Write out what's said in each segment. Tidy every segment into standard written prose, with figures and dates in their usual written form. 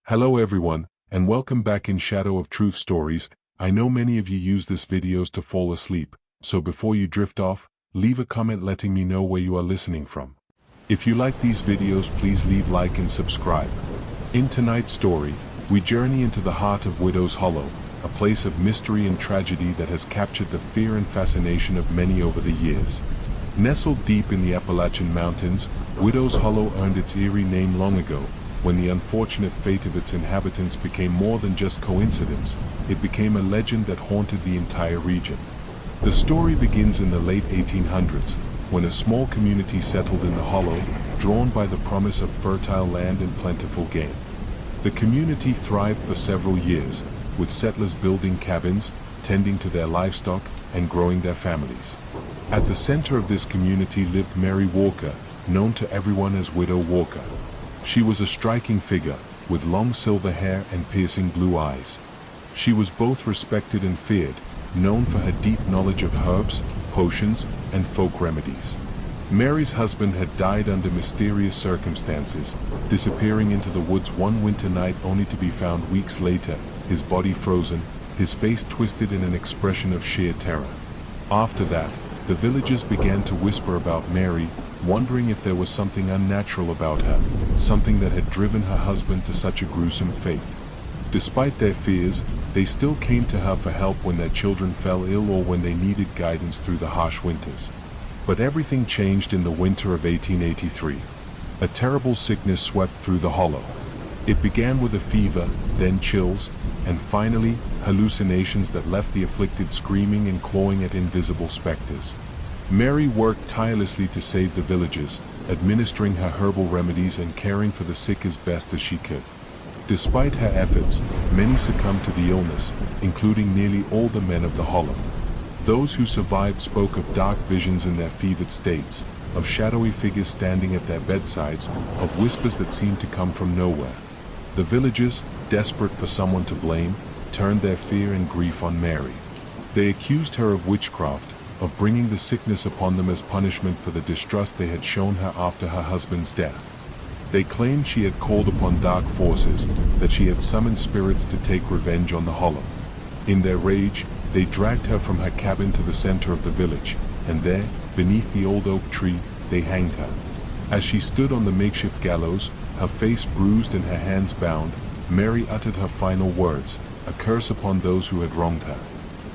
Hello everyone, and welcome back in Shadow of Truth Stories. I know many of you use this videos to fall asleep, so before you drift off, leave a comment letting me know where you are listening from. If you like these videos, please leave like and subscribe. In tonight's story, we journey into the heart of Widow's Hollow, a place of mystery and tragedy that has captured the fear and fascination of many over the years. Nestled deep in the Appalachian Mountains, Widow's Hollow earned its eerie name long ago. When the unfortunate fate of its inhabitants became more than just coincidence, it became a legend that haunted the entire region. The story begins in the late 1800s, when a small community settled in the hollow, drawn by the promise of fertile land and plentiful game. The community thrived for several years, with settlers building cabins, tending to their livestock, and growing their families. At the center of this community lived Mary Walker, known to everyone as Widow Walker. She was a striking figure, with long silver hair and piercing blue eyes. She was both respected and feared, known for her deep knowledge of herbs, potions, and folk remedies. Mary's husband had died under mysterious circumstances, disappearing into the woods one winter night only to be found weeks later, his body frozen, his face twisted in an expression of sheer terror. After that, the villagers began to whisper about Mary, wondering if there was something unnatural about her, something that had driven her husband to such a gruesome fate. Despite their fears, they still came to her for help when their children fell ill or when they needed guidance through the harsh winters. But everything changed in the winter of 1883. A terrible sickness swept through the hollow. It began with a fever, then chills, and finally, hallucinations that left the afflicted screaming and clawing at invisible specters. Mary worked tirelessly to save the villagers, administering her herbal remedies and caring for the sick as best as she could. Despite her efforts, many succumbed to the illness, including nearly all the men of the hollow. Those who survived spoke of dark visions in their fevered states, of shadowy figures standing at their bedsides, of whispers that seemed to come from nowhere. The villagers, desperate for someone to blame, turned their fear and grief on Mary. They accused her of witchcraft, of bringing the sickness upon them as punishment for the distrust they had shown her after her husband's death. They claimed she had called upon dark forces, that she had summoned spirits to take revenge on the hollow. In their rage, they dragged her from her cabin to the center of the village, and there, beneath the old oak tree, they hanged her. As she stood on the makeshift gallows, her face bruised and her hands bound, Mary uttered her final words, a curse upon those who had wronged her.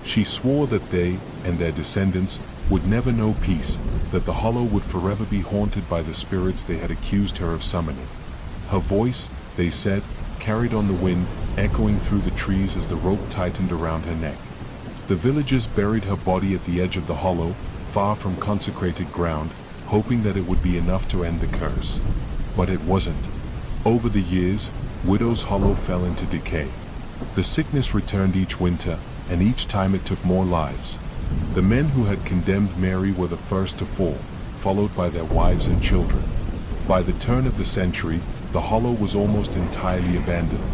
She swore that they, and their descendants, would never know peace, that the hollow would forever be haunted by the spirits they had accused her of summoning. Her voice, they said, carried on the wind, echoing through the trees as the rope tightened around her neck. The villagers buried her body at the edge of the hollow, far from consecrated ground, hoping that it would be enough to end the curse. But it wasn't. Over the years, Widow's Hollow fell into decay. The sickness returned each winter, and each time it took more lives. The men who had condemned Mary were the first to fall, followed by their wives and children. By the turn of the century, the hollow was almost entirely abandoned.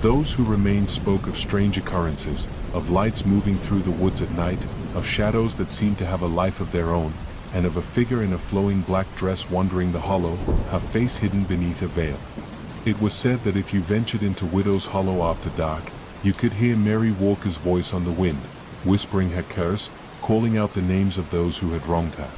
Those who remained spoke of strange occurrences, of lights moving through the woods at night, of shadows that seemed to have a life of their own, and of a figure in a flowing black dress wandering the hollow, her face hidden beneath a veil. It was said that if you ventured into Widow's Hollow after dark, you could hear Mary Walker's voice on the wind, whispering her curse, calling out the names of those who had wronged her.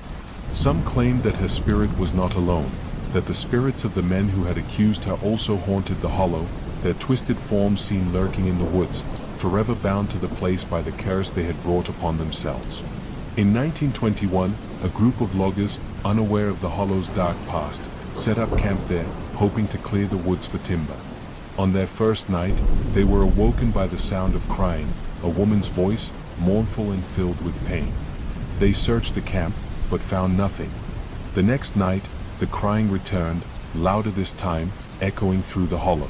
Some claimed that her spirit was not alone, that the spirits of the men who had accused her also haunted the hollow, their twisted forms seen lurking in the woods, forever bound to the place by the curse they had brought upon themselves. In 1921, a group of loggers, unaware of the hollow's dark past, set up camp there, hoping to clear the woods for timber. On their first night, they were awoken by the sound of crying, a woman's voice, mournful and filled with pain. They searched the camp, but found nothing. The next night, the crying returned, louder this time, echoing through the hollow.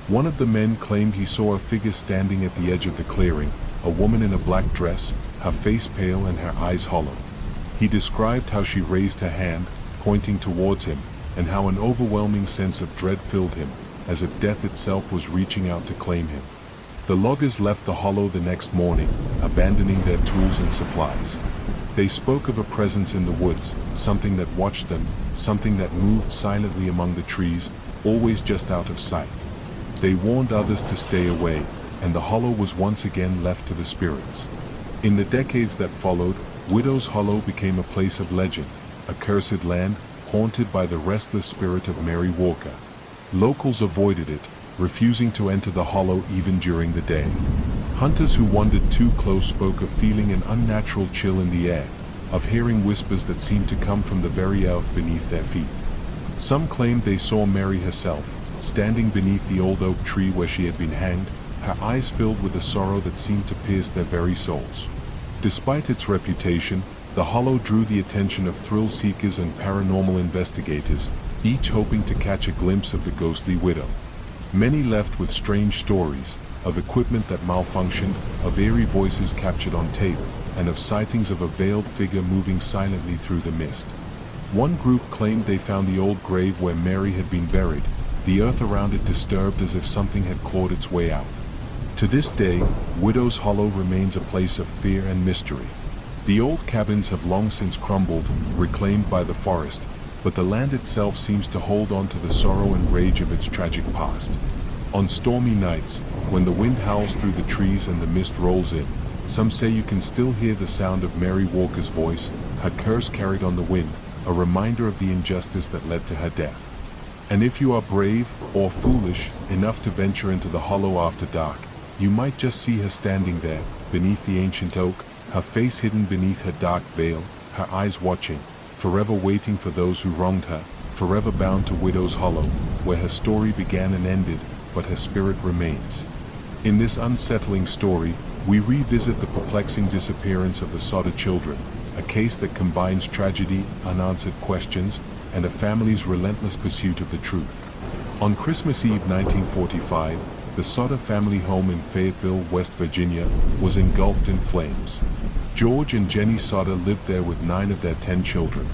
One of the men claimed he saw a figure standing at the edge of the clearing, a woman in a black dress, her face pale and her eyes hollow. He described how she raised her hand, pointing towards him, and how an overwhelming sense of dread filled him, as if death itself was reaching out to claim him. The loggers left the hollow the next morning, abandoning their tools and supplies. They spoke of a presence in the woods, something that watched them, something that moved silently among the trees, always just out of sight. They warned others to stay away, and the hollow was once again left to the spirits. In the decades that followed, Widow's Hollow became a place of legend, a cursed land, haunted by the restless spirit of Mary Walker. Locals avoided it, refusing to enter the hollow even during the day. Hunters who wandered too close spoke of feeling an unnatural chill in the air, of hearing whispers that seemed to come from the very earth beneath their feet. Some claimed they saw Mary herself, standing beneath the old oak tree where she had been hanged, her eyes filled with a sorrow that seemed to pierce their very souls. Despite its reputation, the hollow drew the attention of thrill seekers and paranormal investigators, each hoping to catch a glimpse of the ghostly widow. Many left with strange stories, of equipment that malfunctioned, of eerie voices captured on tape, and of sightings of a veiled figure moving silently through the mist. One group claimed they found the old grave where Mary had been buried, the earth around it disturbed as if something had clawed its way out. To this day, Widow's Hollow remains a place of fear and mystery. The old cabins have long since crumbled, reclaimed by the forest, but the land itself seems to hold on to the sorrow and rage of its tragic past. On stormy nights, when the wind howls through the trees and the mist rolls in, some say you can still hear the sound of Mary Walker's voice, her curse carried on the wind, a reminder of the injustice that led to her death. And if you are brave, or foolish, enough to venture into the hollow after dark, you might just see her standing there, beneath the ancient oak, her face hidden beneath her dark veil, her eyes watching, forever waiting for those who wronged her, forever bound to Widow's Hollow, where her story began and ended, but her spirit remains. In this unsettling story, we revisit the perplexing disappearance of the Sodder children, a case that combines tragedy, unanswered questions, and a family's relentless pursuit of the truth. On Christmas Eve 1945, the Sodder family home in Fayetteville, West Virginia, was engulfed in flames. George and Jenny Sodder lived there with 9 of their 10 children.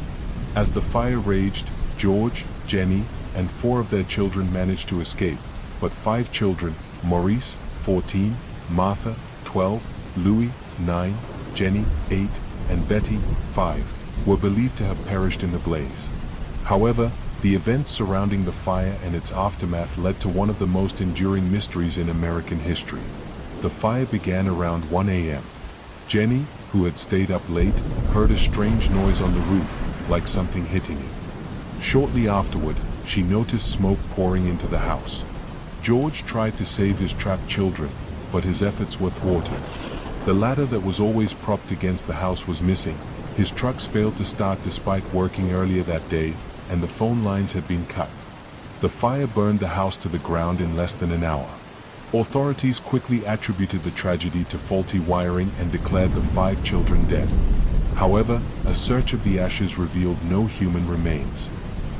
As the fire raged, George, Jenny, and 4 of their children managed to escape, but 5 children, Maurice, 14, Martha, 12, Louis, 9, Jenny, 8, and Betty, 5, were believed to have perished in the blaze. However, the events surrounding the fire and its aftermath led to one of the most enduring mysteries in American history. The fire began around 1 a.m. Jenny, who had stayed up late, heard a strange noise on the roof, like something hitting it. Shortly afterward, she noticed smoke pouring into the house. George tried to save his trapped children, but his efforts were thwarted. The ladder that was always propped against the house was missing, his trucks failed to start despite working earlier that day, and the phone lines had been cut. The fire burned the house to the ground in less than an hour. Authorities quickly attributed the tragedy to faulty wiring and declared the 5 children dead. However, a search of the ashes revealed no human remains.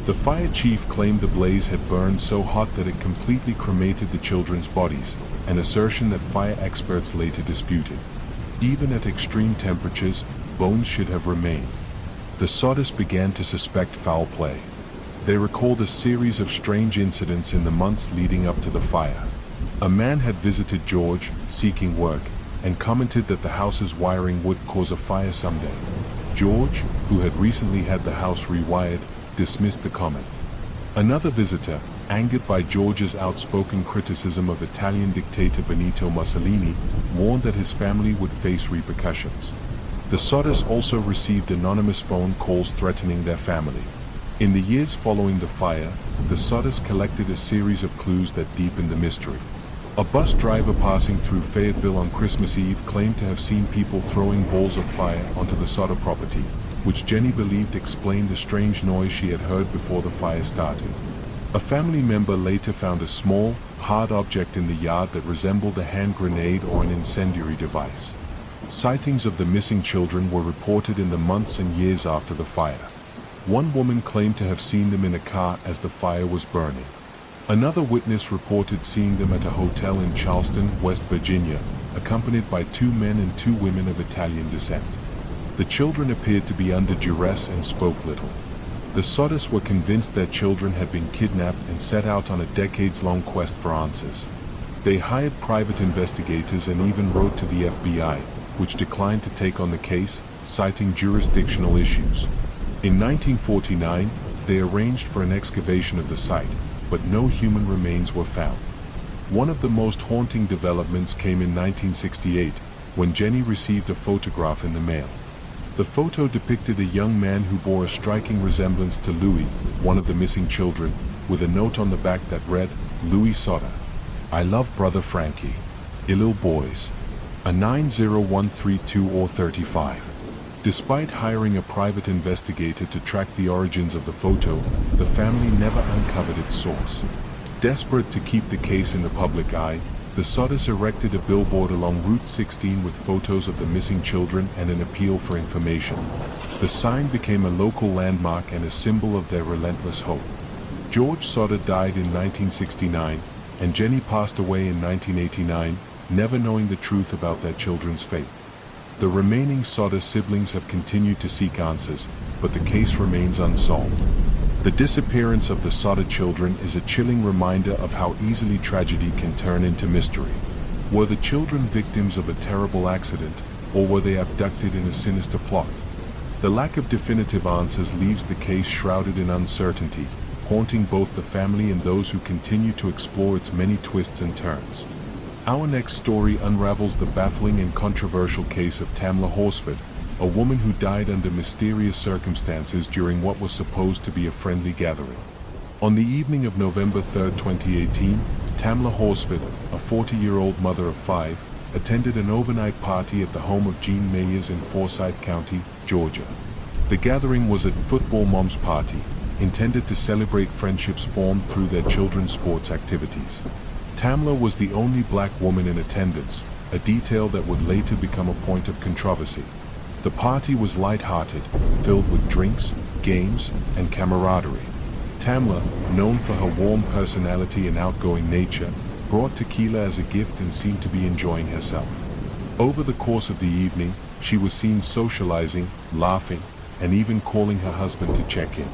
The fire chief claimed the blaze had burned so hot that it completely cremated the children's bodies, an assertion that fire experts later disputed. Even at extreme temperatures, bones should have remained. The Sodders began to suspect foul play. They recalled a series of strange incidents in the months leading up to the fire. A man had visited George, seeking work, and commented that the house's wiring would cause a fire someday. George, who had recently had the house rewired, dismissed the comment. Another visitor, angered by George's outspoken criticism of Italian dictator Benito Mussolini, warned that his family would face repercussions. The Sodders also received anonymous phone calls threatening their family. In the years following the fire, the Sodders collected a series of clues that deepened the mystery. A bus driver passing through Fayetteville on Christmas Eve claimed to have seen people throwing balls of fire onto the Sodder property, which Jenny believed explained the strange noise she had heard before the fire started. A family member later found a small, hard object in the yard that resembled a hand grenade or an incendiary device. Sightings of the missing children were reported in the months and years after the fire. One woman claimed to have seen them in a car as the fire was burning. Another witness reported seeing them at a hotel in Charleston, West Virginia, accompanied by 2 men and 2 women of Italian descent. The children appeared to be under duress and spoke little. The Sodders were convinced their children had been kidnapped and set out on a decades-long quest for answers. They hired private investigators and even wrote to the FBI, which declined to take on the case, citing jurisdictional issues. In 1949, they arranged for an excavation of the site, but no human remains were found. One of the most haunting developments came in 1968, when Jenny received a photograph in the mail. The photo depicted a young man who bore a striking resemblance to Louis, one of the missing children, with a note on the back that read, "Louis Soda. I love brother Frankie. Ill boys." A 90132 or 35. Despite hiring a private investigator to track the origins of the photo, the family never uncovered its source. Desperate to keep the case in the public eye, the Sodas erected a billboard along Route 16 with photos of the missing children and an appeal for information. The sign became a local landmark and a symbol of their relentless hope. George Soda died in 1969, and Jenny passed away in 1989, never knowing the truth about their children's fate. The remaining Soda siblings have continued to seek answers, but the case remains unsolved. The disappearance of the Soda children is a chilling reminder of how easily tragedy can turn into mystery. Were the children victims of a terrible accident, or were they abducted in a sinister plot? The lack of definitive answers leaves the case shrouded in uncertainty, haunting both the family and those who continue to explore its many twists and turns. Our next story unravels the baffling and controversial case of Tamla Horsford, a woman who died under mysterious circumstances during what was supposed to be a friendly gathering. On the evening of November 3, 2018, Tamla Horsford, a 40-year-old mother of 5, attended an overnight party at the home of Jean Mayers in Forsyth County, Georgia. The gathering was a football mom's party, intended to celebrate friendships formed through their children's sports activities. Tamla was the only black woman in attendance, a detail that would later become a point of controversy. The party was light-hearted, filled with drinks, games, and camaraderie. Tamla, known for her warm personality and outgoing nature, brought tequila as a gift and seemed to be enjoying herself. Over the course of the evening, she was seen socializing, laughing, and even calling her husband to check in.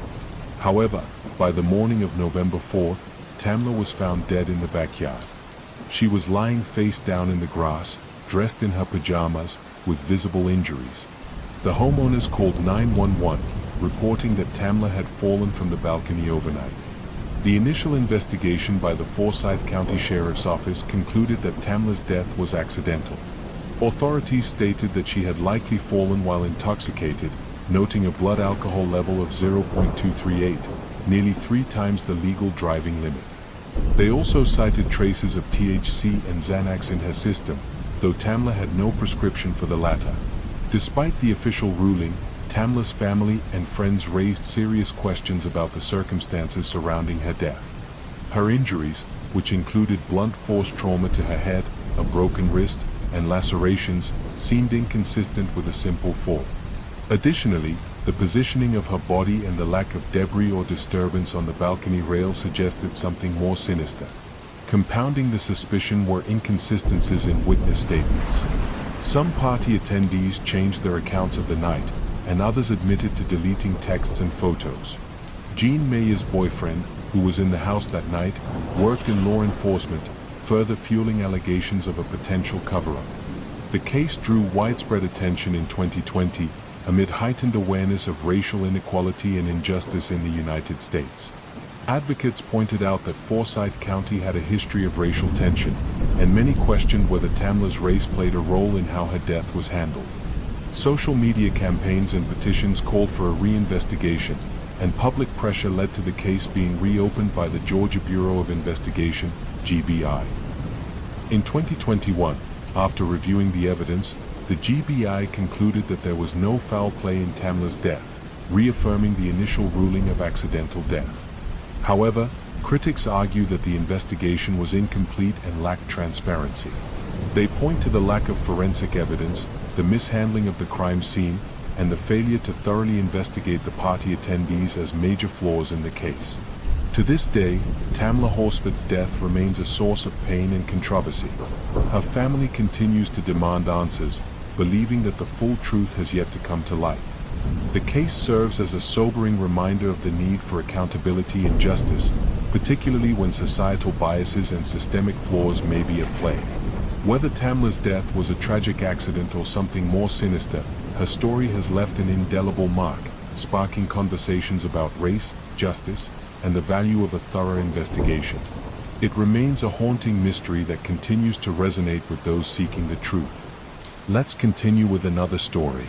However, by the morning of November 4th, Tamla was found dead in the backyard. She was lying face down in the grass, dressed in her pajamas, with visible injuries. The homeowners called 911, reporting that Tamla had fallen from the balcony overnight. The initial investigation by the Forsyth County Sheriff's Office concluded that Tamla's death was accidental. Authorities stated that she had likely fallen while intoxicated, noting a blood alcohol level of 0.238, nearly 3 times the legal driving limit. They also cited traces of THC and Xanax in her system, though Tamla had no prescription for the latter. Despite the official ruling, Tamla's family and friends raised serious questions about the circumstances surrounding her death. Her injuries, which included blunt force trauma to her head, a broken wrist, and lacerations, seemed inconsistent with a simple fall. Additionally, the positioning of her body and the lack of debris or disturbance on the balcony rail suggested something more sinister. Compounding the suspicion were inconsistencies in witness statements. Some party attendees changed their accounts of the night, and others admitted to deleting texts and photos. Jean Mayer's boyfriend, who was in the house that night, worked in law enforcement, further fueling allegations of a potential cover-up. The case drew widespread attention in 2020, amid heightened awareness of racial inequality and injustice in the United States. Advocates pointed out that Forsyth County had a history of racial tension, and many questioned whether Tamla's race played a role in how her death was handled. Social media campaigns and petitions called for a reinvestigation, and public pressure led to the case being reopened by the Georgia Bureau of Investigation, GBI. In 2021, after reviewing the evidence, the GBI concluded that there was no foul play in Tamla's death, reaffirming the initial ruling of accidental death. However, critics argue that the investigation was incomplete and lacked transparency. They point to the lack of forensic evidence, the mishandling of the crime scene, and the failure to thoroughly investigate the party attendees as major flaws in the case. To this day, Tamla Horsford's death remains a source of pain and controversy. Her family continues to demand answers, believing that the full truth has yet to come to light. The case serves as a sobering reminder of the need for accountability and justice, particularly when societal biases and systemic flaws may be at play. Whether Tamla's death was a tragic accident or something more sinister, her story has left an indelible mark, sparking conversations about race, justice, and the value of a thorough investigation. It remains a haunting mystery that continues to resonate with those seeking the truth. Let's continue with another story.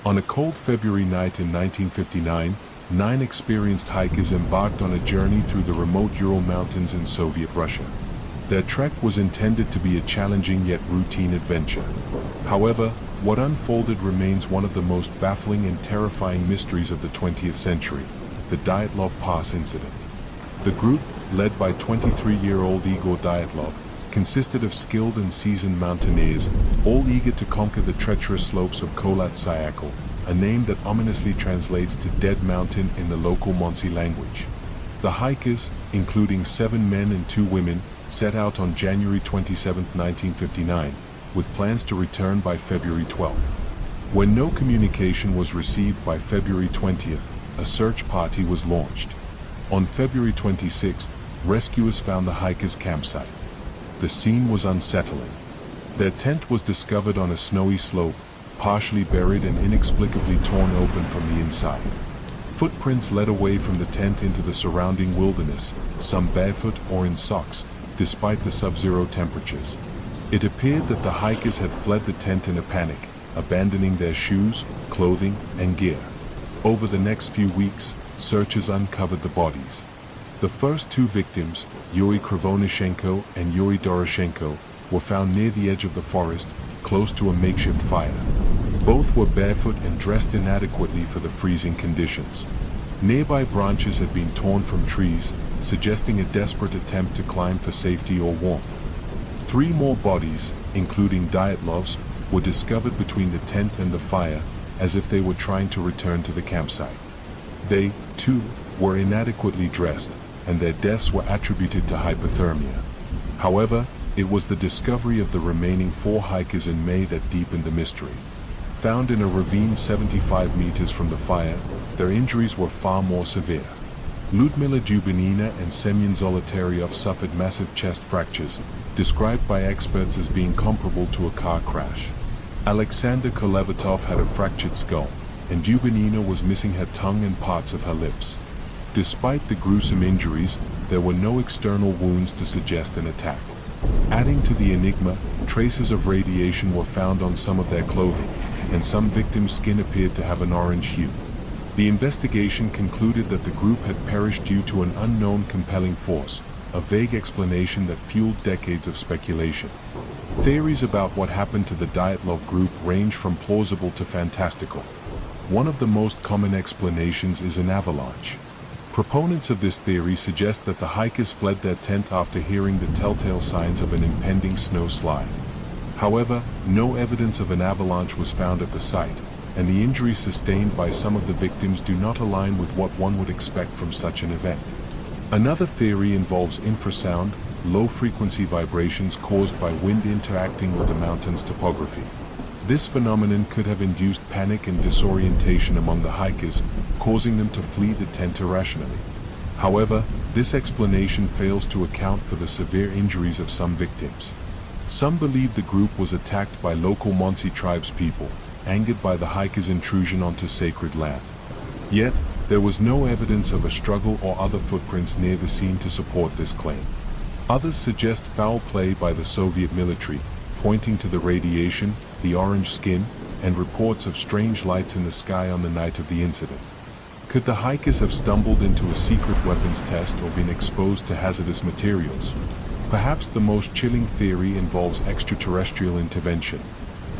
On a cold February night in 1959, 9 experienced hikers embarked on a journey through the remote Ural Mountains in Soviet Russia. Their trek was intended to be a challenging yet routine adventure. However, what unfolded remains one of the most baffling and terrifying mysteries of the 20th century, the Dyatlov Pass incident. The group, led by 23-year-old Igor Dyatlov, consisted of skilled and seasoned mountaineers, all eager to conquer the treacherous slopes of Kholat Syakhl, a name that ominously translates to Dead Mountain in the local Monsi language. The hikers, including 7 men and 2 women, set out on January 27, 1959, with plans to return by February 12. When no communication was received by February 20th, a search party was launched. On February 26th, rescuers found the hikers' campsite. The scene was unsettling. Their tent was discovered on a snowy slope, partially buried and inexplicably torn open from the inside. Footprints led away from the tent into the surrounding wilderness, some barefoot or in socks, despite the sub-zero temperatures. It appeared that the hikers had fled the tent in a panic, abandoning their shoes, clothing, and gear. Over the next few weeks, searchers uncovered the bodies. The first 2 victims, Yuri Krivonyshenko and Yuri Doroshenko, were found near the edge of the forest, close to a makeshift fire. Both were barefoot and dressed inadequately for the freezing conditions. Nearby branches had been torn from trees, suggesting a desperate attempt to climb for safety or warmth. 3 more bodies, including Dyatlov's, were discovered between the tent and the fire, as if they were trying to return to the campsite. They, too, were inadequately dressed, and their deaths were attributed to hypothermia. However, it was the discovery of the remaining 4 hikers in May that deepened the mystery. Found in a ravine 75 meters from the fire, their injuries were far more severe. Ludmila Dubinina and Semyon Zolotaryov suffered massive chest fractures, described by experts as being comparable to a car crash. Alexander Kolevatov had a fractured skull, and Dubinina was missing her tongue and parts of her lips. Despite the gruesome injuries, there were no external wounds to suggest an attack. Adding to the enigma, traces of radiation were found on some of their clothing, and some victims' skin appeared to have an orange hue. The investigation concluded that the group had perished due to an unknown compelling force, a vague explanation that fueled decades of speculation. Theories about what happened to the Dyatlov group range from plausible to fantastical. One of the most common explanations is an avalanche. Proponents of this theory suggest that the hikers fled their tent after hearing the telltale signs of an impending snow slide. However, no evidence of an avalanche was found at the site, and the injuries sustained by some of the victims do not align with what one would expect from such an event. Another theory involves infrasound, low-frequency vibrations caused by wind interacting with the mountain's topography. This phenomenon could have induced panic and disorientation among the hikers, causing them to flee the tent irrationally. However, this explanation fails to account for the severe injuries of some victims. Some believe the group was attacked by local Monsi tribespeople, angered by the hikers' intrusion onto sacred land. Yet, there was no evidence of a struggle or other footprints near the scene to support this claim. Others suggest foul play by the Soviet military, pointing to the radiation, the orange skin, and reports of strange lights in the sky on the night of the incident. Could the hikers have stumbled into a secret weapons test or been exposed to hazardous materials? Perhaps the most chilling theory involves extraterrestrial intervention.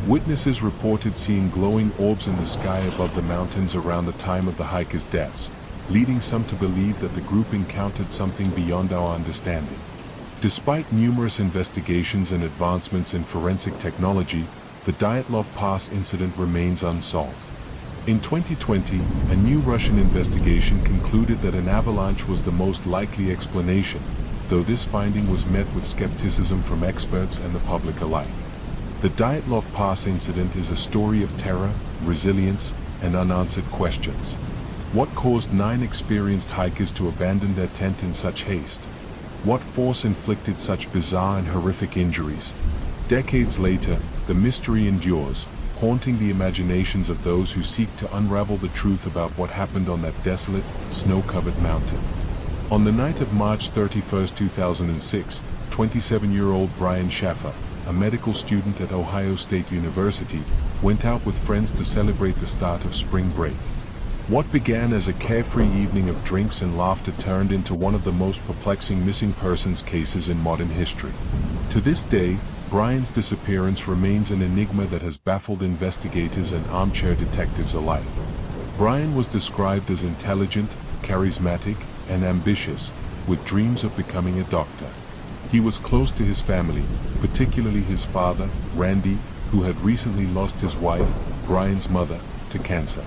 Witnesses reported seeing glowing orbs in the sky above the mountains around the time of the hikers' deaths, leading some to believe that the group encountered something beyond our understanding. Despite numerous investigations and advancements in forensic technology, the Dyatlov Pass incident remains unsolved. In 2020, a new Russian investigation concluded that an avalanche was the most likely explanation, though this finding was met with skepticism from experts and the public alike. The Dyatlov Pass incident is a story of terror, resilience, and unanswered questions. What caused 9 experienced hikers to abandon their tent in such haste? What force inflicted such bizarre and horrific injuries? Decades later, the mystery endures, haunting the imaginations of those who seek to unravel the truth about what happened on that desolate, snow-covered mountain. On the night of March 31, 2006, 27-year-old Brian Schaffer, a medical student at Ohio State University, went out with friends to celebrate the start of spring break. What began as a carefree evening of drinks and laughter turned into one of the most perplexing missing persons cases in modern history. To this day, Brian's disappearance remains an enigma that has baffled investigators and armchair detectives alike. Brian was described as intelligent, charismatic, and ambitious, with dreams of becoming a doctor. He was close to his family, particularly his father, Randy, who had recently lost his wife, Brian's mother, to cancer.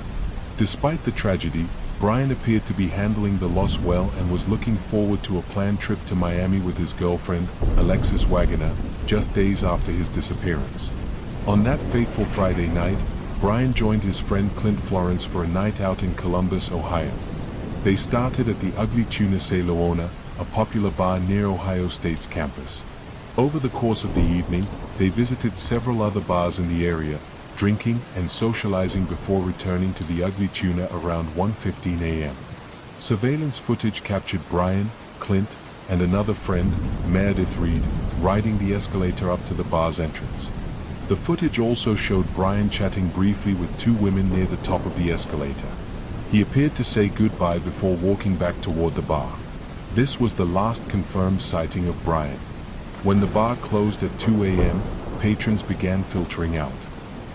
Despite the tragedy, Brian appeared to be handling the loss well and was looking forward to a planned trip to Miami with his girlfriend, Alexis Wagner, just days after his disappearance. On that fateful Friday night, Brian joined his friend Clint Florence for a night out in Columbus, Ohio. They started at the Ugly Tuna Se Leona, a popular bar near Ohio State's campus. Over the course of the evening, they visited several other bars in the area, drinking and socializing before returning to the Ugly Tuna around 1:15 a.m. Surveillance footage captured Brian, Clint, and another friend, Meredith Reed, riding the escalator up to the bar's entrance. The footage also showed Brian chatting briefly with two women near the top of the escalator. He appeared to say goodbye before walking back toward the bar. This was the last confirmed sighting of Brian. When the bar closed at 2 a.m., patrons began filtering out.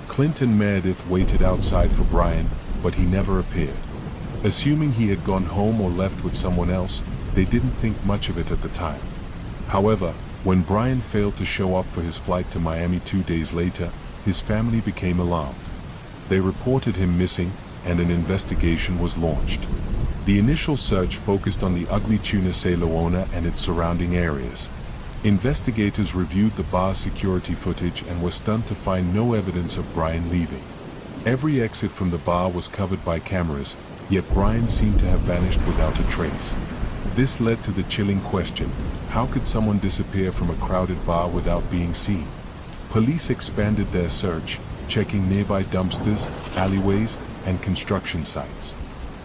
Clint and Meredith waited outside for Brian, but he never appeared. Assuming he had gone home or left with someone else, they didn't think much of it at the time. However, when Brian failed to show up for his flight to Miami 2 days later, his family became alarmed. They reported him missing, and an investigation was launched. The initial search focused on the Ugly Tuna Se Leona and its surrounding areas. Investigators reviewed the bar's security footage and were stunned to find no evidence of Brian leaving. Every exit from the bar was covered by cameras, yet Brian seemed to have vanished without a trace. This led to the chilling question: how could someone disappear from a crowded bar without being seen? Police expanded their search, checking nearby dumpsters, alleyways, and construction sites.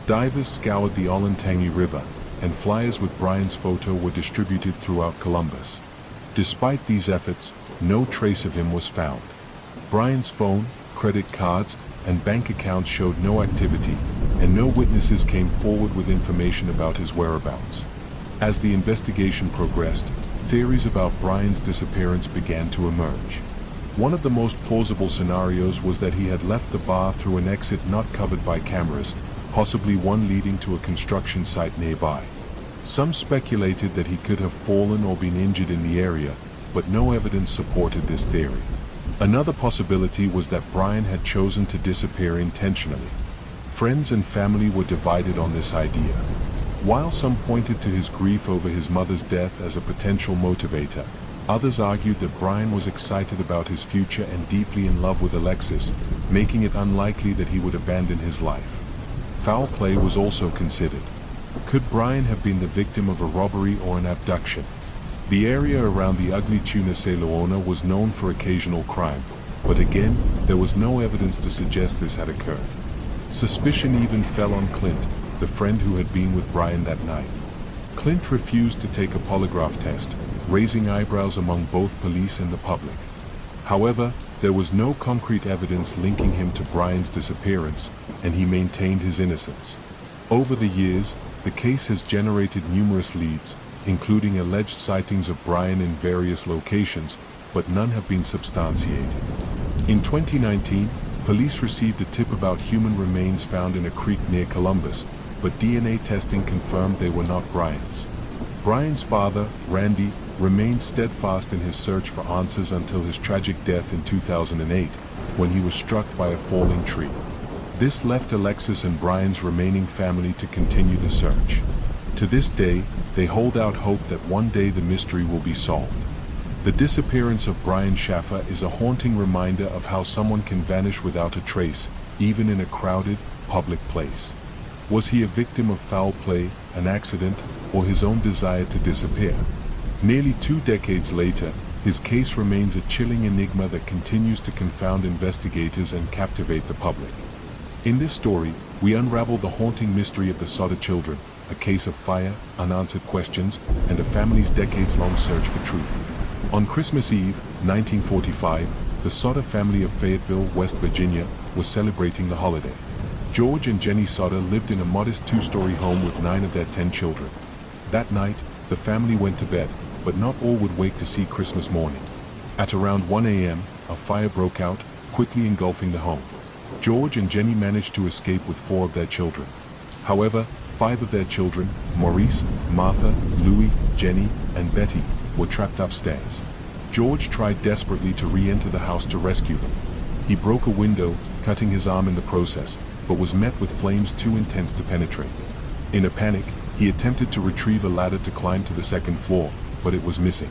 Divers scoured the Olentangy River, and flyers with Brian's photo were distributed throughout Columbus. Despite these efforts, no trace of him was found. Brian's phone, credit cards, and bank accounts showed no activity, and no witnesses came forward with information about his whereabouts. As the investigation progressed, theories about Brian's disappearance began to emerge. One of the most plausible scenarios was that he had left the bar through an exit not covered by cameras, possibly one leading to a construction site nearby. Some speculated that he could have fallen or been injured in the area, but no evidence supported this theory. Another possibility was that Brian had chosen to disappear intentionally. Friends and family were divided on this idea. While some pointed to his grief over his mother's death as a potential motivator, others argued that Brian was excited about his future and deeply in love with Alexis, making it unlikely that he would abandon his life. Foul play was also considered. Could Brian have been the victim of a robbery or an abduction? The area around the Ugly Tuna Se Leona was known for occasional crime, but again, there was no evidence to suggest this had occurred. Suspicion even fell on Clint, the friend who had been with Brian that night. Clint refused to take a polygraph test, raising eyebrows among both police and the public. However, there was no concrete evidence linking him to Brian's disappearance, and he maintained his innocence. Over the years, the case has generated numerous leads, including alleged sightings of Brian in various locations, but none have been substantiated. In 2019, police received a tip about human remains found in a creek near Columbus, but DNA testing confirmed they were not Brian's. Brian's father, Randy, remained steadfast in his search for answers until his tragic death in 2008, when he was struck by a falling tree. This left Alexis and Brian's remaining family to continue the search. To this day, they hold out hope that one day the mystery will be solved. The disappearance of Brian Schaffer is a haunting reminder of how someone can vanish without a trace, even in a crowded, public place. Was he a victim of foul play, an accident, or his own desire to disappear? Nearly 2 decades later, his case remains a chilling enigma that continues to confound investigators and captivate the public. In this story, we unravel the haunting mystery of the Sodder children, a case of fire, unanswered questions, and a family's decades-long search for truth. On Christmas Eve, 1945, the Soder family of Fayetteville, West Virginia, was celebrating the holiday. George and Jenny Soder lived in a modest two-story home with 9 of their 10 children. That night, the family went to bed, but not all would wake to see Christmas morning. At around 1 a.m., a fire broke out, quickly engulfing the home. George and Jenny managed to escape with 4 of their children. However, 5 of their children, Maurice, Martha, Louis, Jenny, and Betty, were trapped upstairs. George tried desperately to re-enter the house to rescue them. He broke a window, cutting his arm in the process, but was met with flames too intense to penetrate. In a panic, he attempted to retrieve a ladder to climb to the second floor, but it was missing.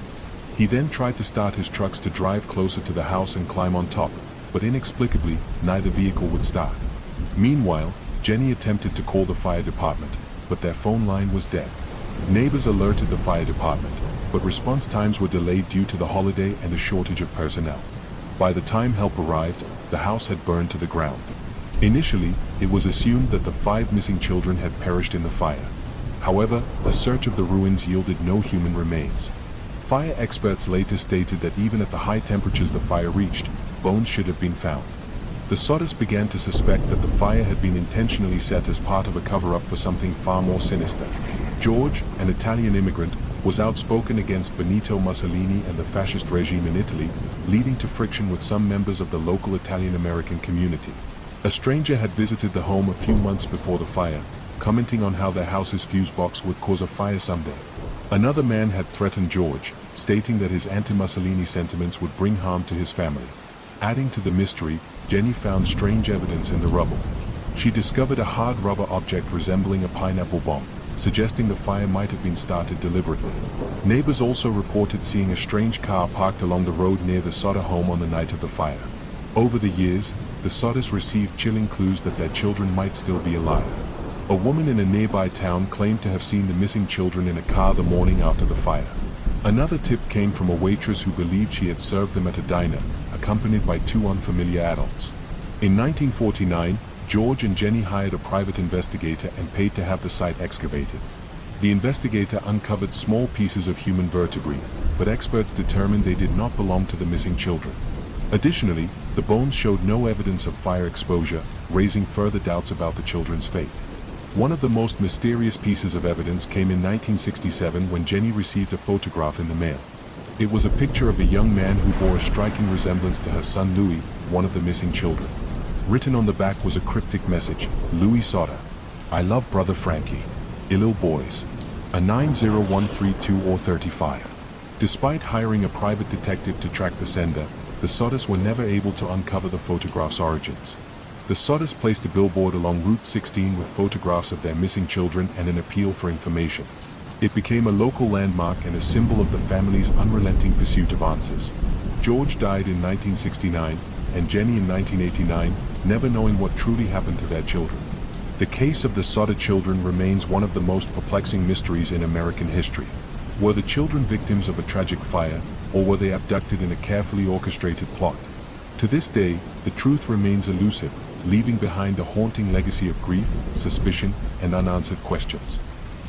He then tried to start his trucks to drive closer to the house and climb on top, but inexplicably, neither vehicle would start. Meanwhile, Jenny attempted to call the fire department, but their phone line was dead. Neighbors alerted the fire department, but response times were delayed due to the holiday and a shortage of personnel. By the time help arrived, the house had burned to the ground. Initially, it was assumed that the 5 missing children had perished in the fire. However, a search of the ruins yielded no human remains. Fire experts later stated that even at the high temperatures the fire reached, bones should have been found. The Soders began to suspect that the fire had been intentionally set as part of a cover-up for something far more sinister. George, an Italian immigrant, was outspoken against Benito Mussolini and the fascist regime in Italy, leading to friction with some members of the local Italian-American community. A stranger had visited the home a few months before the fire, commenting on how their house's fuse box would cause a fire someday. Another man had threatened George, stating that his anti-Mussolini sentiments would bring harm to his family. Adding to the mystery, Jenny found strange evidence in the rubble. She discovered a hard rubber object resembling a pineapple bomb, suggesting the fire might have been started deliberately. Neighbors also reported seeing a strange car parked along the road near the Soder home on the night of the fire. Over the years, the Soders received chilling clues that their children might still be alive. A woman in a nearby town claimed to have seen the missing children in a car the morning after the fire. Another tip came from a waitress who believed she had served them at a diner, accompanied by 2 unfamiliar adults. In 1949, George and Jenny hired a private investigator and paid to have the site excavated. The investigator uncovered small pieces of human vertebrae, but experts determined they did not belong to the missing children. Additionally, the bones showed no evidence of fire exposure, raising further doubts about the children's fate. One of the most mysterious pieces of evidence came in 1967 when Jenny received a photograph in the mail. It was a picture of a young man who bore a striking resemblance to her son Louis, one of the missing children. Written on the back was a cryptic message: Louis Soder, I love brother Frankie. Ill boys. A 90132 or 35. Despite hiring a private detective to track the sender, the Soders were never able to uncover the photograph's origins. The Soders placed a billboard along Route 16 with photographs of their missing children and an appeal for information. It became a local landmark and a symbol of the family's unrelenting pursuit of answers. George died in 1969, and Jenny in 1989, never knowing what truly happened to their children. The case of the Soder children remains one of the most perplexing mysteries in American history. Were the children victims of a tragic fire, or were they abducted in a carefully orchestrated plot? To this day, the truth remains elusive, leaving behind a haunting legacy of grief, suspicion, and unanswered questions.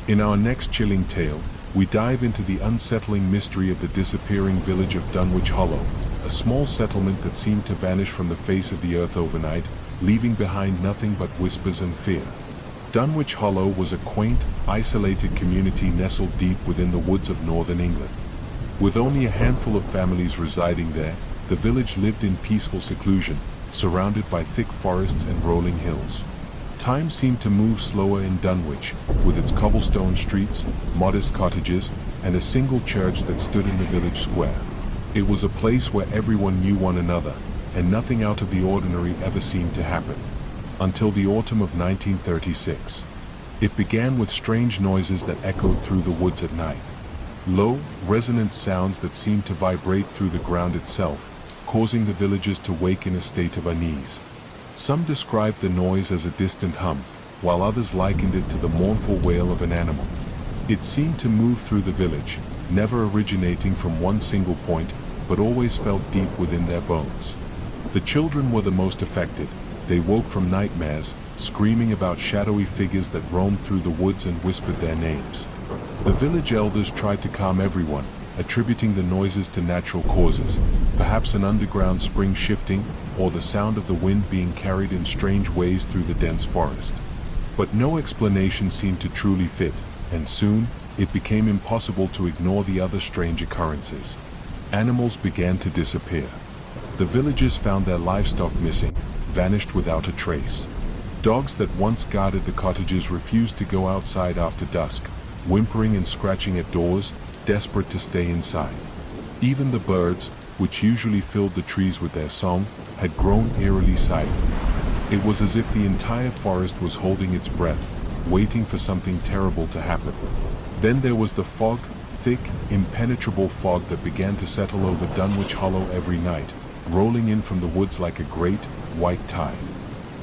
In our next chilling tale, we dive into the unsettling mystery of the disappearing village of Dunwich Hollow, a small settlement that seemed to vanish from the face of the earth overnight, leaving behind nothing but whispers and fear. Dunwich Hollow was a quaint, isolated community nestled deep within the woods of northern England. With only a handful of families residing there, the village lived in peaceful seclusion, surrounded by thick forests and rolling hills. Time seemed to move slower in Dunwich, with its cobblestone streets, modest cottages, and a single church that stood in the village square. It was a place where everyone knew one another, and nothing out of the ordinary ever seemed to happen. Until the autumn of 1936. It began with strange noises that echoed through the woods at night. Low, resonant sounds that seemed to vibrate through the ground itself, causing the villagers to wake in a state of unease. Some described the noise as a distant hum, while others likened it to the mournful wail of an animal. It seemed to move through the village, never originating from one single point, but always felt deep within their bones. The children were the most affected. They woke from nightmares, screaming about shadowy figures that roamed through the woods and whispered their names. The village elders tried to calm everyone, attributing the noises to natural causes, perhaps an underground spring shifting, or the sound of the wind being carried in strange ways through the dense forest. But no explanation seemed to truly fit, and soon, it became impossible to ignore the other strange occurrences. Animals began to disappear. The villagers found their livestock missing, vanished without a trace. Dogs that once guarded the cottages refused to go outside after dusk, whimpering and scratching at doors, desperate to stay inside. Even the birds, which usually filled the trees with their song, had grown eerily silent. It was as if the entire forest was holding its breath, waiting for something terrible to happen. Then there was the fog, thick, impenetrable fog that began to settle over Dunwich Hollow every night, rolling in from the woods like a great, white tide.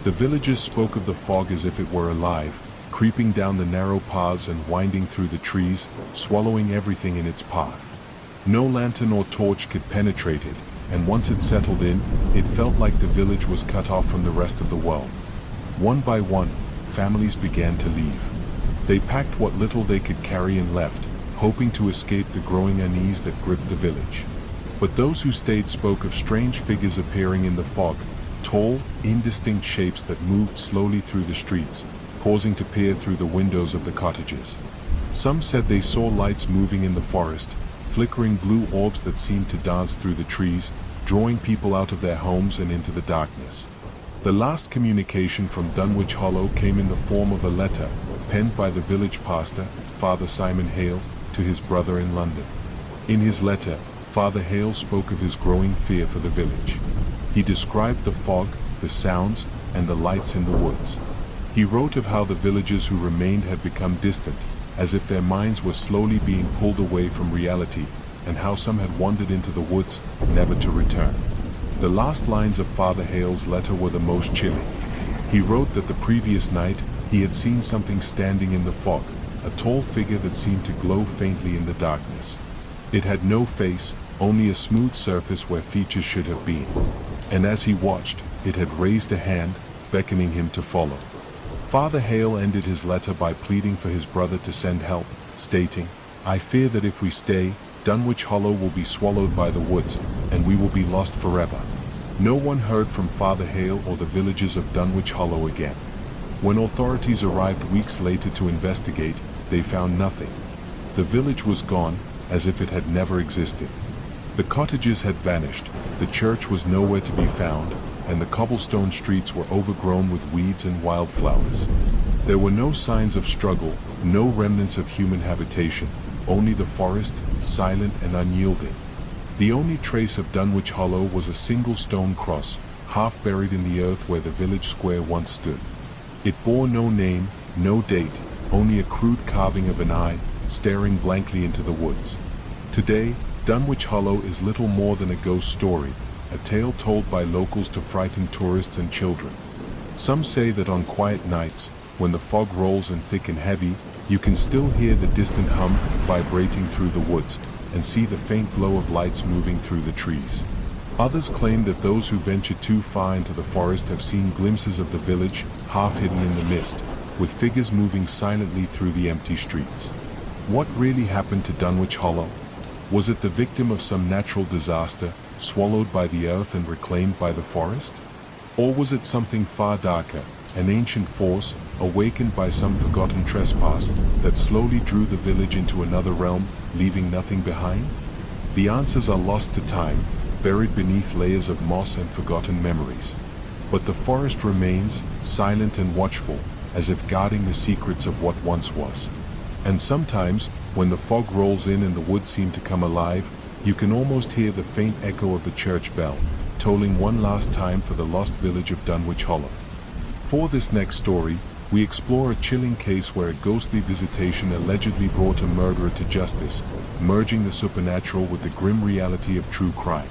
The villagers spoke of the fog as if it were alive, creeping down the narrow paths and winding through the trees, swallowing everything in its path. No lantern or torch could penetrate it, and once it settled in, it felt like the village was cut off from the rest of the world. One by one, families began to leave. They packed what little they could carry and left, hoping to escape the growing unease that gripped the village. But those who stayed spoke of strange figures appearing in the fog, tall, indistinct shapes that moved slowly through the streets, pausing to peer through the windows of the cottages. Some said they saw lights moving in the forest, flickering blue orbs that seemed to dance through the trees, drawing people out of their homes and into the darkness. The last communication from Dunwich Hollow came in the form of a letter, penned by the village pastor, Father Simon Hale, to his brother in London. In his letter, Father Hale spoke of his growing fear for the village. He described the fog, the sounds, and the lights in the woods. He wrote of how the villagers who remained had become distant, as if their minds were slowly being pulled away from reality, and how some had wandered into the woods, never to return. The last lines of Father Hale's letter were the most chilling. He wrote that the previous night, he had seen something standing in the fog, a tall figure that seemed to glow faintly in the darkness. It had no face, only a smooth surface where features should have been. And as he watched, it had raised a hand, beckoning him to follow. Father Hale ended his letter by pleading for his brother to send help, stating, "I fear that if we stay, Dunwich Hollow will be swallowed by the woods, and we will be lost forever." No one heard from Father Hale or the villagers of Dunwich Hollow again. When authorities arrived weeks later to investigate, they found nothing. The village was gone, as if it had never existed. The cottages had vanished, the church was nowhere to be found, and the cobblestone streets were overgrown with weeds and wildflowers. There were no signs of struggle, no remnants of human habitation, only the forest, silent and unyielding. The only trace of Dunwich Hollow was a single stone cross, half buried in the earth where the village square once stood. It bore no name, no date, only a crude carving of an eye, staring blankly into the woods. Today, Dunwich Hollow is little more than a ghost story, a tale told by locals to frighten tourists and children. Some say that on quiet nights, when the fog rolls in thick and heavy, you can still hear the distant hum vibrating through the woods, and see the faint glow of lights moving through the trees. Others claim that those who venture too far into the forest have seen glimpses of the village, half hidden in the mist, with figures moving silently through the empty streets. What really happened to Dunwich Hollow? Was it the victim of some natural disaster, swallowed by the earth and reclaimed by the forest? Or was it something far darker, an ancient force, awakened by some forgotten trespass, that slowly drew the village into another realm, leaving nothing behind? The answers are lost to time, buried beneath layers of moss and forgotten memories. But the forest remains, silent and watchful, as if guarding the secrets of what once was. And sometimes, when the fog rolls in and the woods seem to come alive, you can almost hear the faint echo of the church bell, tolling one last time for the lost village of Dunwich Hollow. For this next story, we explore a chilling case where a ghostly visitation allegedly brought a murderer to justice, merging the supernatural with the grim reality of true crime.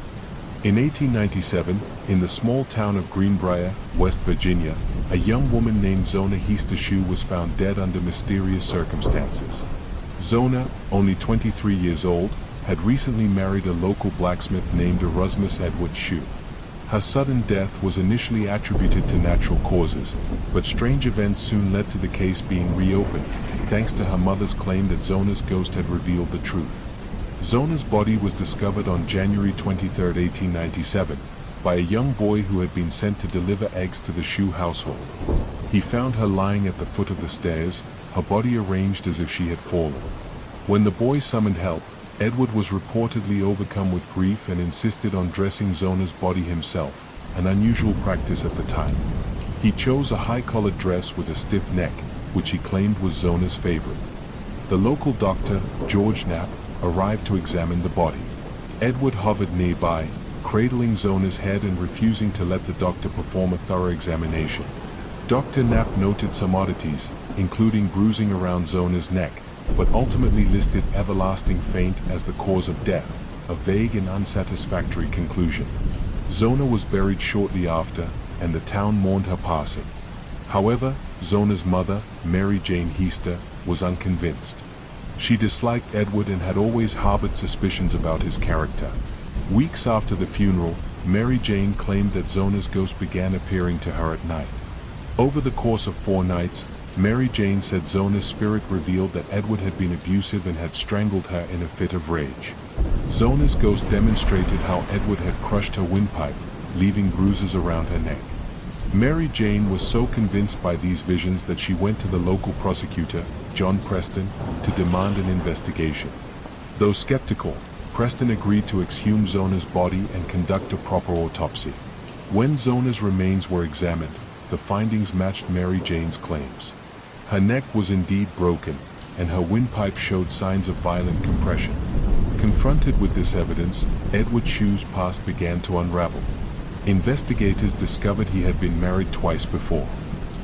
In 1897, in the small town of Greenbrier, West Virginia, a young woman named Zona Heastershoe was found dead under mysterious circumstances. Zona, only 23 years old, had recently married a local blacksmith named Erasmus Edward Shue. Her sudden death was initially attributed to natural causes, but strange events soon led to the case being reopened, thanks to her mother's claim that Zona's ghost had revealed the truth. Zona's body was discovered on January 23, 1897, by a young boy who had been sent to deliver eggs to the Shu household. He found her lying at the foot of the stairs, her body arranged as if she had fallen. When the boy summoned help, Edward was reportedly overcome with grief and insisted on dressing Zona's body himself, an unusual practice at the time. He chose a high-collared dress with a stiff neck, which he claimed was Zona's favorite. The local doctor, George Knapp, arrived to examine the body. Edward hovered nearby, cradling Zona's head and refusing to let the doctor perform a thorough examination. Dr. Knapp noted some oddities, including bruising around Zona's neck, but ultimately listed everlasting faint as the cause of death, a vague and unsatisfactory conclusion. Zona was buried shortly after, and the town mourned her passing. However, Zona's mother, Mary Jane Heaster, was unconvinced. She disliked Edward and had always harbored suspicions about his character. Weeks after the funeral, Mary Jane claimed that Zona's ghost began appearing to her at night. Over the course of 4 nights, Mary Jane said Zona's spirit revealed that Edward had been abusive and had strangled her in a fit of rage. Zona's ghost demonstrated how Edward had crushed her windpipe, leaving bruises around her neck. Mary Jane was so convinced by these visions that she went to the local prosecutor, John Preston, to demand an investigation. Though skeptical, Preston agreed to exhume Zona's body and conduct a proper autopsy. When Zona's remains were examined, the findings matched Mary Jane's claims. Her neck was indeed broken, and her windpipe showed signs of violent compression. Confronted with this evidence, Edward Shu's past began to unravel. Investigators discovered he had been married twice before.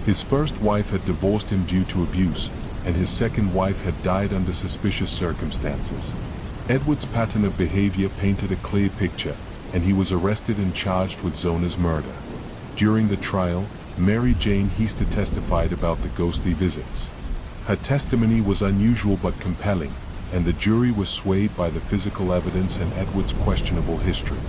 His first wife had divorced him due to abuse, and his second wife had died under suspicious circumstances. Edward's pattern of behavior painted a clear picture, and he was arrested and charged with Zona's murder. During the trial, Mary Jane Heaster testified about the ghostly visits. Her testimony was unusual but compelling, and the jury was swayed by the physical evidence and Edward's questionable history.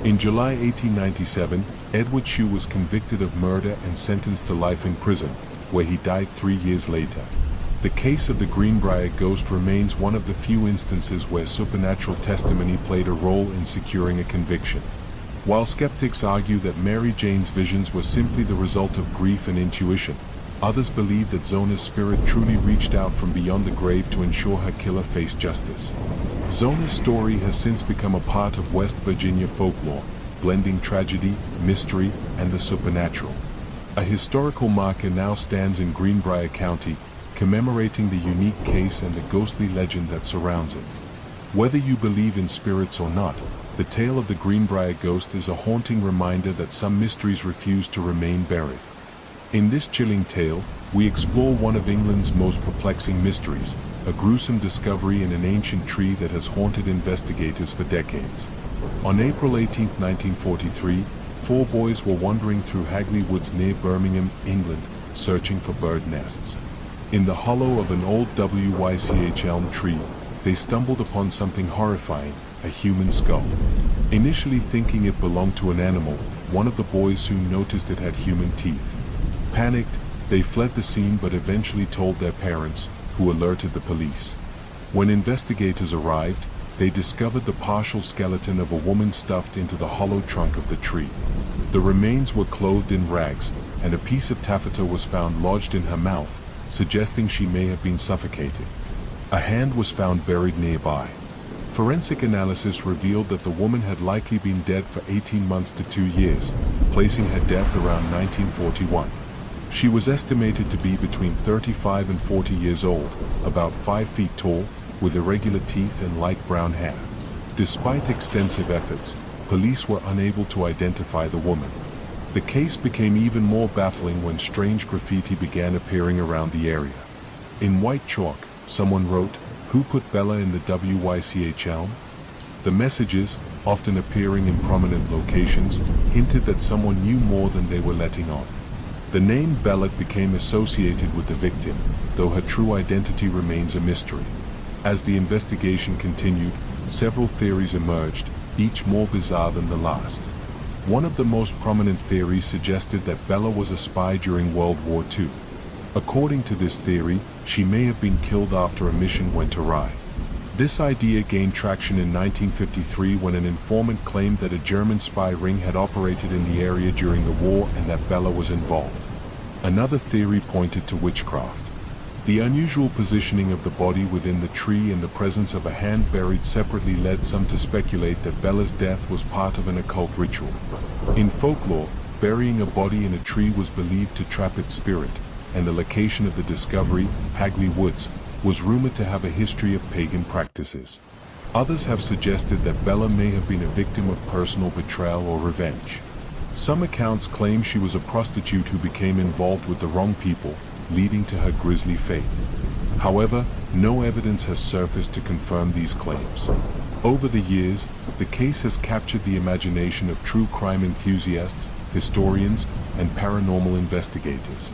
In July 1897, Edward Shu was convicted of murder and sentenced to life in prison, where he died 3 years later. The case of the Greenbrier ghost remains one of the few instances where supernatural testimony played a role in securing a conviction. While skeptics argue that Mary Jane's visions were simply the result of grief and intuition, others believe that Zona's spirit truly reached out from beyond the grave to ensure her killer faced justice. Zona's story has since become a part of West Virginia folklore, blending tragedy, mystery, and the supernatural. A historical marker now stands in Greenbrier County, commemorating the unique case and the ghostly legend that surrounds it. Whether you believe in spirits or not, the tale of the Greenbrier ghost is a haunting reminder that some mysteries refuse to remain buried. In this chilling tale, we explore one of England's most perplexing mysteries, a gruesome discovery in an ancient tree that has haunted investigators for decades. On April 18, 1943, 4 boys were wandering through Hagley Woods near Birmingham, England, searching for bird nests. In the hollow of an old WYCH elm tree, they stumbled upon something horrifying, a human skull. Initially thinking it belonged to an animal, one of the boys soon noticed it had human teeth. Panicked, they fled the scene but eventually told their parents, who alerted the police. When investigators arrived, they discovered the partial skeleton of a woman stuffed into the hollow trunk of the tree. The remains were clothed in rags, and a piece of taffeta was found lodged in her mouth, suggesting she may have been suffocated. A hand was found buried nearby. Forensic analysis revealed that the woman had likely been dead for 18 months to 2 years, placing her death around 1941. She was estimated to be between 35 and 40 years old, about 5 feet tall, with irregular teeth and light brown hair. Despite extensive efforts, police were unable to identify the woman. The case became even more baffling when strange graffiti began appearing around the area. In white chalk, someone wrote, "Who put Bella in the WYCH elm?" The messages, often appearing in prominent locations, hinted that someone knew more than they were letting on. The name Bella became associated with the victim, though her true identity remains a mystery. As the investigation continued, several theories emerged, each more bizarre than the last. One of the most prominent theories suggested that Bella was a spy during World War II. According to this theory, she may have been killed after a mission went awry. This idea gained traction in 1953 when an informant claimed that a German spy ring had operated in the area during the war and that Bella was involved. Another theory pointed to witchcraft. The unusual positioning of the body within the tree and the presence of a hand buried separately led some to speculate that Bella's death was part of an occult ritual. In folklore, burying a body in a tree was believed to trap its spirit, and the location of the discovery, Hagley Woods, was rumored to have a history of pagan practices. Others have suggested that Bella may have been a victim of personal betrayal or revenge. Some accounts claim she was a prostitute who became involved with the wrong people, leading to her grisly fate. However, no evidence has surfaced to confirm these claims. Over the years, the case has captured the imagination of true crime enthusiasts, historians, and paranormal investigators.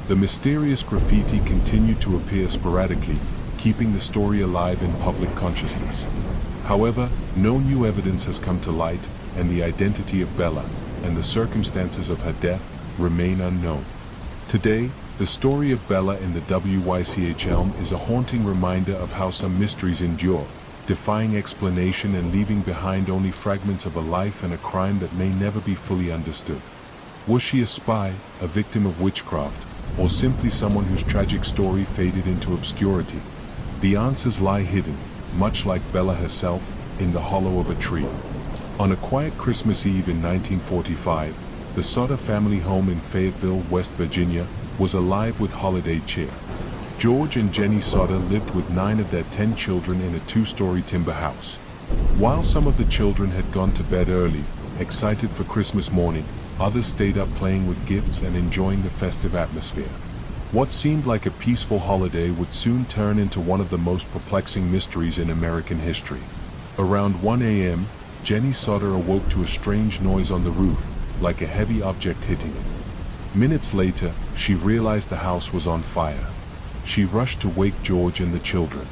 The mysterious graffiti continued to appear sporadically, keeping the story alive in public consciousness. However, no new evidence has come to light, and the identity of Bella and the circumstances of her death remain unknown. Today, the story of Bella in the WYCH Elm is a haunting reminder of how some mysteries endure, defying explanation and leaving behind only fragments of a life and a crime that may never be fully understood. Was she a spy, a victim of witchcraft, or simply someone whose tragic story faded into obscurity? The answers lie hidden, much like Bella herself, in the hollow of a tree. On a quiet Christmas Eve in 1945, the Sutter family home in Fayetteville, West Virginia, was alive with holiday cheer. George and Jenny Sutter lived with 9 of their 10 children in a 2-story timber house. While some of the children had gone to bed early, excited for Christmas morning, others stayed up playing with gifts and enjoying the festive atmosphere. What seemed like a peaceful holiday would soon turn into one of the most perplexing mysteries in American history. Around 1 a.m., Jenny Sutter awoke to a strange noise on the roof, like a heavy object hitting it. Minutes later, she realized the house was on fire. She rushed to wake George and the children.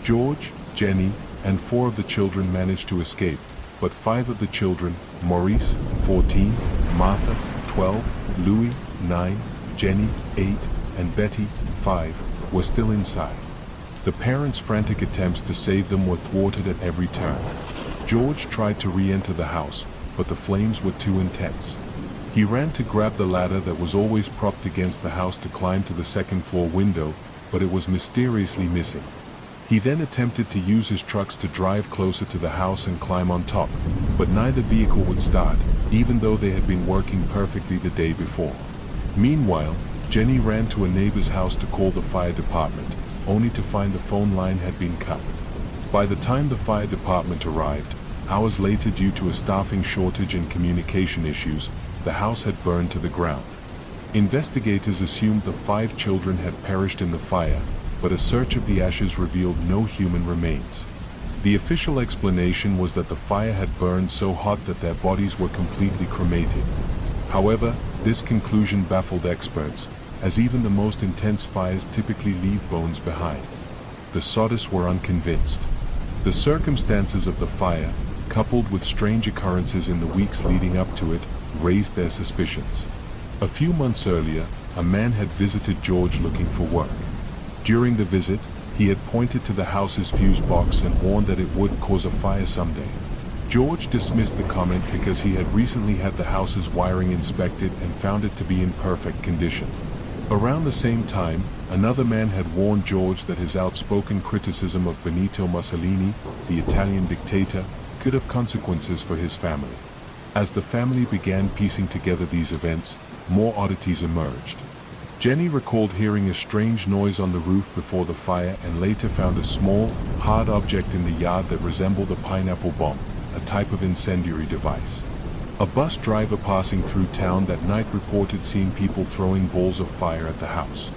George, Jenny, and 4 of the children managed to escape, but 5 of the children, Maurice, 14, Martha, 12, Louis, 9, Jenny, 8, and Betty, 5, were still inside. The parents' frantic attempts to save them were thwarted at every turn. George tried to re-enter the house, but the flames were too intense. He ran to grab the ladder that was always propped against the house to climb to the second-floor window, but it was mysteriously missing. He then attempted to use his trucks to drive closer to the house and climb on top, but neither vehicle would start, even though they had been working perfectly the day before. Meanwhile, Jenny ran to a neighbor's house to call the fire department, only to find the phone line had been cut. By the time the fire department arrived, hours later due to a staffing shortage and communication issues, the house had burned to the ground. Investigators assumed the 5 children had perished in the fire, but a search of the ashes revealed no human remains. The official explanation was that the fire had burned so hot that their bodies were completely cremated. However, this conclusion baffled experts, as even the most intense fires typically leave bones behind. The Sutters were unconvinced. The circumstances of the fire, coupled with strange occurrences in the weeks leading up to it, raised their suspicions. A few months earlier, a man had visited George looking for work. During the visit, he had pointed to the house's fuse box and warned that it would cause a fire someday. George dismissed the comment because he had recently had the house's wiring inspected and found it to be in perfect condition. Around the same time, another man had warned George that his outspoken criticism of Benito Mussolini, the Italian dictator, could have consequences for his family. As the family began piecing together these events, more oddities emerged. Jenny recalled hearing a strange noise on the roof before the fire and later found a small, hard object in the yard that resembled a pineapple bomb, a type of incendiary device. A bus driver passing through town that night reported seeing people throwing balls of fire at the house.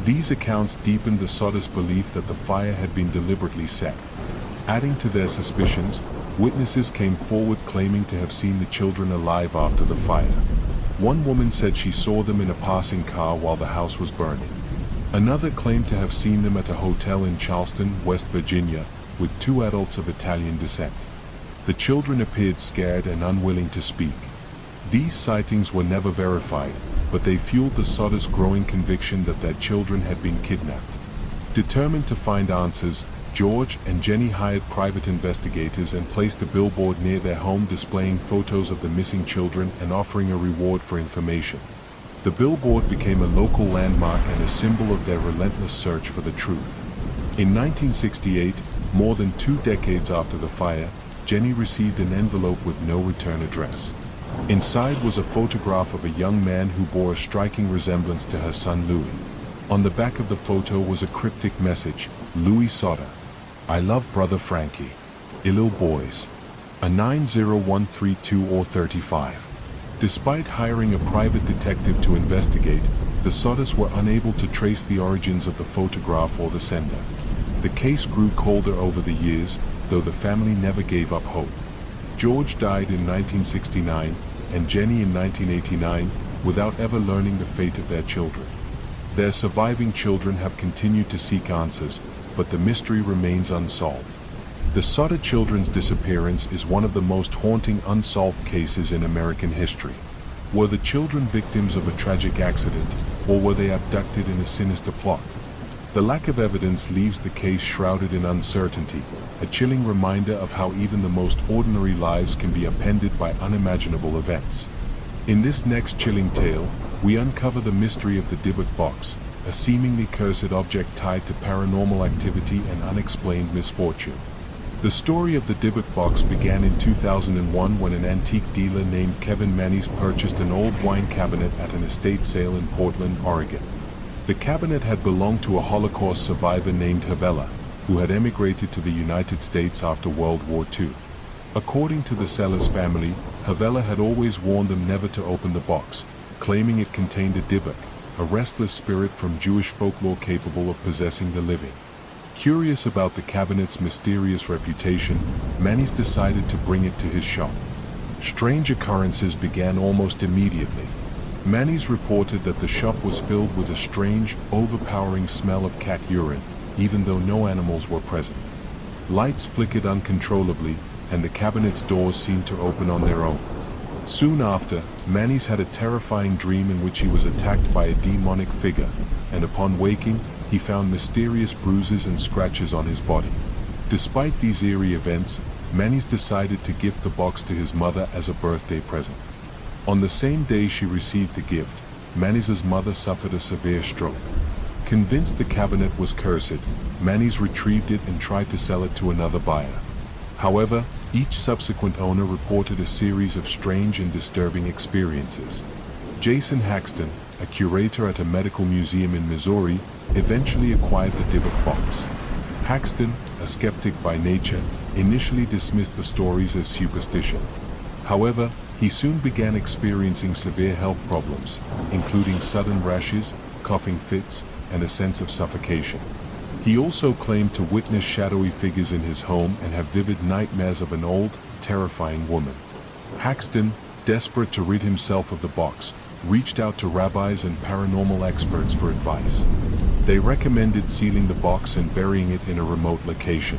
These accounts deepened the Sutters' belief that the fire had been deliberately set. Adding to their suspicions, witnesses came forward claiming to have seen the children alive after the fire. One woman said she saw them in a passing car while the house was burning. Another claimed to have seen them at a hotel in Charleston, West Virginia, with 2 adults of Italian descent. The children appeared scared and unwilling to speak. These sightings were never verified, but they fueled the Sodder's growing conviction that their children had been kidnapped. Determined to find answers, George and Jenny hired private investigators and placed a billboard near their home displaying photos of the missing children and offering a reward for information. The billboard became a local landmark and a symbol of their relentless search for the truth. In 1968, more than 2 decades after the fire, Jenny received an envelope with no return address. Inside was a photograph of a young man who bore a striking resemblance to her son Louis. On the back of the photo was a cryptic message: Louis Sodder, I love brother Frankie. Ill boys. A 90132 or 35. Despite hiring a private detective to investigate, the Sodders were unable to trace the origins of the photograph or the sender. The case grew colder over the years, though the family never gave up hope. George died in 1969 and Jenny in 1989 without ever learning the fate of their children. Their surviving children have continued to seek answers, but the mystery remains unsolved. The Sodder children's disappearance is one of the most haunting unsolved cases in American history. Were the children victims of a tragic accident, or were they abducted in a sinister plot? The lack of evidence leaves the case shrouded in uncertainty, a chilling reminder of how even the most ordinary lives can be upended by unimaginable events. In this next chilling tale, we uncover the mystery of the Dybbuk box, a seemingly cursed object tied to paranormal activity and unexplained misfortune. The story of the Dybbuk box began in 2001 when an antique dealer named Kevin Mannies purchased an old wine cabinet at an estate sale in Portland, Oregon. The cabinet had belonged to a Holocaust survivor named Havela, who had emigrated to the United States after World War II. According to the seller's family, Havela had always warned them never to open the box, claiming it contained a Dybbuk, a restless spirit from Jewish folklore capable of possessing the living. Curious about the cabinet's mysterious reputation, Mannies decided to bring it to his shop. Strange occurrences began almost immediately. Mannies reported that the shop was filled with a strange, overpowering smell of cat urine, even though no animals were present. Lights flickered uncontrollably, and the cabinet's doors seemed to open on their own. Soon after, Mannies had a terrifying dream in which he was attacked by a demonic figure, and upon waking, he found mysterious bruises and scratches on his body. Despite these eerie events, Mannies decided to gift the box to his mother as a birthday present. On the same day she received the gift, Mannies' mother suffered a severe stroke. Convinced the cabinet was cursed, Mannies retrieved it and tried to sell it to another buyer. However, each subsequent owner reported a series of strange and disturbing experiences. Jason Haxton, a curator at a medical museum in Missouri, eventually acquired the Dybbuk box. Haxton, a skeptic by nature, initially dismissed the stories as superstition. However, he soon began experiencing severe health problems, including sudden rashes, coughing fits, and a sense of suffocation. He also claimed to witness shadowy figures in his home and have vivid nightmares of an old, terrifying woman. Haxton, desperate to rid himself of the box, reached out to rabbis and paranormal experts for advice. They recommended sealing the box and burying it in a remote location.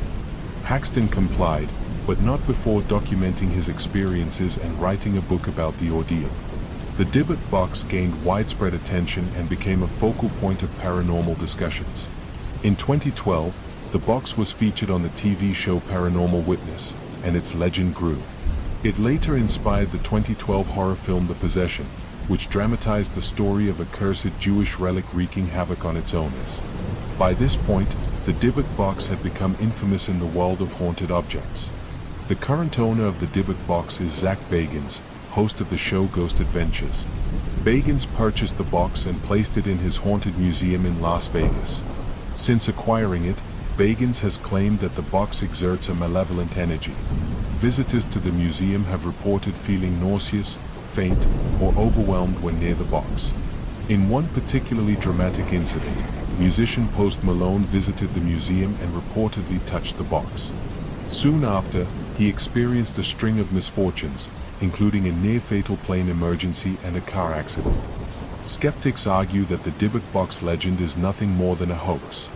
Haxton complied, but not before documenting his experiences and writing a book about the ordeal. The Dybbuk box gained widespread attention and became a focal point of paranormal discussions. In 2012, the box was featured on the TV show Paranormal Witness, and its legend grew. It later inspired the 2012 horror film The Possession, which dramatized the story of a cursed Jewish relic wreaking havoc on its owners. By this point, the Dybbuk box had become infamous in the world of haunted objects. The current owner of the Dybbuk box is Zach Bagans, host of the show Ghost Adventures. Bagans purchased the box and placed it in his haunted museum in Las Vegas. Since acquiring it, Bagans has claimed that the box exerts a malevolent energy. Visitors to the museum have reported feeling nauseous, faint, or overwhelmed when near the box. In one particularly dramatic incident, musician Post Malone visited the museum and reportedly touched the box. Soon after, he experienced a string of misfortunes, including a near-fatal plane emergency and a car accident. Skeptics argue that the Dybbuk box legend is nothing more than a hoax.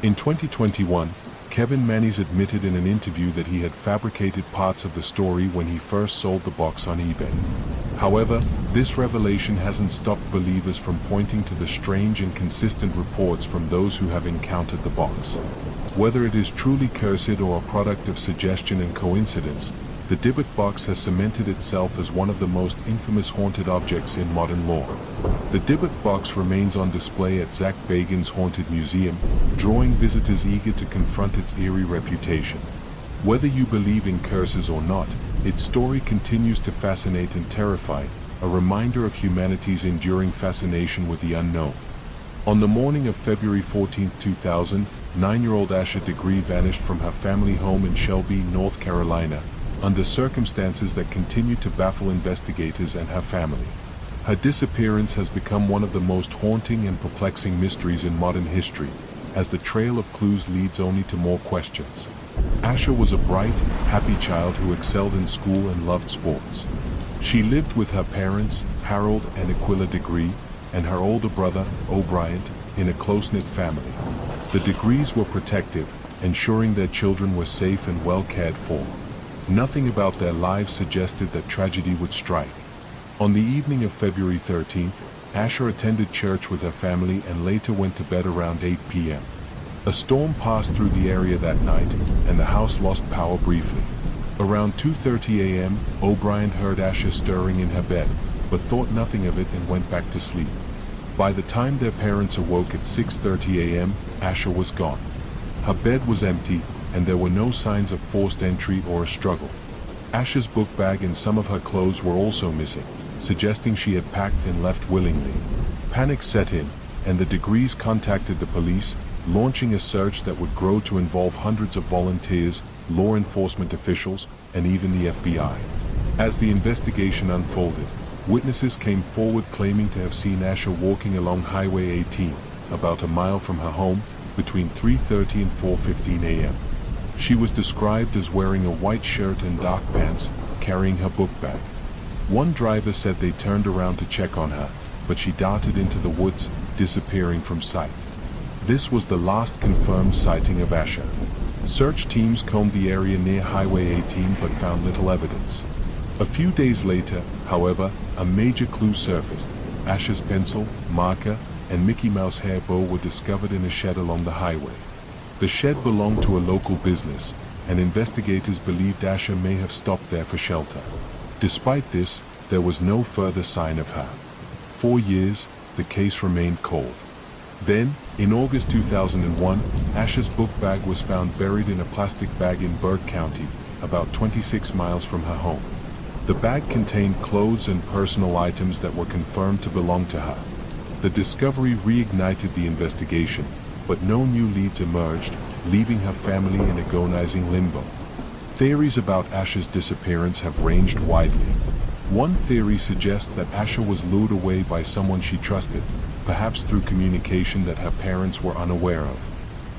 In 2021, Kevin Mannies admitted in an interview that he had fabricated parts of the story when he first sold the box on eBay. However, this revelation hasn't stopped believers from pointing to the strange and consistent reports from those who have encountered the box. Whether it is truly cursed or a product of suggestion and coincidence, the Dybbuk box has cemented itself as one of the most infamous haunted objects in modern lore. The Dybbuk box remains on display at Zach Bagans' Haunted Museum, drawing visitors eager to confront its eerie reputation. Whether you believe in curses or not, its story continues to fascinate and terrify, a reminder of humanity's enduring fascination with the unknown. On the morning of February 14, 2000, 9-year-old Asha Degree vanished from her family home in Shelby, North Carolina, under circumstances that continue to baffle investigators and her family. Her disappearance has become one of the most haunting and perplexing mysteries in modern history, as the trail of clues leads only to more questions. Asha was a bright, happy child who excelled in school and loved sports. She lived with her parents, Harold and Aquila Degree, and her older brother, O'Brien, in a close-knit family. The Degrees were protective, ensuring their children were safe and well cared for. Nothing about their lives suggested that tragedy would strike. On the evening of February 13th, Asha attended church with her family and later went to bed around 8 p.m. A storm passed through the area that night, and the house lost power briefly. Around 2:30 a.m., O'Brien heard Asha stirring in her bed, but thought nothing of it and went back to sleep. By the time their parents awoke at 6:30 a.m., Asha was gone. Her bed was empty, and there were no signs of forced entry or a struggle. Asha's book bag and some of her clothes were also missing, suggesting she had packed and left willingly. Panic set in, and the Degrees contacted the police, launching a search that would grow to involve hundreds of volunteers, law enforcement officials, and even the FBI. As the investigation unfolded, witnesses came forward claiming to have seen Asha walking along Highway 18, about a mile from her home, between 3:30 and 4:15 a.m. She was described as wearing a white shirt and dark pants, carrying her book bag. One driver said they turned around to check on her, but she darted into the woods, disappearing from sight. This was the last confirmed sighting of Asha. Search teams combed the area near Highway 18 but found little evidence. A few days later, however, a major clue surfaced. Asha's pencil, marker, and Mickey Mouse hair bow were discovered in a shed along the highway. The shed belonged to a local business, and investigators believed Asha may have stopped there for shelter. Despite this, there was no further sign of her. 4 years, the case remained cold. Then, in August 2001, Asha's book bag was found buried in a plastic bag in Burke County, about 26 miles from her home. The bag contained clothes and personal items that were confirmed to belong to her. The discovery reignited the investigation, but no new leads emerged, leaving her family in agonizing limbo. Theories about Asha's disappearance have ranged widely. One theory suggests that Asha was lured away by someone she trusted, perhaps through communication that her parents were unaware of.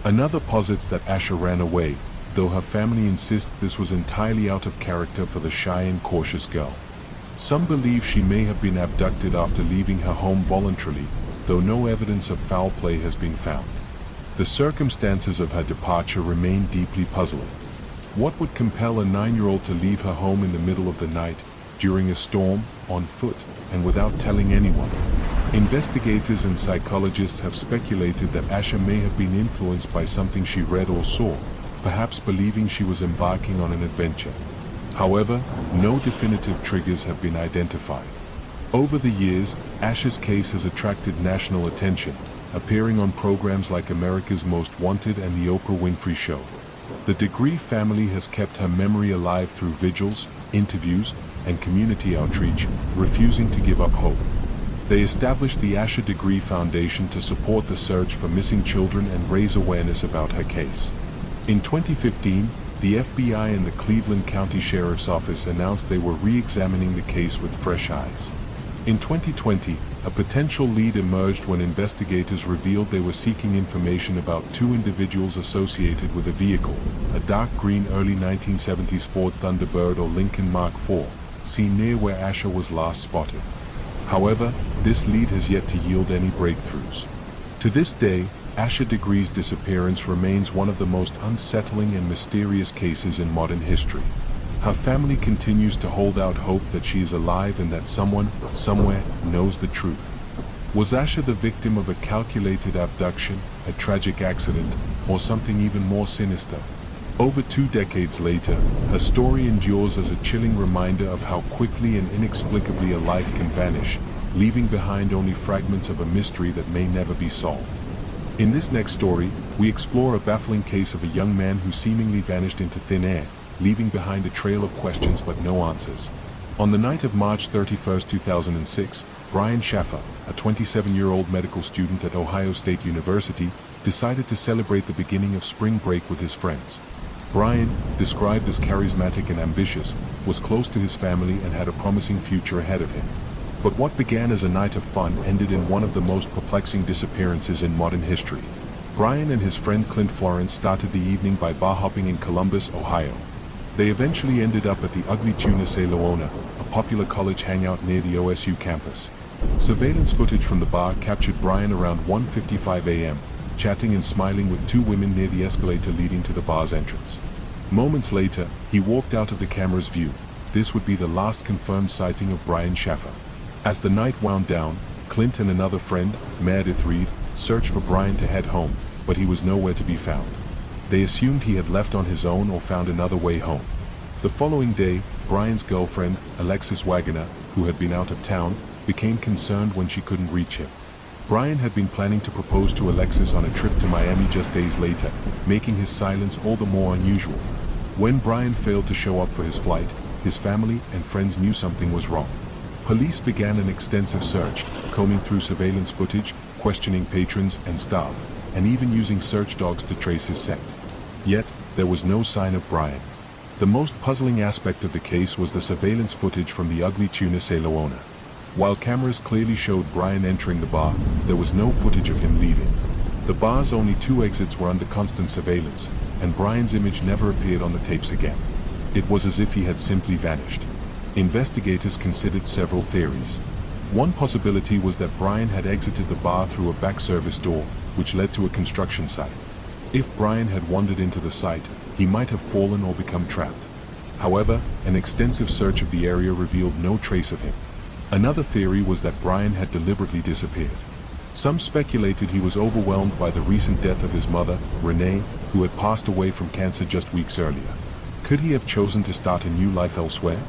Another posits that Asha ran away, though her family insists this was entirely out of character for the shy and cautious girl. Some believe she may have been abducted after leaving her home voluntarily, though no evidence of foul play has been found. The circumstances of her departure remain deeply puzzling. What would compel a 9-year-old to leave her home in the middle of the night, during a storm, on foot, and without telling anyone? Investigators and psychologists have speculated that Asha may have been influenced by something she read or saw, perhaps believing she was embarking on an adventure. However, no definitive triggers have been identified. Over the years, Asha's case has attracted national attention, appearing on programs like America's Most Wanted and The Oprah Winfrey Show. The Degree family has kept her memory alive through vigils, interviews, and community outreach, refusing to give up hope. They established the Asha Degree Foundation to support the search for missing children and raise awareness about her case. In 2015, the FBI and the Cleveland County Sheriff's Office announced they were re-examining the case with fresh eyes. In 2020, a potential lead emerged when investigators revealed they were seeking information about 2 individuals associated with a vehicle, a dark green early 1970s Ford Thunderbird or Lincoln Mark IV, seen near where Asha was last spotted. However, this lead has yet to yield any breakthroughs. To this day, Asha Degree's disappearance remains one of the most unsettling and mysterious cases in modern history. Her family continues to hold out hope that she is alive and that someone, somewhere, knows the truth. Was Asha the victim of a calculated abduction, a tragic accident, or something even more sinister? Over 2 decades later, her story endures as a chilling reminder of how quickly and inexplicably a life can vanish, leaving behind only fragments of a mystery that may never be solved. In this next story, we explore a baffling case of a young man who seemingly vanished into thin air, leaving behind a trail of questions but no answers. On the night of March 31, 2006, Brian Schaffer, a 27-year-old medical student at Ohio State University, decided to celebrate the beginning of spring break with his friends. Brian, described as charismatic and ambitious, was close to his family and had a promising future ahead of him. But what began as a night of fun ended in one of the most perplexing disappearances in modern history. Brian and his friend Clint Florence started the evening by bar hopping in Columbus, Ohio. They eventually ended up at the Ugly Tuna Se Loona, a popular college hangout near the OSU campus. Surveillance footage from the bar captured Brian around 1:55 a.m., chatting and smiling with 2 women near the escalator leading to the bar's entrance. Moments later, he walked out of the camera's view. This would be the last confirmed sighting of Brian Schaffer. As the night wound down, Clint and another friend, Meredith Reed, searched for Brian to head home, but he was nowhere to be found. They assumed he had left on his own or found another way home. The following day, Brian's girlfriend, Alexis Wagoner, who had been out of town, became concerned when she couldn't reach him. Brian had been planning to propose to Alexis on a trip to Miami just days later, making his silence all the more unusual. When Brian failed to show up for his flight, his family and friends knew something was wrong. Police began an extensive search, combing through surveillance footage, questioning patrons and staff, and even using search dogs to trace his scent. Yet, there was no sign of Brian. The most puzzling aspect of the case was the surveillance footage from the Ugly Tuna Se Loona. While cameras clearly showed Brian entering the bar, there was no footage of him leaving. The bar's only 2 exits were under constant surveillance, and Brian's image never appeared on the tapes again. It was as if he had simply vanished. Investigators considered several theories. One possibility was that Brian had exited the bar through a back service door, which led to a construction site. If Brian had wandered into the site, he might have fallen or become trapped. However, an extensive search of the area revealed no trace of him. Another theory was that Brian had deliberately disappeared. Some speculated he was overwhelmed by the recent death of his mother, Renee, who had passed away from cancer just weeks earlier. Could he have chosen to start a new life elsewhere?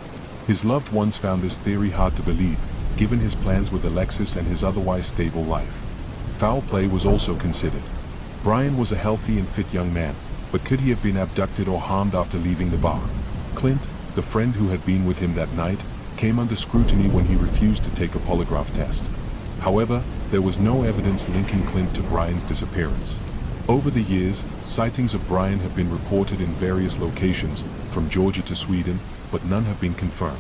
His loved ones found this theory hard to believe, given his plans with Alexis and his otherwise stable life. Foul play was also considered. Brian was a healthy and fit young man, but could he have been abducted or harmed after leaving the bar? Clint, the friend who had been with him that night, came under scrutiny when he refused to take a polygraph test. However, there was no evidence linking Clint to Brian's disappearance. Over the years, sightings of Brian have been reported in various locations, from Georgia to Sweden, but none have been confirmed.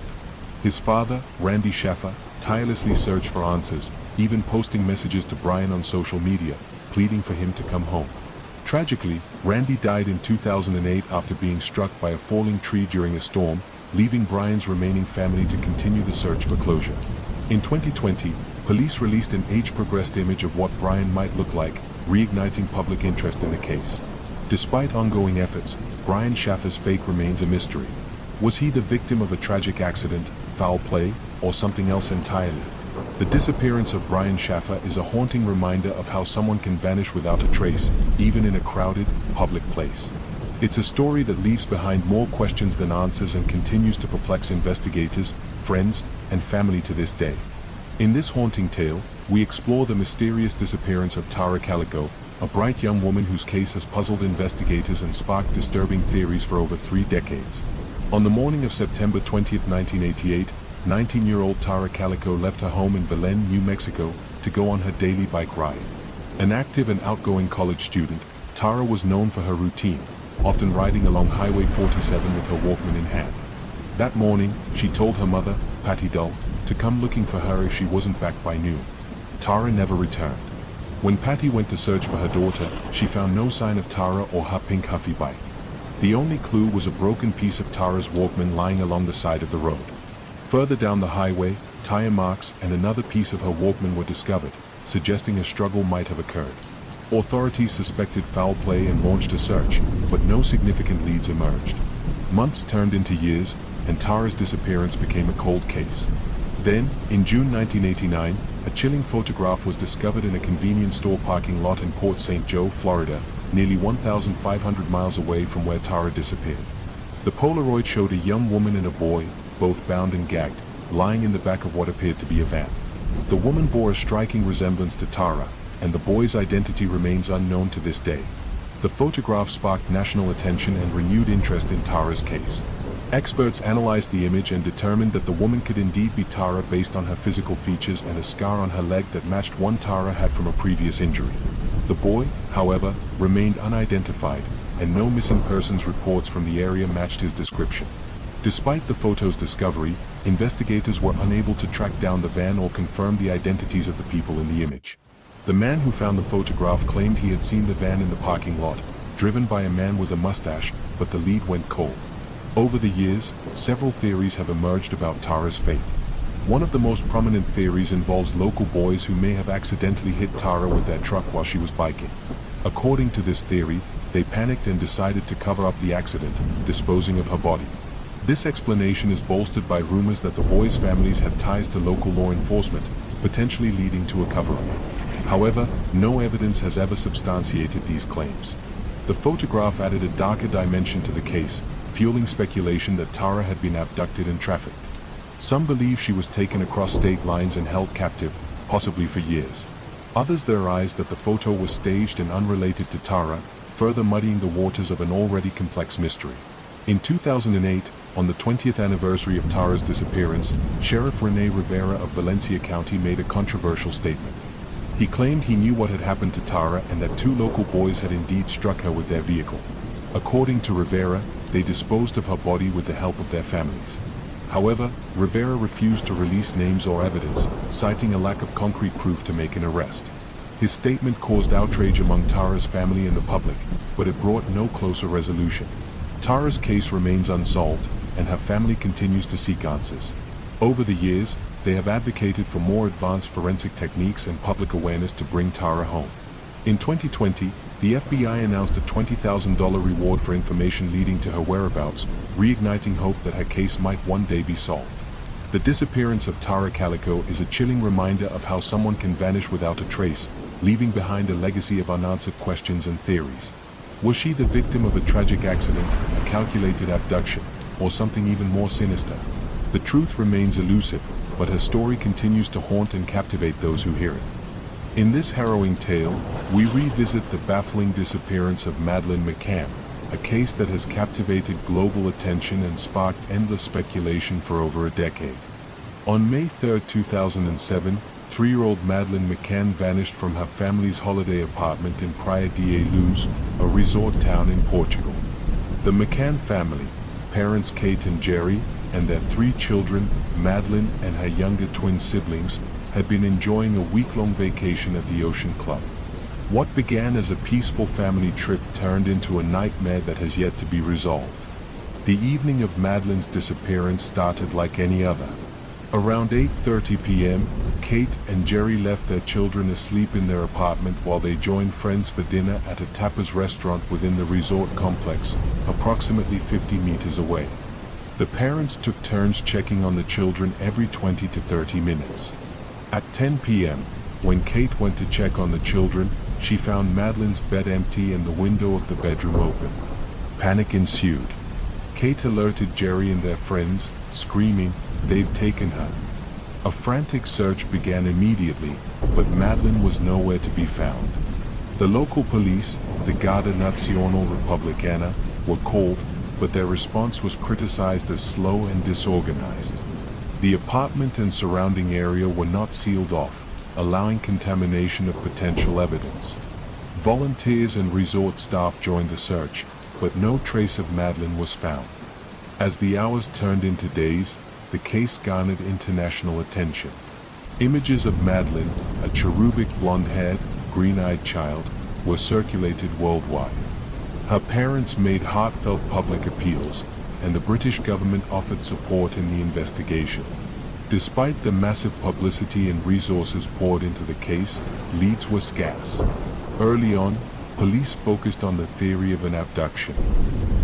His father, Randy Schaffer, tirelessly searched for answers, even posting messages to Brian on social media, pleading for him to come home. Tragically, Randy died in 2008 after being struck by a falling tree during a storm, leaving Brian's remaining family to continue the search for closure. In 2020, police released an age-progressed image of what Brian might look like, reigniting public interest in the case. Despite ongoing efforts, Brian Schaffer's fate remains a mystery. Was he the victim of a tragic accident, foul play, or something else entirely? The disappearance of Brian Schaffer is a haunting reminder of how someone can vanish without a trace, even in a crowded, public place. It's a story that leaves behind more questions than answers and continues to perplex investigators, friends, and family to this day. In this haunting tale, we explore the mysterious disappearance of Tara Calico, a bright young woman whose case has puzzled investigators and sparked disturbing theories for over 3 decades. On the morning of September 20, 1988, 19-year-old Tara Calico left her home in Belen, New Mexico, to go on her daily bike ride. An active and outgoing college student, Tara was known for her routine, often riding along Highway 47 with her Walkman in hand. That morning, she told her mother, Patty Dull, to come looking for her if she wasn't back by noon. Tara never returned. When Patty went to search for her daughter, she found no sign of Tara or her pink Huffy bike. The only clue was a broken piece of Tara's Walkman lying along the side of the road. Further down the highway, tire marks and another piece of her Walkman were discovered, suggesting a struggle might have occurred. Authorities suspected foul play and launched a search, but no significant leads emerged. Months turned into years, and Tara's disappearance became a cold case. Then, in June 1989, a chilling photograph was discovered in a convenience store parking lot in Port St. Joe, Florida, nearly 1,500 miles away from where Tara disappeared. The Polaroid showed a young woman and a boy, both bound and gagged, lying in the back of what appeared to be a van. The woman bore a striking resemblance to Tara, and the boy's identity remains unknown to this day. The photograph sparked national attention and renewed interest in Tara's case. Experts analyzed the image and determined that the woman could indeed be Tara based on her physical features and a scar on her leg that matched one Tara had from a previous injury. The boy, however, remained unidentified, and no missing persons reports from the area matched his description. Despite the photo's discovery, investigators were unable to track down the van or confirm the identities of the people in the image. The man who found the photograph claimed he had seen the van in the parking lot, driven by a man with a mustache, but the lead went cold. Over the years, several theories have emerged about Tara's fate. One of the most prominent theories involves local boys who may have accidentally hit Tara with their truck while she was biking. According to this theory, they panicked and decided to cover up the accident, disposing of her body. This explanation is bolstered by rumors that the boys' families had ties to local law enforcement, potentially leading to a cover-up. However, no evidence has ever substantiated these claims. The photograph added a darker dimension to the case, fueling speculation that Tara had been abducted and trafficked. Some believe she was taken across state lines and held captive, possibly for years. Others theorize that the photo was staged and unrelated to Tara, further muddying the waters of an already complex mystery. In 2008, on the 20th anniversary of Tara's disappearance, Sheriff René Rivera of Valencia County made a controversial statement. He claimed he knew what had happened to Tara and that two local boys had indeed struck her with their vehicle. According to Rivera, they disposed of her body with the help of their families. However, Rivera refused to release names or evidence, citing a lack of concrete proof to make an arrest. His statement caused outrage among Tara's family and the public, but it brought no closer resolution. Tara's case remains unsolved, and her family continues to seek answers. Over the years, they have advocated for more advanced forensic techniques and public awareness to bring Tara home. In 2020, the FBI announced a $20,000 reward for information leading to her whereabouts, reigniting hope that her case might one day be solved. The disappearance of Tara Calico is a chilling reminder of how someone can vanish without a trace, leaving behind a legacy of unanswered questions and theories. Was she the victim of a tragic accident, a calculated abduction, or something even more sinister? The truth remains elusive, but her story continues to haunt and captivate those who hear it. In this harrowing tale, we revisit the baffling disappearance of Madeleine McCann, a case that has captivated global attention and sparked endless speculation for over a decade. On May 3, 2007, 3-year-old Madeleine McCann vanished from her family's holiday apartment in Praia de Luz, a resort town in Portugal. The McCann family, parents Kate and Jerry, and their 3 children, Madeleine and her younger twin siblings, had been enjoying a week-long vacation at the Ocean Club. What began as a peaceful family trip turned into a nightmare that has yet to be resolved. The evening of Madeleine's disappearance started like any other. Around 8:30 p.m., Kate and Jerry left their children asleep in their apartment while they joined friends for dinner at a tapas restaurant within the resort complex, approximately 50 meters away. The parents took turns checking on the children every 20 to 30 minutes. At 10 p.m., when Kate went to check on the children, she found Madeleine's bed empty and the window of the bedroom open. Panic ensued. Kate alerted Jerry and their friends, screaming, "They've taken her." A frantic search began immediately, but Madeleine was nowhere to be found. The local police, the Guardia Nazionale Repubblicana, were called, but their response was criticized as slow and disorganized. The apartment and surrounding area were not sealed off, allowing contamination of potential evidence. Volunteers and resort staff joined the search, but no trace of Madeleine was found. As the hours turned into days, the case garnered international attention. Images of Madeleine, a cherubic blonde-haired, green-eyed child, were circulated worldwide. Her parents made heartfelt public appeals, and the British government offered support in the investigation. Despite the massive publicity and resources poured into the case, leads were scarce. Early on, police focused on the theory of an abduction.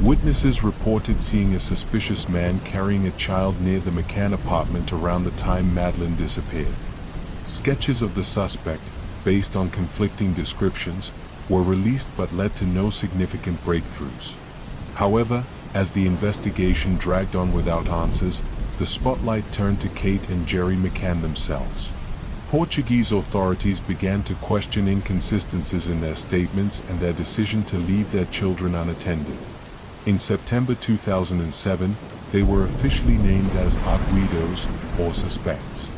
Witnesses reported seeing a suspicious man carrying a child near the McCann apartment around the time Madeleine disappeared. Sketches of the suspect, based on conflicting descriptions, were released but led to no significant breakthroughs. However, as the investigation dragged on without answers, the spotlight turned to Kate and Jerry McCann themselves. Portuguese authorities began to question inconsistencies in their statements and their decision to leave their children unattended. In September 2007, they were officially named as arguidos, or suspects.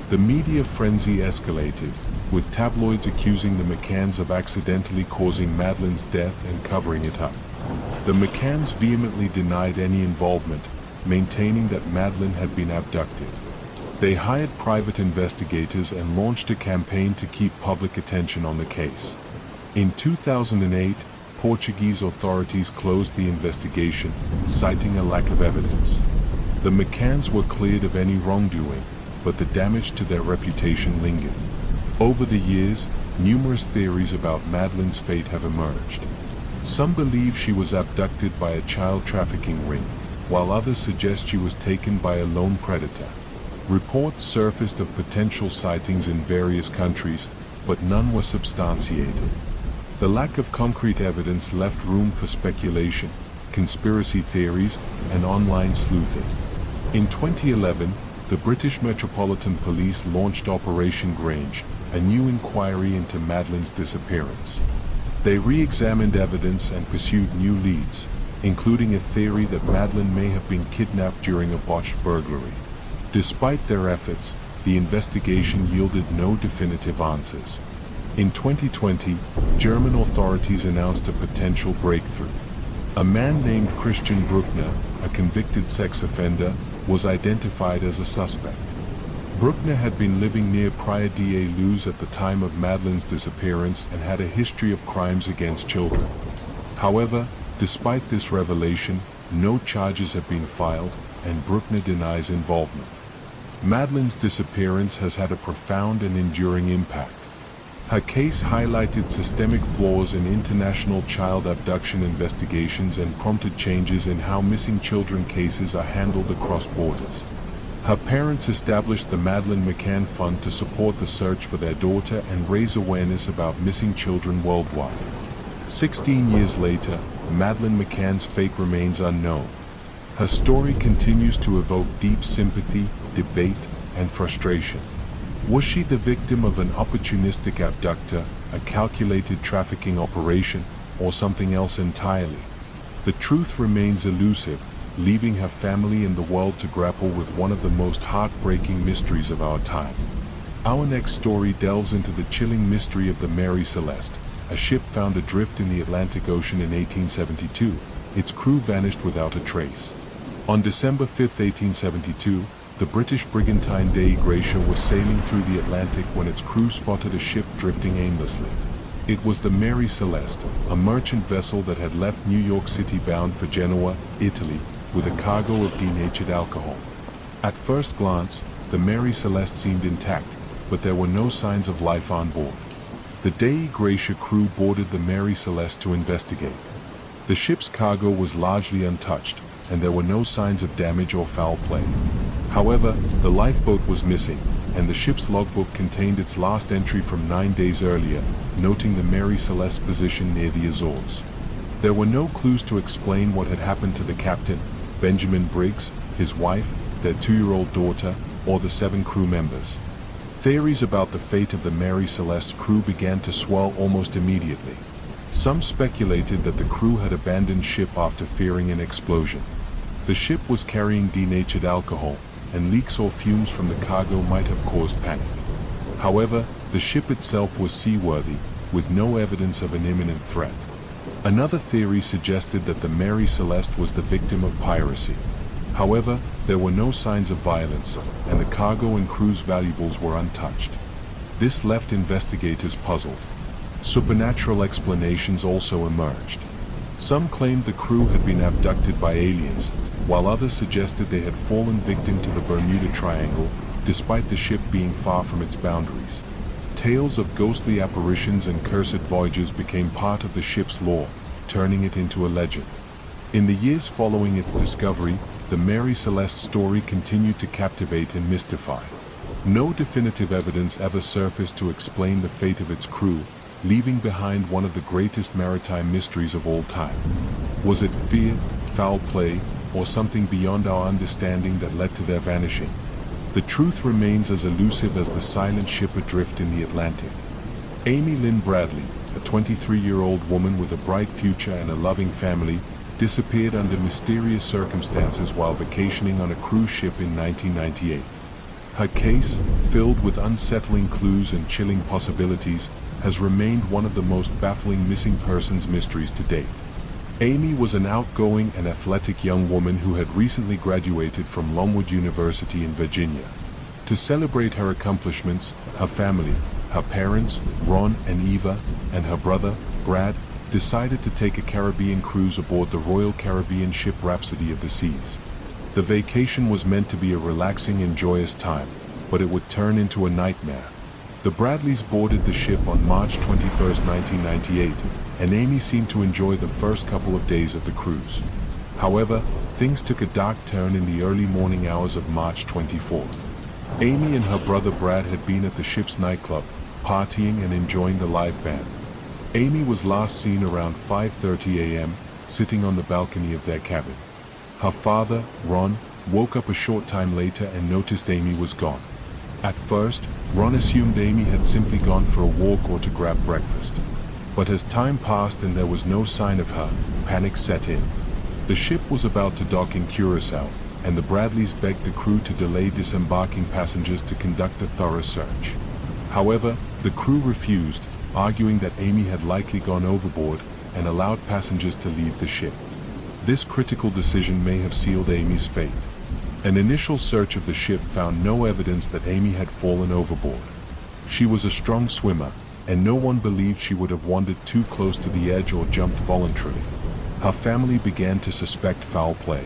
The media frenzy escalated, with tabloids accusing the McCanns of accidentally causing Madeleine's death and covering it up. The McCanns vehemently denied any involvement, maintaining that Madeleine had been abducted. They hired private investigators and launched a campaign to keep public attention on the case. In 2008, Portuguese authorities closed the investigation, citing a lack of evidence. The McCanns were cleared of any wrongdoing, but the damage to their reputation lingered. Over the years, numerous theories about Madeleine's fate have emerged. Some believe she was abducted by a child trafficking ring, while others suggest she was taken by a lone predator. Reports surfaced of potential sightings in various countries, but none were substantiated. The lack of concrete evidence left room for speculation, conspiracy theories, and online sleuthing. In 2011, the British Metropolitan Police launched Operation Grange, a new inquiry into Madeleine's disappearance. They re-examined evidence and pursued new leads, including a theory that Madeleine may have been kidnapped during a botched burglary. Despite their efforts, the investigation yielded no definitive answers. In 2020, German authorities announced a potential breakthrough. A man named Christian Bruckner, a convicted sex offender, was identified as a suspect. Bruckner had been living near Praia da Luz at the time of Madeleine's disappearance and had a history of crimes against children. However, despite this revelation, no charges have been filed, and Bruckner denies involvement. Madeleine's disappearance has had a profound and enduring impact. Her case highlighted systemic flaws in international child abduction investigations and prompted changes in how missing children cases are handled across borders. Her parents established the Madeleine McCann Fund to support the search for their daughter and raise awareness about missing children worldwide. 16 years later, Madeleine McCann's fate remains unknown. Her story continues to evoke deep sympathy, debate, and frustration. Was she the victim of an opportunistic abductor, a calculated trafficking operation, or something else entirely? The truth remains elusive, leaving her family and the world to grapple with one of the most heartbreaking mysteries of our time. Our next story delves into the chilling mystery of the Mary Celeste, a ship found adrift in the Atlantic Ocean in 1872. Its crew vanished without a trace. On December 5, 1872, the British brigantine Dei Gracia was sailing through the Atlantic when its crew spotted a ship drifting aimlessly. It was the Mary Celeste, a merchant vessel that had left New York City bound for Genoa, Italy, with a cargo of denatured alcohol. At first glance, the Mary Celeste seemed intact, but there were no signs of life on board. The Dei Gracia crew boarded the Mary Celeste to investigate. The ship's cargo was largely untouched, and there were no signs of damage or foul play. However, the lifeboat was missing, and the ship's logbook contained its last entry from 9 days earlier, noting the Mary Celeste's position near the Azores. There were no clues to explain what had happened to the captain, Benjamin Briggs, his wife, their 2-year-old daughter, or the 7 crew members. Theories about the fate of the Mary Celeste's crew began to swell almost immediately. Some speculated that the crew had abandoned ship after fearing an explosion. The ship was carrying denatured alcohol, and leaks or fumes from the cargo might have caused panic. However, the ship itself was seaworthy, with no evidence of an imminent threat. Another theory suggested that the Mary Celeste was the victim of piracy. However, there were no signs of violence, and the cargo and crew's valuables were untouched. This left investigators puzzled. Supernatural explanations also emerged. Some claimed the crew had been abducted by aliens, while others suggested they had fallen victim to the Bermuda Triangle, despite the ship being far from its boundaries. Tales of ghostly apparitions and cursed voyages became part of the ship's lore, turning it into a legend. In the years following its discovery, the Mary Celeste story continued to captivate and mystify. No definitive evidence ever surfaced to explain the fate of its crew, leaving behind one of the greatest maritime mysteries of all time. Was it fear, foul play, or something beyond our understanding that led to their vanishing? The truth remains as elusive as the silent ship adrift in the Atlantic. Amy Lynn Bradley, a 23-year-old woman with a bright future and a loving family, disappeared under mysterious circumstances while vacationing on a cruise ship in 1998. Her case, filled with unsettling clues and chilling possibilities, has remained one of the most baffling missing persons mysteries to date. Amy was an outgoing and athletic young woman who had recently graduated from Longwood University in Virginia. To celebrate her accomplishments, her family, her parents, Ron and Eva, and her brother, Brad, decided to take a Caribbean cruise aboard the Royal Caribbean ship Rhapsody of the Seas. The vacation was meant to be a relaxing and joyous time, but it would turn into a nightmare. The Bradleys boarded the ship on March 21, 1998, and Amy seemed to enjoy the first couple of days of the cruise. However, things took a dark turn in the early morning hours of March 24. Amy and her brother Brad had been at the ship's nightclub, partying and enjoying the live band. Amy was last seen around 5:30 a.m., sitting on the balcony of their cabin. Her father, Ron, woke up a short time later and noticed Amy was gone. At first, Ron assumed Amy had simply gone for a walk or to grab breakfast. But as time passed and there was no sign of her, panic set in. The ship was about to dock in Curacao, and the Bradleys begged the crew to delay disembarking passengers to conduct a thorough search. However, the crew refused, arguing that Amy had likely gone overboard and allowed passengers to leave the ship. This critical decision may have sealed Amy's fate. An initial search of the ship found no evidence that Amy had fallen overboard. She was a strong swimmer, and no one believed she would have wandered too close to the edge or jumped voluntarily. Her family began to suspect foul play.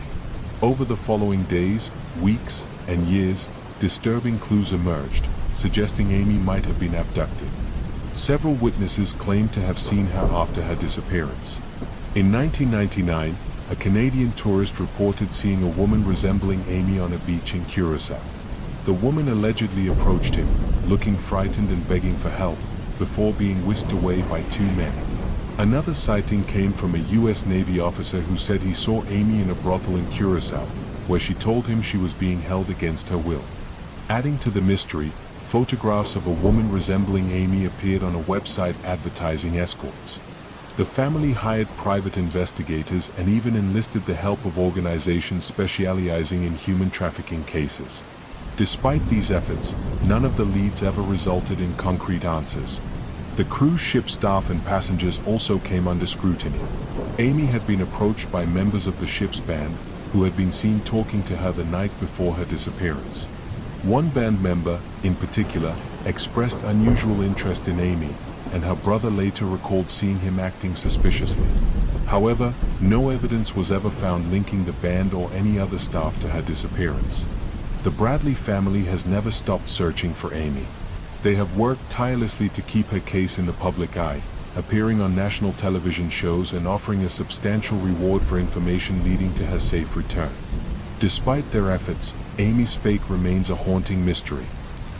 Over the following days, weeks, and years, disturbing clues emerged, suggesting Amy might have been abducted. Several witnesses claimed to have seen her after her disappearance. In 1999, a Canadian tourist reported seeing a woman resembling Amy on a beach in Curacao. The woman allegedly approached him, looking frightened and begging for help, before being whisked away by two men. Another sighting came from a U.S. Navy officer who said he saw Amy in a brothel in Curacao, where she told him she was being held against her will. Adding to the mystery, photographs of a woman resembling Amy appeared on a website advertising escorts. The family hired private investigators and even enlisted the help of organizations specializing in human trafficking cases. Despite these efforts, none of the leads ever resulted in concrete answers. The cruise ship staff and passengers also came under scrutiny. Amy had been approached by members of the ship's band, who had been seen talking to her the night before her disappearance. One band member, in particular, expressed unusual interest in Amy, and her brother later recalled seeing him acting suspiciously. However, no evidence was ever found linking the band or any other staff to her disappearance. The Bradley family has never stopped searching for Amy. They have worked tirelessly to keep her case in the public eye, appearing on national television shows and offering a substantial reward for information leading to her safe return. Despite their efforts, Amy's fate remains a haunting mystery.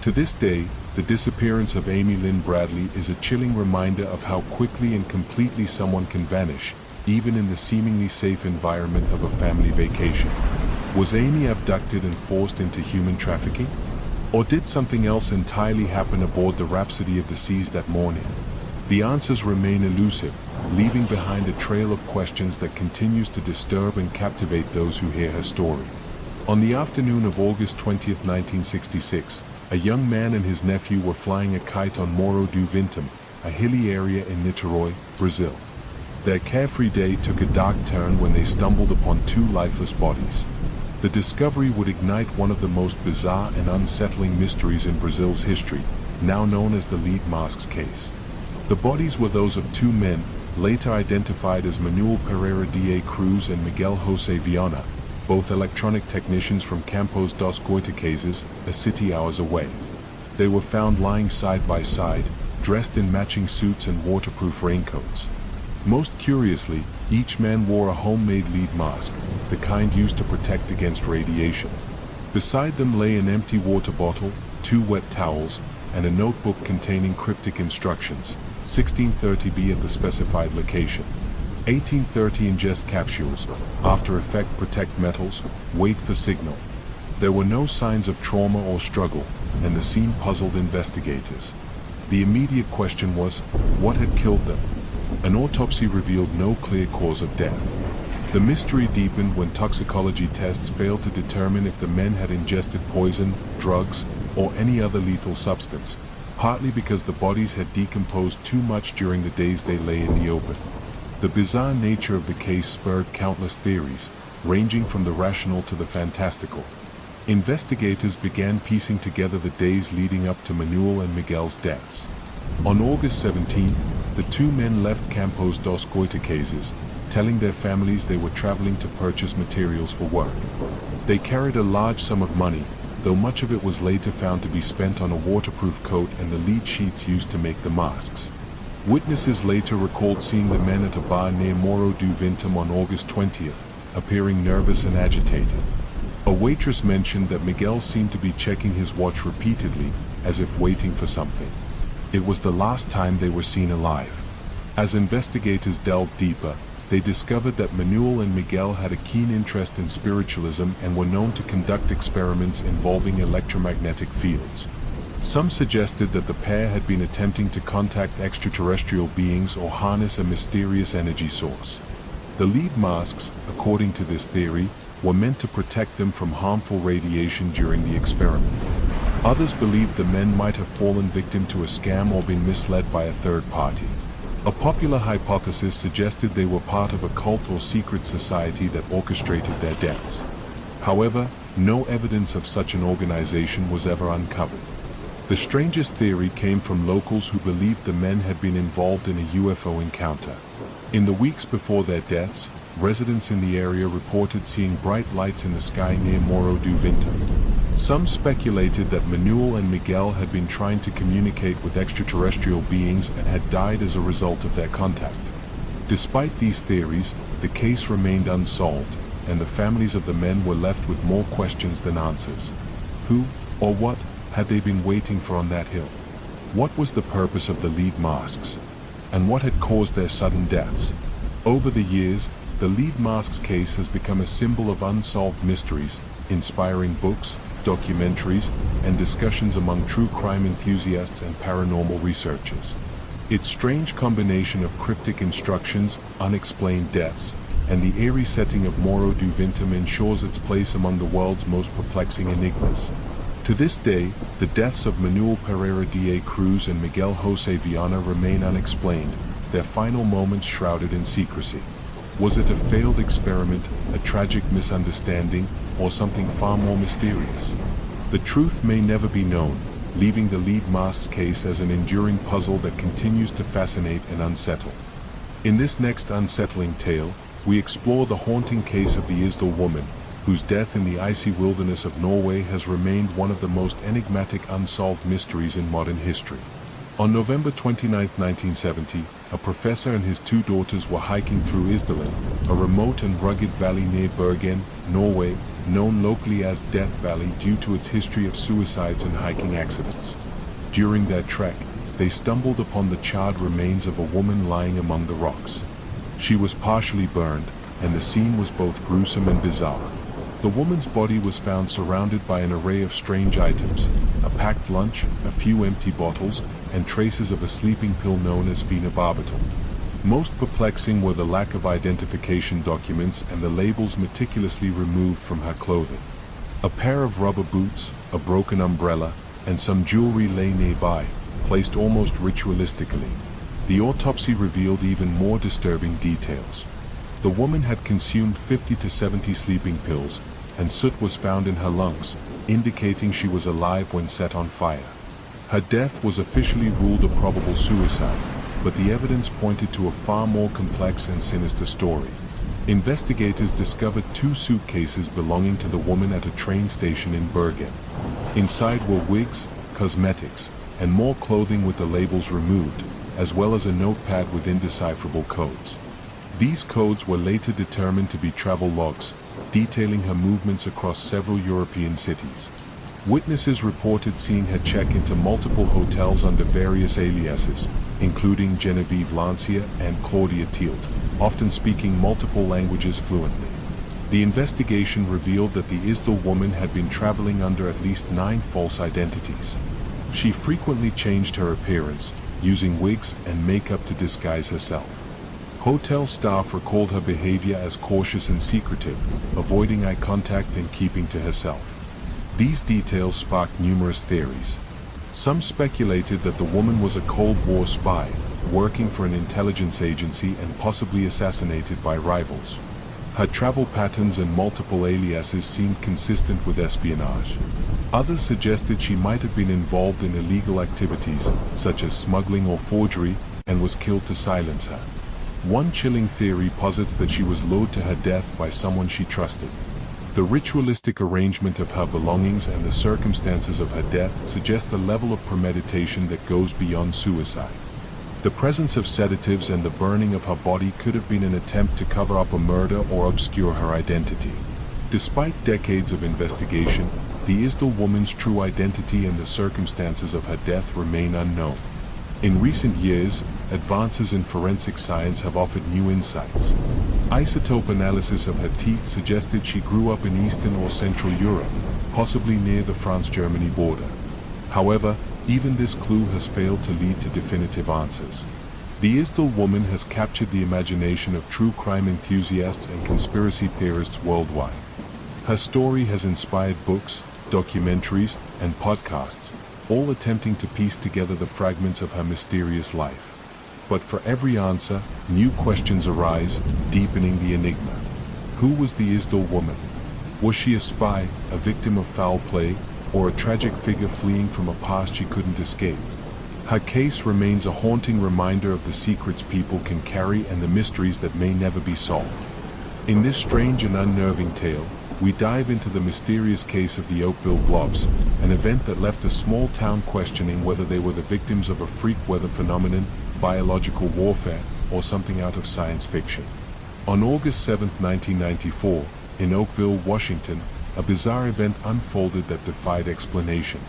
To this day, the disappearance of Amy Lynn Bradley is a chilling reminder of how quickly and completely someone can vanish, even in the seemingly safe environment of a family vacation. Was Amy abducted and forced into human trafficking? Or did something else entirely happen aboard the Rhapsody of the Seas that morning? The answers remain elusive, leaving behind a trail of questions that continues to disturb and captivate those who hear her story. On the afternoon of August 20, 1966, a young man and his nephew were flying a kite on Morro do Vintum, a hilly area in Niterói, Brazil. Their carefree day took a dark turn when they stumbled upon two lifeless bodies. The discovery would ignite one of the most bizarre and unsettling mysteries in Brazil's history, now known as the Lead Masks case. The bodies were those of two men, later identified as Manuel Pereira da Cruz and Miguel José Viana, both electronic technicians from Campos dos Goitacazes, a city hours away. They were found lying side by side, dressed in matching suits and waterproof raincoats. Most curiously, Each man wore a homemade lead mask, the kind used to protect against radiation. Beside them lay an empty water bottle, 2 wet towels, and a notebook containing cryptic instructions: 1630B at the specified location. 1830 ingest capsules, after effect protect metals, wait for signal. There were no signs of trauma or struggle, and the scene puzzled investigators. The immediate question was, what had killed them? An autopsy revealed no clear cause of death. The mystery deepened when toxicology tests failed to determine if the men had ingested poison, drugs, or any other lethal substance, partly because the bodies had decomposed too much during the days they lay in the open. The bizarre nature of the case spurred countless theories, ranging from the rational to the fantastical. Investigators began piecing together the days leading up to Manuel and Miguel's deaths. On August 17, the 2 men left Campos dos Goitacazes, telling their families they were traveling to purchase materials for work. They carried a large sum of money, though much of it was later found to be spent on a waterproof coat and the lead sheets used to make the masks. Witnesses later recalled seeing the men at a bar near Morro do Vintum on August 20th, appearing nervous and agitated. A waitress mentioned that Miguel seemed to be checking his watch repeatedly, as if waiting for something. It was the last time they were seen alive. As investigators delved deeper, they discovered that Manuel and Miguel had a keen interest in spiritualism and were known to conduct experiments involving electromagnetic fields. Some suggested that the pair had been attempting to contact extraterrestrial beings or harness a mysterious energy source. The lead masks, according to this theory, were meant to protect them from harmful radiation during the experiment. Others believed the men might have fallen victim to a scam or been misled by a third party. A popular hypothesis suggested they were part of a cult or secret society that orchestrated their deaths. However, no evidence of such an organization was ever uncovered. The strangest theory came from locals who believed the men had been involved in a UFO encounter. In the weeks before their deaths, residents in the area reported seeing bright lights in the sky near Morro do Vintum. Some speculated that Manuel and Miguel had been trying to communicate with extraterrestrial beings and had died as a result of their contact. Despite these theories, the case remained unsolved, and the families of the men were left with more questions than answers. Who, or what, had they been waiting for on that hill? What was the purpose of the lead masks? And what had caused their sudden deaths? Over the years, the lead masks case has become a symbol of unsolved mysteries, inspiring books, documentaries, and discussions among true crime enthusiasts and paranormal researchers. Its strange combination of cryptic instructions, unexplained deaths, and the eerie setting of Morro do Vintum ensures its place among the world's most perplexing enigmas. To this day, the deaths of Manuel Pereira da Cruz and Miguel José Viana remain unexplained, their final moments shrouded in secrecy. Was it a failed experiment, a tragic misunderstanding, or something far more mysterious? The truth may never be known, leaving the lead masks case as an enduring puzzle that continues to fascinate and unsettle. In this next unsettling tale, we explore the haunting case of the Isdal woman, whose death in the icy wilderness of Norway has remained one of the most enigmatic unsolved mysteries in modern history. On November 29, 1970, a professor and his 2 daughters were hiking through Isdalen, a remote and rugged valley near Bergen, Norway, known locally as Death Valley due to its history of suicides and hiking accidents. During their trek, they stumbled upon the charred remains of a woman lying among the rocks. She was partially burned, and the scene was both gruesome and bizarre. The woman's body was found surrounded by an array of strange items: a packed lunch, a few empty bottles, and traces of a sleeping pill known as phenobarbital. Most perplexing were the lack of identification documents and the labels meticulously removed from her clothing. A pair of rubber boots, a broken umbrella, and some jewelry lay nearby, placed almost ritualistically. The autopsy revealed even more disturbing details. The woman had consumed 50 to 70 sleeping pills, and soot was found in her lungs, indicating she was alive when set on fire. Her death was officially ruled a probable suicide, but the evidence pointed to a far more complex and sinister story. Investigators discovered 2 suitcases belonging to the woman at a train station in Bergen. Inside were wigs, cosmetics, and more clothing with the labels removed, as well as a notepad with indecipherable codes. These codes were later determined to be travel logs, detailing her movements across several European cities. Witnesses reported seeing her check into multiple hotels under various aliases, including Genevieve Lancia and Claudia Tielt, often speaking multiple languages fluently. The investigation revealed that the Isdal woman had been traveling under at least 9 false identities. She frequently changed her appearance, using wigs and makeup to disguise herself. Hotel staff recalled her behavior as cautious and secretive, avoiding eye contact and keeping to herself. These details sparked numerous theories. Some speculated that the woman was a Cold War spy, working for an intelligence agency and possibly assassinated by rivals. Her travel patterns and multiple aliases seemed consistent with espionage. Others suggested she might have been involved in illegal activities, such as smuggling or forgery, and was killed to silence her. One chilling theory posits that she was lured to her death by someone she trusted. The ritualistic arrangement of her belongings and the circumstances of her death suggest a level of premeditation that goes beyond suicide. The presence of sedatives and the burning of her body could have been an attempt to cover up a murder or obscure her identity. Despite decades of investigation, the Isdal woman's true identity and the circumstances of her death remain unknown. In recent years, advances in forensic science have offered new insights. Isotope analysis of her teeth suggested she grew up in Eastern or Central Europe, possibly near the France-Germany border. However, even this clue has failed to lead to definitive answers. The Isdal woman has captured the imagination of true crime enthusiasts and conspiracy theorists worldwide. Her story has inspired books, documentaries, and podcasts, all attempting to piece together the fragments of her mysterious life. But for every answer, new questions arise, deepening the enigma. Who was the Isdal woman? Was she a spy, a victim of foul play, or a tragic figure fleeing from a past she couldn't escape? Her case remains a haunting reminder of the secrets people can carry and the mysteries that may never be solved. In this strange and unnerving tale, we dive into the mysterious case of the Oakville Blobs, an event that left a small town questioning whether they were the victims of a freak weather phenomenon, biological warfare, or something out of science fiction. On August 7, 1994, in Oakville, Washington, a bizarre event unfolded that defied explanation.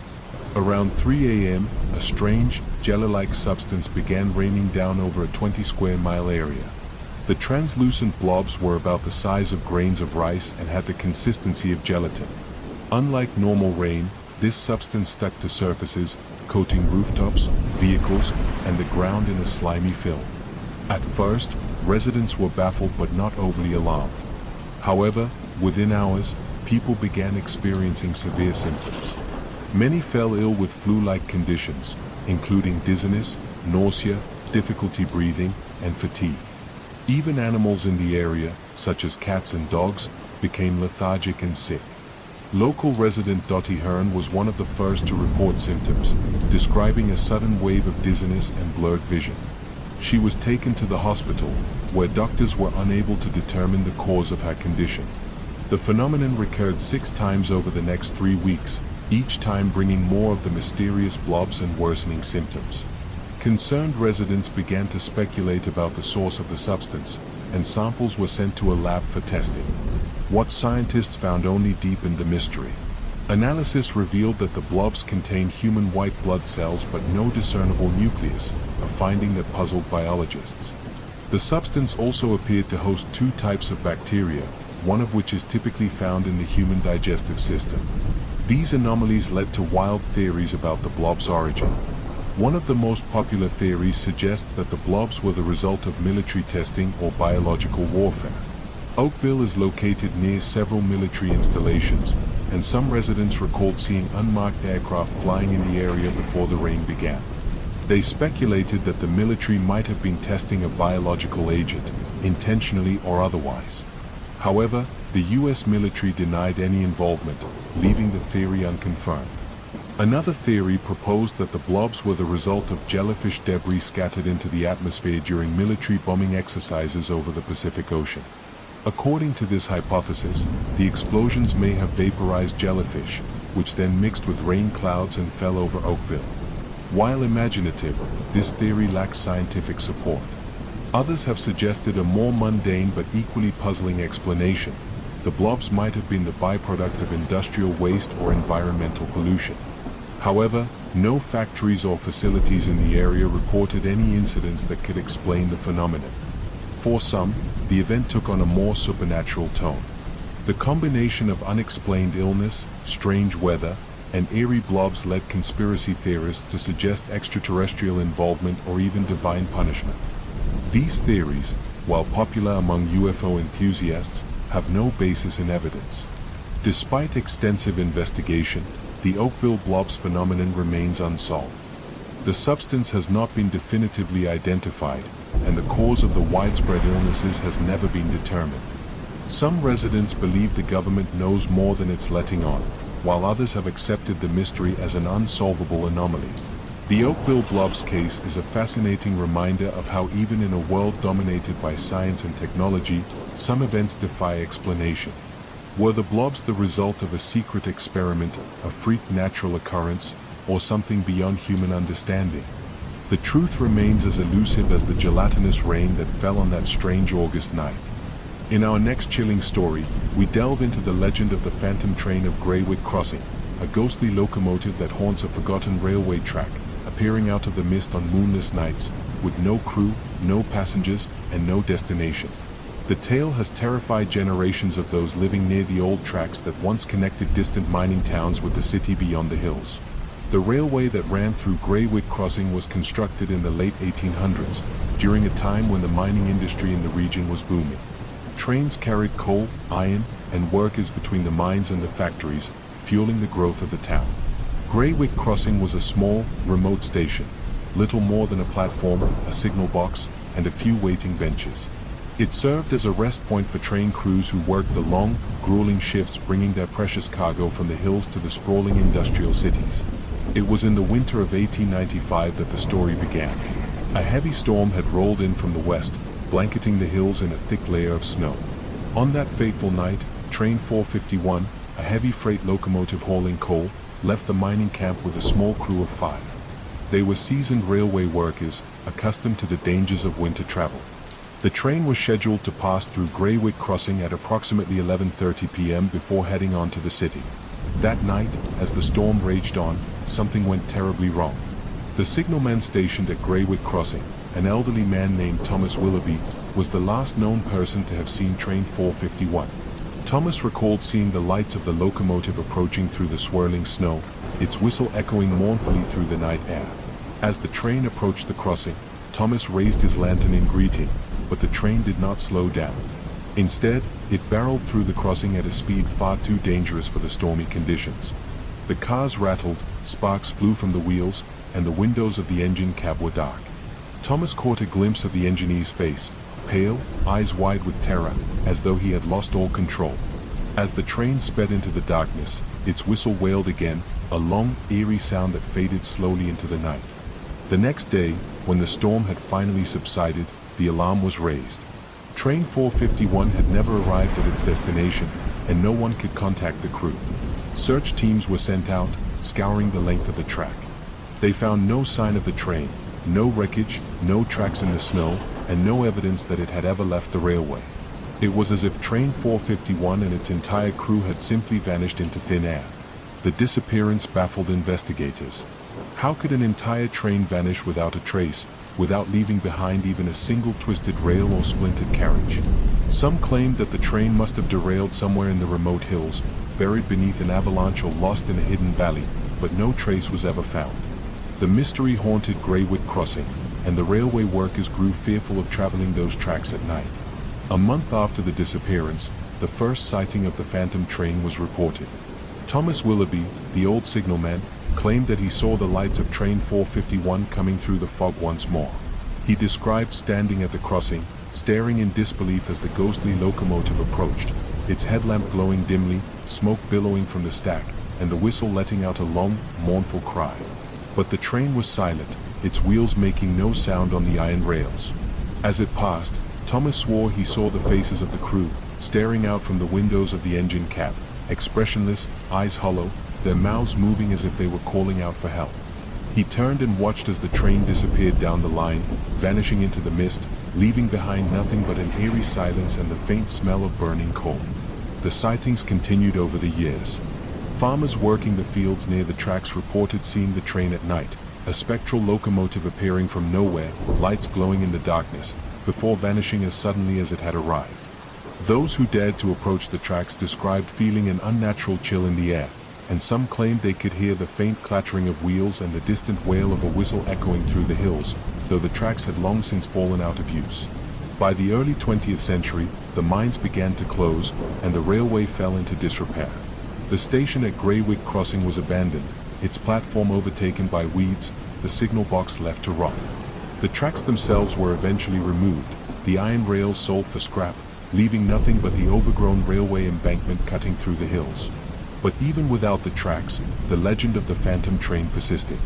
Around 3 a.m., a strange, jelly-like substance began raining down over a 20-square-mile area. The translucent blobs were about the size of grains of rice and had the consistency of gelatin. Unlike normal rain, this substance stuck to surfaces, coating rooftops, vehicles, and the ground in a slimy film. At first, residents were baffled but not overly alarmed. However, within hours, people began experiencing severe symptoms. Many fell ill with flu-like conditions, including dizziness, nausea, difficulty breathing, and fatigue. Even animals in the area, such as cats and dogs, became lethargic and sick. Local resident Dottie Hearn was one of the first to report symptoms, describing a sudden wave of dizziness and blurred vision. She was taken to the hospital, where doctors were unable to determine the cause of her condition. The phenomenon recurred 6 times over the next 3 weeks, each time bringing more of the mysterious blobs and worsening symptoms. Concerned residents began to speculate about the source of the substance, and samples were sent to a lab for testing. What scientists found only deepened the mystery. Analysis revealed that the blobs contained human white blood cells but no discernible nucleus, a finding that puzzled biologists. The substance also appeared to host 2 types of bacteria, one of which is typically found in the human digestive system. These anomalies led to wild theories about the blob's origin. One of the most popular theories suggests that the blobs were the result of military testing or biological warfare. Oakville is located near several military installations, and some residents recalled seeing unmarked aircraft flying in the area before the rain began. They speculated that the military might have been testing a biological agent, intentionally or otherwise. However, the U.S. military denied any involvement, leaving the theory unconfirmed. Another theory proposed that the blobs were the result of jellyfish debris scattered into the atmosphere during military bombing exercises over the Pacific Ocean. According to this hypothesis, the explosions may have vaporized jellyfish, which then mixed with rain clouds and fell over Oakville. While imaginative, this theory lacks scientific support. Others have suggested a more mundane but equally puzzling explanation. The blobs might have been the byproduct of industrial waste or environmental pollution. However, no factories or facilities in the area reported any incidents that could explain the phenomenon. For some, the event took on a more supernatural tone. The combination of unexplained illness, strange weather, and eerie blobs led conspiracy theorists to suggest extraterrestrial involvement or even divine punishment. These theories, while popular among UFO enthusiasts, have no basis in evidence. Despite extensive investigation, the Oakville blobs phenomenon remains unsolved. The substance has not been definitively identified, and the cause of the widespread illnesses has never been determined. Some residents believe the government knows more than it's letting on, while others have accepted the mystery as an unsolvable anomaly. The Oakville blobs case is a fascinating reminder of how even in a world dominated by science and technology, some events defy explanation. Were the blobs the result of a secret experiment, a freak natural occurrence, or something beyond human understanding? The truth remains as elusive as the gelatinous rain that fell on that strange August night. In our next chilling story, we delve into the legend of the phantom train of Greywick Crossing, a ghostly locomotive that haunts a forgotten railway track, appearing out of the mist on moonless nights, with no crew, no passengers, and no destination. The tale has terrified generations of those living near the old tracks that once connected distant mining towns with the city beyond the hills. The railway that ran through Greywick Crossing was constructed in the late 1800s, during a time when the mining industry in the region was booming. Trains carried coal, iron, and workers between the mines and the factories, fueling the growth of the town. Greywick Crossing was a small, remote station, little more than a platform, a signal box, and a few waiting benches. It served as a rest point for train crews who worked the long, grueling shifts bringing their precious cargo from the hills to the sprawling industrial cities. It was in the winter of 1895 that the story began. A heavy storm had rolled in from the west, blanketing the hills in a thick layer of snow. On that fateful night, Train 451, a heavy freight locomotive hauling coal, left the mining camp with a small crew of 5. They were seasoned railway workers, accustomed to the dangers of winter travel. The train was scheduled to pass through Greywick Crossing at approximately 11:30 p.m. before heading on to the city. That night, as the storm raged on, something went terribly wrong. The signalman stationed at Greywick Crossing, an elderly man named Thomas Willoughby, was the last known person to have seen Train 451. Thomas recalled seeing the lights of the locomotive approaching through the swirling snow, its whistle echoing mournfully through the night air. As the train approached the crossing, Thomas raised his lantern in greeting, but the train did not slow down. Instead, it barreled through the crossing at a speed far too dangerous for the stormy conditions. The cars rattled, sparks flew from the wheels, and the windows of the engine cab were dark. Thomas caught a glimpse of the engineer's face, pale, eyes wide with terror, as though he had lost all control. As the train sped into the darkness, its whistle wailed again, a long, eerie sound that faded slowly into the night. The next day, when the storm had finally subsided, the alarm was raised. Train 451 had never arrived at its destination, and no one could contact the crew. Search teams were sent out, scouring the length of the track. They found no sign of the train, no wreckage, no tracks in the snow, and no evidence that it had ever left the railway. It was as if Train 451 and its entire crew had simply vanished into thin air. The disappearance baffled investigators. How could an entire train vanish without a trace, without leaving behind even a single twisted rail or splintered carriage? Some claimed that the train must have derailed somewhere in the remote hills, buried beneath an avalanche or lost in a hidden valley, but no trace was ever found. The mystery haunted Greywick Crossing, and the railway workers grew fearful of traveling those tracks at night. A month after the disappearance, the first sighting of the phantom train was reported. Thomas Willoughby, the old signalman, claimed that he saw the lights of Train 451 coming through the fog once more. He described standing at the crossing, staring in disbelief as the ghostly locomotive approached, its headlamp glowing dimly, smoke billowing from the stack, and the whistle letting out a long, mournful cry. But the train was silent, its wheels making no sound on the iron rails. As it passed, Thomas swore he saw the faces of the crew, staring out from the windows of the engine cab, expressionless, eyes hollow, their mouths moving as if they were calling out for help. He turned and watched as the train disappeared down the line, vanishing into the mist, leaving behind nothing but an eerie silence and the faint smell of burning coal. The sightings continued over the years. Farmers working the fields near the tracks reported seeing the train at night, a spectral locomotive appearing from nowhere, lights glowing in the darkness, before vanishing as suddenly as it had arrived. Those who dared to approach the tracks described feeling an unnatural chill in the air, and some claimed they could hear the faint clattering of wheels and the distant wail of a whistle echoing through the hills, though the tracks had long since fallen out of use. By the early 20th century, the mines began to close, and the railway fell into disrepair. The station at Greywick Crossing was abandoned, its platform overtaken by weeds, the signal box left to rot. The tracks themselves were eventually removed, the iron rails sold for scrap, leaving nothing but the overgrown railway embankment cutting through the hills. But even without the tracks, the legend of the phantom train persisted.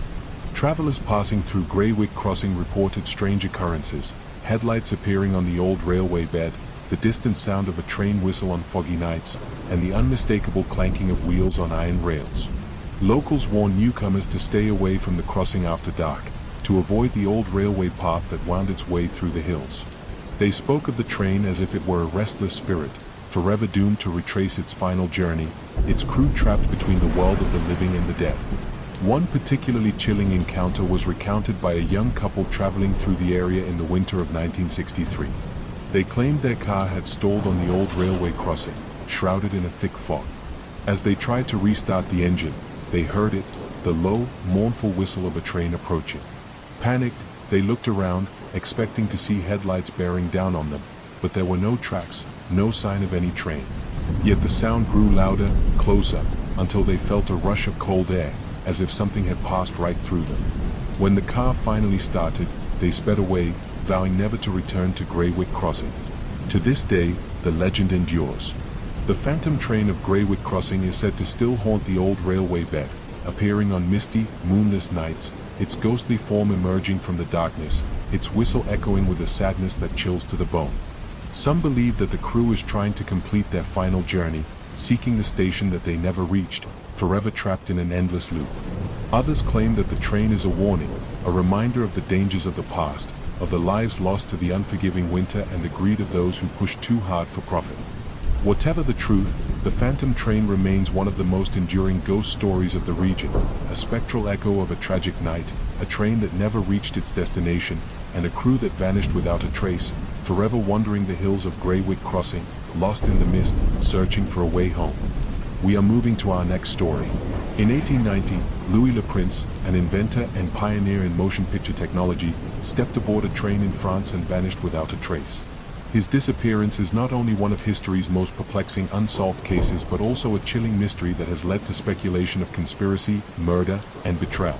Travelers passing through Greywick Crossing reported strange occurrences, headlights appearing on the old railway bed, the distant sound of a train whistle on foggy nights, and the unmistakable clanking of wheels on iron rails. Locals warned newcomers to stay away from the crossing after dark, to avoid the old railway path that wound its way through the hills. They spoke of the train as if it were a restless spirit, forever doomed to retrace its final journey, its crew trapped between the world of the living and the dead. One particularly chilling encounter was recounted by a young couple traveling through the area in the winter of 1963. They claimed their car had stalled on the old railway crossing, shrouded in a thick fog. As they tried to restart the engine, they heard it, the low, mournful whistle of a train approaching. Panicked, they looked around, expecting to see headlights bearing down on them, but there were no tracks, no sign of any train. Yet the sound grew louder, closer, until they felt a rush of cold air, as if something had passed right through them. When the car finally started, they sped away, vowing never to return to Greywick Crossing. To this day, the legend endures. The phantom train of Greywick Crossing is said to still haunt the old railway bed, appearing on misty, moonless nights, its ghostly form emerging from the darkness, its whistle echoing with a sadness that chills to the bone. Some believe that the crew is trying to complete their final journey, seeking the station that they never reached, forever trapped in an endless loop. Others claim that the train is a warning, a reminder of the dangers of the past, of the lives lost to the unforgiving winter and the greed of those who push too hard for profit. Whatever the truth, the phantom train remains one of the most enduring ghost stories of the region, a spectral echo of a tragic night, a train that never reached its destination, and a crew that vanished without a trace, forever wandering the hills of Greywick Crossing, lost in the mist, searching for a way home. We are moving to our next story. In 1890, Louis Le Prince, an inventor and pioneer in motion picture technology, stepped aboard a train in France and vanished without a trace. His disappearance is not only one of history's most perplexing unsolved cases but also a chilling mystery that has led to speculation of conspiracy, murder, and betrayal.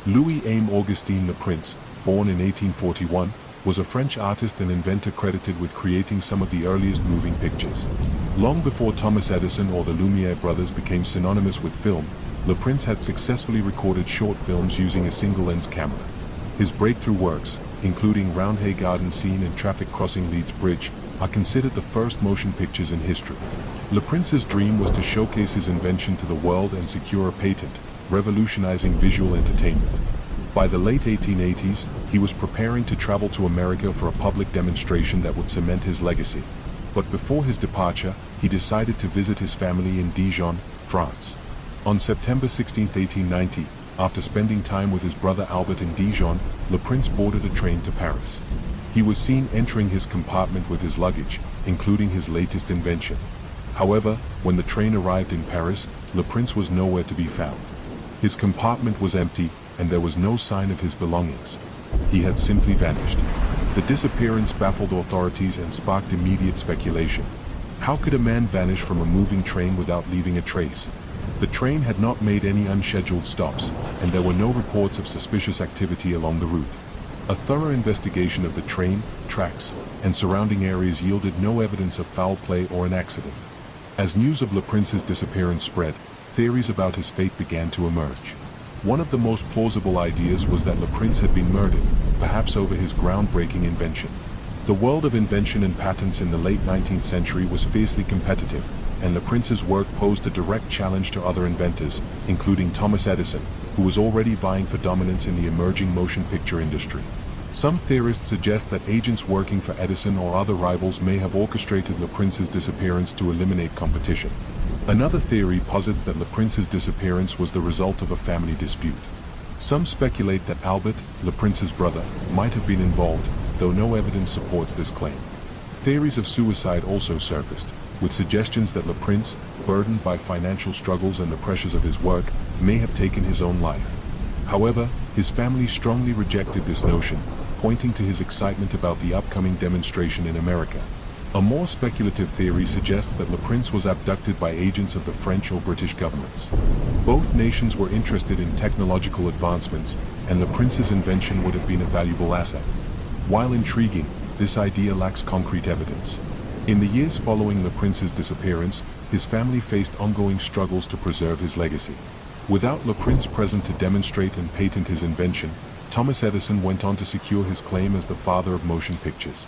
Louis-Aimé Augustin Le Prince, born in 1841, was a French artist and inventor credited with creating some of the earliest moving pictures. Long before Thomas Edison or the Lumiere brothers became synonymous with film, Le Prince had successfully recorded short films using a single-lens camera. His breakthrough works, including Roundhay Garden Scene and Traffic Crossing Leeds Bridge, are considered the first motion pictures in history. Le Prince's dream was to showcase his invention to the world and secure a patent, revolutionizing visual entertainment. By the late 1880s, he was preparing to travel to America for a public demonstration that would cement his legacy. But before his departure, he decided to visit his family in Dijon, France. On September 16, 1890, after spending time with his brother Albert in Dijon, Le Prince boarded a train to Paris. He was seen entering his compartment with his luggage, including his latest invention. However, when the train arrived in Paris, Le Prince was nowhere to be found. His compartment was empty, and there was no sign of his belongings. He had simply vanished. The disappearance baffled authorities and sparked immediate speculation. How could a man vanish from a moving train without leaving a trace? The train had not made any unscheduled stops, and there were no reports of suspicious activity along the route. A thorough investigation of the train, tracks, and surrounding areas yielded no evidence of foul play or an accident. As news of Le Prince's disappearance spread, theories about his fate began to emerge. One of the most plausible ideas was that Le Prince had been murdered, perhaps over his groundbreaking invention. The world of invention and patents in the late 19th century was fiercely competitive, and LaPrince's work posed a direct challenge to other inventors, including Thomas Edison, who was already vying for dominance in the emerging motion picture industry. Some theorists suggest that agents working for Edison or other rivals may have orchestrated LaPrince's disappearance to eliminate competition. Another theory posits that LaPrince's disappearance was the result of a family dispute. Some speculate that Albert, LaPrince's brother, might have been involved, though no evidence supports this claim. Theories of suicide also surfaced, with suggestions that LaPrince, burdened by financial struggles and the pressures of his work, may have taken his own life. However, his family strongly rejected this notion, pointing to his excitement about the upcoming demonstration in America. A more speculative theory suggests that LaPrince was abducted by agents of the French or British governments. Both nations were interested in technological advancements, and LaPrince's invention would have been a valuable asset. While intriguing, this idea lacks concrete evidence. In the years following LaPrince's disappearance, his family faced ongoing struggles to preserve his legacy. Without LaPrince present to demonstrate and patent his invention, Thomas Edison went on to secure his claim as the father of motion pictures.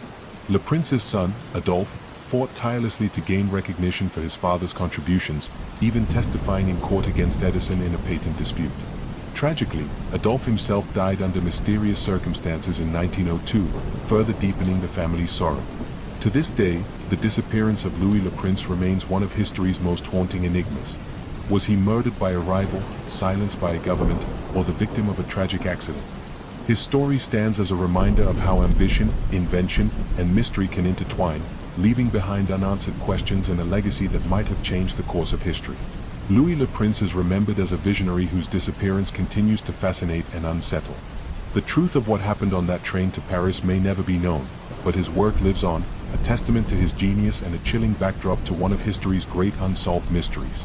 LaPrince's son, Adolphe, fought tirelessly to gain recognition for his father's contributions, even testifying in court against Edison in a patent dispute. Tragically, Adolphe himself died under mysterious circumstances in 1902, further deepening the family's sorrow. To this day, the disappearance of Louis LaPrince remains one of history's most haunting enigmas. Was he murdered by a rival, silenced by a government, or the victim of a tragic accident? His story stands as a reminder of how ambition, invention, and mystery can intertwine, leaving behind unanswered questions and a legacy that might have changed the course of history. Louis LaPrince is remembered as a visionary whose disappearance continues to fascinate and unsettle. The truth of what happened on that train to Paris may never be known, but his work lives on, a testament to his genius and a chilling backdrop to one of history's great unsolved mysteries.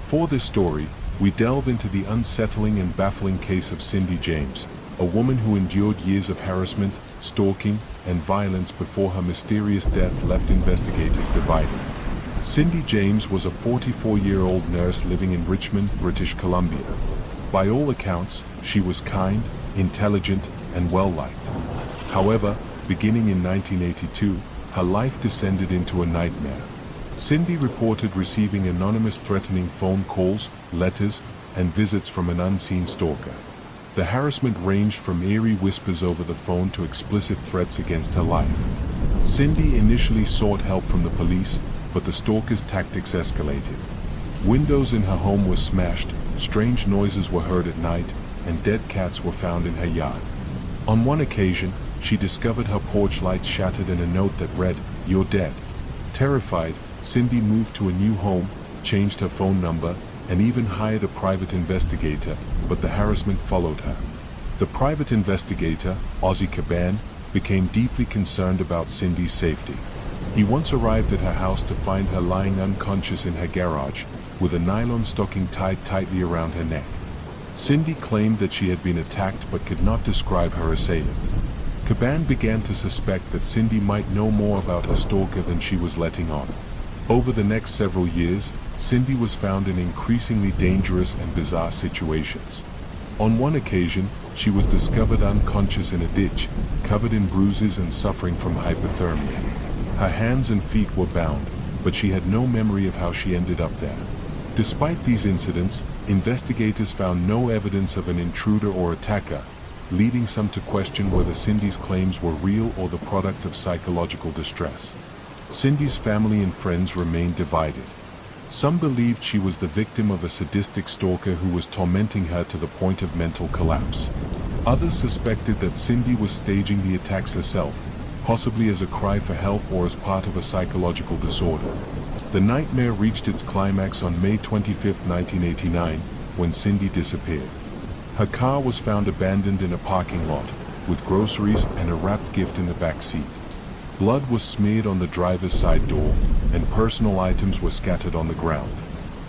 For this story, we delve into the unsettling and baffling case of Cindy James, a woman who endured years of harassment, stalking, and violence before her mysterious death left investigators divided. Cindy James was a 44-year-old nurse living in Richmond, British Columbia. By all accounts, she was kind, intelligent, and well-liked. However, beginning in 1982, her life descended into a nightmare. Cindy reported receiving anonymous threatening phone calls, letters, and visits from an unseen stalker. The harassment ranged from eerie whispers over the phone to explicit threats against her life. Cindy initially sought help from the police, but the stalker's tactics escalated. Windows in her home were smashed, strange noises were heard at night, and dead cats were found in her yard. On one occasion, she discovered her porch lights shattered and a note that read, "You're dead." Terrified, Cindy moved to a new home, changed her phone number, and even hired a private investigator, but the harassment followed her. The private investigator, Ozzy Caban, became deeply concerned about Cindy's safety. He once arrived at her house to find her lying unconscious in her garage, with a nylon stocking tied tightly around her neck. Cindy claimed that she had been attacked but could not describe her assailant. Caban began to suspect that Cindy might know more about her stalker than she was letting on. Over the next several years, Cindy was found in increasingly dangerous and bizarre situations. On one occasion, she was discovered unconscious in a ditch, covered in bruises and suffering from hypothermia. Her hands and feet were bound, but she had no memory of how she ended up there. Despite these incidents, investigators found no evidence of an intruder or attacker, leading some to question whether Cindy's claims were real or the product of psychological distress. Cindy's family and friends remained divided. Some believed she was the victim of a sadistic stalker who was tormenting her to the point of mental collapse. Others suspected that Cindy was staging the attacks herself, possibly as a cry for help or as part of a psychological disorder. The nightmare reached its climax on May 25, 1989, when Cindy disappeared. Her car was found abandoned in a parking lot, with groceries and a wrapped gift in the back seat. Blood was smeared on the driver's side door, and personal items were scattered on the ground.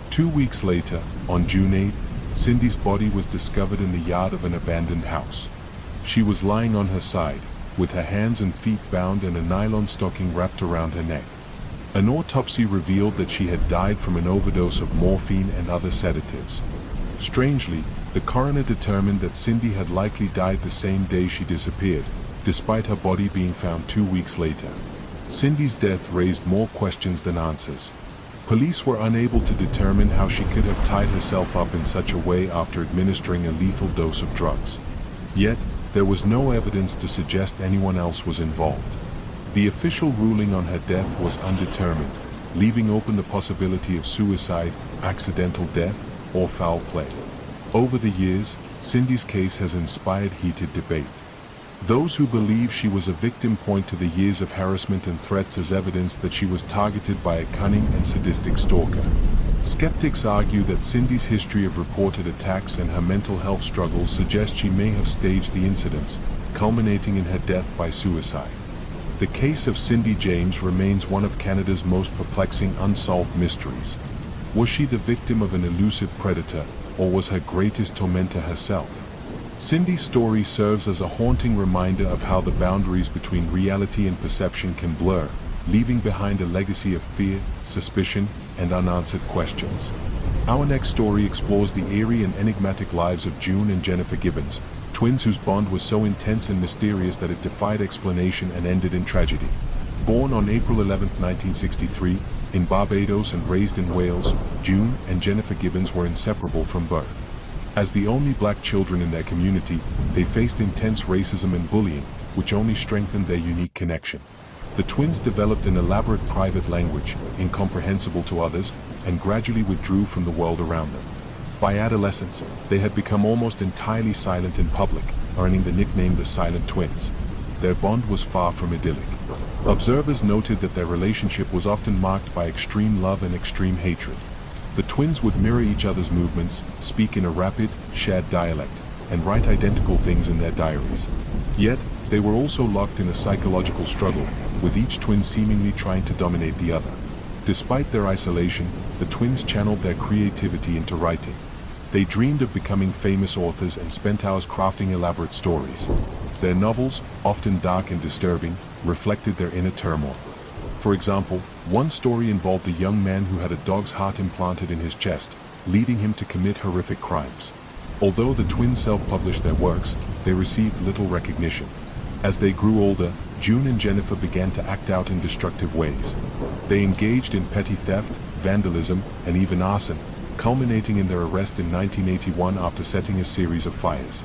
2 weeks later, on June 8, Cindy's body was discovered in the yard of an abandoned house. She was lying on her side, with her hands and feet bound and a nylon stocking wrapped around her neck. An autopsy revealed that she had died from an overdose of morphine and other sedatives. Strangely, the coroner determined that Cindy had likely died the same day she disappeared, despite her body being found 2 weeks later. Cindy's death raised more questions than answers. Police were unable to determine how she could have tied herself up in such a way after administering a lethal dose of drugs. Yet, there was no evidence to suggest anyone else was involved. The official ruling on her death was undetermined, leaving open the possibility of suicide, accidental death, or foul play. Over the years, Cindy's case has inspired heated debate. Those who believe she was a victim point to the years of harassment and threats as evidence that she was targeted by a cunning and sadistic stalker. Skeptics argue that Cindy's history of reported attacks and her mental health struggles suggest she may have staged the incidents, culminating in her death by suicide. The case of Cindy James remains one of Canada's most perplexing unsolved mysteries. Was she the victim of an elusive predator, or was her greatest tormentor herself? Cindy's story serves as a haunting reminder of how the boundaries between reality and perception can blur, leaving behind a legacy of fear, suspicion, and unanswered questions. Our next story explores the eerie and enigmatic lives of June and Jennifer Gibbons, twins whose bond was so intense and mysterious that it defied explanation and ended in tragedy. Born on April 11, 1963, in Barbados and raised in Wales, June and Jennifer Gibbons were inseparable from birth. As the only black children in their community, they faced intense racism and bullying, which only strengthened their unique connection. The twins developed an elaborate private language, incomprehensible to others, and gradually withdrew from the world around them. By adolescence, they had become almost entirely silent in public, earning the nickname the Silent Twins. Their bond was far from idyllic. Observers noted that their relationship was often marked by extreme love and extreme hatred. The twins would mirror each other's movements, speak in a rapid, shared dialect, and write identical things in their diaries. Yet, they were also locked in a psychological struggle, with each twin seemingly trying to dominate the other. Despite their isolation, the twins channeled their creativity into writing. They dreamed of becoming famous authors and spent hours crafting elaborate stories. Their novels, often dark and disturbing, reflected their inner turmoil. For example, one story involved a young man who had a dog's heart implanted in his chest, leading him to commit horrific crimes. Although the twins self-published their works, they received little recognition. As they grew older, June and Jennifer began to act out in destructive ways. They engaged in petty theft, vandalism, and even arson, culminating in their arrest in 1981 after setting a series of fires.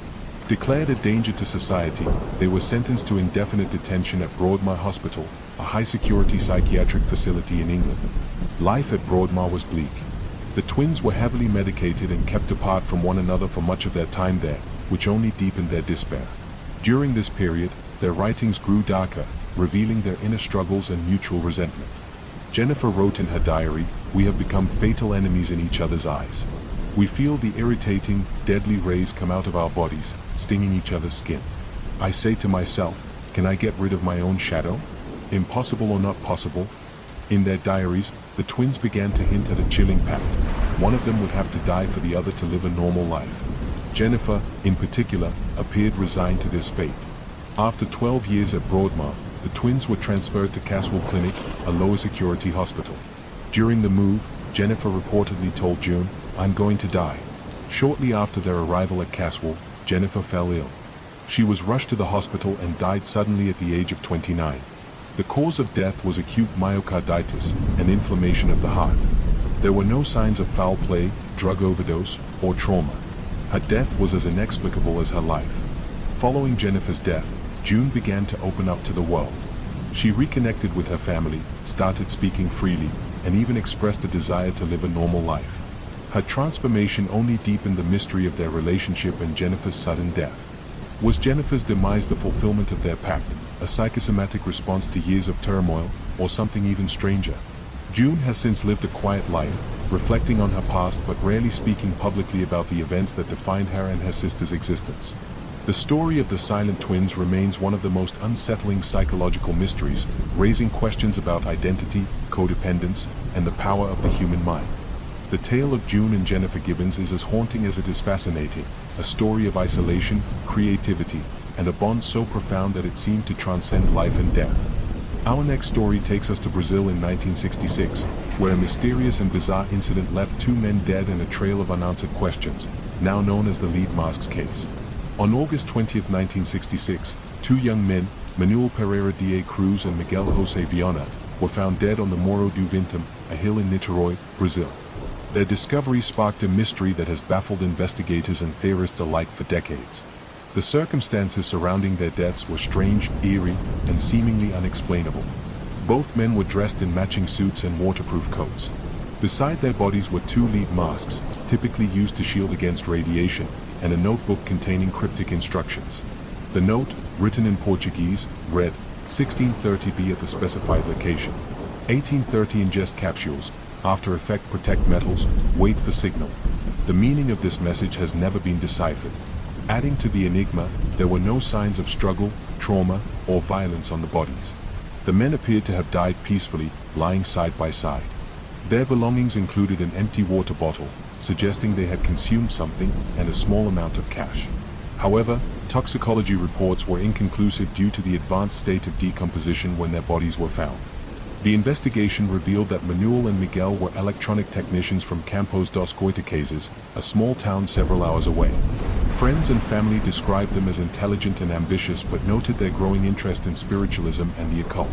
Declared a danger to society, they were sentenced to indefinite detention at Broadmoor Hospital, a high-security psychiatric facility in England. Life at Broadmoor was bleak. The twins were heavily medicated and kept apart from one another for much of their time there, which only deepened their despair. During this period, their writings grew darker, revealing their inner struggles and mutual resentment. Jennifer wrote in her diary, "We have become fatal enemies in each other's eyes. We feel the irritating, deadly rays come out of our bodies, stinging each other's skin. I say to myself, can I get rid of my own shadow? Impossible or not possible?" In their diaries, the twins began to hint at a chilling pact. One of them would have to die for the other to live a normal life. Jennifer, in particular, appeared resigned to this fate. After 12 years at Broadmoor, the twins were transferred to Caswell Clinic, a lower security hospital. During the move, Jennifer reportedly told June, "I'm going to die." Shortly after their arrival at Caswell, Jennifer fell ill. She was rushed to the hospital and died suddenly at the age of 29. The cause of death was acute myocarditis, an inflammation of the heart. There were no signs of foul play, drug overdose, or trauma. Her death was as inexplicable as her life. Following Jennifer's death, June began to open up to the world. She reconnected with her family, started speaking freely, and even expressed a desire to live a normal life. Her transformation only deepened the mystery of their relationship and Jennifer's sudden death. Was Jennifer's demise the fulfillment of their pact, a psychosomatic response to years of turmoil, or something even stranger? June has since lived a quiet life, reflecting on her past but rarely speaking publicly about the events that defined her and her sister's existence. The story of the Silent Twins remains one of the most unsettling psychological mysteries, raising questions about identity, codependence, and the power of the human mind. The tale of June and Jennifer Gibbons is as haunting as it is fascinating, a story of isolation, creativity, and a bond so profound that it seemed to transcend life and death. Our next story takes us to Brazil in 1966, where a mysterious and bizarre incident left two men dead and a trail of unanswered questions, now known as the Lead Masks case. On August 20, 1966, two young men, Manuel Pereira da Cruz and Miguel José Viana, were found dead on the Morro do Vintum, a hill in Niterói, Brazil. Their discovery sparked a mystery that has baffled investigators and theorists alike for decades. The circumstances surrounding their deaths were strange, eerie, and seemingly unexplainable. Both men were dressed in matching suits and waterproof coats. Beside their bodies were two lead masks, typically used to shield against radiation, and a notebook containing cryptic instructions. The note, written in Portuguese, read, 1630 at the specified location. 1830 ingest capsules. After effect protect metals, wait for signal. The meaning of this message has never been deciphered. Adding to the enigma, there were no signs of struggle, trauma, or violence on the bodies. The men appeared to have died peacefully, lying side by side. Their belongings included an empty water bottle, suggesting they had consumed something, and a small amount of cash. However, toxicology reports were inconclusive due to the advanced state of decomposition when their bodies were found. The investigation revealed that Manuel and Miguel were electronic technicians from Campos dos Goitacazes, a small town several hours away. Friends and family described them as intelligent and ambitious but noted their growing interest in spiritualism and the occult.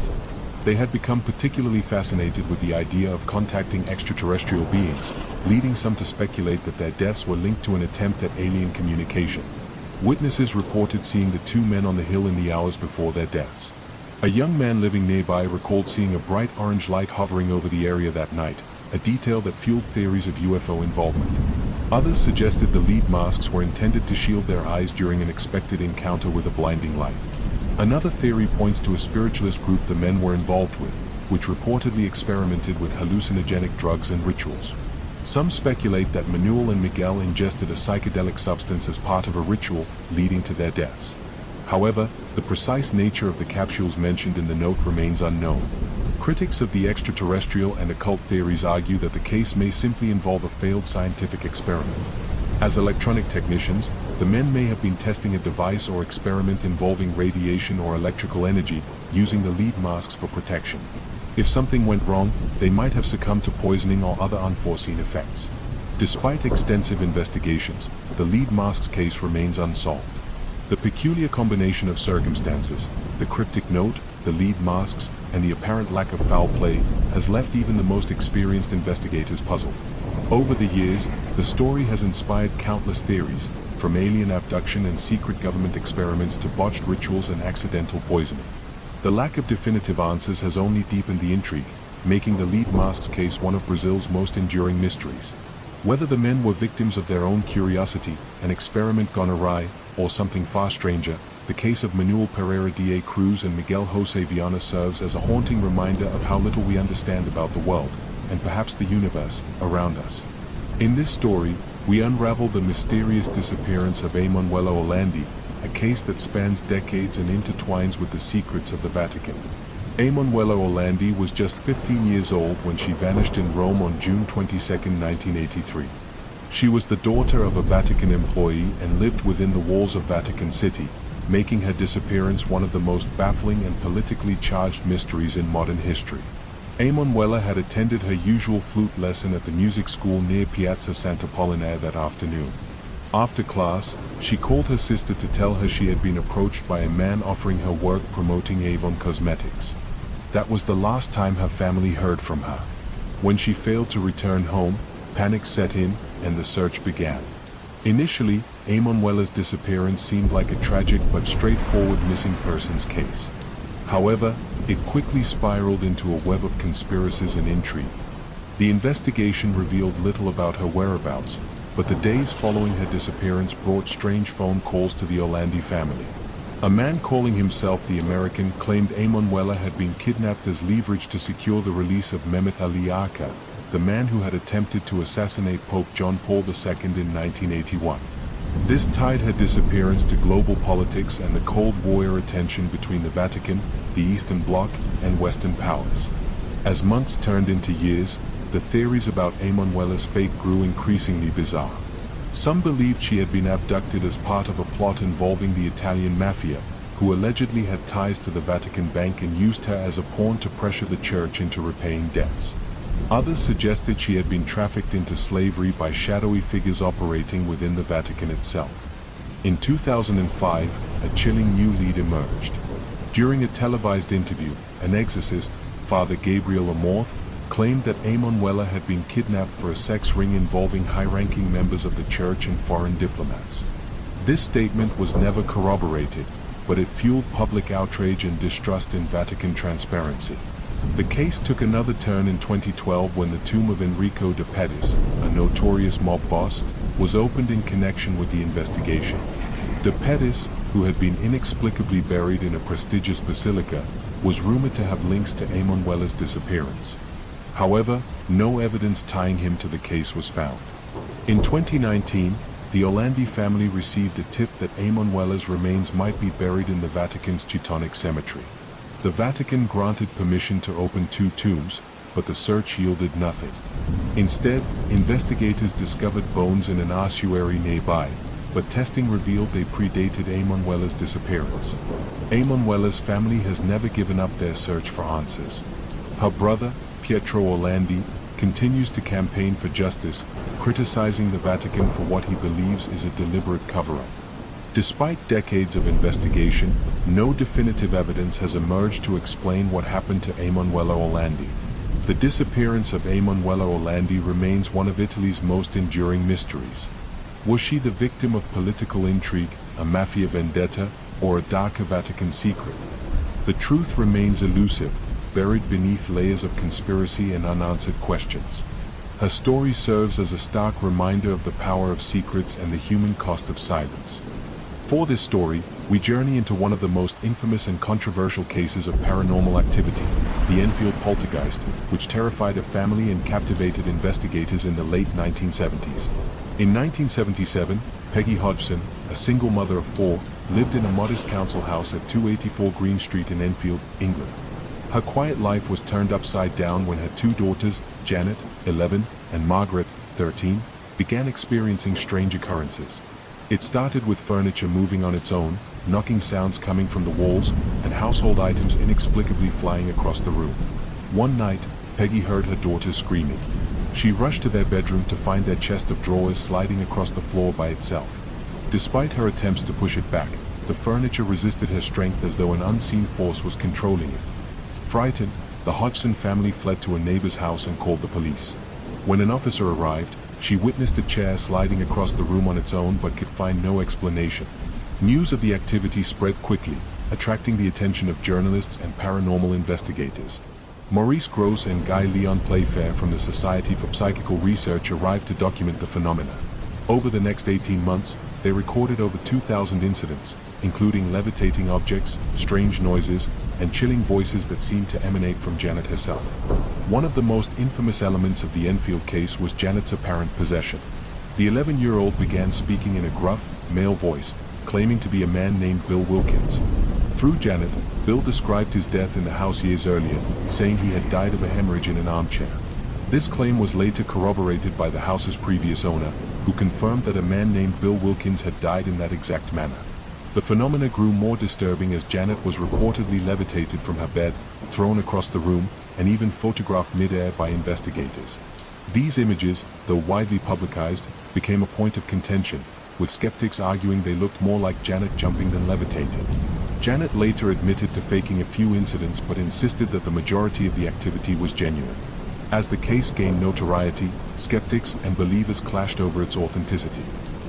They had become particularly fascinated with the idea of contacting extraterrestrial beings, leading some to speculate that their deaths were linked to an attempt at alien communication. Witnesses reported seeing the two men on the hill in the hours before their deaths. A young man living nearby recalled seeing a bright orange light hovering over the area that night, a detail that fueled theories of UFO involvement. Others suggested the lead masks were intended to shield their eyes during an expected encounter with a blinding light. Another theory points to a spiritualist group the men were involved with, which reportedly experimented with hallucinogenic drugs and rituals. Some speculate that Manuel and Miguel ingested a psychedelic substance as part of a ritual, leading to their deaths. However, the precise nature of the capsules mentioned in the note remains unknown. Critics of the extraterrestrial and occult theories argue that the case may simply involve a failed scientific experiment. As electronic technicians, the men may have been testing a device or experiment involving radiation or electrical energy, using the lead masks for protection. If something went wrong, they might have succumbed to poisoning or other unforeseen effects. Despite extensive investigations, the lead masks case remains unsolved. The peculiar combination of circumstances, the cryptic note, the lead masks, and the apparent lack of foul play, has left even the most experienced investigators puzzled. Over the years, the story has inspired countless theories, from alien abduction and secret government experiments to botched rituals and accidental poisoning. The lack of definitive answers has only deepened the intrigue, making the lead masks case one of Brazil's most enduring mysteries. Whether the men were victims of their own curiosity, an experiment gone awry, or something far stranger, the case of Manuel Pereira da Cruz and Miguel José Viana serves as a haunting reminder of how little we understand about the world, and perhaps the universe, around us. In this story, we unravel the mysterious disappearance of Emanuela Orlandi, a case that spans decades and intertwines with the secrets of the Vatican. Emanuela Orlandi was just 15 years old when she vanished in Rome on June 22, 1983. She was the daughter of a Vatican employee and lived within the walls of Vatican City, making her disappearance one of the most baffling and politically charged mysteries in modern history. Emanuela had attended her usual flute lesson at the music school near Piazza Sant'Apollinare that afternoon. After class, she called her sister to tell her she had been approached by a man offering her work promoting Avon Cosmetics. That was the last time her family heard from her. When she failed to return home, panic set in, and the search began. Initially, Emanuela's disappearance seemed like a tragic but straightforward missing persons case. However, it quickly spiraled into a web of conspiracies and intrigue. The investigation revealed little about her whereabouts, but the days following her disappearance brought strange phone calls to the Orlandi family. A man calling himself the American claimed Emanuela had been kidnapped as leverage to secure the release of Mehmet Ali Aka, the man who had attempted to assassinate Pope John Paul II in 1981. This tied her disappearance to global politics and the Cold War tension between the Vatican, the Eastern Bloc, and Western powers. As months turned into years, the theories about Emanuela's fate grew increasingly bizarre. Some believed she had been abducted as part of a plot involving the Italian mafia, who allegedly had ties to the Vatican Bank and used her as a pawn to pressure the church into repaying debts. Others suggested she had been trafficked into slavery by shadowy figures operating within the Vatican itself. In 2005, a chilling new lead emerged. During a televised interview, an exorcist, Father Gabriel Amorth, claimed that Emanuela had been kidnapped for a sex ring involving high-ranking members of the church and foreign diplomats. This statement was never corroborated, but it fueled public outrage and distrust in Vatican transparency. The case took another turn in 2012 when the tomb of Enrico de Pettis, a notorious mob boss, was opened in connection with the investigation. De Pettis, who had been inexplicably buried in a prestigious basilica, was rumored to have links to Emanuela's disappearance. However, no evidence tying him to the case was found. In 2019, the Orlandi family received a tip that Emanuela's remains might be buried in the Vatican's Teutonic Cemetery. The Vatican granted permission to open 2 tombs, but the search yielded nothing. Instead, investigators discovered bones in an ossuary nearby, but testing revealed they predated Emanuela's disappearance. Emanuela's family has never given up their search for answers. Her brother, Pietro Orlandi, continues to campaign for justice, criticizing the Vatican for what he believes is a deliberate cover-up. Despite decades of investigation, no definitive evidence has emerged to explain what happened to Emanuela Orlandi. The disappearance of Emanuela Orlandi remains one of Italy's most enduring mysteries. Was she the victim of political intrigue, a mafia vendetta, or a darker Vatican secret? The truth remains elusive, buried beneath layers of conspiracy and unanswered questions. Her story serves as a stark reminder of the power of secrets and the human cost of silence. For this story, we journey into one of the most infamous and controversial cases of paranormal activity, the Enfield poltergeist, which terrified a family and captivated investigators in the late 1970s. In 1977, Peggy Hodgson, a single mother of 4, lived in a modest council house at 284 Green Street in Enfield, England. Her quiet life was turned upside down when her 2 daughters, Janet, 11, and Margaret, 13, began experiencing strange occurrences. It started with furniture moving on its own, knocking sounds coming from the walls, and household items inexplicably flying across the room. One night, Peggy heard her daughters screaming. She rushed to their bedroom to find their chest of drawers sliding across the floor by itself. Despite her attempts to push it back, the furniture resisted her strength as though an unseen force was controlling it. Frightened, the Hodgson family fled to a neighbor's house and called the police. When an officer arrived, she witnessed a chair sliding across the room on its own but could find no explanation. News of the activity spread quickly, attracting the attention of journalists and paranormal investigators. Maurice Gross and Guy Leon Playfair from the Society for Psychical Research arrived to document the phenomena. Over the next 18 months, they recorded over 2,000 incidents, including levitating objects, strange noises, and chilling voices that seemed to emanate from Janet herself. One of the most infamous elements of the Enfield case was Janet's apparent possession. The 11-year-old began speaking in a gruff, male voice, claiming to be a man named Bill Wilkins. Through Janet, Bill described his death in the house years earlier, saying he had died of a hemorrhage in an armchair. This claim was later corroborated by the house's previous owner, who confirmed that a man named Bill Wilkins had died in that exact manner. The phenomena grew more disturbing as Janet was reportedly levitated from her bed, thrown across the room, and even photographed mid-air by investigators. These images, though widely publicized, became a point of contention, with skeptics arguing they looked more like Janet jumping than levitating. Janet later admitted to faking a few incidents but insisted that the majority of the activity was genuine. As the case gained notoriety, skeptics and believers clashed over its authenticity.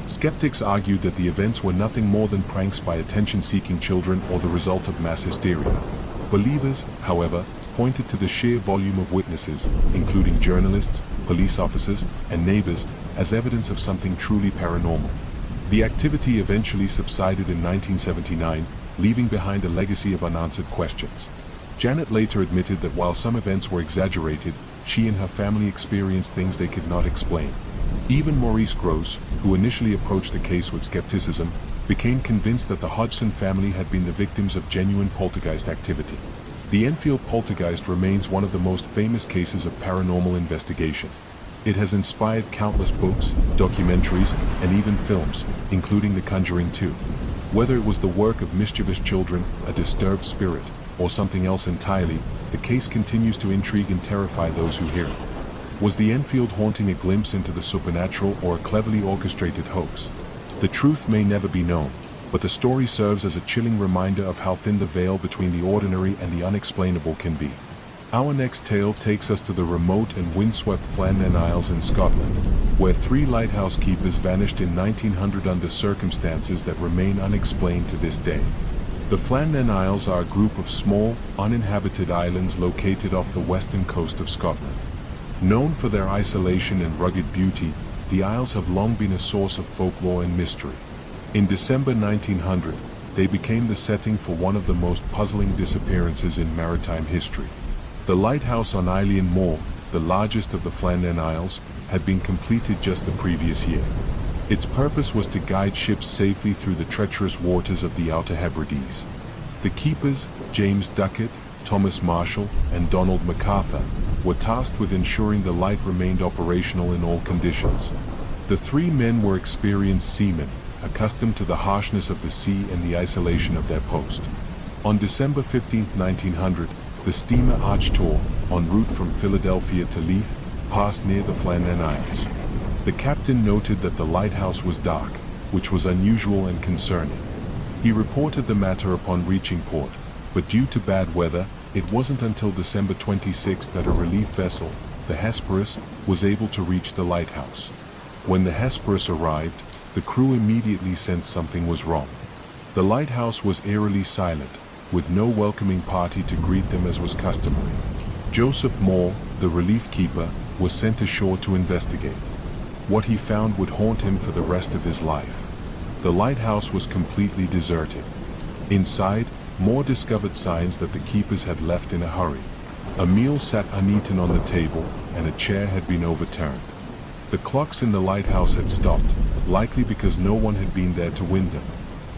Skeptics argued that the events were nothing more than pranks by attention-seeking children or the result of mass hysteria. Believers, however, pointed to the sheer volume of witnesses, including journalists, police officers, and neighbors, as evidence of something truly paranormal. The activity eventually subsided in 1979, leaving behind a legacy of unanswered questions. Janet later admitted that while some events were exaggerated, she and her family experienced things they could not explain. Even Maurice Gross, who initially approached the case with skepticism, became convinced that the Hodgson family had been the victims of genuine poltergeist activity. The Enfield poltergeist remains one of the most famous cases of paranormal investigation. It has inspired countless books, documentaries, and even films, including The Conjuring 2. Whether it was the work of mischievous children, a disturbed spirit, or something else entirely, the case continues to intrigue and terrify those who hear it. Was the Enfield haunting a glimpse into the supernatural or a cleverly orchestrated hoax? The truth may never be known, but the story serves as a chilling reminder of how thin the veil between the ordinary and the unexplainable can be. Our next tale takes us to the remote and windswept Llannon Isles in Scotland, where 3 lighthouse keepers vanished in 1900 under circumstances that remain unexplained to this day. The Llannon Isles are a group of small, uninhabited islands located off the western coast of Scotland. Known for their isolation and rugged beauty, the Isles have long been a source of folklore and mystery. In December 1900, they became the setting for one of the most puzzling disappearances in maritime history. The lighthouse on Eilean Moor, the largest of the Llannon Isles, had been completed just the previous year. Its purpose was to guide ships safely through the treacherous waters of the Outer Hebrides. The keepers, James Duckett, Thomas Marshall, and Donald MacArthur, were tasked with ensuring the light remained operational in all conditions. The 3 men were experienced seamen, accustomed to the harshness of the sea and the isolation of their post. On December 15, 1900, the steamer Archtor, en route from Philadelphia to Leith, passed near the Llannon Isles. The captain noted that the lighthouse was dark, which was unusual and concerning. He reported the matter upon reaching port, but due to bad weather, it wasn't until December 26 that a relief vessel, the Hesperus, was able to reach the lighthouse. When the Hesperus arrived, the crew immediately sensed something was wrong. The lighthouse was eerily silent, with no welcoming party to greet them as was customary. Joseph Moore, the relief keeper, was sent ashore to investigate. What he found would haunt him for the rest of his life. The lighthouse was completely deserted. Inside, Moore discovered signs that the keepers had left in a hurry. A meal sat uneaten on the table, and a chair had been overturned. The clocks in the lighthouse had stopped, likely because no one had been there to wind them.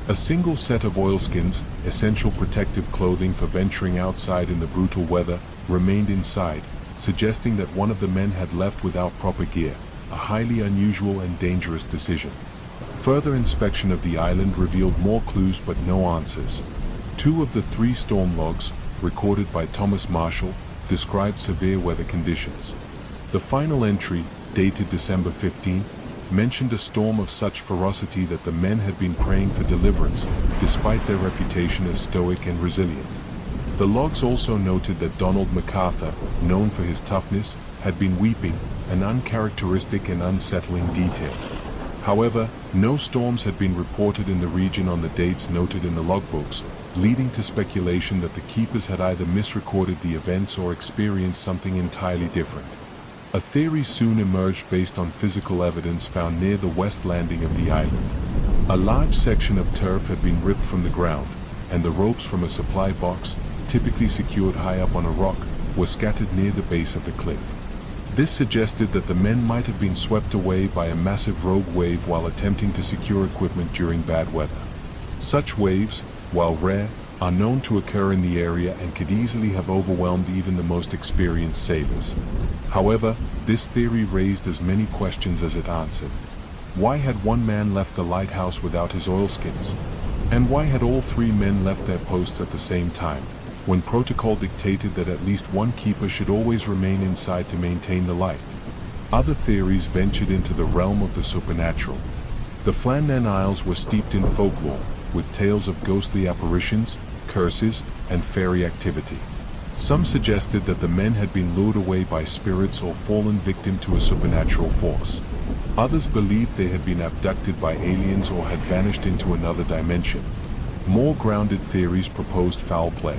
A single set of oilskins, essential protective clothing for venturing outside in the brutal weather, remained inside, suggesting that one of the men had left without proper gear, a highly unusual and dangerous decision. Further inspection of the island revealed more clues but no answers. 2 of the 3 storm logs, recorded by Thomas Marshall, described severe weather conditions. The final entry, dated December 15, mentioned a storm of such ferocity that the men had been praying for deliverance, despite their reputation as stoic and resilient. The logs also noted that Donald MacArthur, known for his toughness, had been weeping, an uncharacteristic and unsettling detail. However, no storms had been reported in the region on the dates noted in the logbooks, leading to speculation that the keepers had either misrecorded the events or experienced something entirely different. A theory soon emerged based on physical evidence found near the west landing of the island. A large section of turf had been ripped from the ground, and the ropes from a supply box, typically secured high up on a rock, were scattered near the base of the cliff. This suggested that the men might have been swept away by a massive rogue wave while attempting to secure equipment during bad weather. Such waves, while rare, are known to occur in the area and could easily have overwhelmed even the most experienced sailors. However, this theory raised as many questions as it answered. Why had one man left the lighthouse without his oilskins? And why had all 3 men left their posts at the same time, when protocol dictated that at least one keeper should always remain inside to maintain the light? Other theories ventured into the realm of the supernatural. The Llannon Isles were steeped in folklore, with tales of ghostly apparitions, curses, and fairy activity. Some suggested that the men had been lured away by spirits or fallen victim to a supernatural force. Others believed they had been abducted by aliens or had vanished into another dimension. More grounded theories proposed foul play.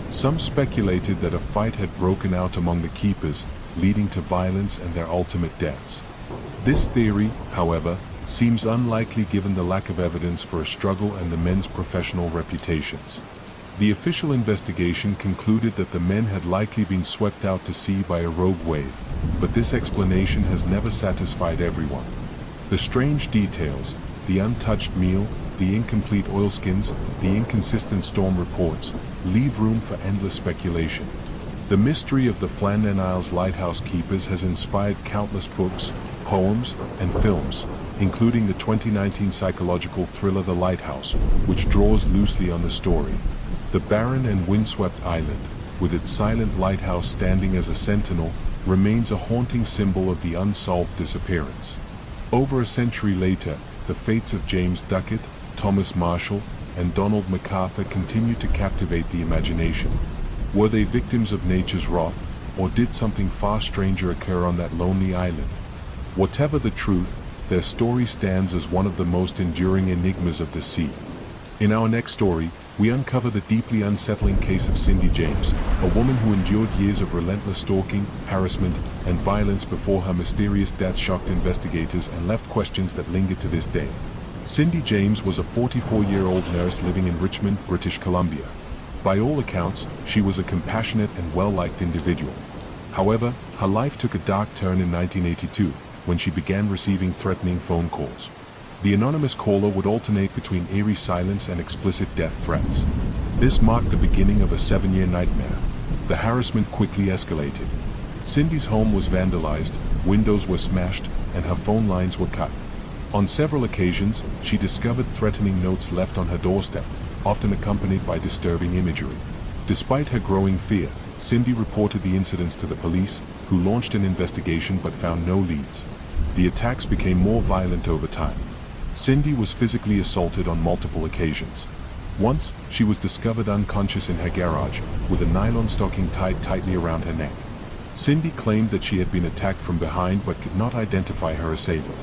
Some speculated that a fight had broken out among the keepers, leading to violence and their ultimate deaths. This theory, however, seems unlikely given the lack of evidence for a struggle and the men's professional reputations. The official investigation concluded that the men had likely been swept out to sea by a rogue wave, but this explanation has never satisfied everyone. The strange details, the untouched meal, the incomplete oilskins, the inconsistent storm reports, leave room for endless speculation. The mystery of the Llannon Isles lighthouse keepers has inspired countless books, poems, and films, including the 2019 psychological thriller The Lighthouse, which draws loosely on the story. The barren and windswept island, with its silent lighthouse standing as a sentinel, remains a haunting symbol of the unsolved disappearance. Over a century later, the fates of James Duckett, Thomas Marshall, and Donald MacArthur continue to captivate the imagination. Were they victims of nature's wrath, or did something far stranger occur on that lonely island? Whatever the truth, their story stands as one of the most enduring enigmas of the sea. In our next story, we uncover the deeply unsettling case of Cindy James, a woman who endured years of relentless stalking, harassment, and violence before her mysterious death shocked investigators and left questions that linger to this day. Cindy James was a 44-year-old nurse living in Richmond, British Columbia. By all accounts, she was a compassionate and well-liked individual. However, her life took a dark turn in 1982, when she began receiving threatening phone calls. The anonymous caller would alternate between eerie silence and explicit death threats. This marked the beginning of a 7-year nightmare. The harassment quickly escalated. Cindy's home was vandalized, windows were smashed, and her phone lines were cut. On several occasions, she discovered threatening notes left on her doorstep, often accompanied by disturbing imagery. Despite her growing fear, Cindy reported the incidents to the police, who launched an investigation but found no leads. The attacks became more violent over time. Cindy was physically assaulted on multiple occasions. Once, she was discovered unconscious in her garage, with a nylon stocking tied tightly around her neck. Cindy claimed that she had been attacked from behind but could not identify her assailant.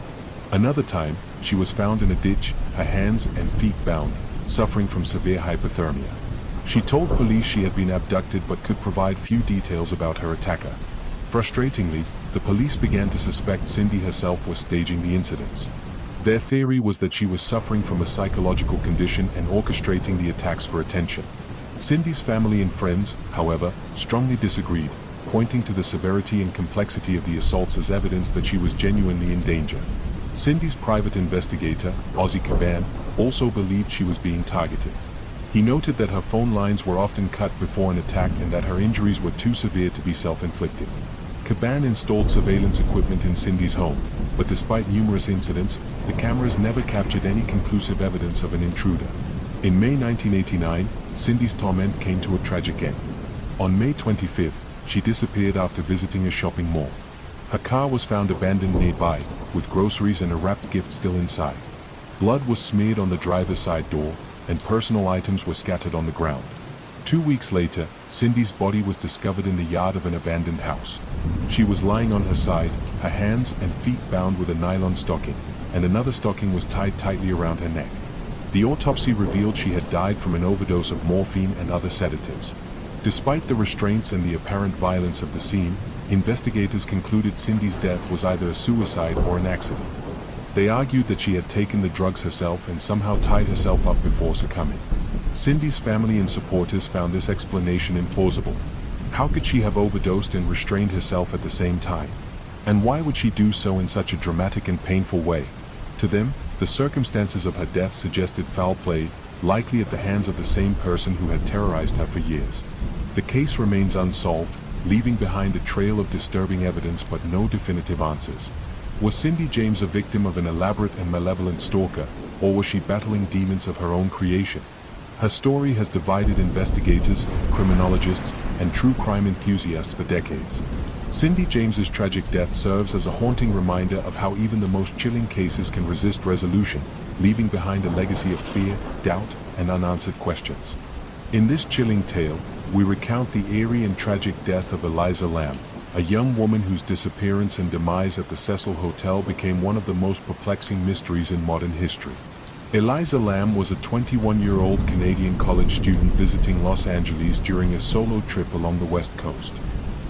Another time, she was found in a ditch, her hands and feet bound, suffering from severe hypothermia. She told police she had been abducted but could provide few details about her attacker. Frustratingly, the police began to suspect Cindy herself was staging the incidents. Their theory was that she was suffering from a psychological condition and orchestrating the attacks for attention. Cindy's family and friends, however, strongly disagreed, pointing to the severity and complexity of the assaults as evidence that she was genuinely in danger. Cindy's private investigator, Ozzy Caban, also believed she was being targeted. He noted that her phone lines were often cut before an attack and that her injuries were too severe to be self-inflicted. Caban installed surveillance equipment in Cindy's home, but despite numerous incidents, the cameras never captured any conclusive evidence of an intruder. In May 1989, Cindy's torment came to a tragic end. On May 25th, she disappeared after visiting a shopping mall. Her car was found abandoned nearby, with groceries and a wrapped gift still inside. Blood was smeared on the driver's side door, and personal items were scattered on the ground. 2 weeks later, Cindy's body was discovered in the yard of an abandoned house. She was lying on her side, her hands and feet bound with a nylon stocking, and another stocking was tied tightly around her neck. The autopsy revealed she had died from an overdose of morphine and other sedatives. Despite the restraints and the apparent violence of the scene, investigators concluded Cindy's death was either a suicide or an accident. They argued that she had taken the drugs herself and somehow tied herself up before succumbing. Cindy's family and supporters found this explanation implausible. How could she have overdosed and restrained herself at the same time? And why would she do so in such a dramatic and painful way? To them, the circumstances of her death suggested foul play, likely at the hands of the same person who had terrorized her for years. The case remains unsolved, leaving behind a trail of disturbing evidence but no definitive answers. Was Cindy James a victim of an elaborate and malevolent stalker, or was she battling demons of her own creation? Her story has divided investigators, criminologists, and true crime enthusiasts for decades. Cindy James's tragic death serves as a haunting reminder of how even the most chilling cases can resist resolution, leaving behind a legacy of fear, doubt, and unanswered questions. In this chilling tale, we recount the eerie and tragic death of Eliza Lamb, a young woman whose disappearance and demise at the Cecil Hotel became one of the most perplexing mysteries in modern history. Eliza Lamb was a 21-year-old Canadian college student visiting Los Angeles during a solo trip along the West Coast.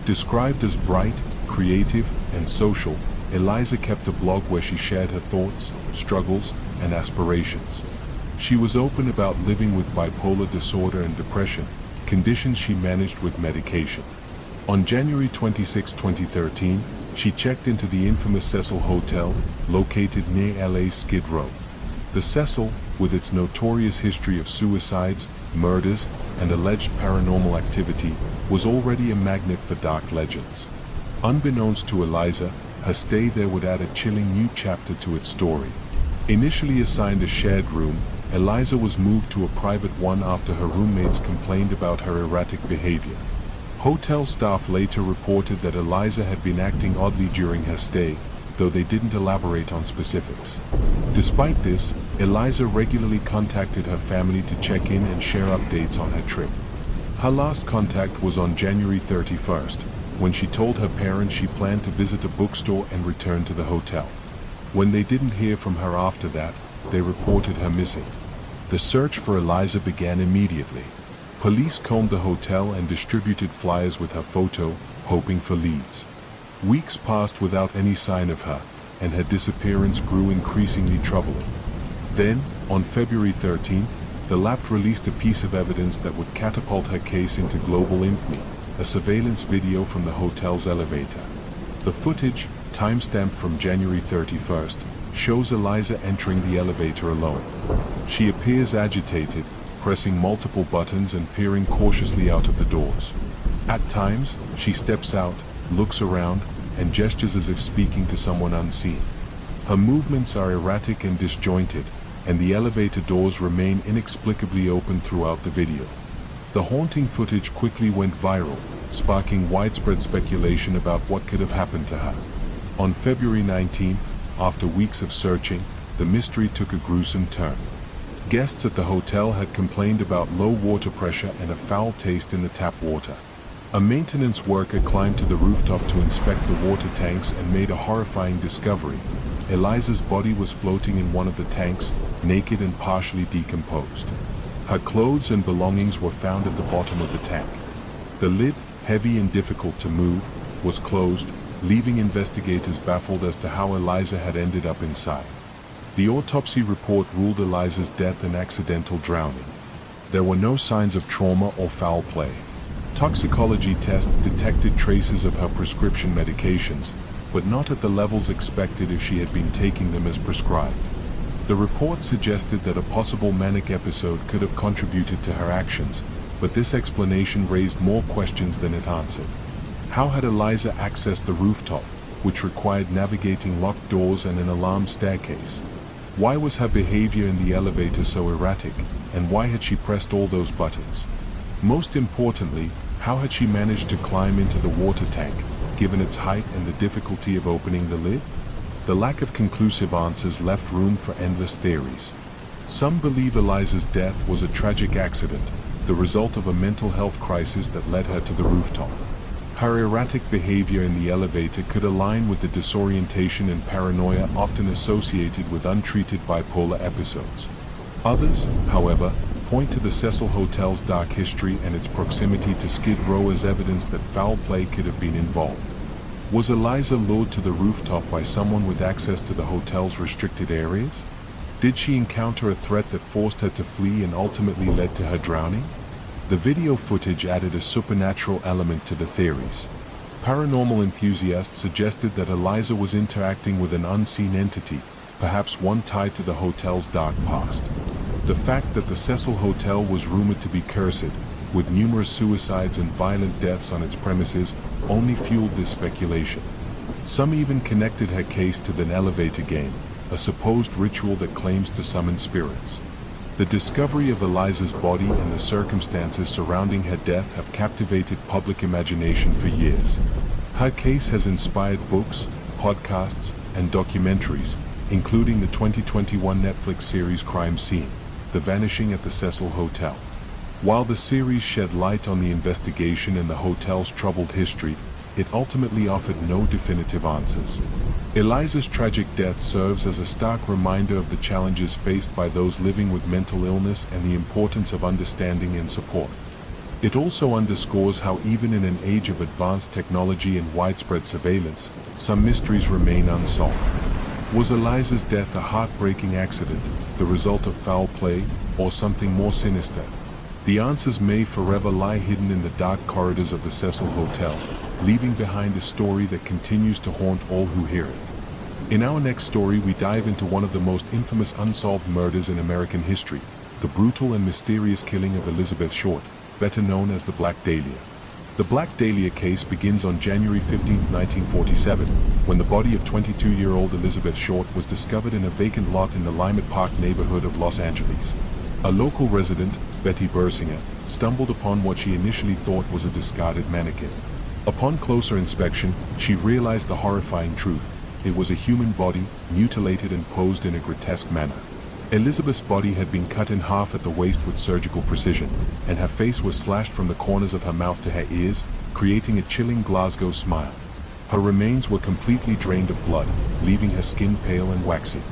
Described as bright, creative, and social, Eliza kept a blog where she shared her thoughts, struggles, and aspirations. She was open about living with bipolar disorder and depression, conditions she managed with medication. On January 26, 2013, she checked into the infamous Cecil Hotel, located near LA's Skid Row. The Cecil, with its notorious history of suicides, murders, and alleged paranormal activity, was already a magnet for dark legends. Unbeknownst to Eliza, her stay there would add a chilling new chapter to its story. Initially assigned a shared room, Eliza was moved to a private one after her roommates complained about her erratic behavior. Hotel staff later reported that Eliza had been acting oddly during her stay, though they didn't elaborate on specifics. Despite this, Eliza regularly contacted her family to check in and share updates on her trip. Her last contact was on January 31st, when she told her parents she planned to visit a bookstore and return to the hotel. When they didn't hear from her after that, they reported her missing. The search for Eliza began immediately. Police combed the hotel and distributed flyers with her photo, hoping for leads. Weeks passed without any sign of her, and her disappearance grew increasingly troubling. Then, on February 13th, the lab released a piece of evidence that would catapult her case into global infamy, a surveillance video from the hotel's elevator. The footage, timestamped from January 31st, shows Eliza entering the elevator alone. She appears agitated, pressing multiple buttons and peering cautiously out of the doors. At times, she steps out, looks around, and gestures as if speaking to someone unseen. Her movements are erratic and disjointed, and the elevator doors remain inexplicably open throughout the video. The haunting footage quickly went viral, sparking widespread speculation about what could have happened to her. On February 19th, after weeks of searching, the mystery took a gruesome turn. Guests at the hotel had complained about low water pressure and a foul taste in the tap water. A maintenance worker climbed to the rooftop to inspect the water tanks and made a horrifying discovery. Eliza's body was floating in one of the tanks, naked and partially decomposed. Her clothes and belongings were found at the bottom of the tank. The lid, heavy and difficult to move, was closed, leaving investigators baffled as to how Eliza had ended up inside. The autopsy report ruled Eliza's death an accidental drowning. There were no signs of trauma or foul play. Toxicology tests detected traces of her prescription medications, but not at the levels expected if she had been taking them as prescribed. The report suggested that a possible manic episode could have contributed to her actions, but this explanation raised more questions than it answered. How had Eliza accessed the rooftop, which required navigating locked doors and an alarm staircase? Why was her behavior in the elevator so erratic, and why had she pressed all those buttons? Most importantly, how had she managed to climb into the water tank, given its height and the difficulty of opening the lid? The lack of conclusive answers left room for endless theories. Some believe Eliza's death was a tragic accident, the result of a mental health crisis that led her to the rooftop. Her erratic behavior in the elevator could align with the disorientation and paranoia often associated with untreated bipolar episodes. Others, however, point to the Cecil Hotel's dark history and its proximity to Skid Row as evidence that foul play could have been involved. Was Eliza lured to the rooftop by someone with access to the hotel's restricted areas? Did she encounter a threat that forced her to flee and ultimately led to her drowning? The video footage added a supernatural element to the theories. Paranormal enthusiasts suggested that Eliza was interacting with an unseen entity, perhaps one tied to the hotel's dark past. The fact that the Cecil Hotel was rumored to be cursed, with numerous suicides and violent deaths on its premises, only fueled this speculation. Some even connected her case to the elevator game, a supposed ritual that claims to summon spirits. The discovery of Eliza's body and the circumstances surrounding her death have captivated public imagination for years. Her case has inspired books, podcasts, and documentaries, including the 2021 Netflix series Crime Scene: The Vanishing at the Cecil Hotel. While the series shed light on the investigation and the hotel's troubled history, it ultimately offered no definitive answers. Eliza's tragic death serves as a stark reminder of the challenges faced by those living with mental illness and the importance of understanding and support. It also underscores how even in an age of advanced technology and widespread surveillance, some mysteries remain unsolved. Was Eliza's death a heartbreaking accident, the result of foul play, or something more sinister? The answers may forever lie hidden in the dark corridors of the Cecil Hotel, leaving behind a story that continues to haunt all who hear it. In our next story, we dive into one of the most infamous unsolved murders in American history, the brutal and mysterious killing of Elizabeth Short, better known as the Black Dahlia. The Black Dahlia case begins on January 15, 1947, when the body of 22-year-old Elizabeth Short was discovered in a vacant lot in the Lymit Park neighborhood of Los Angeles. A local resident, Betty Bersinger, stumbled upon what she initially thought was a discarded mannequin. Upon closer inspection, she realized the horrifying truth. It was a human body, mutilated and posed in a grotesque manner. Elizabeth's body had been cut in half at the waist with surgical precision, and her face was slashed from the corners of her mouth to her ears, creating a chilling Glasgow smile. Her remains were completely drained of blood, leaving her skin pale and waxy.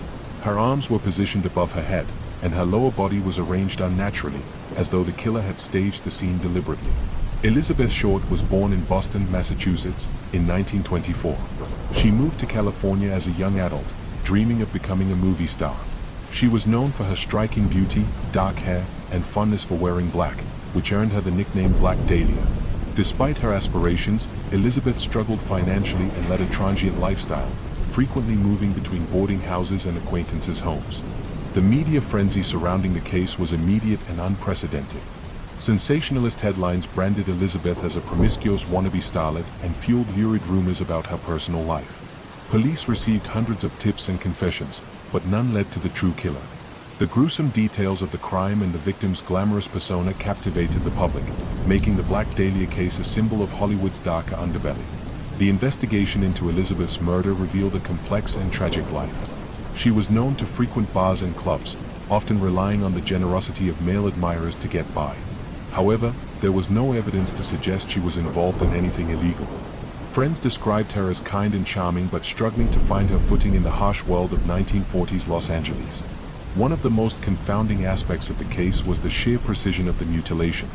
Her arms were positioned above her head, and her lower body was arranged unnaturally, as though the killer had staged the scene deliberately. Elizabeth Short was born in Boston, Massachusetts, in 1924. She moved to California as a young adult, dreaming of becoming a movie star. She was known for her striking beauty, dark hair, and fondness for wearing black, which earned her the nickname Black Dahlia. Despite her aspirations, Elizabeth struggled financially and led a transient lifestyle, frequently moving between boarding houses and acquaintances' homes. The media frenzy surrounding the case was immediate and unprecedented. Sensationalist headlines branded Elizabeth as a promiscuous wannabe starlet and fueled lurid rumors about her personal life. Police received hundreds of tips and confessions, but none led to the true killer. The gruesome details of the crime and the victim's glamorous persona captivated the public, making the Black Dahlia case a symbol of Hollywood's darker underbelly. The investigation into Elizabeth's murder revealed a complex and tragic life. She was known to frequent bars and clubs, often relying on the generosity of male admirers to get by. However, there was no evidence to suggest she was involved in anything illegal. Friends described her as kind and charming but struggling to find her footing in the harsh world of 1940s Los Angeles. One of the most confounding aspects of the case was the sheer precision of the mutilation.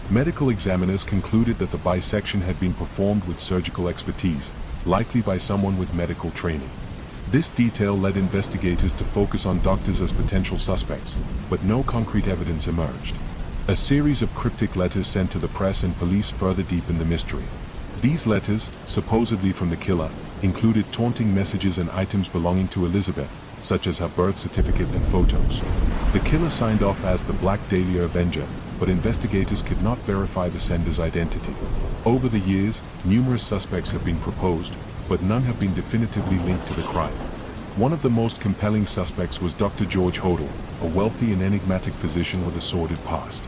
Medical examiners concluded that the bisection had been performed with surgical expertise, likely by someone with medical training. This detail led investigators to focus on doctors as potential suspects, but no concrete evidence emerged. A series of cryptic letters sent to the press and police further deepened the mystery. These letters, supposedly from the killer, included taunting messages and items belonging to Elizabeth, such as her birth certificate and photos. The killer signed off as the Black Dahlia Avenger, but investigators could not verify the sender's identity. Over the years, numerous suspects have been proposed, but none have been definitively linked to the crime. One of the most compelling suspects was Dr. George Hodel, a wealthy and enigmatic physician with a sordid past.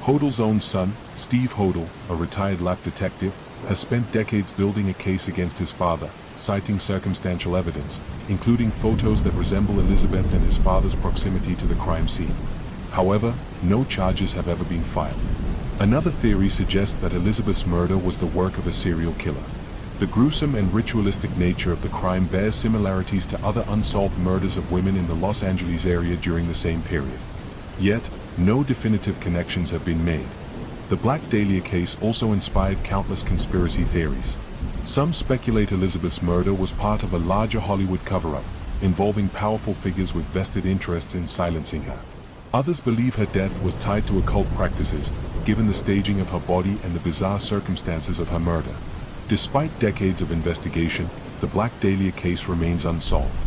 Hodel's own son, Steve Hodel, a retired lab detective, has spent decades building a case against his father, citing circumstantial evidence, including photos that resemble Elizabeth and his father's proximity to the crime scene. However, no charges have ever been filed. Another theory suggests that Elizabeth's murder was the work of a serial killer. The gruesome and ritualistic nature of the crime bears similarities to other unsolved murders of women in the Los Angeles area during the same period. Yet, no definitive connections have been made. The Black Dahlia case also inspired countless conspiracy theories. Some speculate Elizabeth's murder was part of a larger Hollywood cover-up, involving powerful figures with vested interests in silencing her. Others believe her death was tied to occult practices, given the staging of her body and the bizarre circumstances of her murder. Despite decades of investigation, the Black Dahlia case remains unsolved.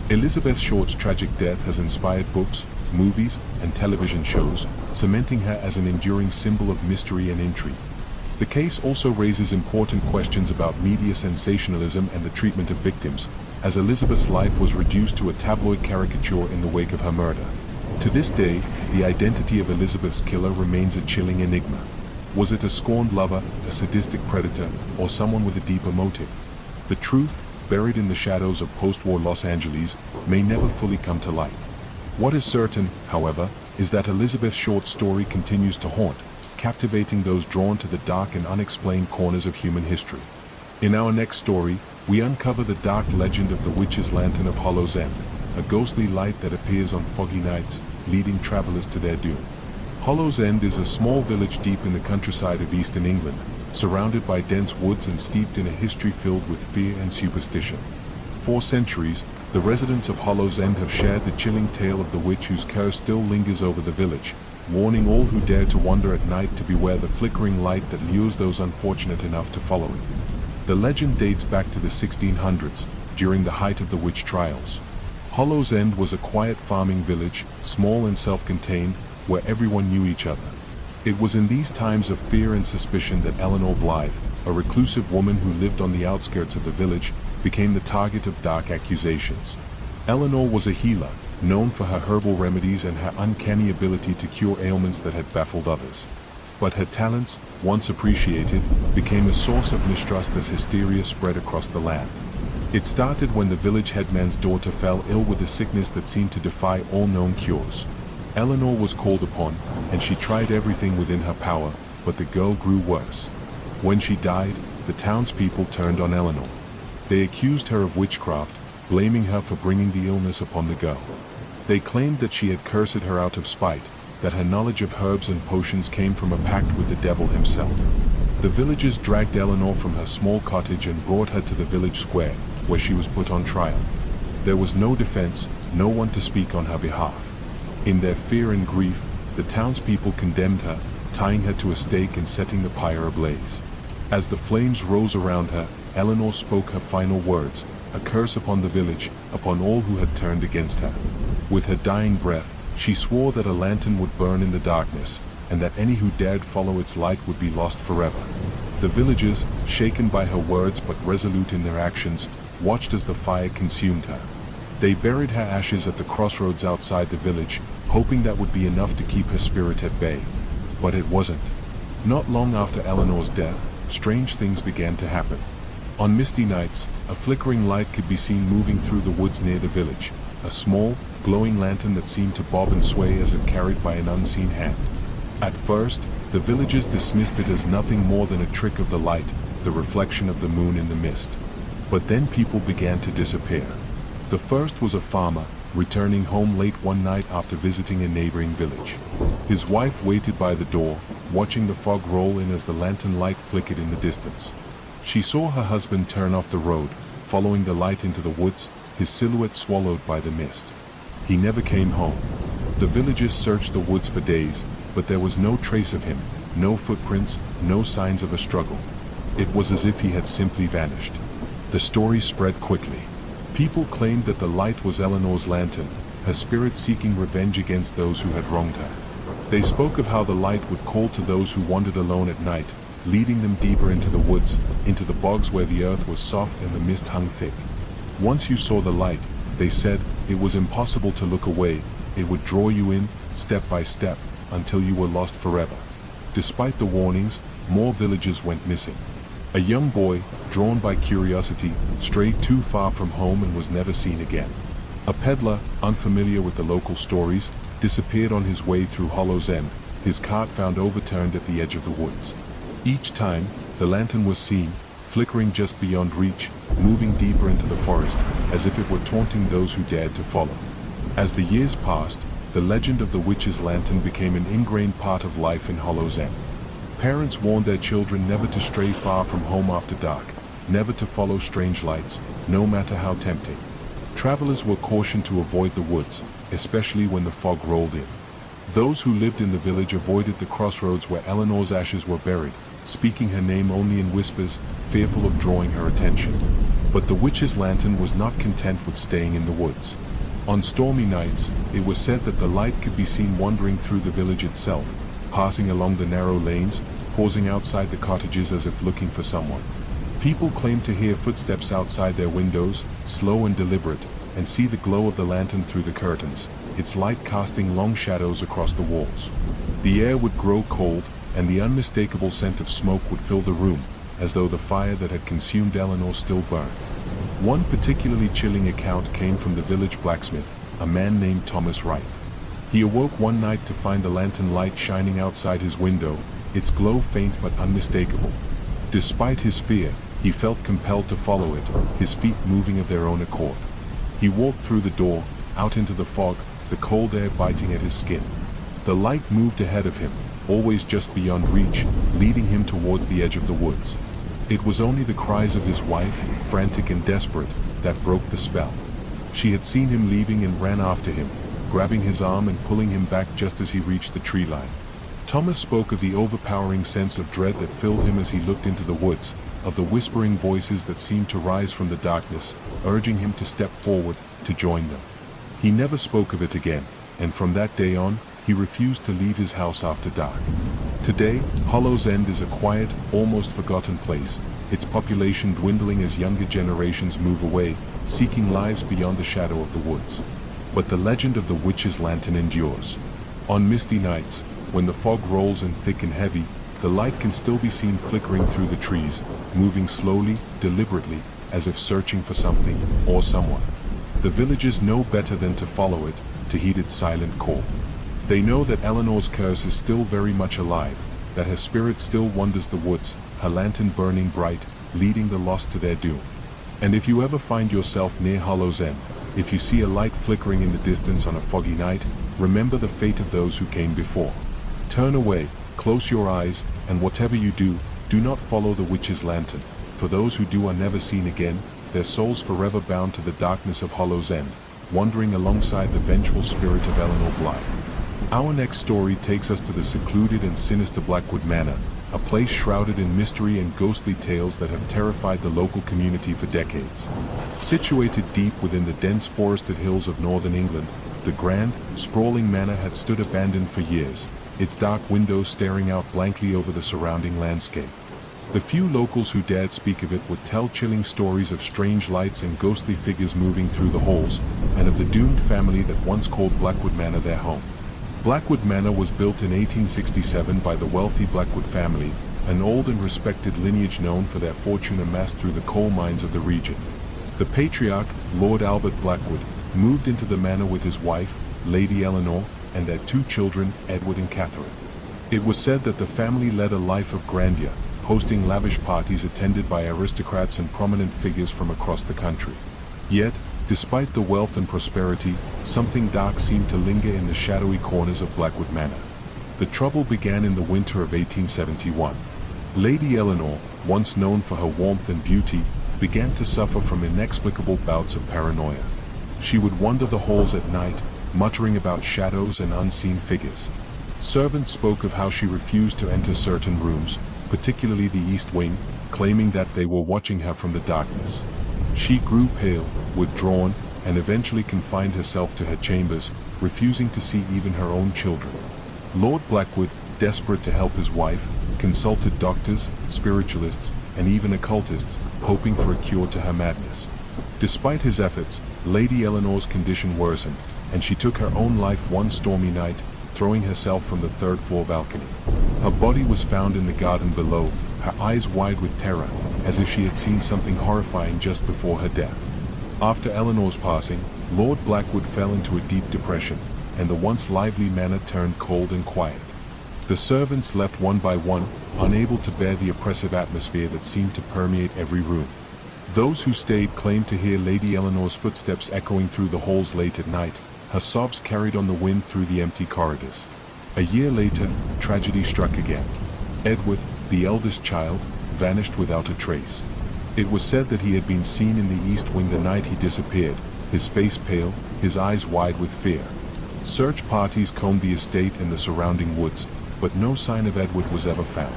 Elizabeth Short's tragic death has inspired books, movies, and television shows, cementing her as an enduring symbol of mystery and intrigue. The case also raises important questions about media sensationalism and the treatment of victims, as Elizabeth's life was reduced to a tabloid caricature in the wake of her murder. To this day, the identity of Elizabeth's killer remains a chilling enigma. Was it a scorned lover, a sadistic predator, or someone with a deeper motive? The truth, buried in the shadows of post-war Los Angeles, may never fully come to light. What is certain, however, is that Elizabeth Short's story continues to haunt, captivating those drawn to the dark and unexplained corners of human history. In our next story, we uncover the dark legend of the Witch's Lantern of Hollow's End, a ghostly light that appears on foggy nights, leading travelers to their doom. Hollow's End is a small village deep in the countryside of eastern England, surrounded by dense woods and steeped in a history filled with fear and superstition. For centuries, the residents of Hollow's End have shared the chilling tale of the witch whose curse still lingers over the village, warning all who dare to wander at night to beware the flickering light that lures those unfortunate enough to follow it. The legend dates back to the 1600s, during the height of the witch trials. Hollow's End was a quiet farming village, small and self-contained, where everyone knew each other. It was in these times of fear and suspicion that Eleanor Blythe, a reclusive woman who lived on the outskirts of the village, became the target of dark accusations. Eleanor was a healer, known for her herbal remedies and her uncanny ability to cure ailments that had baffled others. But her talents, once appreciated, became a source of mistrust as hysteria spread across the land. It started when the village headman's daughter fell ill with a sickness that seemed to defy all known cures. Eleanor was called upon, and she tried everything within her power, but the girl grew worse. When she died, the townspeople turned on Eleanor. They accused her of witchcraft, blaming her for bringing the illness upon the girl. They claimed that she had cursed her out of spite, that her knowledge of herbs and potions came from a pact with the devil himself. The villagers dragged Eleanor from her small cottage and brought her to the village square, where she was put on trial. There was no defense, no one to speak on her behalf. In their fear and grief, the townspeople condemned her, tying her to a stake and setting the pyre ablaze. As the flames rose around her, Eleanor spoke her final words, a curse upon the village, upon all who had turned against her. With her dying breath, she swore that a lantern would burn in the darkness, and that any who dared follow its light would be lost forever. The villagers, shaken by her words but resolute in their actions, watched as the fire consumed her. They buried her ashes at the crossroads outside the village, hoping that would be enough to keep her spirit at bay. But it wasn't. Not long after Eleanor's death, strange things began to happen. On misty nights, a flickering light could be seen moving through the woods near the village, a small, glowing lantern that seemed to bob and sway as if carried by an unseen hand. At first, the villagers dismissed it as nothing more than a trick of the light, the reflection of the moon in the mist. But then people began to disappear. The first was a farmer, returning home late one night after visiting a neighboring village. His wife waited by the door, watching the fog roll in as the lantern light flickered in the distance. She saw her husband turn off the road, following the light into the woods, his silhouette swallowed by the mist. He never came home. The villagers searched the woods for days, but there was no trace of him, no footprints, no signs of a struggle. It was as if he had simply vanished. The story spread quickly. People claimed that the light was Eleanor's lantern, her spirit seeking revenge against those who had wronged her. They spoke of how the light would call to those who wandered alone at night, leading them deeper into the woods, into the bogs where the earth was soft and the mist hung thick. Once you saw the light, they said, it was impossible to look away. It would draw you in, step by step, until you were lost forever. Despite the warnings, more villagers went missing. A young boy, drawn by curiosity, strayed too far from home and was never seen again. A peddler, unfamiliar with the local stories, disappeared on his way through Hollow's End, his cart found overturned at the edge of the woods. Each time, the lantern was seen, flickering just beyond reach, moving deeper into the forest, as if it were taunting those who dared to follow. As the years passed, the legend of the witch's lantern became an ingrained part of life in Hollow's End. Parents warned their children never to stray far from home after dark, never to follow strange lights, no matter how tempting. Travelers were cautioned to avoid the woods, especially when the fog rolled in. Those who lived in the village avoided the crossroads where Eleanor's ashes were buried, speaking her name only in whispers, fearful of drawing her attention. But the witch's lantern was not content with staying in the woods. On stormy nights, it was said that the light could be seen wandering through the village itself, passing along the narrow lanes, pausing outside the cottages as if looking for someone. People claimed to hear footsteps outside their windows, slow and deliberate, and see the glow of the lantern through the curtains, its light casting long shadows across the walls. The air would grow cold, and the unmistakable scent of smoke would fill the room, as though the fire that had consumed Eleanor still burned. One particularly chilling account came from the village blacksmith, a man named Thomas Wright. He awoke one night to find the lantern light shining outside his window, its glow faint but unmistakable. Despite his fear, he felt compelled to follow it, his feet moving of their own accord. He walked through the door, out into the fog, the cold air biting at his skin. The light moved ahead of him, always just beyond reach, leading him towards the edge of the woods. It was only the cries of his wife, frantic and desperate, that broke the spell. She had seen him leaving and ran after him, grabbing his arm and pulling him back just as he reached the tree line. Thomas spoke of the overpowering sense of dread that filled him as he looked into the woods, of the whispering voices that seemed to rise from the darkness, urging him to step forward, to join them. He never spoke of it again, and from that day on, he refused to leave his house after dark. Today, Hollow's End is a quiet, almost forgotten place, its population dwindling as younger generations move away, seeking lives beyond the shadow of the woods. But the legend of the witch's lantern endures. On misty nights, when the fog rolls in thick and heavy, the light can still be seen flickering through the trees, moving slowly, deliberately, as if searching for something or someone. The villagers know better than to follow it, to heed its silent call. They know that Eleanor's curse is still very much alive, that her spirit still wanders the woods, her lantern burning bright, leading the lost to their doom. And if you ever find yourself near Hollow's End, if you see a light flickering in the distance on a foggy night, remember the fate of those who came before. Turn away, close your eyes, and whatever you do, do not follow the witch's lantern, for those who do are never seen again, their souls forever bound to the darkness of Hollow's End, wandering alongside the vengeful spirit of Eleanor Blythe. Our next story takes us to the secluded and sinister Blackwood Manor, a place shrouded in mystery and ghostly tales that have terrified the local community for decades. Situated deep within the dense forested hills of northern England, the grand, sprawling manor had stood abandoned for years, its dark windows staring out blankly over the surrounding landscape. The few locals who dared speak of it would tell chilling stories of strange lights and ghostly figures moving through the halls, and of the doomed family that once called Blackwood Manor their home. Blackwood Manor was built in 1867 by the wealthy Blackwood family, an old and respected lineage known for their fortune amassed through the coal mines of the region. The patriarch, Lord Albert Blackwood, moved into the manor with his wife, Lady Eleanor, and their two children, Edward and Catherine. It was said that the family led a life of grandeur, hosting lavish parties attended by aristocrats and prominent figures from across the country. Yet, despite the wealth and prosperity, something dark seemed to linger in the shadowy corners of Blackwood Manor. The trouble began in the winter of 1871. Lady Eleanor, once known for her warmth and beauty, began to suffer from inexplicable bouts of paranoia. She would wander the halls at night, muttering about shadows and unseen figures. Servants spoke of how she refused to enter certain rooms, particularly the East Wing, claiming that they were watching her from the darkness. She grew pale, withdrawn, and eventually confined herself to her chambers, refusing to see even her own children. Lord Blackwood, desperate to help his wife, consulted doctors, spiritualists, and even occultists, hoping for a cure to her madness. Despite his efforts, Lady Eleanor's condition worsened, and she took her own life one stormy night, throwing herself from the third-floor balcony. Her body was found in the garden below, her eyes wide with terror, as if she had seen something horrifying just before her death. After Eleanor's passing, Lord Blackwood fell into a deep depression, and the once lively manor turned cold and quiet. The servants left one by one, unable to bear the oppressive atmosphere that seemed to permeate every room. Those who stayed claimed to hear Lady Eleanor's footsteps echoing through the halls late at night, her sobs carried on the wind through the empty corridors. A year later, tragedy struck again. Edward, the eldest child, vanished without a trace. It was said that he had been seen in the East Wing the night he disappeared, his face pale, his eyes wide with fear. Search parties combed the estate and the surrounding woods, but no sign of Edward was ever found.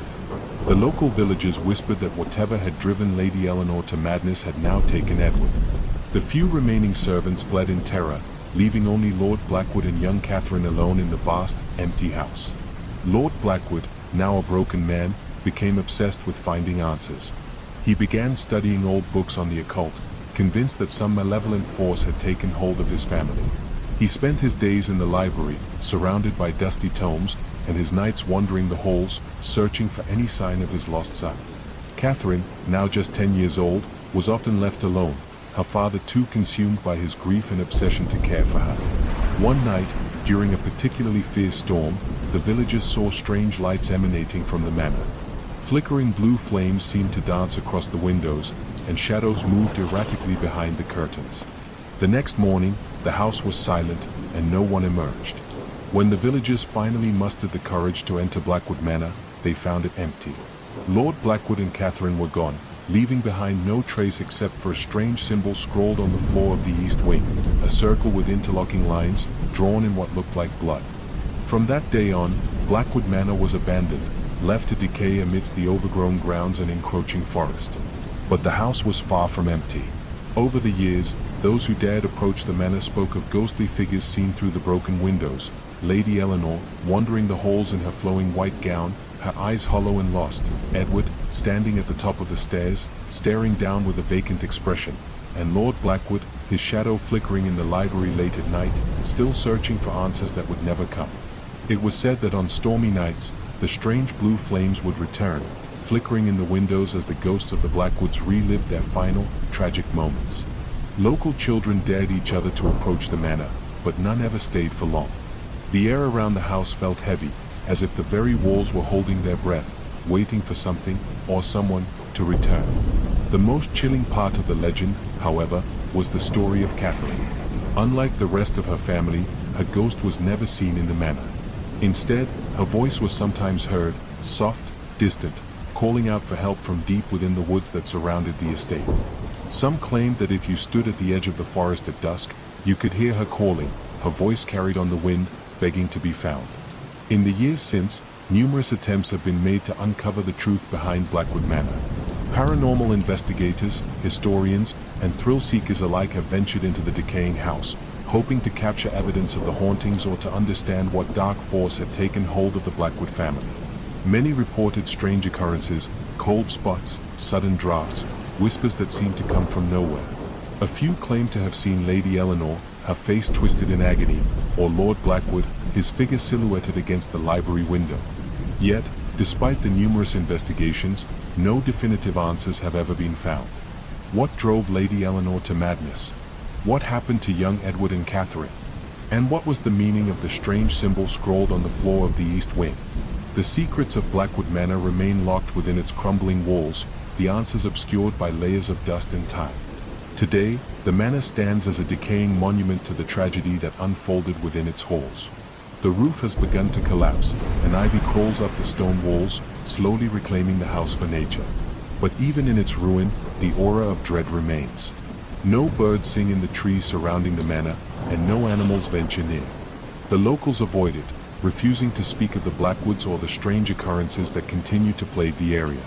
The local villagers whispered that whatever had driven Lady Eleanor to madness had now taken Edward. The few remaining servants fled in terror, leaving only Lord Blackwood and young Catherine alone in the vast, empty house. Lord Blackwood, now a broken man, became obsessed with finding answers. He began studying old books on the occult, convinced that some malevolent force had taken hold of his family. He spent his days in the library, surrounded by dusty tomes, and his nights wandering the halls, searching for any sign of his lost son. Catherine, now just 10 years old, was often left alone, her father too consumed by his grief and obsession to care for her. One night, during a particularly fierce storm, the villagers saw strange lights emanating from the manor. Flickering blue flames seemed to dance across the windows, and shadows moved erratically behind the curtains. The next morning, the house was silent, and no one emerged. When the villagers finally mustered the courage to enter Blackwood Manor, they found it empty. Lord Blackwood and Catherine were gone, leaving behind no trace except for a strange symbol scrawled on the floor of the East Wing, a circle with interlocking lines, drawn in what looked like blood. From that day on, Blackwood Manor was abandoned, left to decay amidst the overgrown grounds and encroaching forest. But the house was far from empty. Over the years, those who dared approach the manor spoke of ghostly figures seen through the broken windows, Lady Eleanor, wandering the halls in her flowing white gown, her eyes hollow and lost, Edward, standing at the top of the stairs, staring down with a vacant expression, and Lord Blackwood, his shadow flickering in the library late at night, still searching for answers that would never come. It was said that on stormy nights, the strange blue flames would return, flickering in the windows as the ghosts of the Blackwoods relived their final, tragic moments. Local children dared each other to approach the manor, but none ever stayed for long. The air around the house felt heavy, as if the very walls were holding their breath, waiting for something, or someone, to return. The most chilling part of the legend, however, was the story of Catherine. Unlike the rest of her family, her ghost was never seen in the manor. Instead, her voice was sometimes heard, soft, distant, calling out for help from deep within the woods that surrounded the estate. Some claimed that if you stood at the edge of the forest at dusk, you could hear her calling, her voice carried on the wind, begging to be found. In the years since, numerous attempts have been made to uncover the truth behind Blackwood Manor. Paranormal investigators, historians, and thrill-seekers alike have ventured into the decaying house, hoping to capture evidence of the hauntings or to understand what dark force had taken hold of the Blackwood family. Many reported strange occurrences, cold spots, sudden drafts, whispers that seemed to come from nowhere. A few claimed to have seen Lady Eleanor, her face twisted in agony, or Lord Blackwood, his figure silhouetted against the library window. Yet, despite the numerous investigations, no definitive answers have ever been found. What drove Lady Eleanor to madness? What happened to young Edward and Catherine? And what was the meaning of the strange symbol scrawled on the floor of the East Wing? The secrets of Blackwood Manor remain locked within its crumbling walls, the answers obscured by layers of dust and time. Today, the manor stands as a decaying monument to the tragedy that unfolded within its halls. The roof has begun to collapse, and ivy crawls up the stone walls, slowly reclaiming the house for nature. But even in its ruin, the aura of dread remains. No birds sing in the trees surrounding the manor, and no animals venture near. The locals avoid it, refusing to speak of the Blackwoods or the strange occurrences that continue to plague the area.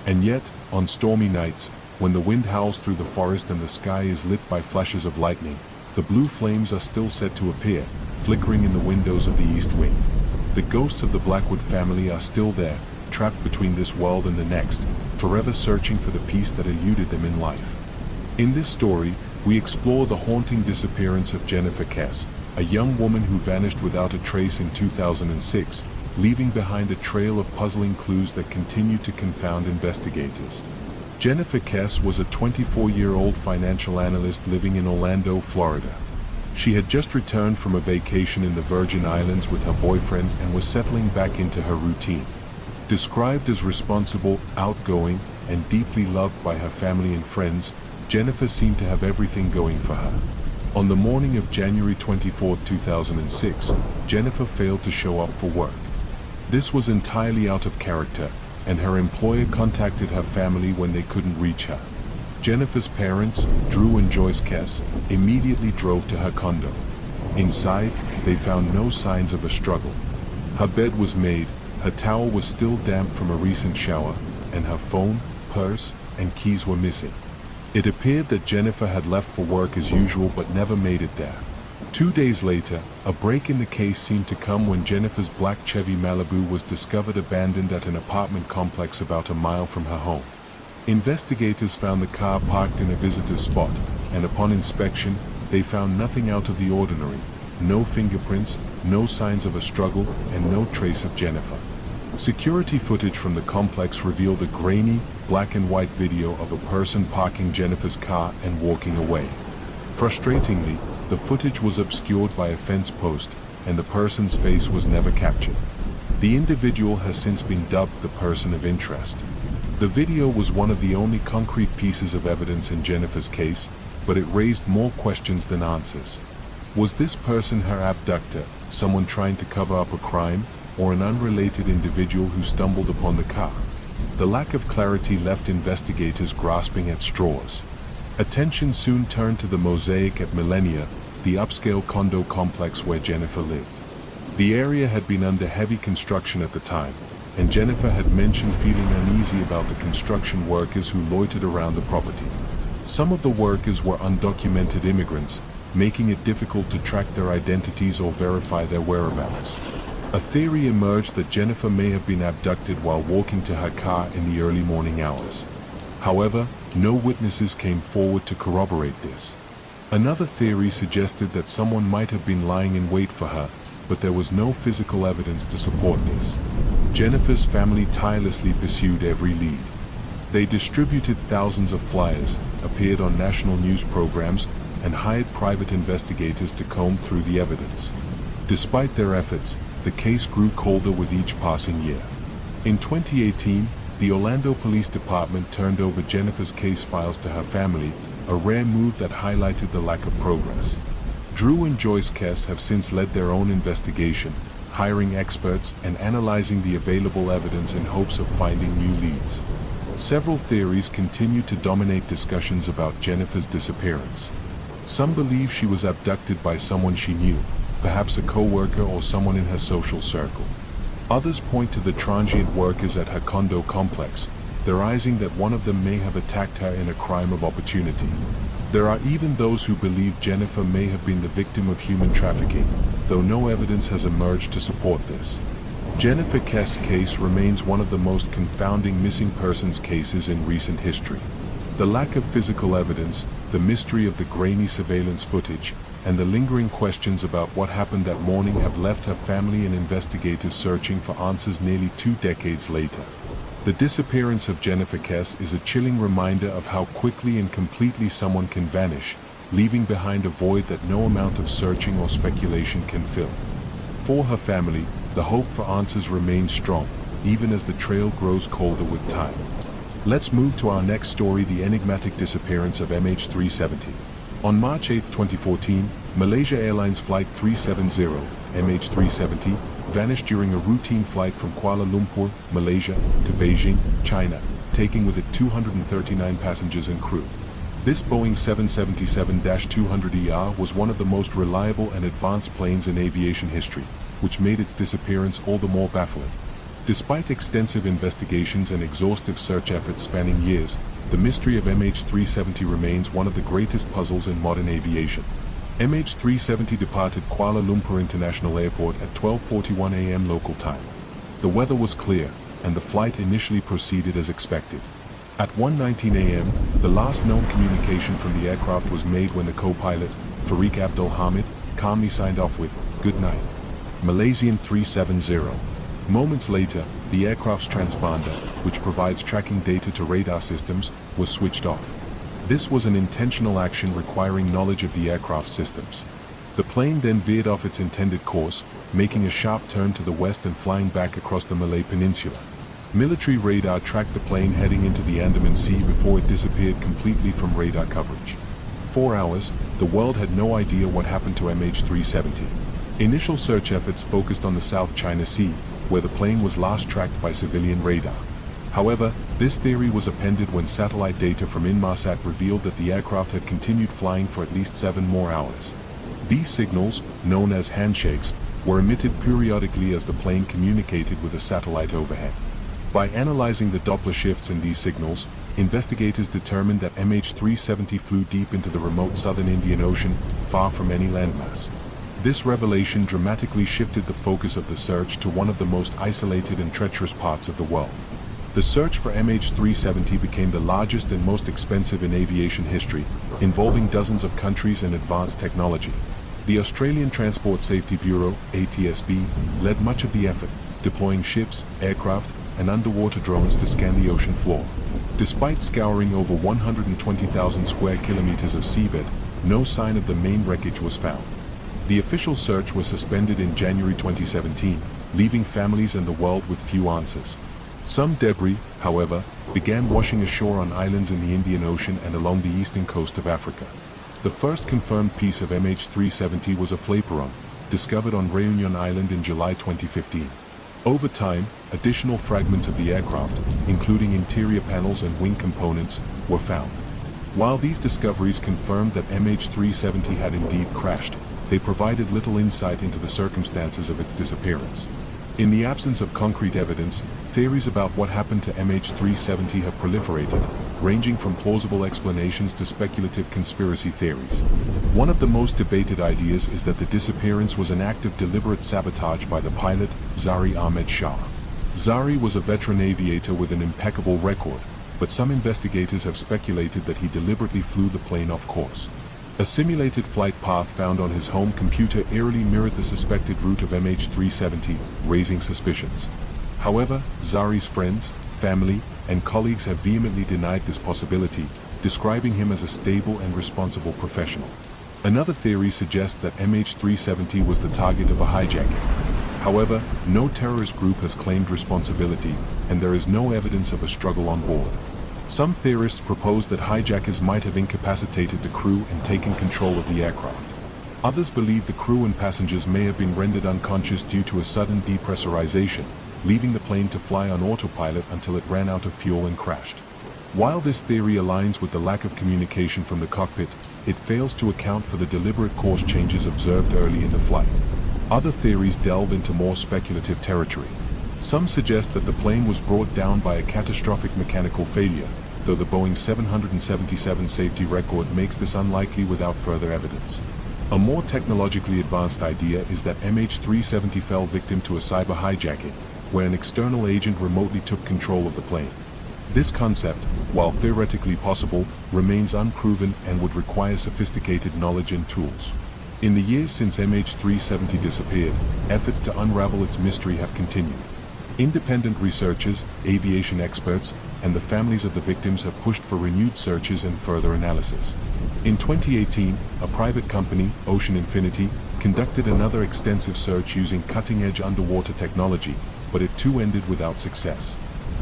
And yet, on stormy nights, when the wind howls through the forest and the sky is lit by flashes of lightning, the blue flames are still said to appear, flickering in the windows of the East Wing. The ghosts of the Blackwood family are still there, trapped between this world and the next, forever searching for the peace that eluded them in life. In this story, we explore the haunting disappearance of Jennifer Kess, a young woman who vanished without a trace in 2006, leaving behind a trail of puzzling clues that continue to confound investigators. Jennifer Kess was a 24-year-old financial analyst living in Orlando, Florida. She had just returned from a vacation in the Virgin Islands with her boyfriend and was settling back into her routine. Described as responsible, outgoing, and deeply loved by her family and friends, Jennifer seemed to have everything going for her. On the morning of January 24, 2006, Jennifer failed to show up for work. This was entirely out of character, and her employer contacted her family when they couldn't reach her. Jennifer's parents, Drew and Joyce Kess, immediately drove to her condo. Inside, they found no signs of a struggle. Her bed was made, her towel was still damp from a recent shower, and her phone, purse, and keys were missing. It appeared that Jennifer had left for work as usual but never made it there. 2 days later, a break in the case seemed to come when Jennifer's black Chevy Malibu was discovered abandoned at an apartment complex about a mile from her home. Investigators found the car parked in a visitor's spot, and upon inspection, they found nothing out of the ordinary. No fingerprints, no signs of a struggle, and no trace of Jennifer. Security footage from the complex revealed a grainy, black and white video of a person parking Jennifer's car and walking away. Frustratingly, the footage was obscured by a fence post, and the person's face was never captured. The individual has since been dubbed the person of interest. The video was one of the only concrete pieces of evidence in Jennifer's case, but it raised more questions than answers. Was this person her abductor, someone trying to cover up a crime, or an unrelated individual who stumbled upon the car? The lack of clarity left investigators grasping at straws. Attention soon turned to the mosaic at Millennia, the upscale condo complex where Jennifer lived. The area had been under heavy construction at the time, and Jennifer had mentioned feeling uneasy about the construction workers who loitered around the property. Some of the workers were undocumented immigrants, making it difficult to track their identities or verify their whereabouts. A theory emerged that Jennifer may have been abducted while walking to her car in the early morning hours. However, no witnesses came forward to corroborate this. Another theory suggested that someone might have been lying in wait for her, but there was no physical evidence to support this. Jennifer's family tirelessly pursued every lead. They distributed thousands of flyers, appeared on national news programs, and hired private investigators to comb through the evidence. Despite their efforts, the case grew colder with each passing year. In 2018, the Orlando Police Department turned over Jennifer's case files to her family, a rare move that highlighted the lack of progress. Drew and Joyce Kess have since led their own investigation, hiring experts and analyzing the available evidence in hopes of finding new leads. Several theories continue to dominate discussions about Jennifer's disappearance. Some believe she was abducted by someone she knew, perhaps a co-worker or someone in her social circle. Others point to the transient workers at her condo complex, theorizing that one of them may have attacked her in a crime of opportunity. There are even those who believe Jennifer may have been the victim of human trafficking, though no evidence has emerged to support this. Jennifer Kess's case remains one of the most confounding missing persons cases in recent history. The lack of physical evidence, the mystery of the grainy surveillance footage, and the lingering questions about what happened that morning have left her family and investigators searching for answers nearly 2 decades later. The disappearance of Jennifer Kess is a chilling reminder of how quickly and completely someone can vanish, leaving behind a void that no amount of searching or speculation can fill. For her family, the hope for answers remains strong, even as the trail grows colder with time. Let's move to our next story, the enigmatic disappearance of MH370. On March 8, 2014, Malaysia Airlines Flight 370, MH370, vanished during a routine flight from Kuala Lumpur, Malaysia, to Beijing, China, taking with it 239 passengers and crew. This Boeing 777-200ER was one of the most reliable and advanced planes in aviation history, which made its disappearance all the more baffling. Despite extensive investigations and exhaustive search efforts spanning years, the mystery of MH370 remains one of the greatest puzzles in modern aviation. MH370 departed Kuala Lumpur International Airport at 12:41 a.m. local time. The weather was clear, and the flight initially proceeded as expected. At 1:19 a.m., the last known communication from the aircraft was made when the co-pilot, Farik Abdul Hamid, calmly signed off with, "Good night, Malaysian 370. Moments later, the aircraft's transponder, which provides tracking data to radar systems, was switched off. This was an intentional action requiring knowledge of the aircraft's systems. The plane then veered off its intended course, making a sharp turn to the west and flying back across the Malay Peninsula. Military radar tracked the plane heading into the Andaman Sea before it disappeared completely from radar coverage. 4 hours, the world had no idea what happened to MH370. Initial search efforts focused on the South China Sea, where the plane was last tracked by civilian radar. However, this theory was appended when satellite data from Inmarsat revealed that the aircraft had continued flying for at least 7 more hours. These signals, known as handshakes, were emitted periodically as the plane communicated with a satellite overhead. By analyzing the Doppler shifts in these signals, investigators determined that MH370 flew deep into the remote southern Indian Ocean, far from any landmass. This revelation dramatically shifted the focus of the search to one of the most isolated and treacherous parts of the world. The search for MH370 became the largest and most expensive in aviation history, involving dozens of countries and advanced technology. The Australian Transport Safety Bureau, ATSB, led much of the effort, deploying ships, aircraft, and underwater drones to scan the ocean floor. Despite scouring over 120,000 square kilometers of seabed, no sign of the main wreckage was found. The official search was suspended in January 2017, leaving families and the world with few answers. Some debris, however, began washing ashore on islands in the Indian Ocean and along the eastern coast of Africa. The first confirmed piece of MH370 was a flaperon, discovered on Réunion Island in July 2015. Over time, additional fragments of the aircraft, including interior panels and wing components, were found. While these discoveries confirmed that MH370 had indeed crashed, they provided little insight into the circumstances of its disappearance. In the absence of concrete evidence, theories about what happened to MH370 have proliferated, ranging from plausible explanations to speculative conspiracy theories. One of the most debated ideas is that the disappearance was an act of deliberate sabotage by the pilot, Zari Ahmed Shah. Zari was a veteran aviator with an impeccable record, but some investigators have speculated that he deliberately flew the plane off course. A simulated flight path found on his home computer eerily mirrored the suspected route of MH370, raising suspicions. However, Zari's friends, family, and colleagues have vehemently denied this possibility, describing him as a stable and responsible professional. Another theory suggests that MH370 was the target of a hijacking. However, no terrorist group has claimed responsibility, and there is no evidence of a struggle on board. Some theorists propose that hijackers might have incapacitated the crew and taken control of the aircraft. Others believe the crew and passengers may have been rendered unconscious due to a sudden depressurization, leaving the plane to fly on autopilot until it ran out of fuel and crashed. While this theory aligns with the lack of communication from the cockpit, it fails to account for the deliberate course changes observed early in the flight. Other theories delve into more speculative territory. Some suggest that the plane was brought down by a catastrophic mechanical failure, though the Boeing 777 safety record makes this unlikely without further evidence. A more technologically advanced idea is that MH370 fell victim to a cyber hijacking, where an external agent remotely took control of the plane. This concept, while theoretically possible, remains unproven and would require sophisticated knowledge and tools. In the years since MH370 disappeared, efforts to unravel its mystery have continued. Independent researchers, aviation experts, and the families of the victims have pushed for renewed searches and further analysis. In 2018, a private company, Ocean Infinity, conducted another extensive search using cutting-edge underwater technology, but it too ended without success.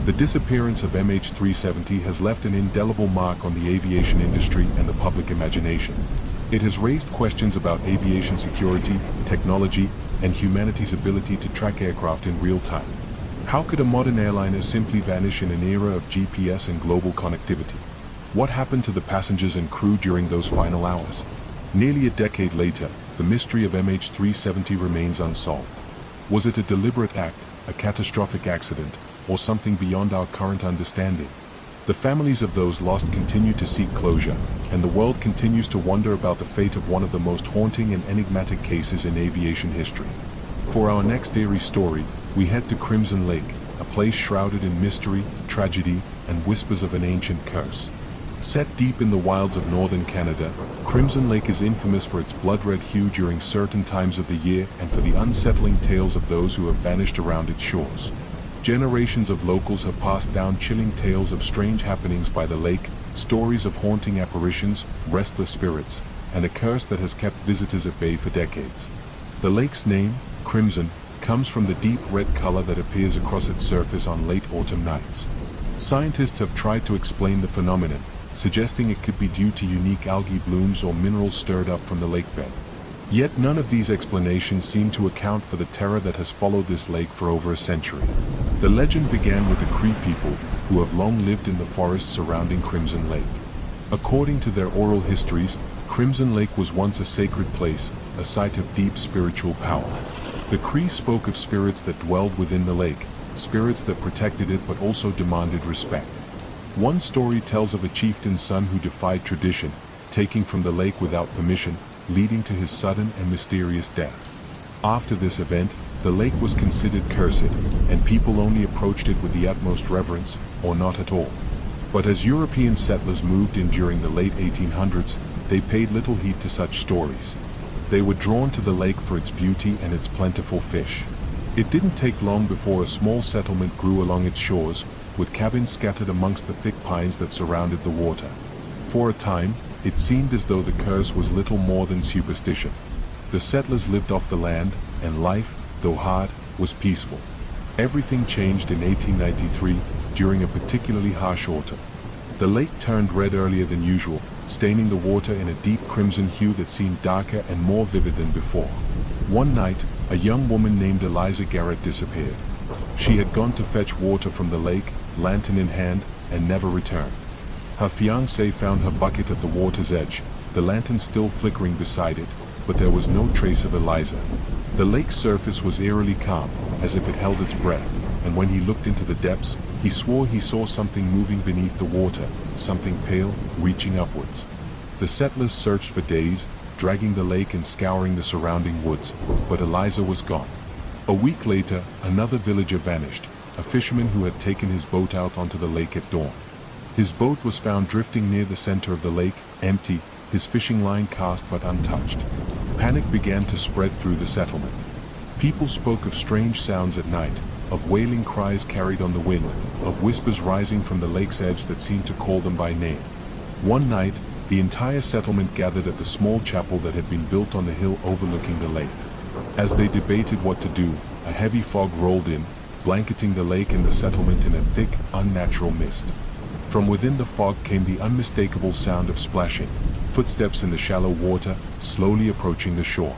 The disappearance of MH370 has left an indelible mark on the aviation industry and the public imagination. It has raised questions about aviation security, technology, and humanity's ability to track aircraft in real time. How could a modern airliner simply vanish in an era of GPS and global connectivity? What happened to the passengers and crew during those final hours? Nearly a decade later, the mystery of MH370 remains unsolved. Was it a deliberate act, a catastrophic accident, or something beyond our current understanding? The families of those lost continue to seek closure, and the world continues to wonder about the fate of one of the most haunting and enigmatic cases in aviation history. For our next eerie story, we head to Crimson Lake, a place shrouded in mystery, tragedy, and whispers of an ancient curse. Set deep in the wilds of northern Canada, Crimson Lake is infamous for its blood-red hue during certain times of the year and for the unsettling tales of those who have vanished around its shores. Generations of locals have passed down chilling tales of strange happenings by the lake, stories of haunting apparitions, restless spirits, and a curse that has kept visitors at bay for decades. The lake's name, Crimson, comes from the deep red color that appears across its surface on late autumn nights. Scientists have tried to explain the phenomenon, suggesting it could be due to unique algae blooms or minerals stirred up from the lakebed. Yet none of these explanations seem to account for the terror that has followed this lake for over a century. The legend began with the Cree people, who have long lived in the forests surrounding Crimson Lake. According to their oral histories, Crimson Lake was once a sacred place, a site of deep spiritual power. The Cree spoke of spirits that dwelled within the lake, spirits that protected it but also demanded respect. One story tells of a chieftain's son who defied tradition, taking from the lake without permission, leading to his sudden and mysterious death. After this event, the lake was considered cursed, and people only approached it with the utmost reverence, or not at all. But as European settlers moved in during the late 1800s, they paid little heed to such stories. They were drawn to the lake for its beauty and its plentiful fish. It didn't take long before a small settlement grew along its shores, with cabins scattered amongst the thick pines that surrounded the water. For a time, it seemed as though the curse was little more than superstition. The settlers lived off the land, and life, though hard, was peaceful. Everything changed in 1893, during a particularly harsh autumn. The lake turned red earlier than usual, staining the water in a deep crimson hue that seemed darker and more vivid than before. One night, a young woman named Eliza Garrett disappeared. She had gone to fetch water from the lake, lantern in hand, and never returned. Her fiancé found her bucket at the water's edge, the lantern still flickering beside it, but there was no trace of Eliza. The lake's surface was eerily calm, as if it held its breath, and when he looked into the depths, he swore he saw something moving beneath the water, something pale, reaching upwards. The settlers searched for days, dragging the lake and scouring the surrounding woods, but Eliza was gone. A week later, another villager vanished, a fisherman who had taken his boat out onto the lake at dawn. His boat was found drifting near the center of the lake, empty, his fishing line cast but untouched. Panic began to spread through the settlement. People spoke of strange sounds at night, of wailing cries carried on the wind, of whispers rising from the lake's edge that seemed to call them by name. One night, the entire settlement gathered at the small chapel that had been built on the hill overlooking the lake. As they debated what to do, a heavy fog rolled in, blanketing the lake and the settlement in a thick, unnatural mist. From within the fog came the unmistakable sound of splashing, footsteps in the shallow water, slowly approaching the shore.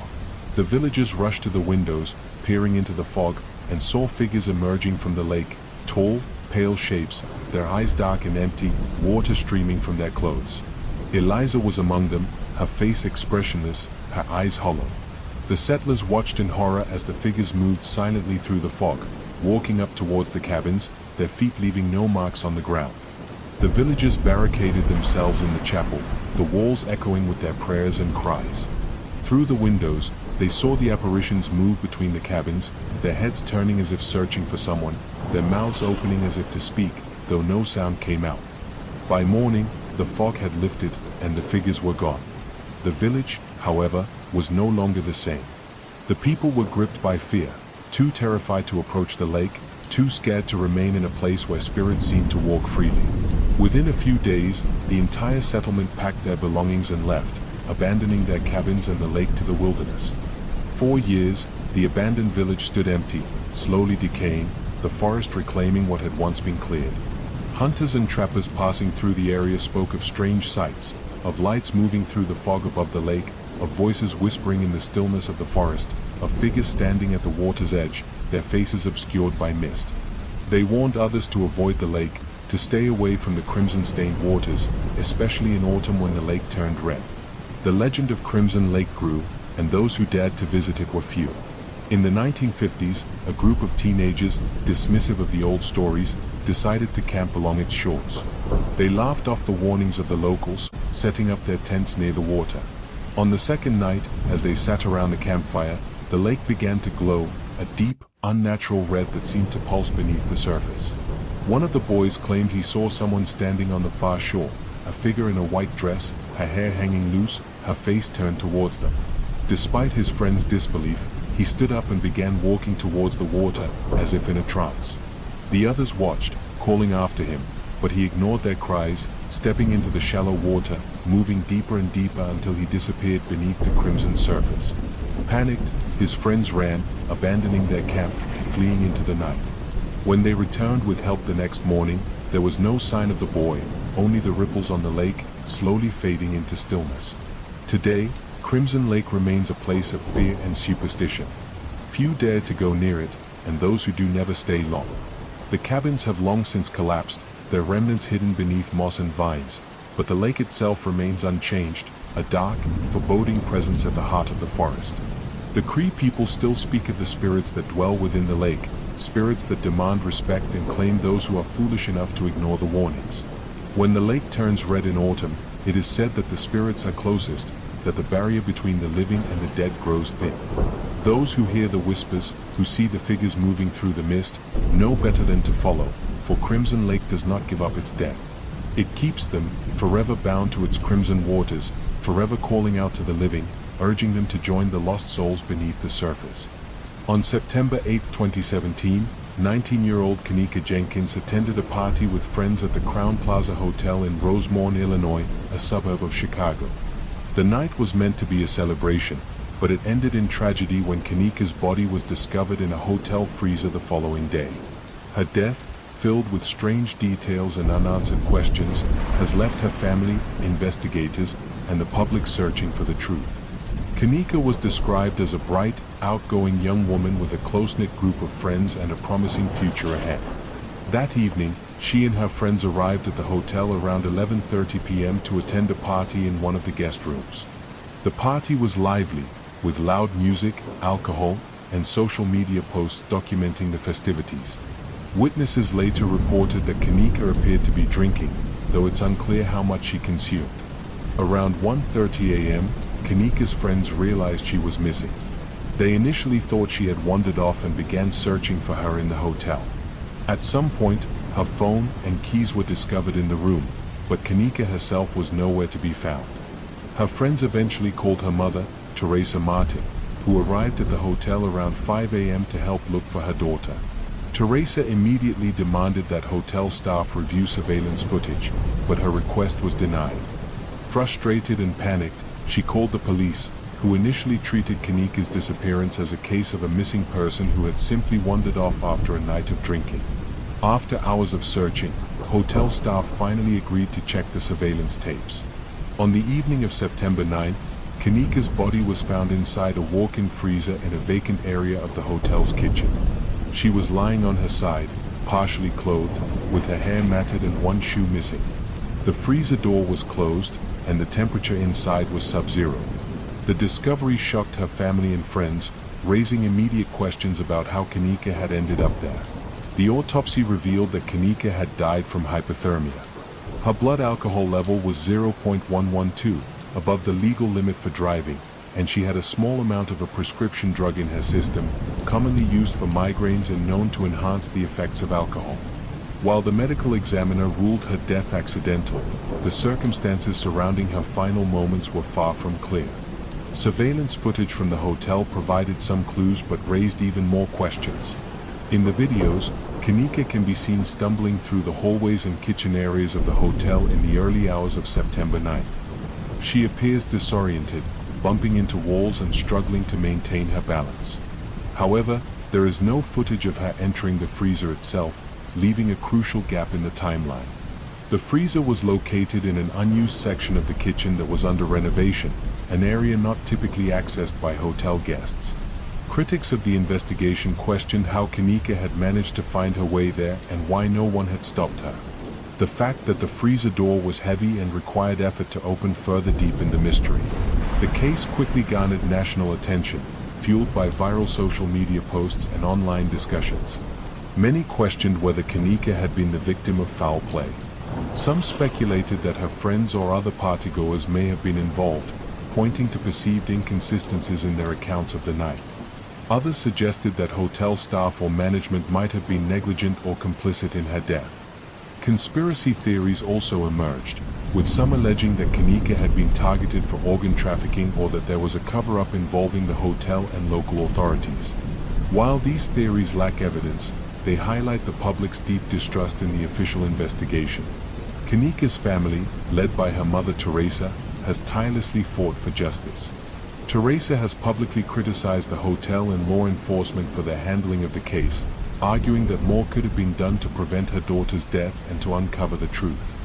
The villagers rushed to the windows, peering into the fog, and saw figures emerging from the lake, tall, pale shapes, their eyes dark and empty, water streaming from their clothes. Eliza was among them, her face expressionless, her eyes hollow. The settlers watched in horror as the figures moved silently through the fog, walking up towards the cabins, their feet leaving no marks on the ground. The villagers barricaded themselves in the chapel, the walls echoing with their prayers and cries. Through the windows, they saw the apparitions move between the cabins, their heads turning as if searching for someone, their mouths opening as if to speak, though no sound came out. By morning, the fog had lifted, and the figures were gone. The village, however, was no longer the same. The people were gripped by fear, too terrified to approach the lake, too scared to remain in a place where spirits seemed to walk freely. Within a few days, the entire settlement packed their belongings and left, abandoning their cabins and the lake to the wilderness. 4 years, the abandoned village stood empty, slowly decaying, the forest reclaiming what had once been cleared. Hunters and trappers passing through the area spoke of strange sights, of lights moving through the fog above the lake, of voices whispering in the stillness of the forest, of figures standing at the water's edge, their faces obscured by mist. They warned others to avoid the lake, to stay away from the crimson-stained waters, especially in autumn when the lake turned red. The legend of Crimson Lake grew, and those who dared to visit it were few. In the 1950s, a group of teenagers, dismissive of the old stories, decided to camp along its shores. They laughed off the warnings of the locals, setting up their tents near the water. On the second night, as they sat around the campfire, the lake began to glow, a deep, unnatural red that seemed to pulse beneath the surface. One of the boys claimed he saw someone standing on the far shore, a figure in a white dress, her hair hanging loose, her face turned towards them. Despite his friend's disbelief, he stood up and began walking towards the water, as if in a trance. The others watched, calling after him, but he ignored their cries, stepping into the shallow water, moving deeper and deeper until he disappeared beneath the crimson surface. Panicked, his friends ran, abandoning their camp, fleeing into the night. When they returned with help the next morning, there was no sign of the boy, only the ripples on the lake, slowly fading into stillness. Today, Crimson Lake remains a place of fear and superstition. Few dare to go near it, and those who do never stay long. The cabins have long since collapsed, their remnants hidden beneath moss and vines, but the lake itself remains unchanged, a dark, foreboding presence at the heart of the forest. The Cree people still speak of the spirits that dwell within the lake, spirits that demand respect and claim those who are foolish enough to ignore the warnings. When the lake turns red in autumn, it is said that the spirits are closest, that the barrier between the living and the dead grows thin. Those who hear the whispers, who see the figures moving through the mist, know better than to follow, for Crimson Lake does not give up its dead. It keeps them, forever bound to its crimson waters, forever calling out to the living, urging them to join the lost souls beneath the surface. On September 8, 2017, 19-year-old Kanika Jenkins attended a party with friends at the Crown Plaza Hotel in Rosemont, Illinois, a suburb of Chicago. The night was meant to be a celebration, but it ended in tragedy when Kanika's body was discovered in a hotel freezer the following day. Her death, filled with strange details and unanswered questions, has left her family, investigators, and the public searching for the truth. Kanika was described as a bright, outgoing young woman with a close-knit group of friends and a promising future ahead. That evening, she and her friends arrived at the hotel around 11:30 p.m. to attend a party in one of the guest rooms. The party was lively, with loud music, alcohol, and social media posts documenting the festivities. Witnesses later reported that Kanika appeared to be drinking, though it's unclear how much she consumed. Around 1:30 a.m., Kanika's friends realized she was missing. They initially thought she had wandered off and began searching for her in the hotel. At some point, her phone and keys were discovered in the room, but Kanika herself was nowhere to be found. Her friends eventually called her mother, Teresa Martin, who arrived at the hotel around 5 a.m. to help look for her daughter. Teresa immediately demanded that hotel staff review surveillance footage, but her request was denied. Frustrated and panicked, she called the police, who initially treated Kanika's disappearance as a case of a missing person who had simply wandered off after a night of drinking. After hours of searching, hotel staff finally agreed to check the surveillance tapes. On the evening of September 9, Kanika's body was found inside a walk-in freezer in a vacant area of the hotel's kitchen. She was lying on her side, partially clothed, with her hair matted and one shoe missing. The freezer door was closed, and the temperature inside was sub-zero. The discovery shocked her family and friends, raising immediate questions about how Kanika had ended up there. The autopsy revealed that Kanika had died from hypothermia. Her blood alcohol level was 0.112, above the legal limit for driving, and she had a small amount of a prescription drug in her system, commonly used for migraines and known to enhance the effects of alcohol. While the medical examiner ruled her death accidental, the circumstances surrounding her final moments were far from clear. Surveillance footage from the hotel provided some clues but raised even more questions. In the videos, Kanika can be seen stumbling through the hallways and kitchen areas of the hotel in the early hours of September 9. She appears disoriented, bumping into walls and struggling to maintain her balance. However, there is no footage of her entering the freezer itself, leaving a crucial gap in the timeline. The freezer was located in an unused section of the kitchen that was under renovation, an area not typically accessed by hotel guests. Critics of the investigation questioned how Kanika had managed to find her way there and why no one had stopped her. The fact that the freezer door was heavy and required effort to open further deepened the mystery. The case quickly garnered national attention, fueled by viral social media posts and online discussions. Many questioned whether Kanika had been the victim of foul play. Some speculated that her friends or other partygoers may have been involved, pointing to perceived inconsistencies in their accounts of the night. Others suggested that hotel staff or management might have been negligent or complicit in her death. Conspiracy theories also emerged, with some alleging that Kanika had been targeted for organ trafficking or that there was a cover-up involving the hotel and local authorities. While these theories lack evidence, they highlight the public's deep distrust in the official investigation. Kanika's family, led by her mother Teresa, has tirelessly fought for justice. Teresa has publicly criticized the hotel and law enforcement for their handling of the case, arguing that more could have been done to prevent her daughter's death and to uncover the truth.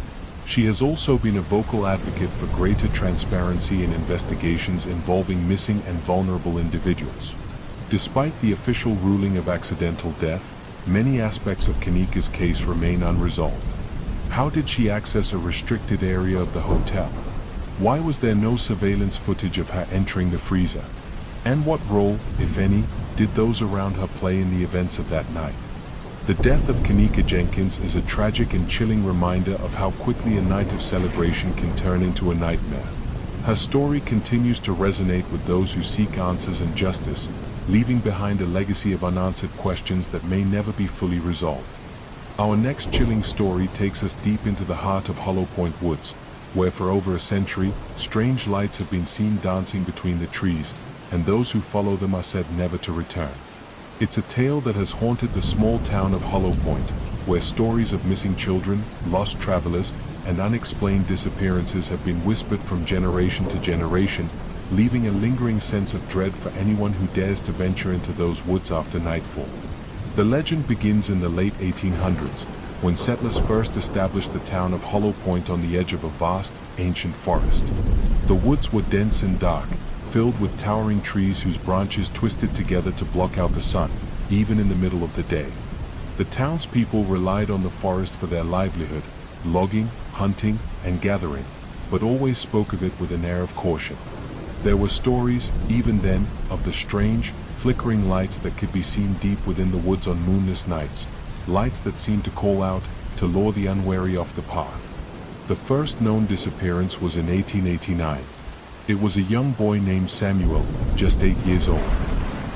She has also been a vocal advocate for greater transparency in investigations involving missing and vulnerable individuals. Despite the official ruling of accidental death, many aspects of Kanika's case remain unresolved. How did she access a restricted area of the hotel? Why was there no surveillance footage of her entering the freezer? And what role, if any, did those around her play in the events of that night? The death of Kanika Jenkins is a tragic and chilling reminder of how quickly a night of celebration can turn into a nightmare. Her story continues to resonate with those who seek answers and justice, leaving behind a legacy of unanswered questions that may never be fully resolved. Our next chilling story takes us deep into the heart of Hollow Point Woods, where for over a century, strange lights have been seen dancing between the trees, and those who follow them are said never to return. It's a tale that has haunted the small town of Hollow Point, where stories of missing children, lost travelers, and unexplained disappearances have been whispered from generation to generation, leaving a lingering sense of dread for anyone who dares to venture into those woods after nightfall. The legend begins in the late 1800s, when settlers first established the town of Hollow Point on the edge of a vast, ancient forest. The woods were dense and dark, filled with towering trees whose branches twisted together to block out the sun, even in the middle of the day. The townspeople relied on the forest for their livelihood, logging, hunting, and gathering, but always spoke of it with an air of caution. There were stories, even then, of the strange, flickering lights that could be seen deep within the woods on moonless nights, lights that seemed to call out, to lure the unwary off the path. The first known disappearance was in 1889. It was a young boy named Samuel, just 8 years old.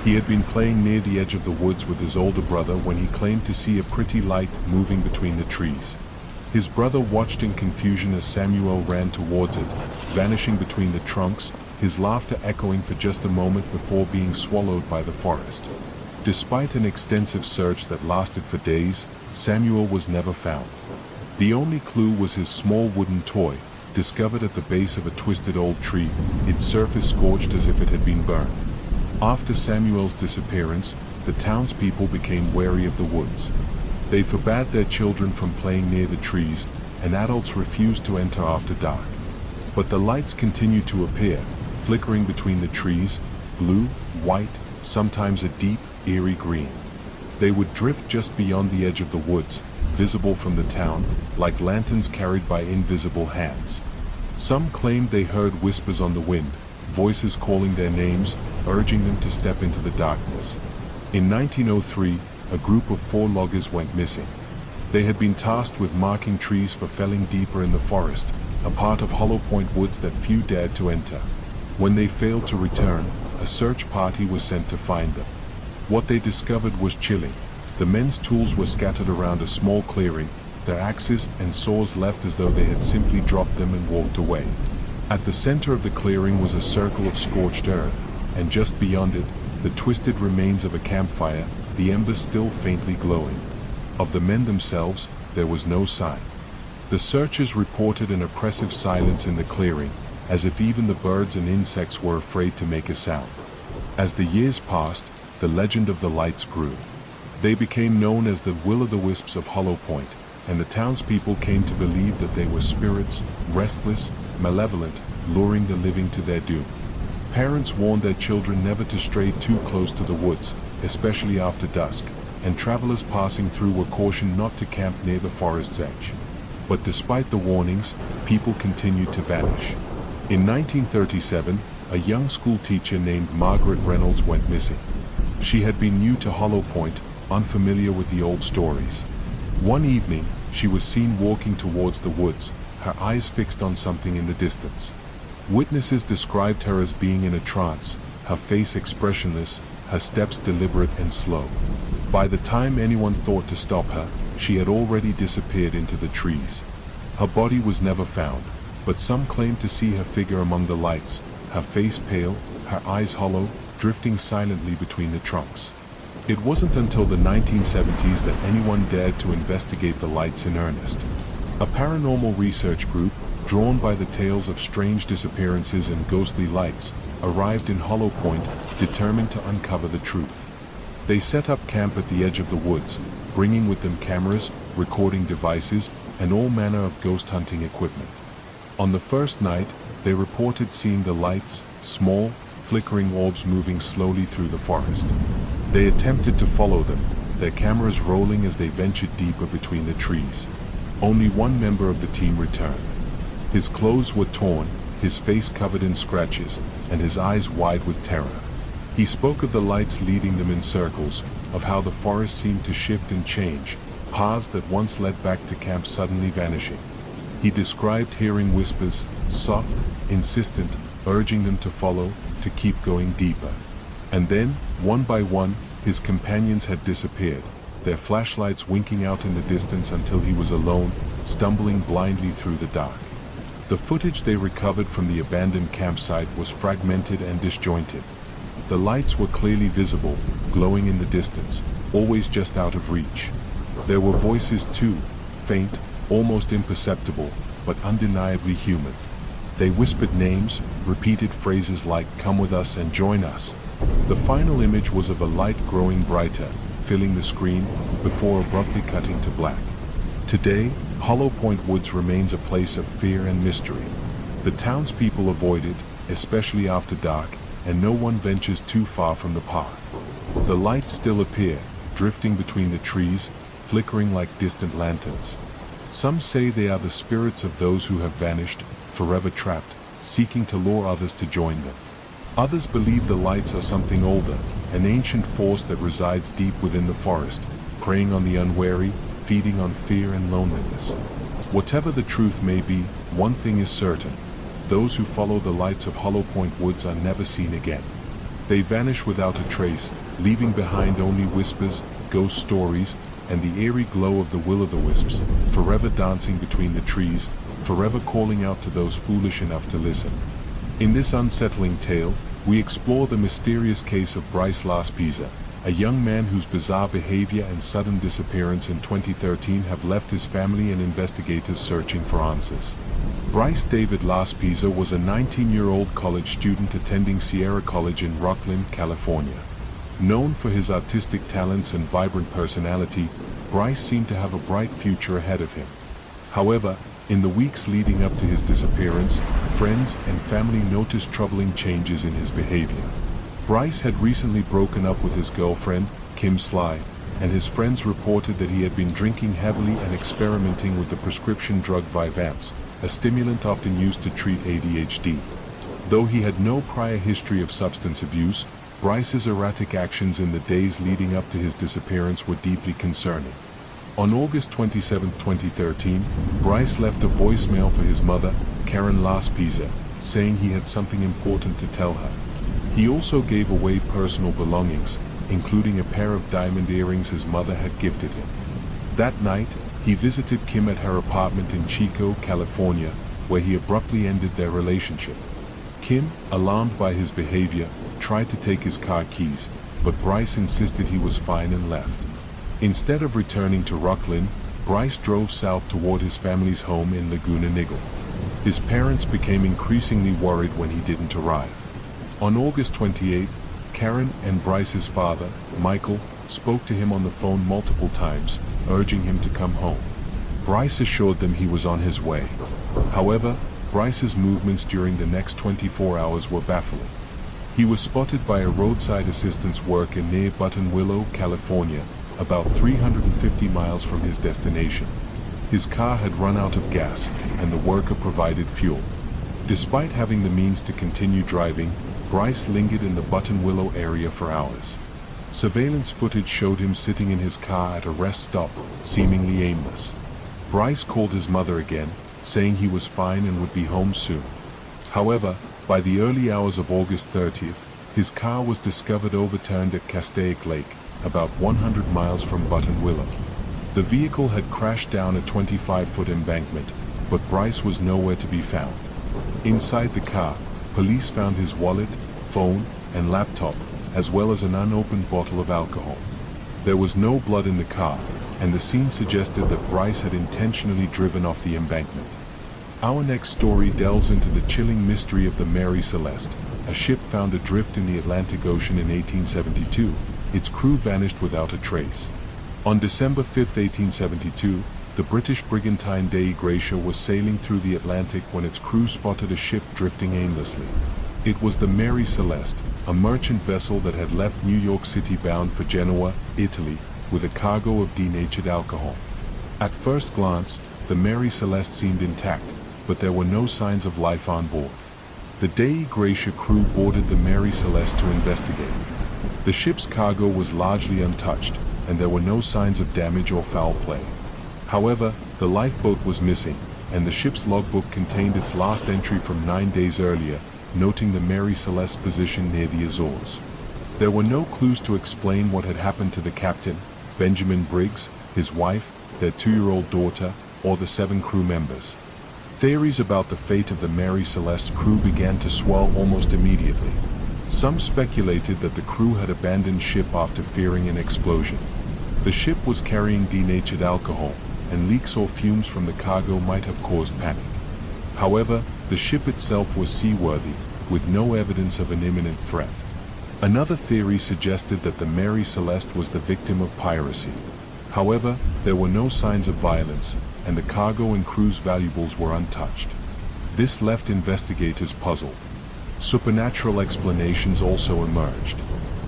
He had been playing near the edge of the woods with his older brother when he claimed to see a pretty light moving between the trees. His brother watched in confusion as Samuel ran towards it, vanishing between the trunks, his laughter echoing for just a moment before being swallowed by the forest. Despite an extensive search that lasted for days, Samuel was never found. The only clue was his small wooden toy, discovered at the base of a twisted old tree, its surface scorched as if it had been burned. After Samuel's disappearance, the townspeople became wary of the woods. They forbade their children from playing near the trees, and adults refused to enter after dark. But the lights continued to appear, flickering between the trees, blue, white, sometimes a deep, eerie green. They would drift just beyond the edge of the woods, visible from the town, like lanterns carried by invisible hands. Some claimed they heard whispers on the wind, voices calling their names, urging them to step into the darkness. In 1903, a group of 4 loggers went missing. They had been tasked with marking trees for felling deeper in the forest, a part of Hollow Point Woods that few dared to enter. When they failed to return, a search party was sent to find them. What they discovered was chilling. The men's tools were scattered around a small clearing, their axes and saws left as though they had simply dropped them and walked away. At the center of the clearing was a circle of scorched earth, and just beyond it, the twisted remains of a campfire, the embers still faintly glowing. Of the men themselves, there was no sign. The searchers reported an oppressive silence in the clearing, as if even the birds and insects were afraid to make a sound. As the years passed, the legend of the lights grew. They became known as the will-o'-the-wisps of Hollow Point, and the townspeople came to believe that they were spirits, restless, malevolent, luring the living to their doom. Parents warned their children never to stray too close to the woods, especially after dusk, and travelers passing through were cautioned not to camp near the forest's edge. But despite the warnings, people continued to vanish. In 1937, a young school teacher named Margaret Reynolds went missing. She had been new to Hollow Point, unfamiliar with the old stories. One evening, she was seen walking towards the woods, her eyes fixed on something in the distance. Witnesses described her as being in a trance, her face expressionless, her steps deliberate and slow. By the time anyone thought to stop her, she had already disappeared into the trees. Her body was never found, but some claimed to see her figure among the lights, her face pale, her eyes hollow, drifting silently between the trunks. It wasn't until the 1970s that anyone dared to investigate the lights in earnest. A paranormal research group, drawn by the tales of strange disappearances and ghostly lights, arrived in Hollow Point, determined to uncover the truth. They set up camp at the edge of the woods, bringing with them cameras, recording devices, and all manner of ghost hunting equipment. On the first night, they reported seeing the lights, small, flickering orbs moving slowly through the forest. They attempted to follow them, their cameras rolling as they ventured deeper between the trees. Only one member of the team returned. His clothes were torn, his face covered in scratches, and his eyes wide with terror. He spoke of the lights leading them in circles, of how the forest seemed to shift and change, paths that once led back to camp suddenly vanishing. He described hearing whispers, soft, insistent, urging them to follow, to keep going deeper. And then, one by one, his companions had disappeared, their flashlights winking out in the distance until he was alone, stumbling blindly through the dark. The footage they recovered from the abandoned campsite was fragmented and disjointed. The lights were clearly visible, glowing in the distance, always just out of reach. There were voices too, faint, almost imperceptible, but undeniably human. They whispered names, repeated phrases like "come with us" and "join us." The final image was of a light growing brighter, filling the screen, before abruptly cutting to black. Today, Hollow Point Woods remains a place of fear and mystery. The townspeople avoid it, especially after dark, and no one ventures too far from the path. The lights still appear, drifting between the trees, flickering like distant lanterns. Some say they are the spirits of those who have vanished, forever trapped, seeking to lure others to join them. Others believe the lights are something older, an ancient force that resides deep within the forest, preying on the unwary, feeding on fear and loneliness. Whatever the truth may be, one thing is certain: those who follow the lights of Hollow Point Woods are never seen again. They vanish without a trace, leaving behind only whispers, ghost stories, and the eerie glow of the will-o'-the-wisps, forever dancing between the trees, forever calling out to those foolish enough to listen. In this unsettling tale, we explore the mysterious case of Bryce Laspisa, a young man whose bizarre behavior and sudden disappearance in 2013 have left his family and investigators searching for answers. Bryce David Laspisa was a 19-year-old college student attending Sierra College in Rocklin, California. Known for his artistic talents and vibrant personality, Bryce seemed to have a bright future ahead of him. However, in the weeks leading up to his disappearance, friends and family noticed troubling changes in his behavior. Bryce had recently broken up with his girlfriend, Kim Sly, and his friends reported that he had been drinking heavily and experimenting with the prescription drug Vyvanse, a stimulant often used to treat ADHD. Though he had no prior history of substance abuse, Bryce's erratic actions in the days leading up to his disappearance were deeply concerning. On August 27, 2013, Bryce left a voicemail for his mother, Karen Laspisa, saying he had something important to tell her. He also gave away personal belongings, including a pair of diamond earrings his mother had gifted him. That night, he visited Kim at her apartment in Chico, California, where he abruptly ended their relationship. Kim, alarmed by his behavior, tried to take his car keys, but Bryce insisted he was fine and left. Instead of returning to Rocklin, Bryce drove south toward his family's home in Laguna Niguel. His parents became increasingly worried when he didn't arrive. On August 28, Karen and Bryce's father, Michael, spoke to him on the phone multiple times, urging him to come home. Bryce assured them he was on his way. However, Bryce's movements during the next 24 hours were baffling. He was spotted by a roadside assistance worker near Buttonwillow, California, about 350 miles from his destination. His car had run out of gas, and the worker provided fuel. Despite having the means to continue driving, Bryce lingered in the Buttonwillow area for hours. Surveillance footage showed him sitting in his car at a rest stop, seemingly aimless. Bryce called his mother again, saying he was fine and would be home soon. However, by the early hours of August 30th, his car was discovered overturned at Castaic Lake, about 100 miles from Buttonwillow. The vehicle had crashed down a 25-foot embankment, but Bryce was nowhere to be found. Inside the car, police found his wallet, phone, and laptop, as well as an unopened bottle of alcohol. There was no blood in the car, and the scene suggested that Bryce had intentionally driven off the embankment. Our next story delves into the chilling mystery of the Mary Celeste, a ship found adrift in the Atlantic Ocean in 1872. Its crew vanished without a trace. On December 5, 1872, the British brigantine Dei Gratia was sailing through the Atlantic when its crew spotted a ship drifting aimlessly. It was the Mary Celeste, a merchant vessel that had left New York City bound for Genoa, Italy, with a cargo of denatured alcohol. At first glance, the Mary Celeste seemed intact, but there were no signs of life on board. The Dei Gratia crew boarded the Mary Celeste to investigate. The ship's cargo was largely untouched, and there were no signs of damage or foul play. However, the lifeboat was missing, and the ship's logbook contained its last entry from 9 days earlier, noting the Mary Celeste's position near the Azores. There were no clues to explain what had happened to the captain, Benjamin Briggs, his wife, their 2-year-old daughter, or the 7 crew members. Theories about the fate of the Mary Celeste's crew began to swell almost immediately. Some speculated that the crew had abandoned ship after fearing an explosion. The ship was carrying denatured alcohol, and leaks or fumes from the cargo might have caused panic. However, the ship itself was seaworthy, with no evidence of an imminent threat. Another theory suggested that the Mary Celeste was the victim of piracy. However, there were no signs of violence, and the cargo and crew's valuables were untouched. This left investigators puzzled. Supernatural explanations also emerged.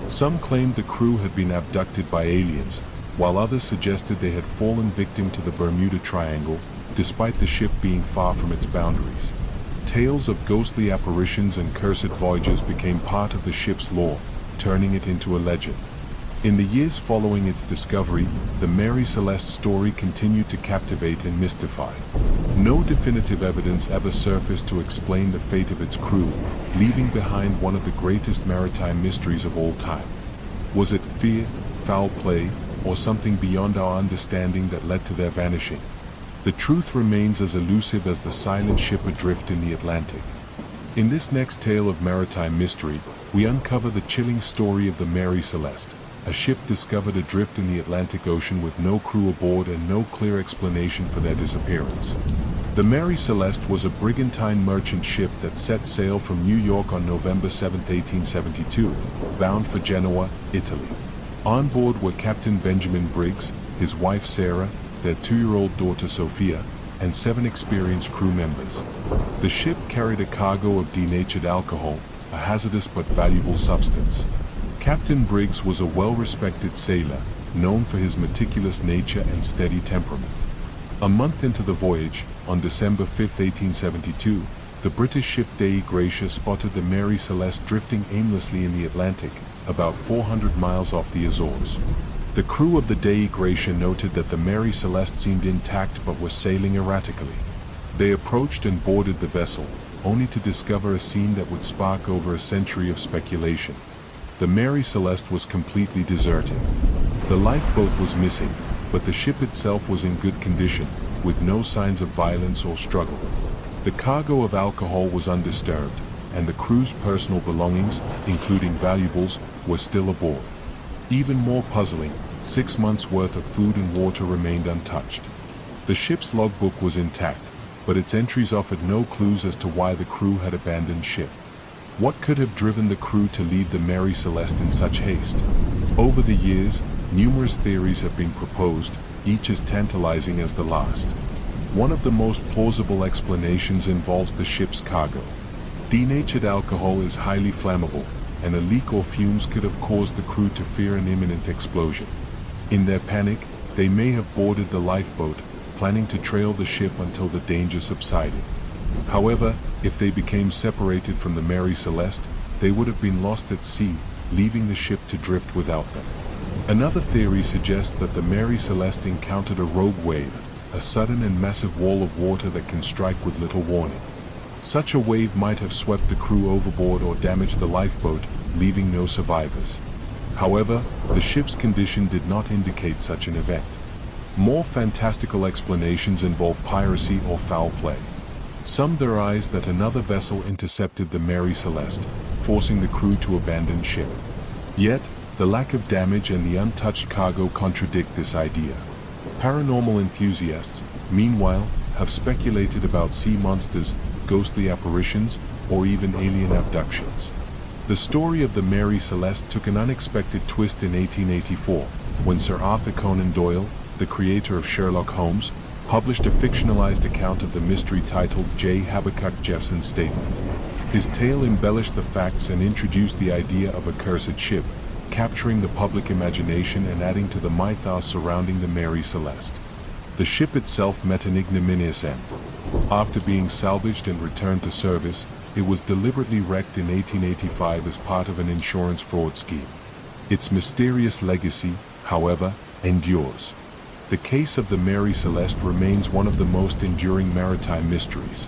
Some claimed the crew had been abducted by aliens, while others suggested they had fallen victim to the Bermuda Triangle, despite the ship being far from its boundaries. Tales of ghostly apparitions and cursed voyages became part of the ship's lore, turning it into a legend. In the years following its discovery, the Mary Celeste story continued to captivate and mystify. No definitive evidence ever surfaced to explain the fate of its crew, leaving behind one of the greatest maritime mysteries of all time. Was it fear, foul play, or something beyond our understanding that led to their vanishing? The truth remains as elusive as the silent ship adrift in the Atlantic. In this next tale of maritime mystery, we uncover the chilling story of the Mary Celeste, a ship discovered adrift in the Atlantic Ocean with no crew aboard and no clear explanation for their disappearance. The Mary Celeste was a brigantine merchant ship that set sail from New York on November 7, 1872, bound for Genoa, Italy. On board were Captain Benjamin Briggs, his wife Sarah, their 2-year-old daughter Sophia, and 7 experienced crew members. The ship carried a cargo of denatured alcohol, a hazardous but valuable substance. Captain Briggs was a well-respected sailor, known for his meticulous nature and steady temperament. A month into the voyage, on December 5, 1872, the British ship Dei Gratia spotted the Mary Celeste drifting aimlessly in the Atlantic, about 400 miles off the Azores. The crew of the Dei Gratia noted that the Mary Celeste seemed intact but was sailing erratically. They approached and boarded the vessel, only to discover a scene that would spark over a century of speculation. The Mary Celeste was completely deserted. The lifeboat was missing, but the ship itself was in good condition, with no signs of violence or struggle. The cargo of alcohol was undisturbed, and the crew's personal belongings, including valuables, were still aboard. Even more puzzling, 6 months' worth of food and water remained untouched. The ship's logbook was intact, but its entries offered no clues as to why the crew had abandoned ship. What could have driven the crew to leave the Mary Celeste in such haste? Over the years, numerous theories have been proposed, each as tantalizing as the last. One of the most plausible explanations involves the ship's cargo. Denatured alcohol is highly flammable, and a leak or fumes could have caused the crew to fear an imminent explosion. In their panic, they may have boarded the lifeboat, planning to trail the ship until the danger subsided. However, if they became separated from the Mary Celeste, they would have been lost at sea, leaving the ship to drift without them. Another theory suggests that the Mary Celeste encountered a rogue wave, a sudden and massive wall of water that can strike with little warning. Such a wave might have swept the crew overboard or damaged the lifeboat, leaving no survivors. However, the ship's condition did not indicate such an event. More fantastical explanations involve piracy or foul play. Some theorize that another vessel intercepted the Mary Celeste, forcing the crew to abandon ship. Yet, the lack of damage and the untouched cargo contradict this idea. Paranormal enthusiasts, meanwhile, have speculated about sea monsters, ghostly apparitions, or even alien abductions. The story of the Mary Celeste took an unexpected twist in 1884, when Sir Arthur Conan Doyle, the creator of Sherlock Holmes, published a fictionalized account of the mystery titled J. Habakkuk Jeffson's Statement. His tale embellished the facts and introduced the idea of a cursed ship, capturing the public imagination and adding to the mythos surrounding the Mary Celeste. The ship itself met an ignominious end. After being salvaged and returned to service, it was deliberately wrecked in 1885 as part of an insurance fraud scheme. Its mysterious legacy, however, endures. The case of the Mary Celeste remains one of the most enduring maritime mysteries.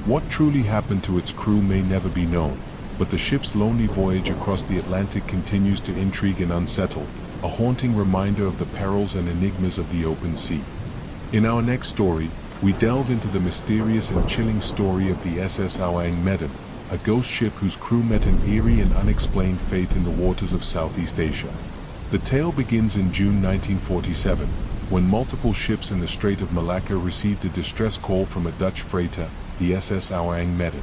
What truly happened to its crew may never be known, but the ship's lonely voyage across the Atlantic continues to intrigue and unsettle, a haunting reminder of the perils and enigmas of the open sea. In our next story, we delve into the mysterious and chilling story of the SS Awang Medan, a ghost ship whose crew met an eerie and unexplained fate in the waters of Southeast Asia. The tale begins in June 1947, when multiple ships in the Strait of Malacca received a distress call from a Dutch freighter, the SS Awang Medan.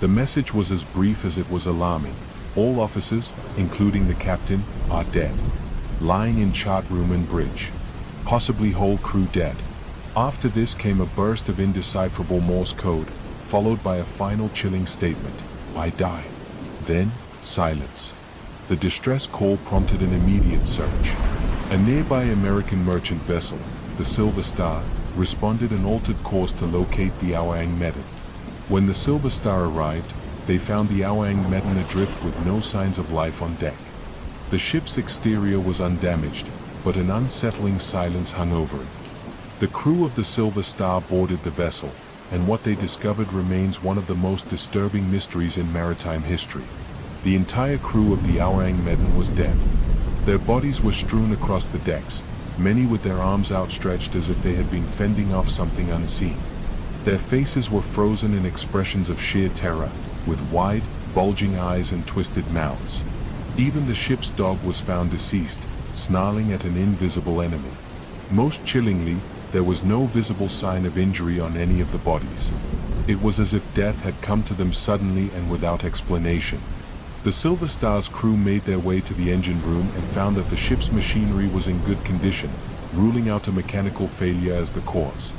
The message was as brief as it was alarming. All officers, including the captain, are dead. Lying in chart room and bridge. Possibly whole crew dead. After this came a burst of indecipherable Morse code, followed by a final chilling statement, "I die." Then, silence. The distress call prompted an immediate search. A nearby American merchant vessel, the Silver Star, responded and altered course to locate the Awang Medan. When the Silver Star arrived, they found the Awang Medan adrift with no signs of life on deck. The ship's exterior was undamaged, but an unsettling silence hung over it. The crew of the Silver Star boarded the vessel, and what they discovered remains one of the most disturbing mysteries in maritime history. The entire crew of the Awang Medan was dead. Their bodies were strewn across the decks, many with their arms outstretched as if they had been fending off something unseen. Their faces were frozen in expressions of sheer terror, with wide, bulging eyes and twisted mouths. Even the ship's dog was found deceased, snarling at an invisible enemy. Most chillingly, there was no visible sign of injury on any of the bodies. It was as if death had come to them suddenly and without explanation. The Silver Star's crew made their way to the engine room and found that the ship's machinery was in good condition, ruling out a mechanical failure as the cause.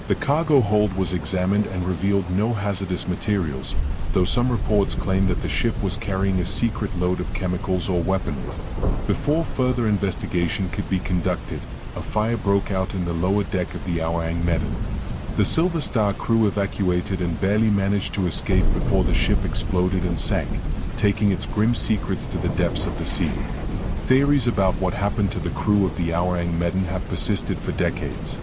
The cargo hold was examined and revealed no hazardous materials, though some reports claimed that the ship was carrying a secret load of chemicals or weaponry. Before further investigation could be conducted, a fire broke out in the lower deck of the Awang Medan. The Silver Star crew evacuated and barely managed to escape before the ship exploded and sank, taking its grim secrets to the depths of the sea. Theories about what happened to the crew of the Awang Medan have persisted for decades.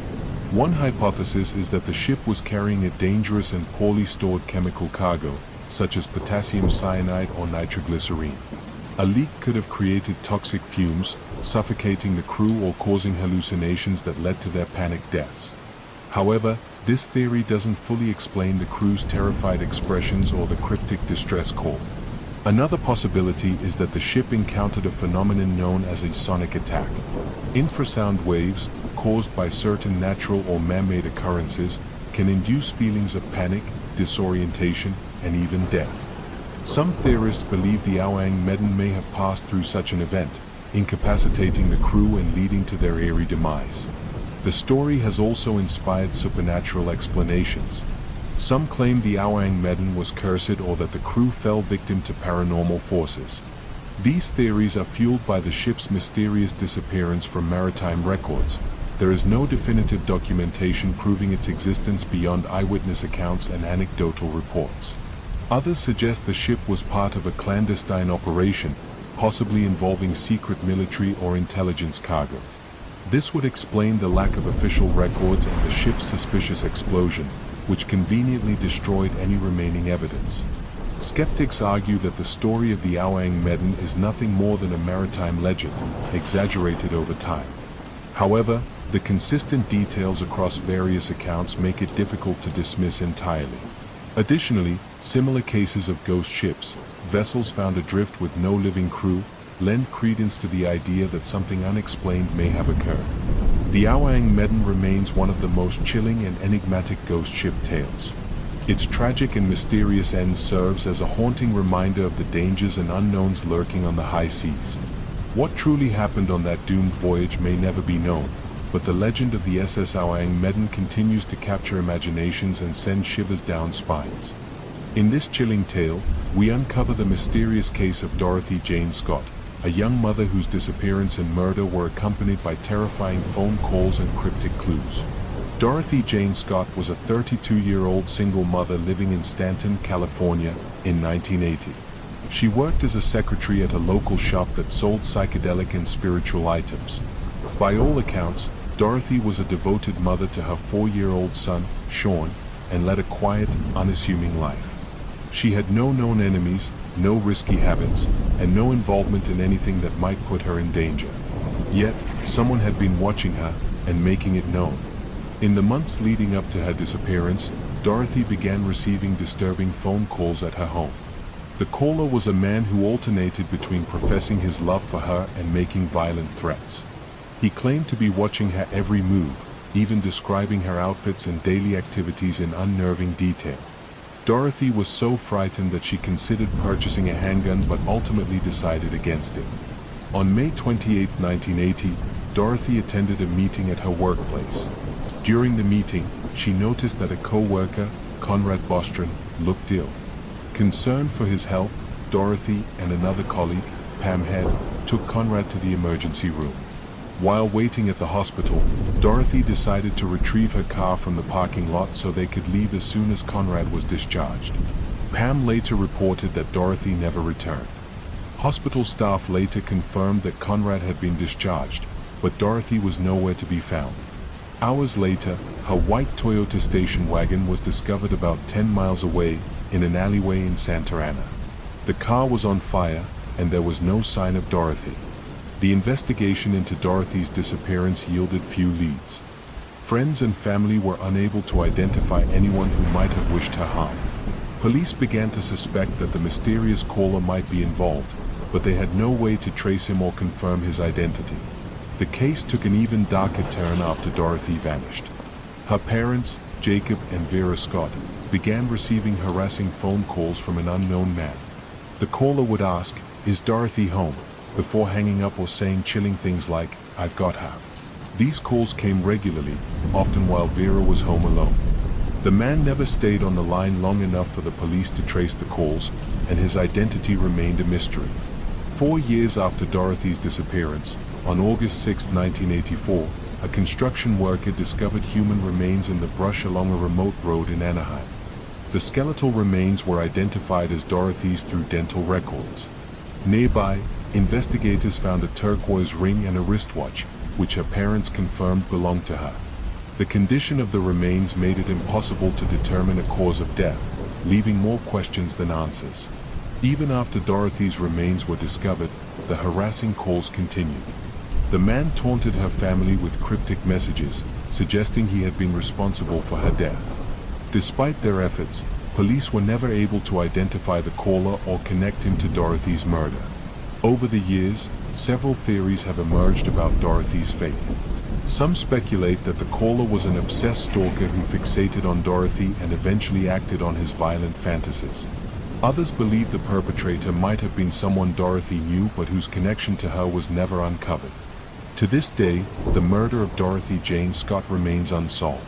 One hypothesis is that the ship was carrying a dangerous and poorly stored chemical cargo, such as potassium cyanide or nitroglycerine. A leak could have created toxic fumes, suffocating the crew or causing hallucinations that led to their panic deaths. However, this theory doesn't fully explain the crew's terrified expressions or the cryptic distress call. Another possibility is that the ship encountered a phenomenon known as a sonic attack. Infrasound waves, caused by certain natural or man-made occurrences, can induce feelings of panic, disorientation, and even death. Some theorists believe the Awang Medan may have passed through such an event, incapacitating the crew and leading to their eerie demise. The story has also inspired supernatural explanations. Some claim the Awang Medan was cursed or that the crew fell victim to paranormal forces. These theories are fueled by the ship's mysterious disappearance from maritime records. There is no definitive documentation proving its existence beyond eyewitness accounts and anecdotal reports. Others suggest the ship was part of a clandestine operation, possibly involving secret military or intelligence cargo. This would explain the lack of official records and the ship's suspicious explosion, which conveniently destroyed any remaining evidence. Skeptics argue that the story of the Awang Medan is nothing more than a maritime legend, exaggerated over time. However, the consistent details across various accounts make it difficult to dismiss entirely. Additionally, similar cases of ghost ships, vessels found adrift with no living crew, lend credence to the idea that something unexplained may have occurred. The Awang Medan remains one of the most chilling and enigmatic ghost ship tales. Its tragic and mysterious end serves as a haunting reminder of the dangers and unknowns lurking on the high seas. What truly happened on that doomed voyage may never be known, but the legend of the SS Awang Medan continues to capture imaginations and send shivers down spines. In this chilling tale, we uncover the mysterious case of Dorothy Jane Scott, a young mother whose disappearance and murder were accompanied by terrifying phone calls and cryptic clues. Dorothy Jane Scott was a 32-year-old single mother living in Stanton, California, in 1980. She worked as a secretary at a local shop that sold psychedelic and spiritual items. By all accounts, Dorothy was a devoted mother to her 4-year-old son, Sean, and led a quiet, unassuming life. She had no known enemies, no risky habits, and no involvement in anything that might put her in danger. Yet, someone had been watching her, and making it known. In the months leading up to her disappearance, Dorothy began receiving disturbing phone calls at her home. The caller was a man who alternated between professing his love for her and making violent threats. He claimed to be watching her every move, even describing her outfits and daily activities in unnerving detail. Dorothy was so frightened that she considered purchasing a handgun but ultimately decided against it. On May 28, 1980, Dorothy attended a meeting at her workplace. During the meeting, she noticed that a co-worker, Conrad Bostrom, looked ill. Concerned for his health, Dorothy and another colleague, Pam Head, took Conrad to the emergency room. While waiting at the hospital, Dorothy decided to retrieve her car from the parking lot so they could leave as soon as Conrad was discharged. Pam later reported that Dorothy never returned. Hospital staff later confirmed that Conrad had been discharged, but Dorothy was nowhere to be found. Hours later, her white Toyota station wagon was discovered about 10 miles away in an alleyway in Santa Ana. The car was on fire, and there was no sign of Dorothy. The investigation into Dorothy's disappearance yielded few leads. Friends and family were unable to identify anyone who might have wished her harm. Police began to suspect that the mysterious caller might be involved, but they had no way to trace him or confirm his identity. The case took an even darker turn after Dorothy vanished. Her parents, Jacob and Vera Scott, began receiving harassing phone calls from an unknown man. The caller would ask, "Is Dorothy home?" before hanging up or saying chilling things like, "I've got her." These calls came regularly, often while Vera was home alone. The man never stayed on the line long enough for the police to trace the calls, and his identity remained a mystery. 4 years after Dorothy's disappearance, on August 6, 1984, a construction worker discovered human remains in the brush along a remote road in Anaheim. The skeletal remains were identified as Dorothy's through dental records. Nearby, investigators found a turquoise ring and a wristwatch, which her parents confirmed belonged to her. The condition of the remains made it impossible to determine a cause of death, leaving more questions than answers. Even after Dorothy's remains were discovered, the harassing calls continued. The man taunted her family with cryptic messages, suggesting he had been responsible for her death. Despite their efforts, police were never able to identify the caller or connect him to Dorothy's murder. Over the years, several theories have emerged about Dorothy's fate. Some speculate that the caller was an obsessed stalker who fixated on Dorothy and eventually acted on his violent fantasies. Others believe the perpetrator might have been someone Dorothy knew but whose connection to her was never uncovered. To this day, the murder of Dorothy Jane Scott remains unsolved.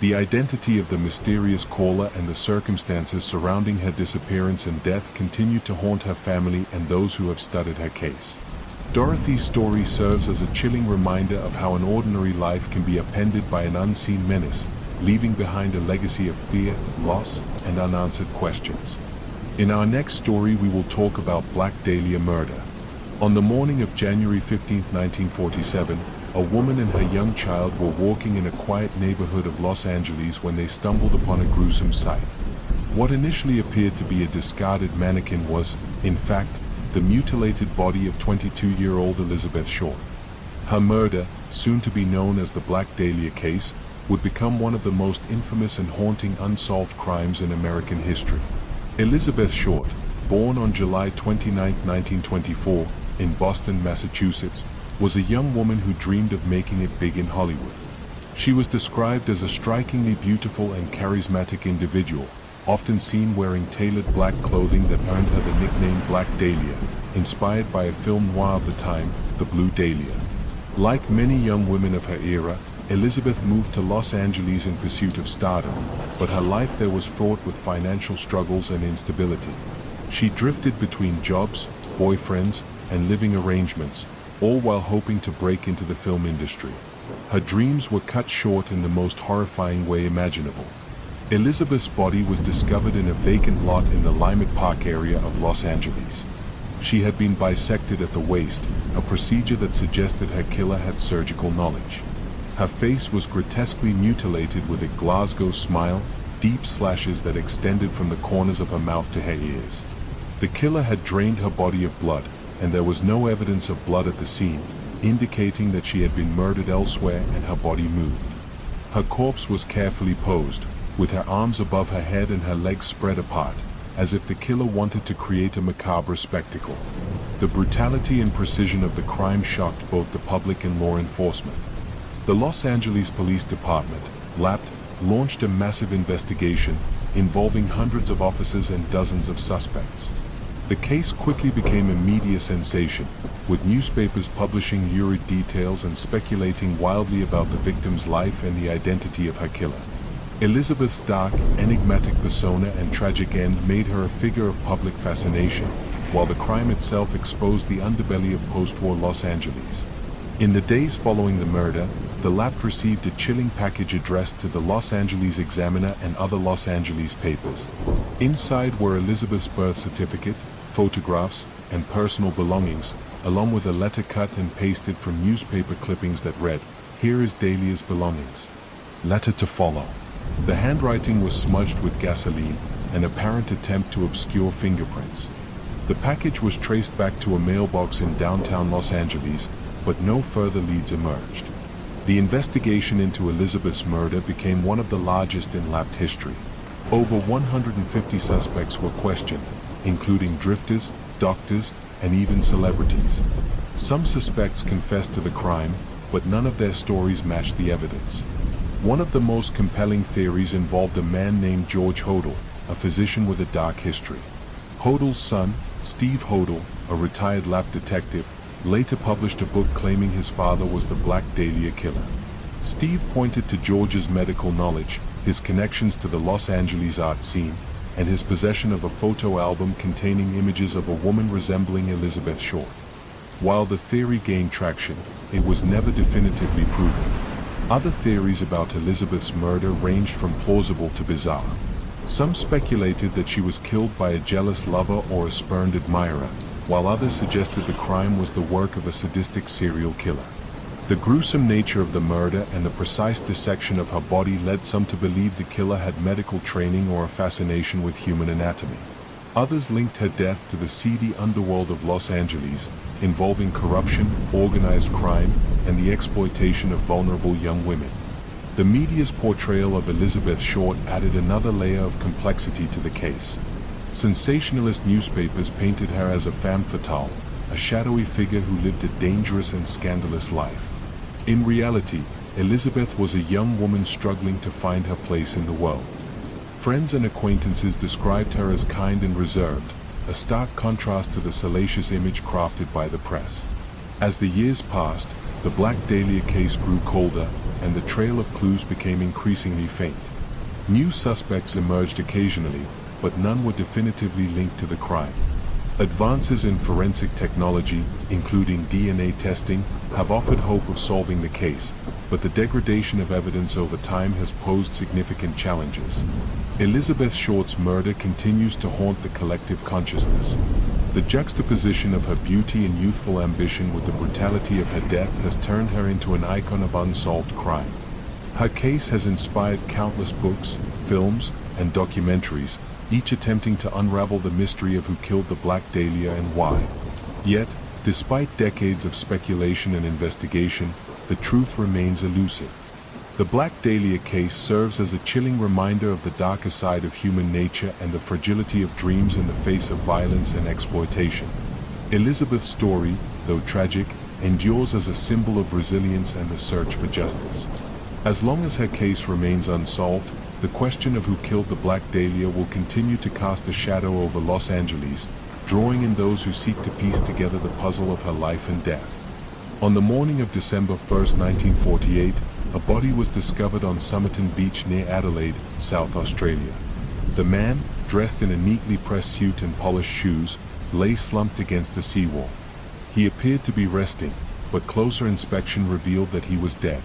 The identity of the mysterious caller and the circumstances surrounding her disappearance and death continue to haunt her family and those who have studied her case. Dorothy's story serves as a chilling reminder of how an ordinary life can be upended by an unseen menace, leaving behind a legacy of fear, loss, and unanswered questions. In our next story, we will talk about Black Dahlia murder. On the morning of January 15, 1947, a woman and her young child were walking in a quiet neighborhood of Los Angeles when they stumbled upon a gruesome sight. What initially appeared to be a discarded mannequin was, in fact, the mutilated body of 22-year-old Elizabeth Short. Her murder, soon to be known as the Black Dahlia case, would become one of the most infamous and haunting unsolved crimes in American history. Elizabeth Short, born on July 29, 1924, in Boston, Massachusetts, was a young woman who dreamed of making it big in Hollywood. She was described as a strikingly beautiful and charismatic individual, often seen wearing tailored black clothing that earned her the nickname Black Dahlia, inspired by a film noir of the time, The Blue Dahlia. Like many young women of her era, Elizabeth moved to Los Angeles in pursuit of stardom, but her life there was fraught with financial struggles and instability. She drifted between jobs, boyfriends, and living arrangements, all while hoping to break into the film industry. Her dreams were cut short in the most horrifying way imaginable. Elizabeth's body was discovered in a vacant lot in the Limit Park area of Los Angeles. She had been bisected at the waist, a procedure that suggested her killer had surgical knowledge. Her face was grotesquely mutilated with a Glasgow smile, deep slashes that extended from the corners of her mouth to her ears. The killer had drained her body of blood, and there was no evidence of blood at the scene, indicating that she had been murdered elsewhere and her body moved. Her corpse was carefully posed, with her arms above her head and her legs spread apart, as if the killer wanted to create a macabre spectacle. The brutality and precision of the crime shocked both the public and law enforcement. The Los Angeles Police Department, LAPD, launched a massive investigation involving hundreds of officers and dozens of suspects. The case quickly became a media sensation, with newspapers publishing lurid details and speculating wildly about the victim's life and the identity of her killer. Elizabeth's dark, enigmatic persona and tragic end made her a figure of public fascination, while the crime itself exposed the underbelly of post-war Los Angeles. In the days following the murder, the LAPD received a chilling package addressed to the Los Angeles Examiner and other Los Angeles papers. Inside were Elizabeth's birth certificate, photographs, and personal belongings, along with a letter cut and pasted from newspaper clippings that read, "Here is Dahlia's belongings. Letter to follow." The handwriting was smudged with gasoline, an apparent attempt to obscure fingerprints. The package was traced back to a mailbox in downtown Los Angeles, but no further leads emerged. The investigation into Elizabeth's murder became one of the largest in LAPD history. Over 150 suspects were questioned, including drifters, doctors, and even celebrities. Some suspects confessed to the crime, but none of their stories matched the evidence. One of the most compelling theories involved a man named George Hodel, a physician with a dark history. Hodel's son, Steve Hodel, a retired lab detective, later published a book claiming his father was the Black Dahlia killer. Steve pointed to George's medical knowledge, his connections to the Los Angeles art scene, and his possession of a photo album containing images of a woman resembling Elizabeth Short. While the theory gained traction, it was never definitively proven. Other theories about Elizabeth's murder ranged from plausible to bizarre. Some speculated that she was killed by a jealous lover or a spurned admirer, while others suggested the crime was the work of a sadistic serial killer. The gruesome nature of the murder and the precise dissection of her body led some to believe the killer had medical training or a fascination with human anatomy. Others linked her death to the seedy underworld of Los Angeles, involving corruption, organized crime, and the exploitation of vulnerable young women. The media's portrayal of Elizabeth Short added another layer of complexity to the case. Sensationalist newspapers painted her as a femme fatale, a shadowy figure who lived a dangerous and scandalous life. In reality, Elizabeth was a young woman struggling to find her place in the world. Friends and acquaintances described her as kind and reserved, a stark contrast to the salacious image crafted by the press. As the years passed, the Black Dahlia case grew colder, and the trail of clues became increasingly faint. New suspects emerged occasionally, but none were definitively linked to the crime. Advances in forensic technology, including DNA testing, have offered hope of solving the case, but the degradation of evidence over time has posed significant challenges. Elizabeth Short's murder continues to haunt the collective consciousness. The juxtaposition of her beauty and youthful ambition with the brutality of her death has turned her into an icon of unsolved crime. Her case has inspired countless books, films, and documentaries, each attempting to unravel the mystery of who killed the Black Dahlia and why. Yet, despite decades of speculation and investigation, the truth remains elusive. The Black Dahlia case serves as a chilling reminder of the darker side of human nature and the fragility of dreams in the face of violence and exploitation. Elizabeth's story, though tragic, endures as a symbol of resilience and the search for justice. As long as her case remains unsolved, the question of who killed the Black Dahlia will continue to cast a shadow over Los Angeles, drawing in those who seek to piece together the puzzle of her life and death. On the morning of December 1, 1948, a body was discovered on Somerton Beach near Adelaide, South Australia. The man, dressed in a neatly pressed suit and polished shoes, lay slumped against a seawall. He appeared to be resting, but closer inspection revealed that he was dead.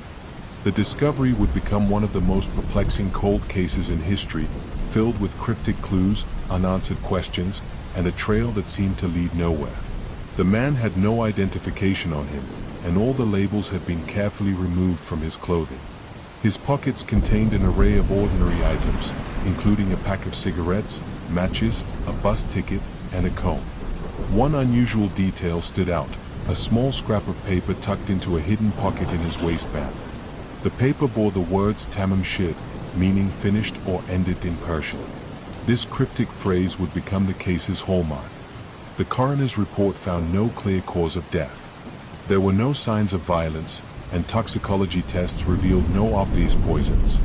The discovery would become one of the most perplexing cold cases in history, filled with cryptic clues, unanswered questions, and a trail that seemed to lead nowhere. The man had no identification on him, and all the labels had been carefully removed from his clothing. His pockets contained an array of ordinary items, including a pack of cigarettes, matches, a bus ticket, and a comb. One unusual detail stood out, a small scrap of paper tucked into a hidden pocket in his waistband. The paper bore the words Tamam Shid, meaning finished or ended in Persian. This cryptic phrase would become the case's hallmark. The coroner's report found no clear cause of death. There were no signs of violence, and toxicology tests revealed no obvious poisons.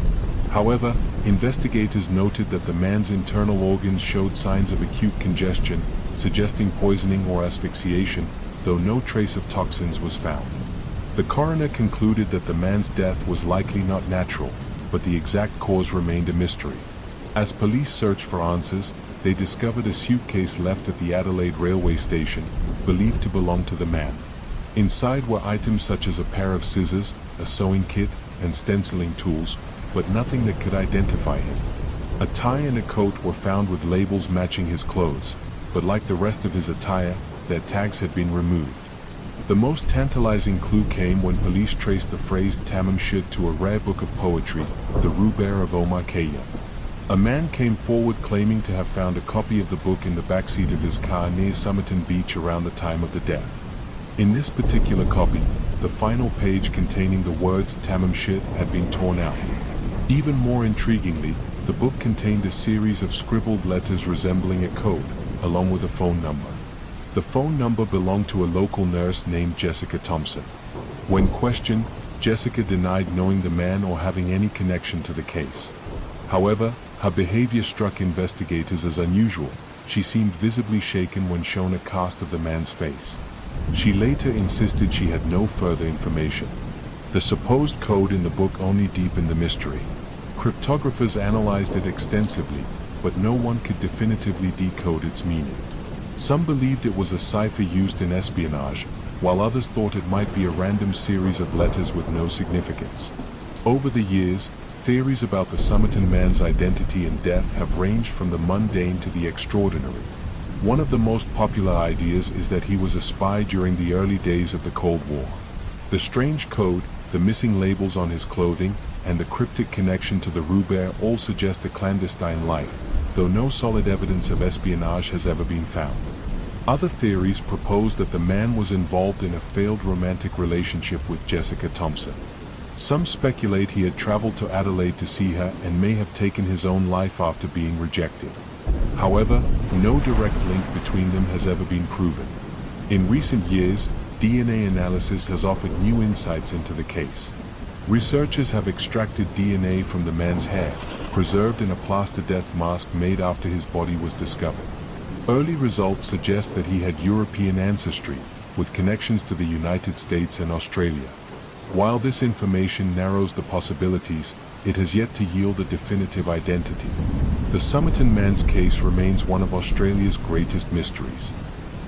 However, investigators noted that the man's internal organs showed signs of acute congestion, suggesting poisoning or asphyxiation, though no trace of toxins was found. The coroner concluded that the man's death was likely not natural, but the exact cause remained a mystery. As police searched for answers, they discovered a suitcase left at the Adelaide railway station, believed to belong to the man. Inside were items such as a pair of scissors, a sewing kit, and stenciling tools, but nothing that could identify him. A tie and a coat were found with labels matching his clothes, but like the rest of his attire, their tags had been removed. The most tantalizing clue came when police traced the phrase Tamam Shid to a rare book of poetry, the Rubaiyat of Omar Khayyam. A man came forward claiming to have found a copy of the book in the backseat of his car near Somerton Beach around the time of the death. In this particular copy, the final page containing the words Tamam Shid had been torn out. Even more intriguingly, the book contained a series of scribbled letters resembling a code, along with a phone number. The phone number belonged to a local nurse named Jessica Thompson. When questioned, Jessica denied knowing the man or having any connection to the case. However, her behavior struck investigators as unusual. She seemed visibly shaken when shown a cast of the man's face. She later insisted she had no further information. The supposed code in the book only deepened the mystery. Cryptographers analyzed it extensively, but no one could definitively decode its meaning. Some believed it was a cipher used in espionage, while others thought it might be a random series of letters with no significance. Over the years, theories about the Somerton man's identity and death have ranged from the mundane to the extraordinary. One of the most popular ideas is that he was a spy during the early days of the Cold War. The strange code, the missing labels on his clothing, and the cryptic connection to the Roubaix all suggest a clandestine life, though no solid evidence of espionage has ever been found. Other theories propose that the man was involved in a failed romantic relationship with Jessica Thompson. Some speculate he had traveled to Adelaide to see her and may have taken his own life after being rejected. However, no direct link between them has ever been proven. In recent years, DNA analysis has offered new insights into the case. Researchers have extracted DNA from the man's hair, preserved in a plaster death mask made after his body was discovered. Early results suggest that he had European ancestry, with connections to the United States and Australia. While this information narrows the possibilities, it has yet to yield a definitive identity. The Somerton man's case remains one of Australia's greatest mysteries.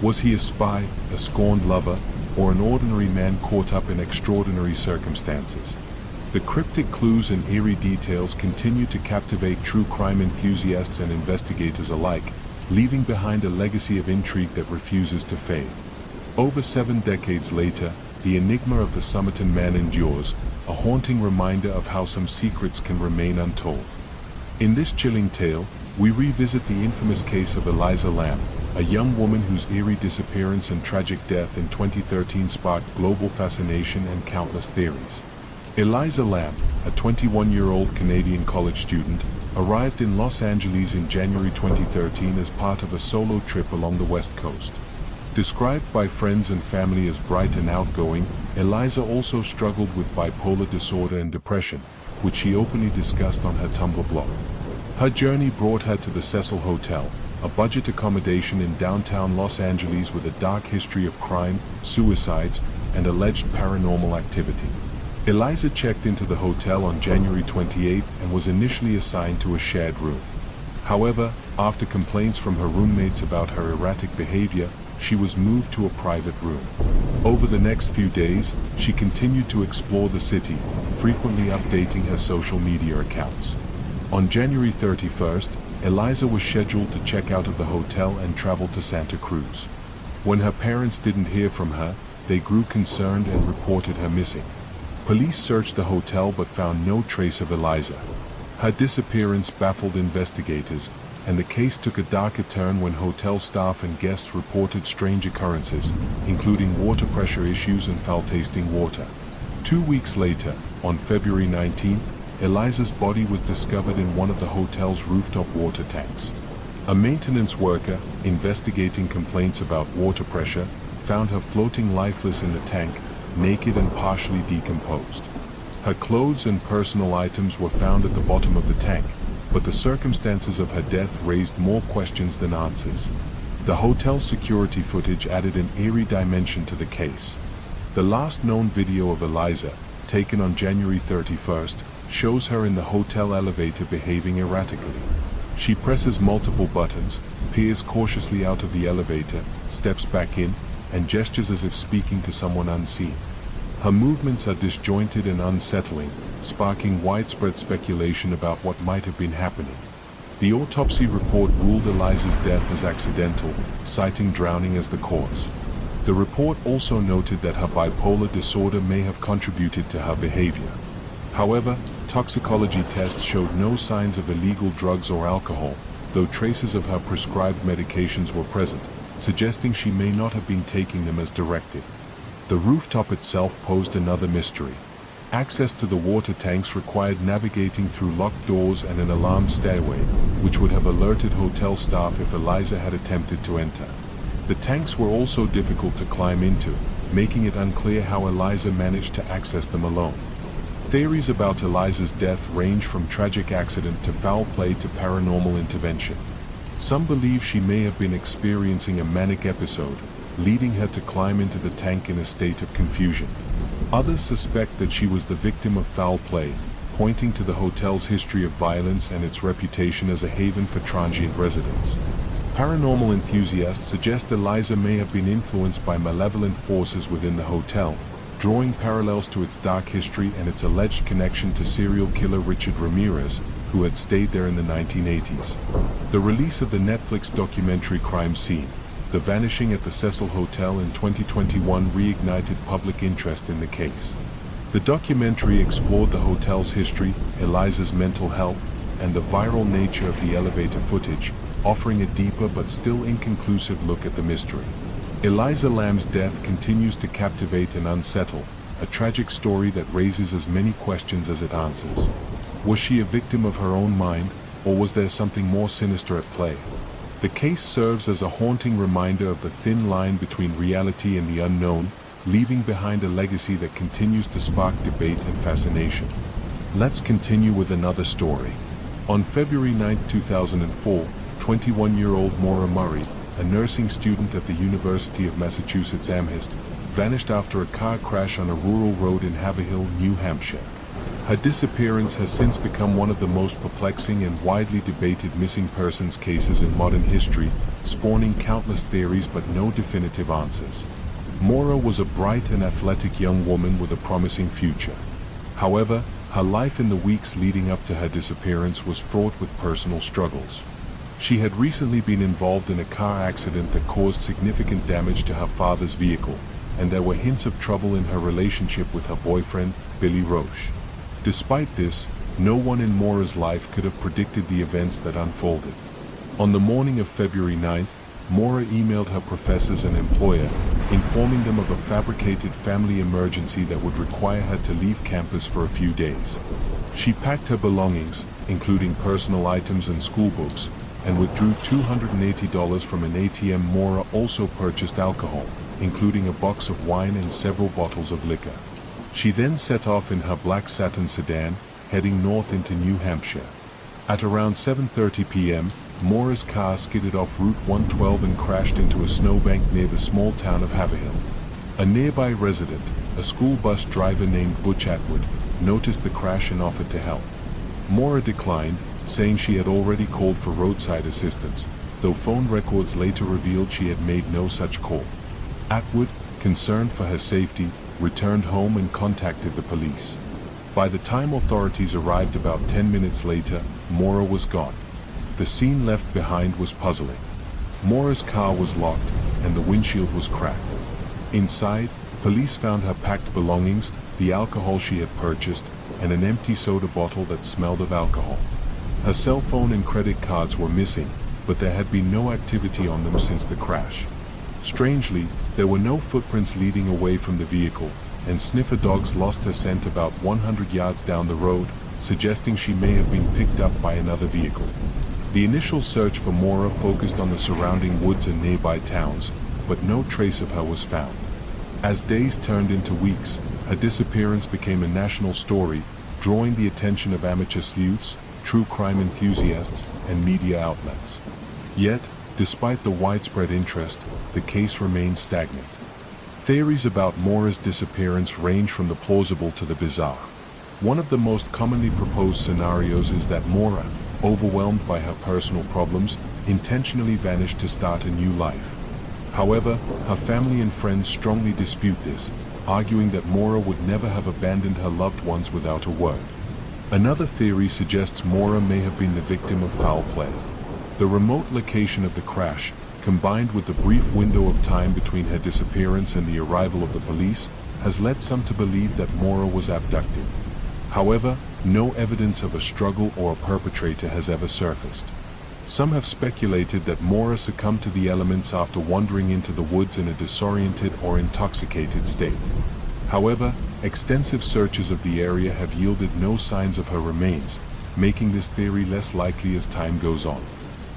Was he a spy, a scorned lover, or an ordinary man caught up in extraordinary circumstances? The cryptic clues and eerie details continue to captivate true crime enthusiasts and investigators alike, leaving behind a legacy of intrigue that refuses to fade. Over 7 decades later, the enigma of the Somerton man endures, a haunting reminder of how some secrets can remain untold. In this chilling tale, we revisit the infamous case of Eliza Lamb, a young woman whose eerie disappearance and tragic death in 2013 sparked global fascination and countless theories. Eliza Lamb, a 21-year-old Canadian college student, arrived in Los Angeles in January 2013 as part of a solo trip along the West Coast. Described by friends and family as bright and outgoing, Eliza also struggled with bipolar disorder and depression, which she openly discussed on her Tumblr blog. Her journey brought her to the Cecil Hotel, a budget accommodation in downtown Los Angeles with a dark history of crime, suicides, and alleged paranormal activity. Eliza checked into the hotel on January 28 and was initially assigned to a shared room. However, after complaints from her roommates about her erratic behavior, she was moved to a private room. Over the next few days, she continued to explore the city, frequently updating her social media accounts. On January 31st, Eliza was scheduled to check out of the hotel and travel to Santa Cruz. When her parents didn't hear from her, they grew concerned and reported her missing. Police searched the hotel but found no trace of Eliza. Her disappearance baffled investigators, and the case took a darker turn when hotel staff and guests reported strange occurrences, including water pressure issues and foul-tasting water. 2 weeks later, on February 19, Eliza's body was discovered in one of the hotel's rooftop water tanks. A maintenance worker, investigating complaints about water pressure, found her floating lifeless in the tank, naked and partially decomposed. Her clothes and personal items were found at the bottom of the tank, but the circumstances of her death raised more questions than answers. The hotel security footage added an eerie dimension to the case. The last known video of Eliza, taken on January 31st, shows her in the hotel elevator behaving erratically. She presses multiple buttons, peers cautiously out of the elevator, steps back in, and gestures as if speaking to someone unseen. Her movements are disjointed and unsettling, sparking widespread speculation about what might have been happening. The autopsy report ruled Eliza's death as accidental, citing drowning as the cause. The report also noted that her bipolar disorder may have contributed to her behavior. However, toxicology tests showed no signs of illegal drugs or alcohol, though traces of her prescribed medications were present, suggesting she may not have been taking them as directed. The rooftop itself posed another mystery. Access to the water tanks required navigating through locked doors and an alarmed stairway, which would have alerted hotel staff if Eliza had attempted to enter. The tanks were also difficult to climb into, making it unclear how Eliza managed to access them alone. Theories about Eliza's death range from tragic accident to foul play to paranormal intervention. Some believe she may have been experiencing a manic episode, leading her to climb into the tank in a state of confusion. Others suspect that she was the victim of foul play, pointing to the hotel's history of violence and its reputation as a haven for transient residents. Paranormal enthusiasts suggest Eliza may have been influenced by malevolent forces within the hotel, drawing parallels to its dark history and its alleged connection to serial killer Richard Ramirez, who had stayed there in the 1980s. The release of the Netflix documentary Crime Scene: The Vanishing at the Cecil Hotel in 2021 reignited public interest in the case. The documentary explored the hotel's history, Eliza's mental health, and the viral nature of the elevator footage, offering a deeper but still inconclusive look at the mystery. Eliza Lamb's death continues to captivate and unsettle, a tragic story that raises as many questions as it answers. Was she a victim of her own mind, or was there something more sinister at play? The case serves as a haunting reminder of the thin line between reality and the unknown, leaving behind a legacy that continues to spark debate and fascination. Let's continue with another story. On February 9, 2004, 21-year-old Maura Murray, a nursing student at the University of Massachusetts Amherst, vanished after a car crash on a rural road in Haverhill, New Hampshire. Her disappearance has since become one of the most perplexing and widely debated missing persons cases in modern history, spawning countless theories but no definitive answers. Maura was a bright and athletic young woman with a promising future. However, her life in the weeks leading up to her disappearance was fraught with personal struggles. She had recently been involved in a car accident that caused significant damage to her father's vehicle, and there were hints of trouble in her relationship with her boyfriend, Billy Roche. Despite this, no one in Maura's life could have predicted the events that unfolded. On the morning of February 9th, Maura emailed her professors and employer, informing them of a fabricated family emergency that would require her to leave campus for a few days. She packed her belongings, including personal items and school books, and withdrew $280 from an ATM. Maura also purchased alcohol, including a box of wine and several bottles of liquor. She then set off in her black satin sedan, heading north into New Hampshire. At around 7:30 p.m., Maura's car skidded off Route 112 and crashed into a snowbank near the small town of Haverhill. A nearby resident, a school bus driver named Butch Atwood, noticed the crash and offered to help. Maura declined, saying she had already called for roadside assistance, though phone records later revealed she had made no such call. Atwood, concerned for her safety, returned home and contacted the police. By the time authorities arrived about 10 minutes later, Maura was gone. The scene left behind was puzzling. Maura's car was locked, and the windshield was cracked. Inside, police found her packed belongings, the alcohol she had purchased, and an empty soda bottle that smelled of alcohol. Her cell phone and credit cards were missing, but there had been no activity on them since the crash. Strangely, there were no footprints leading away from the vehicle, and sniffer dogs lost her scent about 100 yards down the road, suggesting she may have been picked up by another vehicle. The initial search for Maura focused on the surrounding woods and nearby towns, but no trace of her was found. As days turned into weeks, her disappearance became a national story, drawing the attention of amateur sleuths, true crime enthusiasts, and media outlets. Yet, despite the widespread interest, the case remained stagnant. Theories about Maura's disappearance range from the plausible to the bizarre. One of the most commonly proposed scenarios is that Maura, overwhelmed by her personal problems, intentionally vanished to start a new life. However, her family and friends strongly dispute this, arguing that Maura would never have abandoned her loved ones without a word. Another theory suggests Maura may have been the victim of foul play. The remote location of the crash, combined with the brief window of time between her disappearance and the arrival of the police, has led some to believe that Maura was abducted. However, no evidence of a struggle or a perpetrator has ever surfaced. Some have speculated that Maura succumbed to the elements after wandering into the woods in a disoriented or intoxicated state. However, Extensive searches of the area have yielded no signs of her remains, making this theory less likely as time goes on.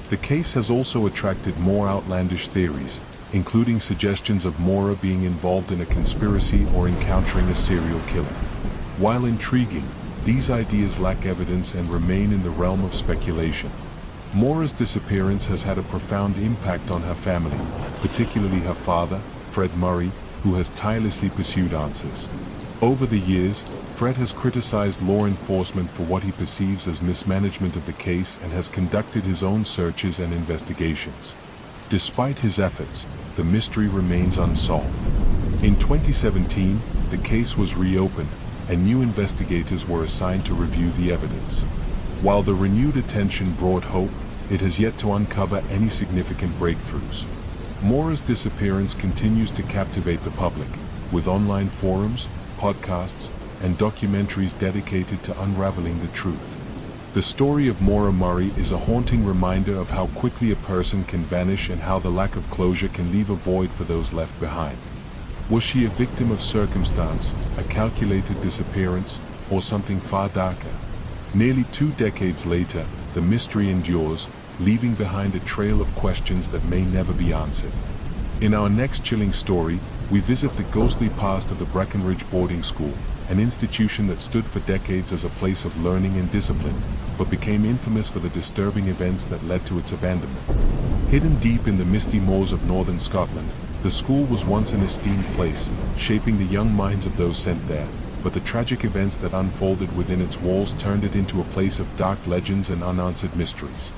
The case has also attracted more outlandish theories, including suggestions of Maura being involved in a conspiracy or encountering a serial killer. While intriguing, these ideas lack evidence and remain in the realm of speculation. Maura's disappearance has had a profound impact on her family, particularly her father, Fred Murray, who has tirelessly pursued answers. Over the years, Fred has criticized law enforcement for what he perceives as mismanagement of the case and has conducted his own searches and investigations. Despite his efforts, the mystery remains unsolved. In 2017, the case was reopened, and new investigators were assigned to review the evidence. While the renewed attention brought hope, it has yet to uncover any significant breakthroughs. Maura's disappearance continues to captivate the public, with online forums, podcasts, and documentaries dedicated to unraveling the truth. The story of Maura Murray is a haunting reminder of how quickly a person can vanish and how the lack of closure can leave a void for those left behind. Was she a victim of circumstance, a calculated disappearance, or something far darker? Nearly 2 decades later, the mystery endures, leaving behind a trail of questions that may never be answered. In our next chilling story, we visit the ghostly past of the Breckenridge Boarding School, an institution that stood for decades as a place of learning and discipline, but became infamous for the disturbing events that led to its abandonment. Hidden deep in the misty moors of northern Scotland, the school was once an esteemed place, shaping the young minds of those sent there, but the tragic events that unfolded within its walls turned it into a place of dark legends and unanswered mysteries.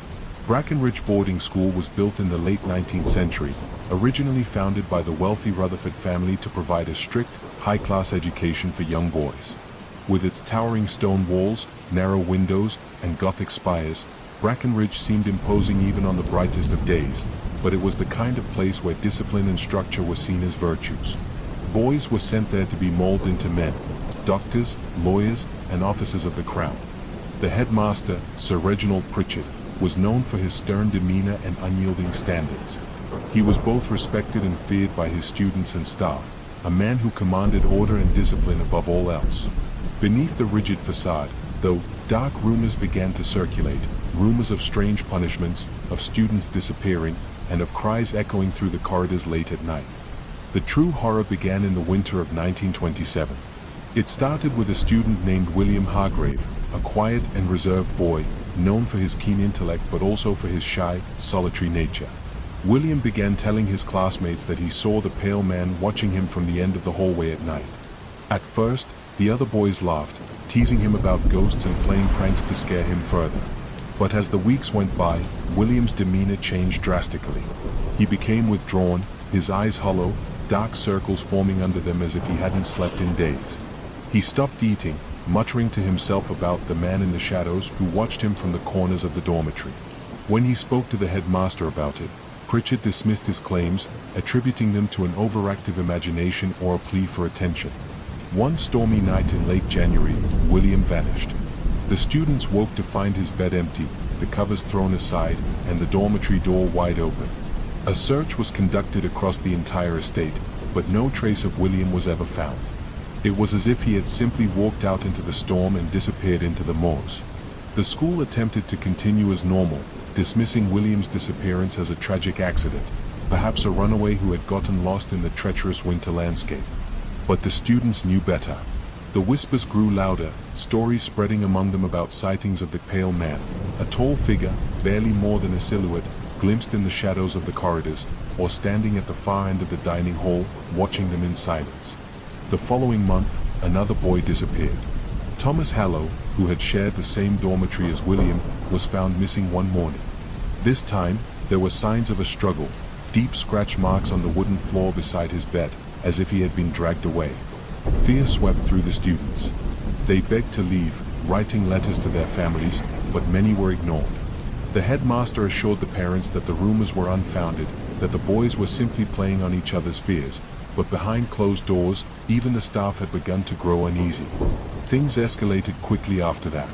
Breckenridge Boarding School was built in the late 19th century, originally founded by the wealthy Rutherford family to provide a strict, high-class education for young boys. With its towering stone walls, narrow windows, and Gothic spires, Breckenridge seemed imposing even on the brightest of days, but it was the kind of place where discipline and structure were seen as virtues. Boys were sent there to be molded into men, doctors, lawyers, and officers of the crown. The headmaster, Sir Reginald Pritchard, was known for his stern demeanor and unyielding standards. He was both respected and feared by his students and staff, a man who commanded order and discipline above all else. Beneath the rigid facade, though, dark rumors began to circulate, rumors of strange punishments, of students disappearing, and of cries echoing through the corridors late at night. The true horror began in the winter of 1927. It started with a student named William Hargrave, a quiet and reserved boy, known for his keen intellect but also for his shy, solitary nature. William began telling his classmates that he saw the pale man watching him from the end of the hallway at night. At first, the other boys laughed, teasing him about ghosts and playing pranks to scare him further. But as the weeks went by, William's demeanor changed drastically. He became withdrawn, his eyes hollow, dark circles forming under them as if he hadn't slept in days. He stopped eating, muttering to himself about the man in the shadows who watched him from the corners of the dormitory. When he spoke to the headmaster about it, Pritchard dismissed his claims, attributing them to an overactive imagination or a plea for attention. One stormy night in late January, William vanished. The students woke to find his bed empty, the covers thrown aside, and the dormitory door wide open. A search was conducted across the entire estate, but no trace of William was ever found. It was as if he had simply walked out into the storm and disappeared into the moors. The school attempted to continue as normal, dismissing William's disappearance as a tragic accident, perhaps a runaway who had gotten lost in the treacherous winter landscape. But the students knew better. The whispers grew louder, stories spreading among them about sightings of the pale man, a tall figure, barely more than a silhouette, glimpsed in the shadows of the corridors, or standing at the far end of the dining hall, watching them in silence. The following month, another boy disappeared. Thomas Hallow, who had shared the same dormitory as William, was found missing one morning. This time, there were signs of a struggle, deep scratch marks on the wooden floor beside his bed, as if he had been dragged away. Fear swept through the students. They begged to leave, writing letters to their families, but many were ignored. The headmaster assured the parents that the rumors were unfounded, that the boys were simply playing on each other's fears, but behind closed doors, even the staff had begun to grow uneasy. Things escalated quickly after that.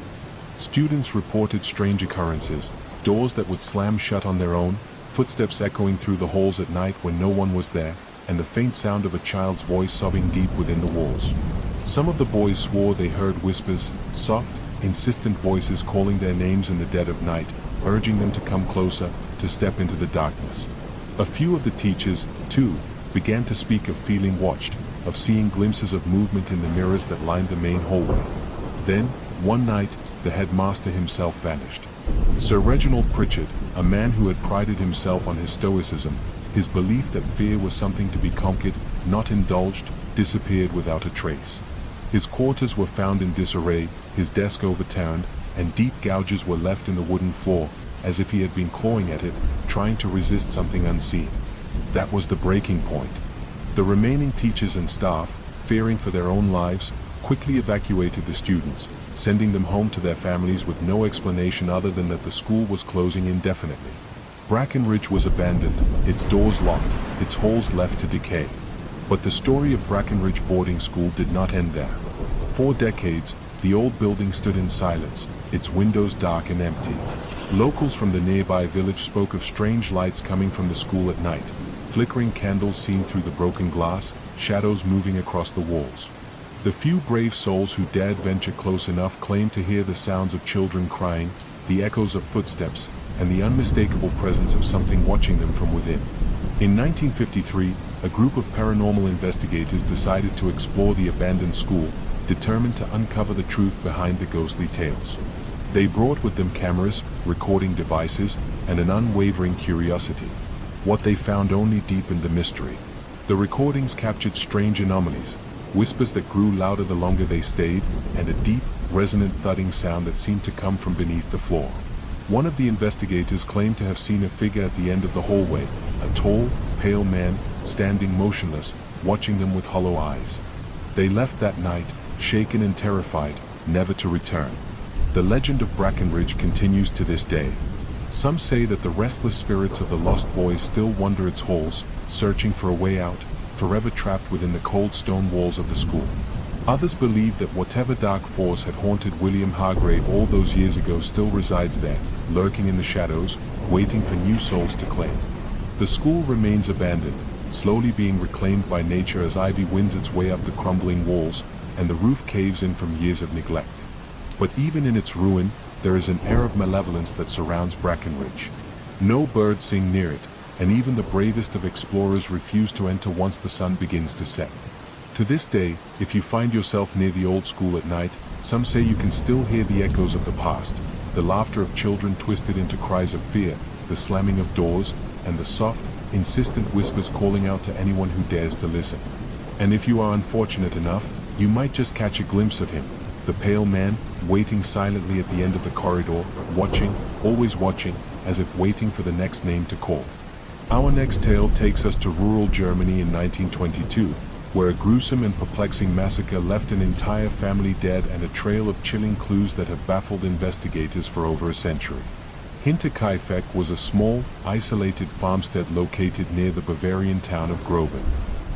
Students reported strange occurrences, doors that would slam shut on their own, footsteps echoing through the halls at night when no one was there, and the faint sound of a child's voice sobbing deep within the walls. Some of the boys swore they heard whispers, soft, insistent voices calling their names in the dead of night, urging them to come closer, to step into the darkness. A few of the teachers, too, began to speak of feeling watched, of seeing glimpses of movement in the mirrors that lined the main hallway. Then, one night, the headmaster himself vanished. Sir Reginald Pritchard, a man who had prided himself on his stoicism, his belief that fear was something to be conquered, not indulged, disappeared without a trace. His quarters were found in disarray, his desk overturned, and deep gouges were left in the wooden floor, as if he had been clawing at it, trying to resist something unseen. That was the breaking point. The remaining teachers and staff, fearing for their own lives, quickly evacuated the students, sending them home to their families with no explanation other than that the school was closing indefinitely. Brackenridge was abandoned, its doors locked, its halls left to decay. But the story of Brackenridge boarding school did not end there. For decades, the old building stood in silence, its windows dark and empty. Locals from the nearby village spoke of strange lights coming from the school at night, flickering candles seen through the broken glass, shadows moving across the walls. The few brave souls who dared venture close enough claimed to hear the sounds of children crying, the echoes of footsteps, and the unmistakable presence of something watching them from within. In 1953, a group of paranormal investigators decided to explore the abandoned school, determined to uncover the truth behind the ghostly tales. They brought with them cameras, recording devices, and an unwavering curiosity. What they found only deepened the mystery. The recordings captured strange anomalies, whispers that grew louder the longer they stayed, and a deep, resonant thudding sound that seemed to come from beneath the floor. One of the investigators claimed to have seen a figure at the end of the hallway, a tall, pale man, standing motionless, watching them with hollow eyes. They left that night, shaken and terrified, never to return. The legend of Brackenridge continues to this day. Some say that the restless spirits of the lost boys still wander its halls, searching for a way out, forever trapped within the cold stone walls of the school. Others believe that whatever dark force had haunted William Hargrave all those years ago still resides there, lurking in the shadows, waiting for new souls to claim. The school remains abandoned, slowly being reclaimed by nature as ivy wins its way up the crumbling walls, and the roof caves in from years of neglect. But even in its ruin, there is an air of malevolence that surrounds Brackenridge. No birds sing near it, and even the bravest of explorers refuse to enter once the sun begins to set. To this day, if you find yourself near the old school at night, some say you can still hear the echoes of the past, the laughter of children twisted into cries of fear, the slamming of doors, and the soft, insistent whispers calling out to anyone who dares to listen. And if you are unfortunate enough, you might just catch a glimpse of him, the pale man, waiting silently at the end of the corridor, watching, always watching, as if waiting for the next name to call. Our next tale takes us to rural Germany in 1922, where a gruesome and perplexing massacre left an entire family dead and a trail of chilling clues that have baffled investigators for over a century. Hinterkaifeck was a small, isolated farmstead located near the Bavarian town of Groben.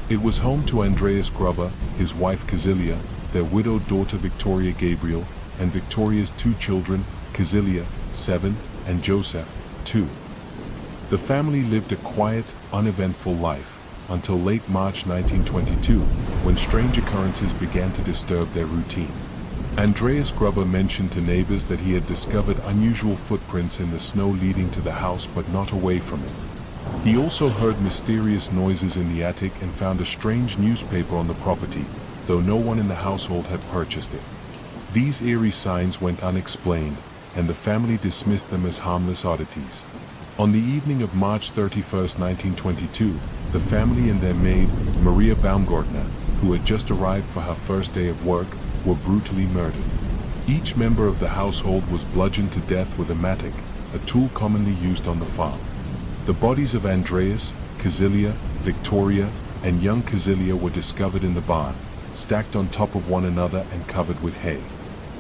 It was home to Andreas Gruber, his wife Casilia, their widowed daughter Victoria Gabriel, and Victoria's two children, Casilia, 7, and Joseph, 2. The family lived a quiet, uneventful life, until late March 1922, when strange occurrences began to disturb their routine. Andreas Gruber mentioned to neighbors that he had discovered unusual footprints in the snow leading to the house but not away from it. He also heard mysterious noises in the attic and found a strange newspaper on the property, though no one in the household had purchased it. These eerie signs went unexplained, and the family dismissed them as harmless oddities. On the evening of March 31, 1922, the family and their maid, Maria Baumgartner, who had just arrived for her first day of work, were brutally murdered. Each member of the household was bludgeoned to death with a mattock, a tool commonly used on the farm. The bodies of Andreas, Casilia, Victoria, and young Casilia were discovered in the barn, stacked on top of one another and covered with hay.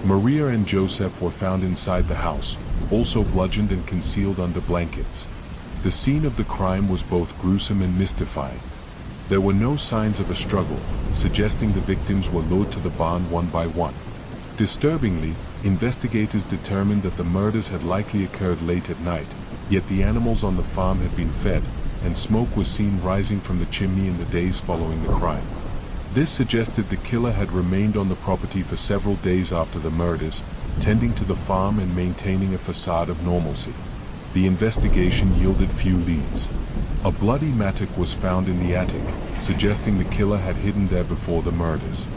Maria and Joseph were found inside the house, also bludgeoned and concealed under blankets. The scene of the crime was both gruesome and mystifying. There were no signs of a struggle, suggesting the victims were lured to the barn one by one. Disturbingly, investigators determined that the murders had likely occurred late at night, yet the animals on the farm had been fed, and smoke was seen rising from the chimney in the days following the crime. This suggested the killer had remained on the property for several days after the murders, tending to the farm and maintaining a facade of normalcy. The investigation yielded few leads. A bloody mattock was found in the attic, suggesting the killer had hidden there before the murders.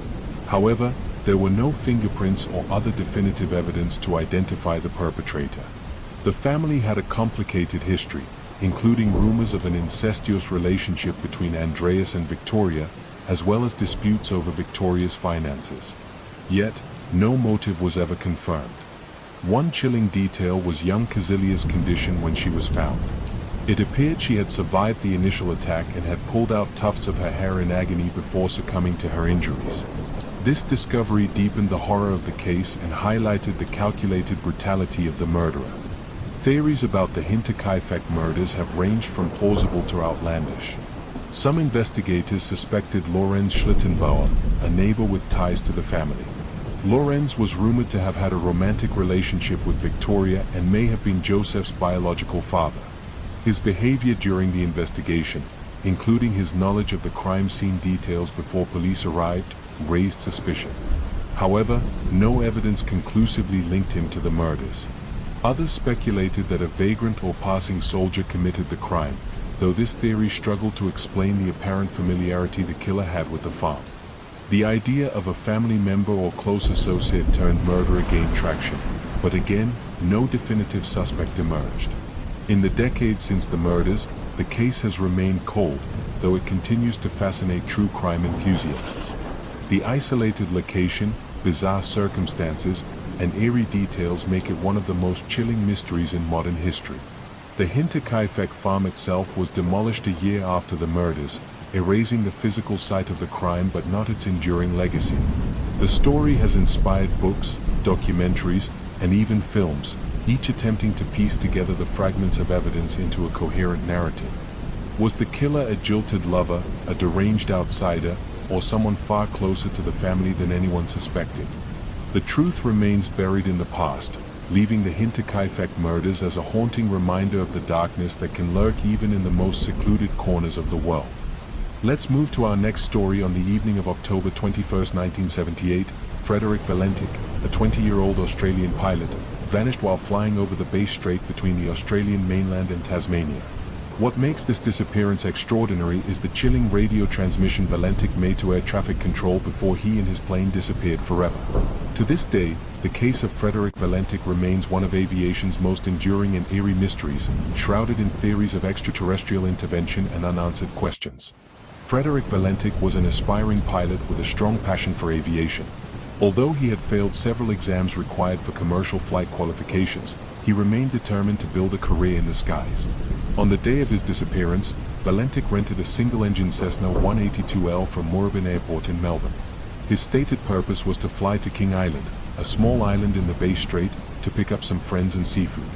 However, there were no fingerprints or other definitive evidence to identify the perpetrator. The family had a complicated history, including rumors of an incestuous relationship between Andreas and Victoria, as well as disputes over Victoria's finances. Yet, no motive was ever confirmed. One chilling detail was young Cazilia's condition when she was found. It appeared she had survived the initial attack and had pulled out tufts of her hair in agony before succumbing to her injuries. This discovery deepened the horror of the case and highlighted the calculated brutality of the murderer. Theories about the Hinterkaifeck murders have ranged from plausible to outlandish. Some investigators suspected Lorenz Schlittenbauer, a neighbor with ties to the family. Lorenz was rumored to have had a romantic relationship with Victoria and may have been Joseph's biological father. His behavior during the investigation, including his knowledge of the crime scene details before police arrived, raised suspicion. However, no evidence conclusively linked him to the murders. Others speculated that a vagrant or passing soldier committed the crime, though this theory struggled to explain the apparent familiarity the killer had with the farm. The idea of a family member or close associate turned murderer gained traction, but again, no definitive suspect emerged. In the decades since the murders, the case has remained cold, though it continues to fascinate true crime enthusiasts. The isolated location, bizarre circumstances, and eerie details make it one of the most chilling mysteries in modern history. The Hinterkaifeck farm itself was demolished a year after the murders, erasing the physical site of the crime but not its enduring legacy. The story has inspired books, documentaries, and even films, each attempting to piece together the fragments of evidence into a coherent narrative. Was the killer a jilted lover, a deranged outsider, or someone far closer to the family than anyone suspected? The truth remains buried in the past, leaving the Hinterkaifeck murders as a haunting reminder of the darkness that can lurk even in the most secluded corners of the world. Let's move to our next story. On the evening of October 21, 1978, Frederick Valentic, a 20-year-old Australian pilot, vanished while flying over the Bass Strait between the Australian mainland and Tasmania. What makes this disappearance extraordinary is the chilling radio transmission Valentic made to air traffic control before he and his plane disappeared forever. To this day, the case of Frederick Valentic remains one of aviation's most enduring and eerie mysteries, shrouded in theories of extraterrestrial intervention and unanswered questions. Frederick Valentic was an aspiring pilot with a strong passion for aviation. Although he had failed several exams required for commercial flight qualifications, he remained determined to build a career in the skies. On the day of his disappearance, Valentic rented a single-engine Cessna 182L from Moorabbin Airport in Melbourne. His stated purpose was to fly to King Island, a small island in the Bass Strait, to pick up some friends and seafood.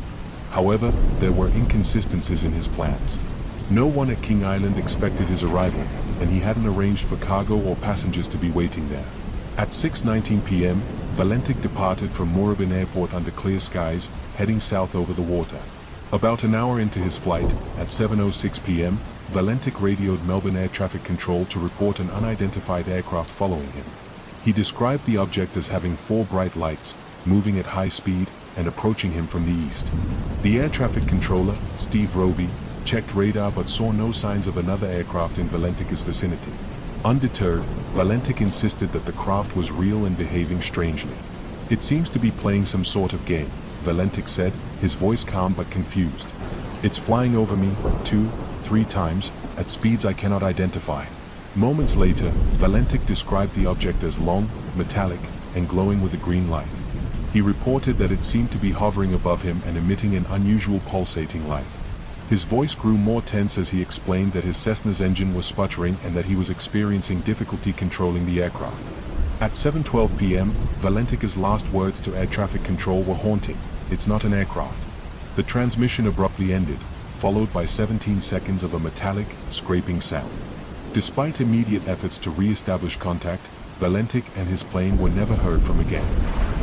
However, there were inconsistencies in his plans. No one at King Island expected his arrival, and he hadn't arranged for cargo or passengers to be waiting there. At 6:19 p.m., Valentic departed from Moorabbin Airport under clear skies, heading south over the water. About an hour into his flight, at 7:06 p.m., Valentic radioed Melbourne Air Traffic Control to report an unidentified aircraft following him. He described the object as having 4 bright lights, moving at high speed, and approaching him from the east. The air traffic controller, Steve Roby, checked radar but saw no signs of another aircraft in Valentic's vicinity. Undeterred, Valentic insisted that the craft was real and behaving strangely. "It seems to be playing some sort of game," Valentic said, his voice calm but confused. "It's flying over me, 2-3 times, at speeds I cannot identify." Moments later, Valentic described the object as long, metallic, and glowing with a green light. He reported that it seemed to be hovering above him and emitting an unusual pulsating light. His voice grew more tense as he explained that his Cessna's engine was sputtering and that he was experiencing difficulty controlling the aircraft. At 7:12 p.m., Valentic's last words to air traffic control were haunting: "It's not an aircraft." The transmission abruptly ended, followed by 17 seconds of a metallic, scraping sound. Despite immediate efforts to re-establish contact, Valentic and his plane were never heard from again.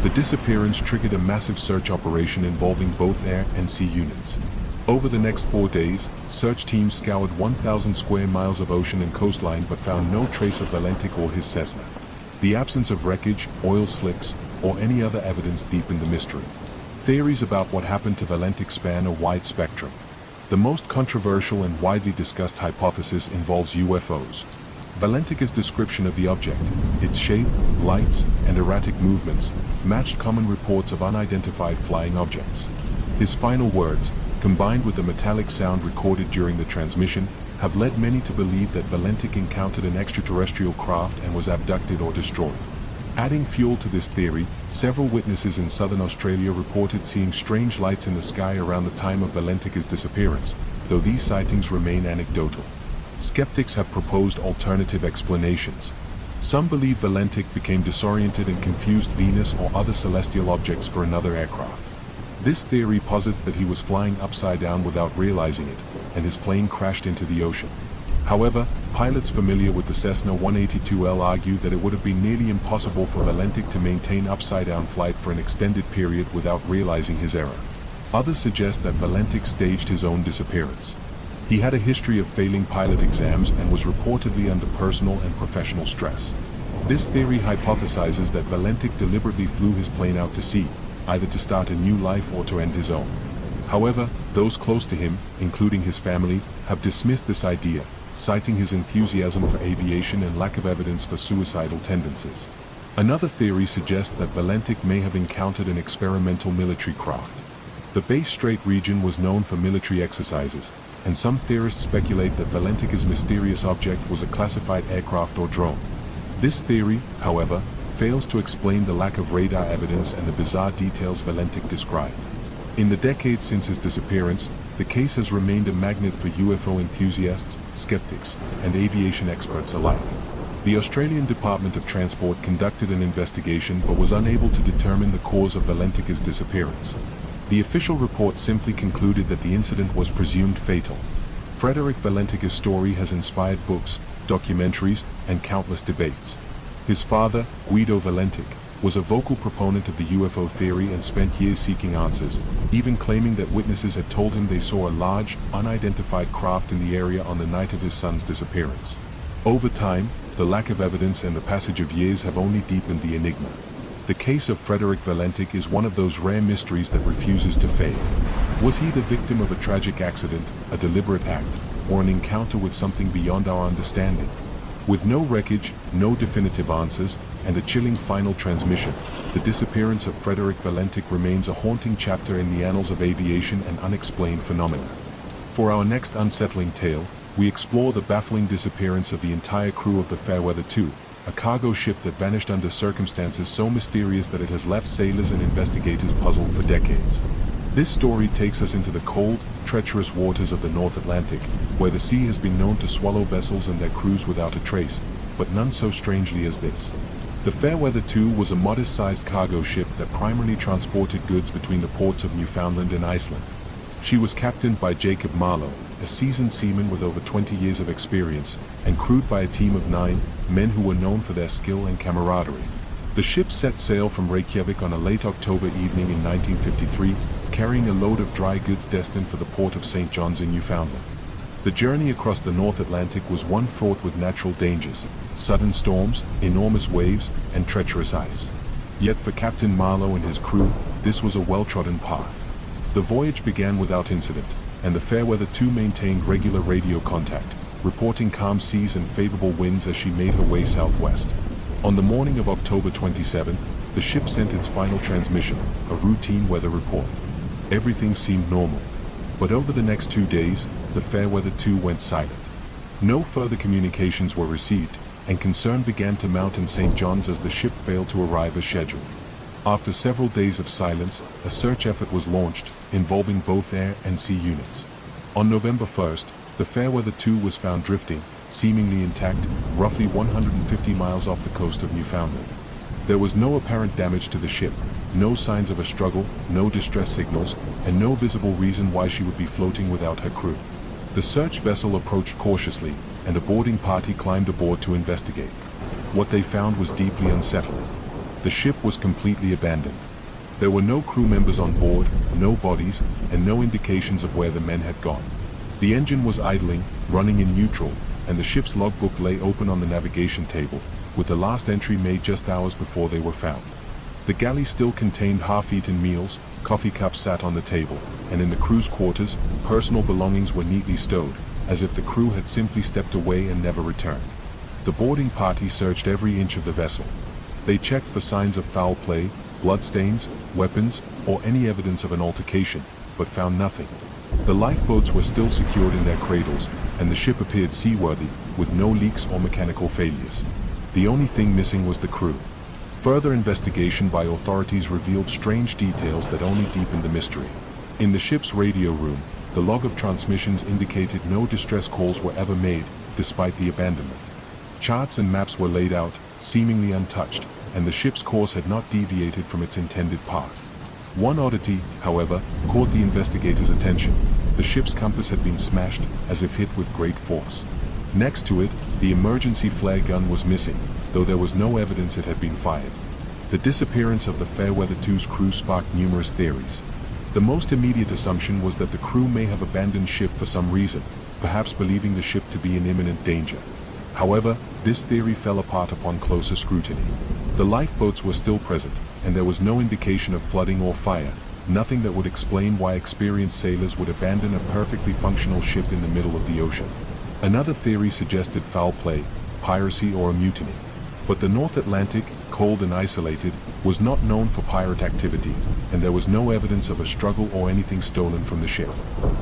The disappearance triggered a massive search operation involving both air and sea units. Over the next 4 days, search teams scoured 1,000 square miles of ocean and coastline but found no trace of Valentik or his Cessna. The absence of wreckage, oil slicks, or any other evidence deepened the mystery. Theories about what happened to Valentik span a wide spectrum. The most controversial and widely discussed hypothesis involves UFOs. Valentik's description of the object, its shape, lights, and erratic movements, matched common reports of unidentified flying objects. His final words, combined with the metallic sound recorded during the transmission, have led many to believe that Valentik encountered an extraterrestrial craft and was abducted or destroyed. Adding fuel to this theory, several witnesses in southern Australia reported seeing strange lights in the sky around the time of Valentik's disappearance, though these sightings remain anecdotal. Skeptics have proposed alternative explanations. Some believe Valentik became disoriented and confused Venus or other celestial objects for another aircraft. This theory posits that he was flying upside down without realizing it, and his plane crashed into the ocean. However, pilots familiar with the Cessna 182L argue that it would have been nearly impossible for Valentik to maintain upside-down flight for an extended period without realizing his error. Others suggest that Valentik staged his own disappearance. He had a history of failing pilot exams and was reportedly under personal and professional stress. This theory hypothesizes that Valentik deliberately flew his plane out to sea, either to start a new life or to end his own. However, those close to him, including his family, have dismissed this idea, citing his enthusiasm for aviation and lack of evidence for suicidal tendencies. Another theory suggests that Valentik may have encountered an experimental military craft. The Bass Strait region was known for military exercises, and some theorists speculate that Valentik's mysterious object was a classified aircraft or drone. This theory, however, fails to explain the lack of radar evidence and the bizarre details Valentik described. In the decades since his disappearance, the case has remained a magnet for UFO enthusiasts, skeptics, and aviation experts alike. The Australian Department of Transport conducted an investigation but was unable to determine the cause of Valentik's disappearance. The official report simply concluded that the incident was presumed fatal. Frederick Valentik's story has inspired books, documentaries, and countless debates. His father, Guido Valentik, was a vocal proponent of the UFO theory and spent years seeking answers, even claiming that witnesses had told him they saw a large, unidentified craft in the area on the night of his son's disappearance. Over time, the lack of evidence and the passage of years have only deepened the enigma. The case of Frederick Valentik is one of those rare mysteries that refuses to fade. Was he the victim of a tragic accident, a deliberate act, or an encounter with something beyond our understanding? With no wreckage, no definitive answers, and a chilling final transmission, the disappearance of Frederick Valentik remains a haunting chapter in the annals of aviation and unexplained phenomena. For our next unsettling tale, we explore the baffling disappearance of the entire crew of the Fairweather 2, a cargo ship that vanished under circumstances so mysterious that it has left sailors and investigators puzzled for decades. This story takes us into the cold, treacherous waters of the North Atlantic, where the sea has been known to swallow vessels and their crews without a trace, but none so strangely as this. The Fairweather 2 was a modest-sized cargo ship that primarily transported goods between the ports of Newfoundland and Iceland. She was captained by Jacob Marlowe, a seasoned seaman with over 20 years of experience, and crewed by a team of 9 men who were known for their skill and camaraderie. The ship set sail from Reykjavik on a late October evening in 1953, carrying a load of dry goods destined for the port of St. John's in Newfoundland. The journey across the North Atlantic was one fraught with natural dangers, sudden storms, enormous waves, and treacherous ice. Yet for Captain Marlowe and his crew, this was a well-trodden path. The voyage began without incident, and the Fairweather 2 maintained regular radio contact, reporting calm seas and favorable winds as she made her way southwest. On the morning of October 27, the ship sent its final transmission, a routine weather report. Everything seemed normal. But over the next 2 days, the Fairweather 2 went silent. No further communications were received, and concern began to mount in St. John's as the ship failed to arrive as scheduled. After several days of silence, a search effort was launched, involving both air and sea units. On November 1st, the Fairweather 2 was found drifting, seemingly intact, roughly 150 miles off the coast of Newfoundland. There was no apparent damage to the ship, no signs of a struggle, no distress signals, and no visible reason why she would be floating without her crew. The search vessel approached cautiously, and a boarding party climbed aboard to investigate. What they found was deeply unsettling. The ship was completely abandoned. There were no crew members on board, no bodies, and no indications of where the men had gone. The engine was idling, running in neutral, and the ship's logbook lay open on the navigation table, with the last entry made just hours before they were found. The galley still contained half-eaten meals, coffee cups sat on the table, and in the crew's quarters, personal belongings were neatly stowed, as if the crew had simply stepped away and never returned. The boarding party searched every inch of the vessel. They checked for signs of foul play, bloodstains, weapons, or any evidence of an altercation, but found nothing. The lifeboats were still secured in their cradles, and the ship appeared seaworthy, with no leaks or mechanical failures. The only thing missing was the crew. Further investigation by authorities revealed strange details that only deepened the mystery. In the ship's radio room, the log of transmissions indicated no distress calls were ever made, despite the abandonment. Charts and maps were laid out, seemingly untouched, and the ship's course had not deviated from its intended path. One oddity, however, caught the investigators' attention. The ship's compass had been smashed, as if hit with great force. Next to it, the emergency flare gun was missing, though there was no evidence it had been fired. The disappearance of the Fairweather 2's crew sparked numerous theories. The most immediate assumption was that the crew may have abandoned ship for some reason, perhaps believing the ship to be in imminent danger. However, this theory fell apart upon closer scrutiny. The lifeboats were still present, and there was no indication of flooding or fire, nothing that would explain why experienced sailors would abandon a perfectly functional ship in the middle of the ocean. Another theory suggested foul play, piracy, or a mutiny. But the North Atlantic, cold and isolated, was not known for pirate activity, and there was no evidence of a struggle or anything stolen from the ship.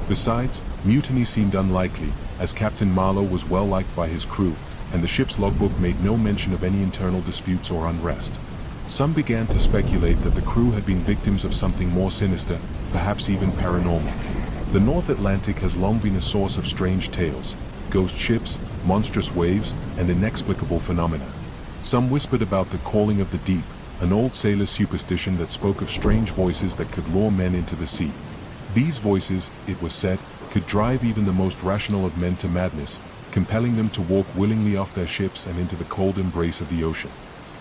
Besides, mutiny seemed unlikely, as Captain Marlowe was well liked by his crew, and the ship's logbook made no mention of any internal disputes or unrest. Some began to speculate that the crew had been victims of something more sinister, perhaps even paranormal. The North Atlantic has long been a source of strange tales, ghost ships, monstrous waves, and inexplicable phenomena. Some whispered about the calling of the deep, an old sailor superstition that spoke of strange voices that could lure men into the sea. These voices, it was said, could drive even the most rational of men to madness, compelling them to walk willingly off their ships and into the cold embrace of the ocean.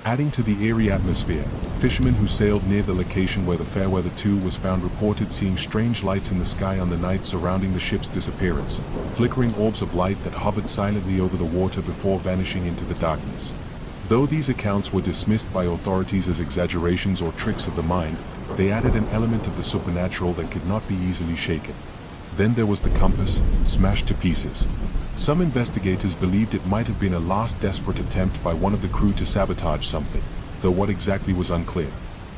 Adding to the eerie atmosphere, fishermen who sailed near the location where the Fairweather 2 was found reported seeing strange lights in the sky on the night surrounding the ship's disappearance, flickering orbs of light that hovered silently over the water before vanishing into the darkness. Though these accounts were dismissed by authorities as exaggerations or tricks of the mind, they added an element of the supernatural that could not be easily shaken. Then there was the compass, smashed to pieces. Some investigators believed it might have been a last desperate attempt by one of the crew to sabotage something, though what exactly was unclear.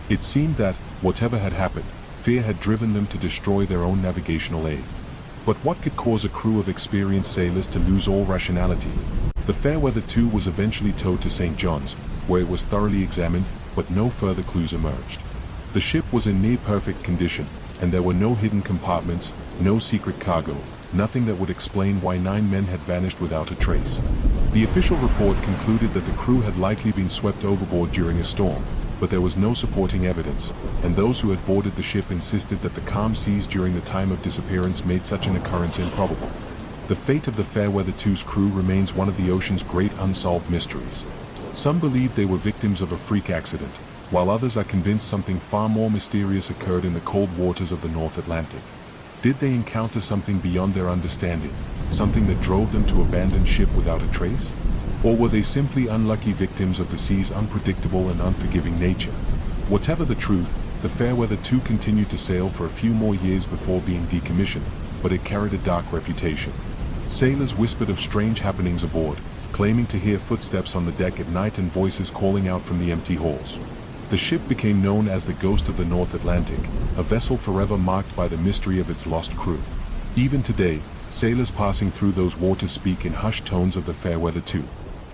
It seemed that, whatever had happened, fear had driven them to destroy their own navigational aid. But what could cause a crew of experienced sailors to lose all rationality? The Fairweather 2 was eventually towed to St. John's, where it was thoroughly examined, but no further clues emerged. The ship was in near-perfect condition, and there were no hidden compartments, no secret cargo, nothing that would explain why 9 men had vanished without a trace. The official report concluded that the crew had likely been swept overboard during a storm, but there was no supporting evidence, and those who had boarded the ship insisted that the calm seas during the time of disappearance made such an occurrence improbable. The fate of the Fairweather 2's crew remains one of the ocean's great unsolved mysteries. Some believe they were victims of a freak accident, while others are convinced something far more mysterious occurred in the cold waters of the North Atlantic. Did they encounter something beyond their understanding, something that drove them to abandon ship without a trace? Or were they simply unlucky victims of the sea's unpredictable and unforgiving nature? Whatever the truth, the Fairweather 2 continued to sail for a few more years before being decommissioned, but it carried a dark reputation. Sailors whispered of strange happenings aboard, claiming to hear footsteps on the deck at night and voices calling out from the empty halls. The ship became known as the Ghost of the North Atlantic, a vessel forever marked by the mystery of its lost crew. Even today, sailors passing through those waters speak in hushed tones of the Fairweather 2.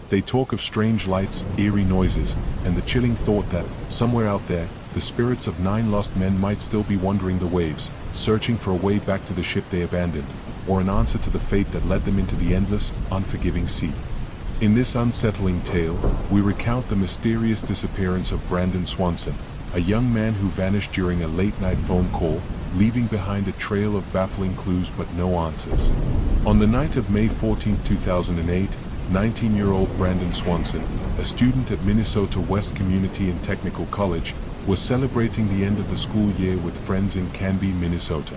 They talk of strange lights, eerie noises, and the chilling thought that, somewhere out there, the spirits of 9 lost men might still be wandering the waves, searching for a way back to the ship they abandoned, or an answer to the fate that led them into the endless, unforgiving sea. In this unsettling tale, we recount the mysterious disappearance of Brandon Swanson, a young man who vanished during a late-night phone call, leaving behind a trail of baffling clues but no answers. On the night of May 14, 2008, 19-year-old Brandon Swanson, a student at Minnesota West Community and Technical College, was celebrating the end of the school year with friends in Canby, Minnesota.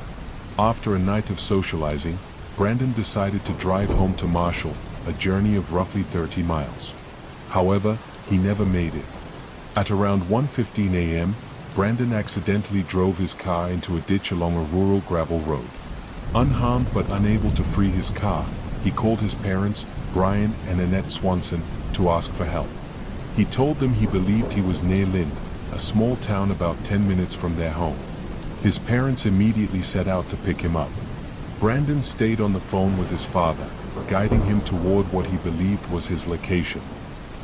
After a night of socializing, Brandon decided to drive home to Marshall, a journey of roughly 30 miles. However, he never made it. At around 1:15 a.m., Brandon accidentally drove his car into a ditch along a rural gravel road. Unharmed but unable to free his car, he called his parents, Brian and Annette Swanson, to ask for help. He told them he believed he was near Lind, a small town about 10 minutes from their home. His parents immediately set out to pick him up. Brandon stayed on the phone with his father, guiding him toward what he believed was his location.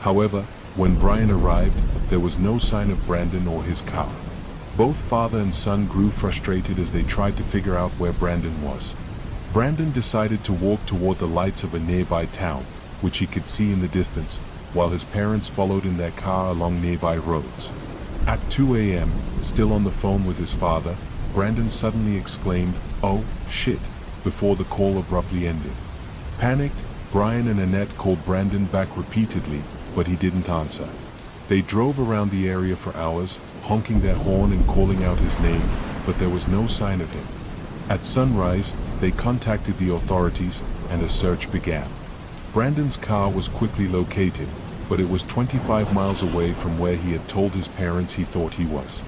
However, when Brian arrived, there was no sign of Brandon or his car. Both father and son grew frustrated as they tried to figure out where Brandon was. Brandon decided to walk toward the lights of a nearby town, which he could see in the distance, while his parents followed in their car along nearby roads. At 2 a.m., still on the phone with his father, Brandon suddenly exclaimed, "Oh, shit," before the call abruptly ended. Panicked, Brian and Annette called Brandon back repeatedly, but he didn't answer. They drove around the area for hours, honking their horn and calling out his name, but there was no sign of him. At sunrise, they contacted the authorities, and a search began. Brandon's car was quickly located, but it was 25 miles away from where he had told his parents he thought he was.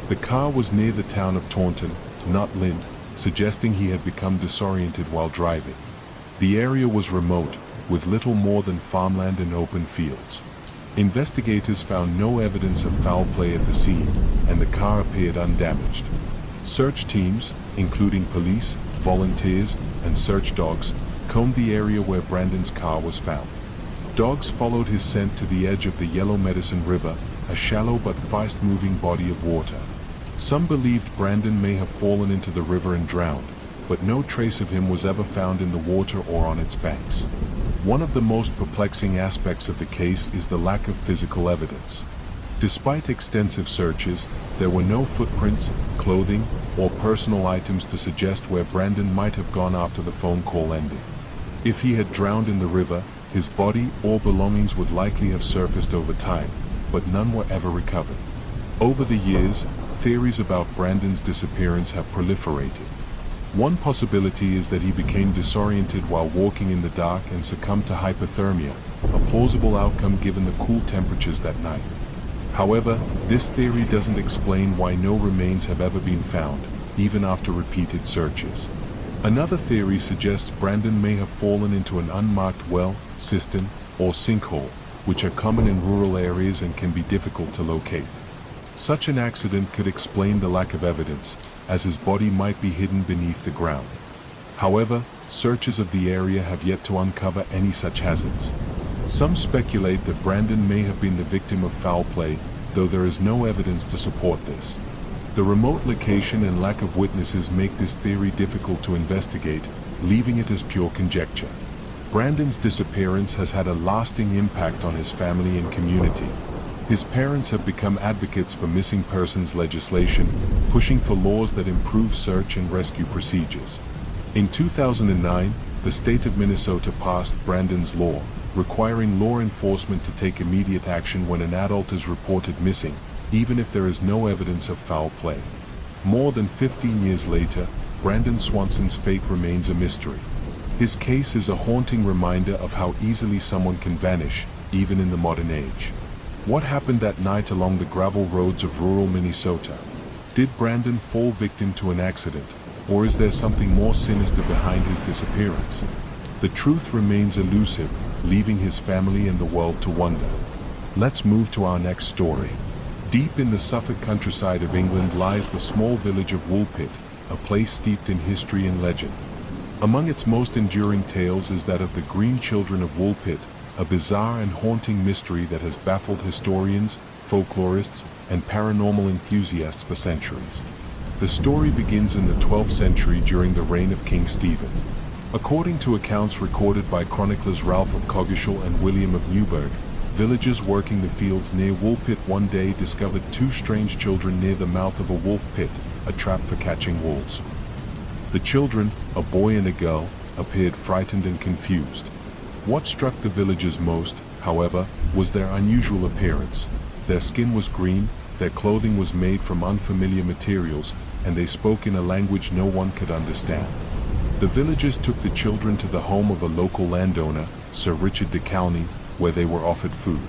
The car was near the town of Taunton, not Lind, suggesting he had become disoriented while driving. The area was remote, with little more than farmland and open fields. Investigators found no evidence of foul play at the scene, and the car appeared undamaged. Search teams, including police, volunteers, and search dogs, combed the area where Brandon's car was found. Dogs followed his scent to the edge of the Yellow Medicine River, a shallow but fast-moving body of water. Some believed Brandon may have fallen into the river and drowned, but no trace of him was ever found in the water or on its banks. One of the most perplexing aspects of the case is the lack of physical evidence. Despite extensive searches, there were no footprints, clothing, or personal items to suggest where Brandon might have gone after the phone call ended. If he had drowned in the river, his body or belongings would likely have surfaced over time, but none were ever recovered. Over the years, theories about Brandon's disappearance have proliferated. One possibility is that he became disoriented while walking in the dark and succumbed to hypothermia, a plausible outcome given the cool temperatures that night. However, this theory doesn't explain why no remains have ever been found, even after repeated searches. Another theory suggests Brandon may have fallen into an unmarked well, cistern, or sinkhole, which are common in rural areas and can be difficult to locate. Such an accident could explain the lack of evidence, as his body might be hidden beneath the ground. However, searches of the area have yet to uncover any such hazards. Some speculate that Brandon may have been the victim of foul play, though there is no evidence to support this. The remote location and lack of witnesses make this theory difficult to investigate, leaving it as pure conjecture. Brandon's disappearance has had a lasting impact on his family and community. His parents have become advocates for missing persons legislation, pushing for laws that improve search and rescue procedures. In 2009, the state of Minnesota passed Brandon's Law, requiring law enforcement to take immediate action when an adult is reported missing, even if there is no evidence of foul play. More than 15 years later, Brandon Swanson's fate remains a mystery. His case is a haunting reminder of how easily someone can vanish, even in the modern age. What happened that night along the gravel roads of rural Minnesota? Did Brandon fall victim to an accident, or is there something more sinister behind his disappearance? The truth remains elusive, leaving his family and the world to wonder. Let's move to our next story. Deep in the Suffolk countryside of England lies the small village of Woolpit, a place steeped in history and legend. Among its most enduring tales is that of the Green Children of Woolpit, a bizarre and haunting mystery that has baffled historians, folklorists, and paranormal enthusiasts for centuries. The story begins in the 12th century during the reign of King Stephen. According to accounts recorded by chroniclers Ralph of Coggeshall and William of Newburgh, villagers working the fields near Woolpit one day discovered two strange children near the mouth of a wolf pit, a trap for catching wolves. The children, a boy and a girl, appeared frightened and confused. What struck the villagers most, however, was their unusual appearance. Their skin was green, their clothing was made from unfamiliar materials, and they spoke in a language no one could understand. The villagers took the children to the home of a local landowner, Sir Richard de Calney, where they were offered food.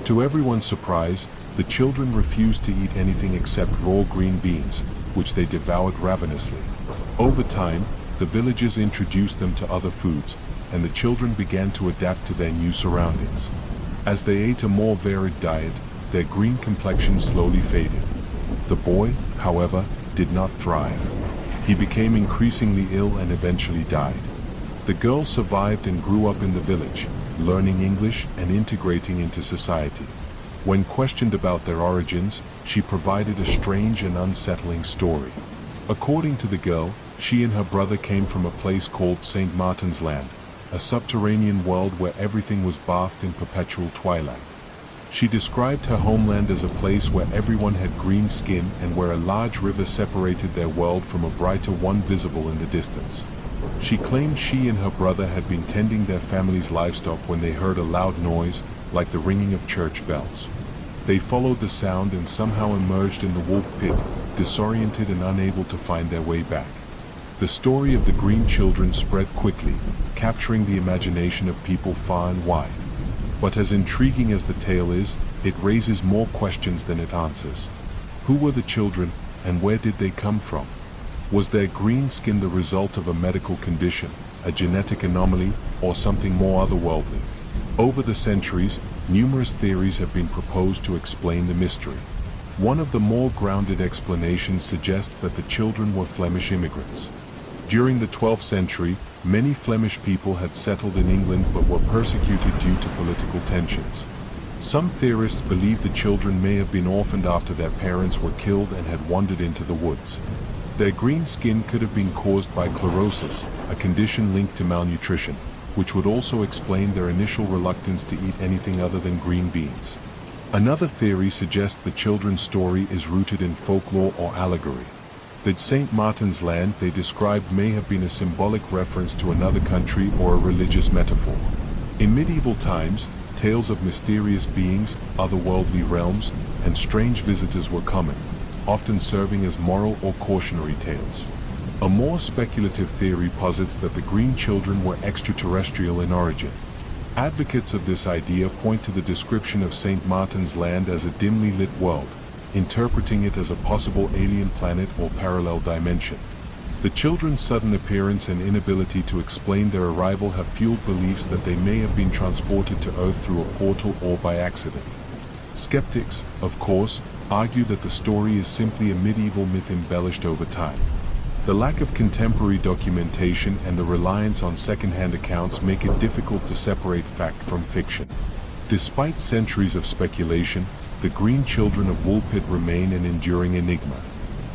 To everyone's surprise, the children refused to eat anything except raw green beans, which they devoured ravenously. Over time, the villagers introduced them to other foods, and the children began to adapt to their new surroundings. As they ate a more varied diet, their green complexion slowly faded. The boy, however, did not thrive. He became increasingly ill and eventually died. The girl survived and grew up in the village, learning English and integrating into society. When questioned about their origins, she provided a strange and unsettling story. According to the girl, she and her brother came from a place called St. Martin's Land, a subterranean world where everything was bathed in perpetual twilight. She described her homeland as a place where everyone had green skin and where a large river separated their world from a brighter one visible in the distance. She claimed she and her brother had been tending their family's livestock when they heard a loud noise, like the ringing of church bells. They followed the sound and somehow emerged in the wolf pit, disoriented and unable to find their way back. The story of the green children spread quickly, capturing the imagination of people far and wide. But as intriguing as the tale is, it raises more questions than it answers. Who were the children, and where did they come from? Was their green skin the result of a medical condition, a genetic anomaly, or something more otherworldly? Over the centuries, numerous theories have been proposed to explain the mystery. One of the more grounded explanations suggests that the children were Flemish immigrants. During the 12th century, many Flemish people had settled in England but were persecuted due to political tensions. Some theorists believe the children may have been orphaned after their parents were killed and had wandered into the woods. Their green skin could have been caused by chlorosis, a condition linked to malnutrition, which would also explain their initial reluctance to eat anything other than green beans. Another theory suggests the children's story is rooted in folklore or allegory. That St. Martin's Land they described may have been a symbolic reference to another country or a religious metaphor. In medieval times, tales of mysterious beings, otherworldly realms, and strange visitors were common, often serving as moral or cautionary tales. A more speculative theory posits that the green children were extraterrestrial in origin. Advocates of this idea point to the description of St. Martin's Land as a dimly lit world, interpreting it as a possible alien planet or parallel dimension. The children's sudden appearance and inability to explain their arrival have fueled beliefs that they may have been transported to Earth through a portal or by accident. Skeptics, of course, argue that the story is simply a medieval myth embellished over time. The lack of contemporary documentation and the reliance on second-hand accounts make it difficult to separate fact from fiction. Despite centuries of speculation, the green children of Woolpit remain an enduring enigma.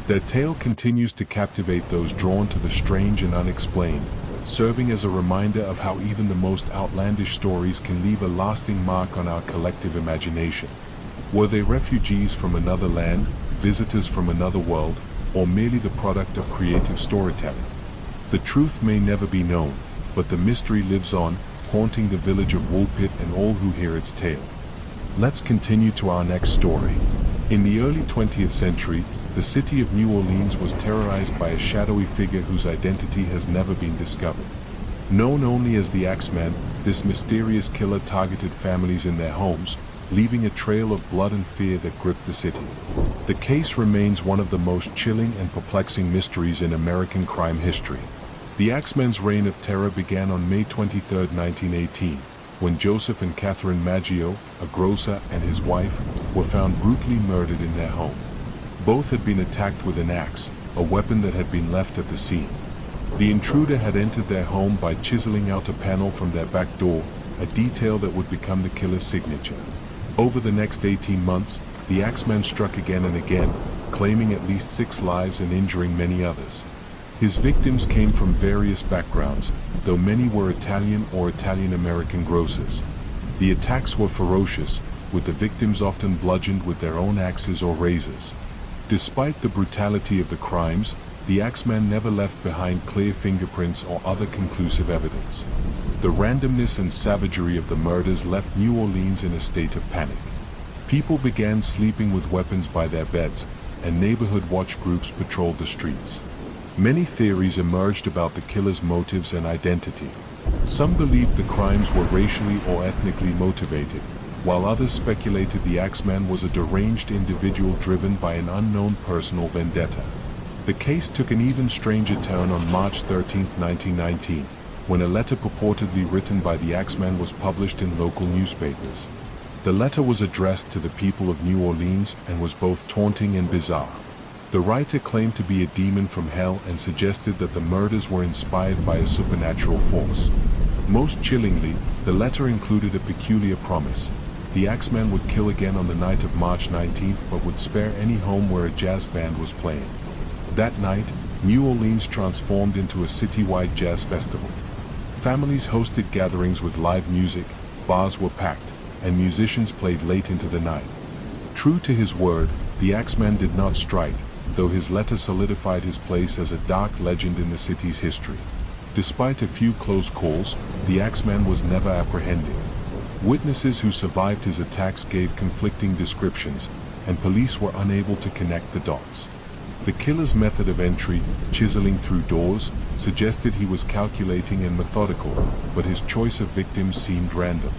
Their tale continues to captivate those drawn to the strange and unexplained, serving as a reminder of how even the most outlandish stories can leave a lasting mark on our collective imagination. Were they refugees from another land, visitors from another world, or merely the product of creative storytelling? The truth may never be known, but the mystery lives on, haunting the village of Woolpit and all who hear its tale. Let's continue to our next story. In the early 20th century, the city of New Orleans was terrorized by a shadowy figure whose identity has never been discovered. Known only as the Axeman, this mysterious killer targeted families in their homes, leaving a trail of blood and fear that gripped the city. The case remains one of the most chilling and perplexing mysteries in American crime history. The Axeman's reign of terror began on May 23, 1918, when Joseph and Catherine Maggio, a grocer, and his wife, were found brutally murdered in their home. Both had been attacked with an axe, a weapon that had been left at the scene. The intruder had entered their home by chiseling out a panel from their back door, a detail that would become the killer's signature. Over the next 18 months, the Axeman struck again and again, claiming at least 6 lives and injuring many others. His victims came from various backgrounds, though many were Italian or Italian-American grocers. The attacks were ferocious, with the victims often bludgeoned with their own axes or razors. Despite the brutality of the crimes, the Axeman never left behind clear fingerprints or other conclusive evidence. The randomness and savagery of the murders left New Orleans in a state of panic. People began sleeping with weapons by their beds, and neighborhood watch groups patrolled the streets. Many theories emerged about the killer's motives and identity. Some believed the crimes were racially or ethnically motivated, while others speculated the Axeman was a deranged individual driven by an unknown personal vendetta. The case took an even stranger turn on March 13, 1919, when a letter purportedly written by the Axeman was published in local newspapers. The letter was addressed to the people of New Orleans and was both taunting and bizarre. The writer claimed to be a demon from hell and suggested that the murders were inspired by a supernatural force. Most chillingly, the letter included a peculiar promise. The Axeman would kill again on the night of March 19th, but would spare any home where a jazz band was playing. That night, New Orleans transformed into a citywide jazz festival. Families hosted gatherings with live music, bars were packed, and musicians played late into the night. True to his word, the Axeman did not strike, though his letter solidified his place as a dark legend in the city's history. Despite a few close calls, the Axeman was never apprehended. Witnesses who survived his attacks gave conflicting descriptions, and police were unable to connect the dots. The killer's method of entry, chiseling through doors, suggested he was calculating and methodical, but his choice of victims seemed random.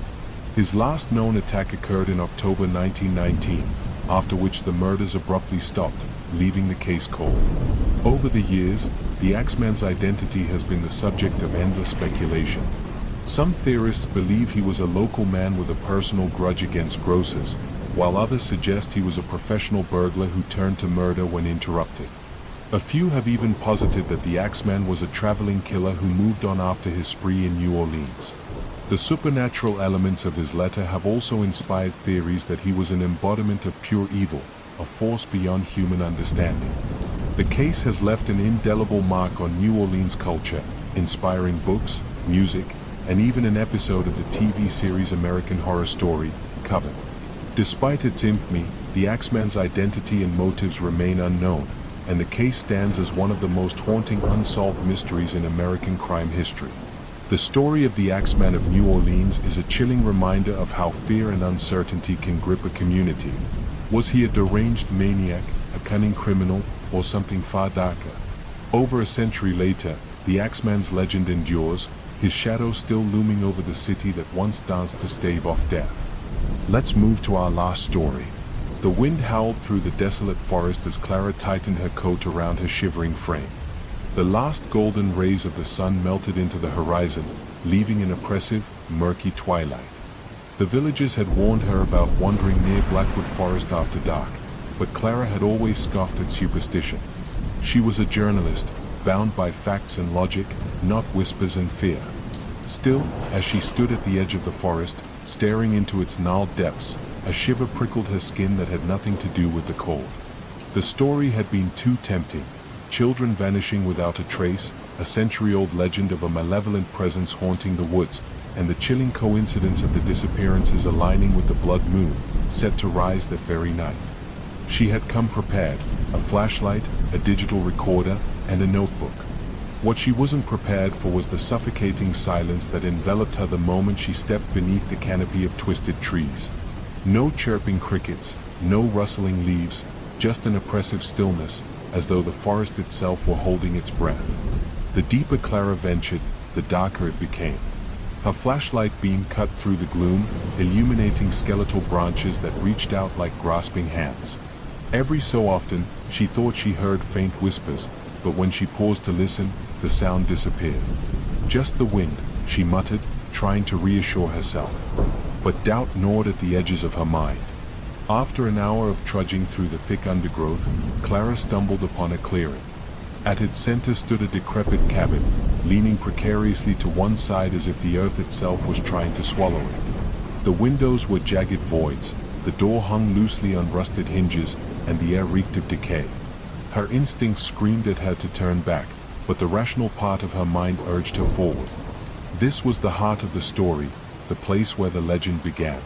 His last known attack occurred in October 1919, after which the murders abruptly stopped, leaving the case cold. Over the years, the Axeman's identity has been the subject of endless speculation. Some theorists believe he was a local man with a personal grudge against grocers, while others suggest he was a professional burglar who turned to murder when interrupted. A few have even posited that the Axeman was a traveling killer who moved on after his spree in New Orleans. The supernatural elements of his letter have also inspired theories that he was an embodiment of pure evil, a force beyond human understanding. The case has left an indelible mark on New Orleans culture, inspiring books, music, and even an episode of the TV series American Horror Story, Coven. Despite its infamy, the Axeman's identity and motives remain unknown, and the case stands as one of the most haunting unsolved mysteries in American crime history. The story of the Axeman of New Orleans is a chilling reminder of how fear and uncertainty can grip a community. Was he a deranged maniac, a cunning criminal, or something far darker? Over a century later, the Axeman's legend endures, his shadow still looming over the city that once danced to stave off death. Let's move to our last story. The wind howled through the desolate forest as Clara tightened her coat around her shivering frame. The last golden rays of the sun melted into the horizon, leaving an oppressive, murky twilight. The villagers had warned her about wandering near Blackwood Forest after dark, but Clara had always scoffed at superstition. She was a journalist, bound by facts and logic, not whispers and fear. Still, as she stood at the edge of the forest, staring into its gnarled depths, a shiver prickled her skin that had nothing to do with the cold. The story had been too tempting. Children vanishing without a trace, a century-old legend of a malevolent presence haunting the woods, and the chilling coincidence of the disappearances aligning with the blood moon, set to rise that very night. She had come prepared, a flashlight, a digital recorder, and a notebook. What she wasn't prepared for was the suffocating silence that enveloped her the moment she stepped beneath the canopy of twisted trees. No chirping crickets, no rustling leaves, just an oppressive stillness, as though the forest itself were holding its breath. The deeper Clara ventured, the darker it became. Her flashlight beam cut through the gloom, illuminating skeletal branches that reached out like grasping hands. Every so often, she thought she heard faint whispers, but when she paused to listen, the sound disappeared. Just the wind, she muttered, trying to reassure herself. But doubt gnawed at the edges of her mind. After an hour of trudging through the thick undergrowth, Clara stumbled upon a clearing. At its center stood a decrepit cabin, leaning precariously to one side as if the earth itself was trying to swallow it. The windows were jagged voids, the door hung loosely on rusted hinges, and the air reeked of decay. Her instincts screamed at her to turn back, but the rational part of her mind urged her forward. This was the heart of the story, the place where the legend began.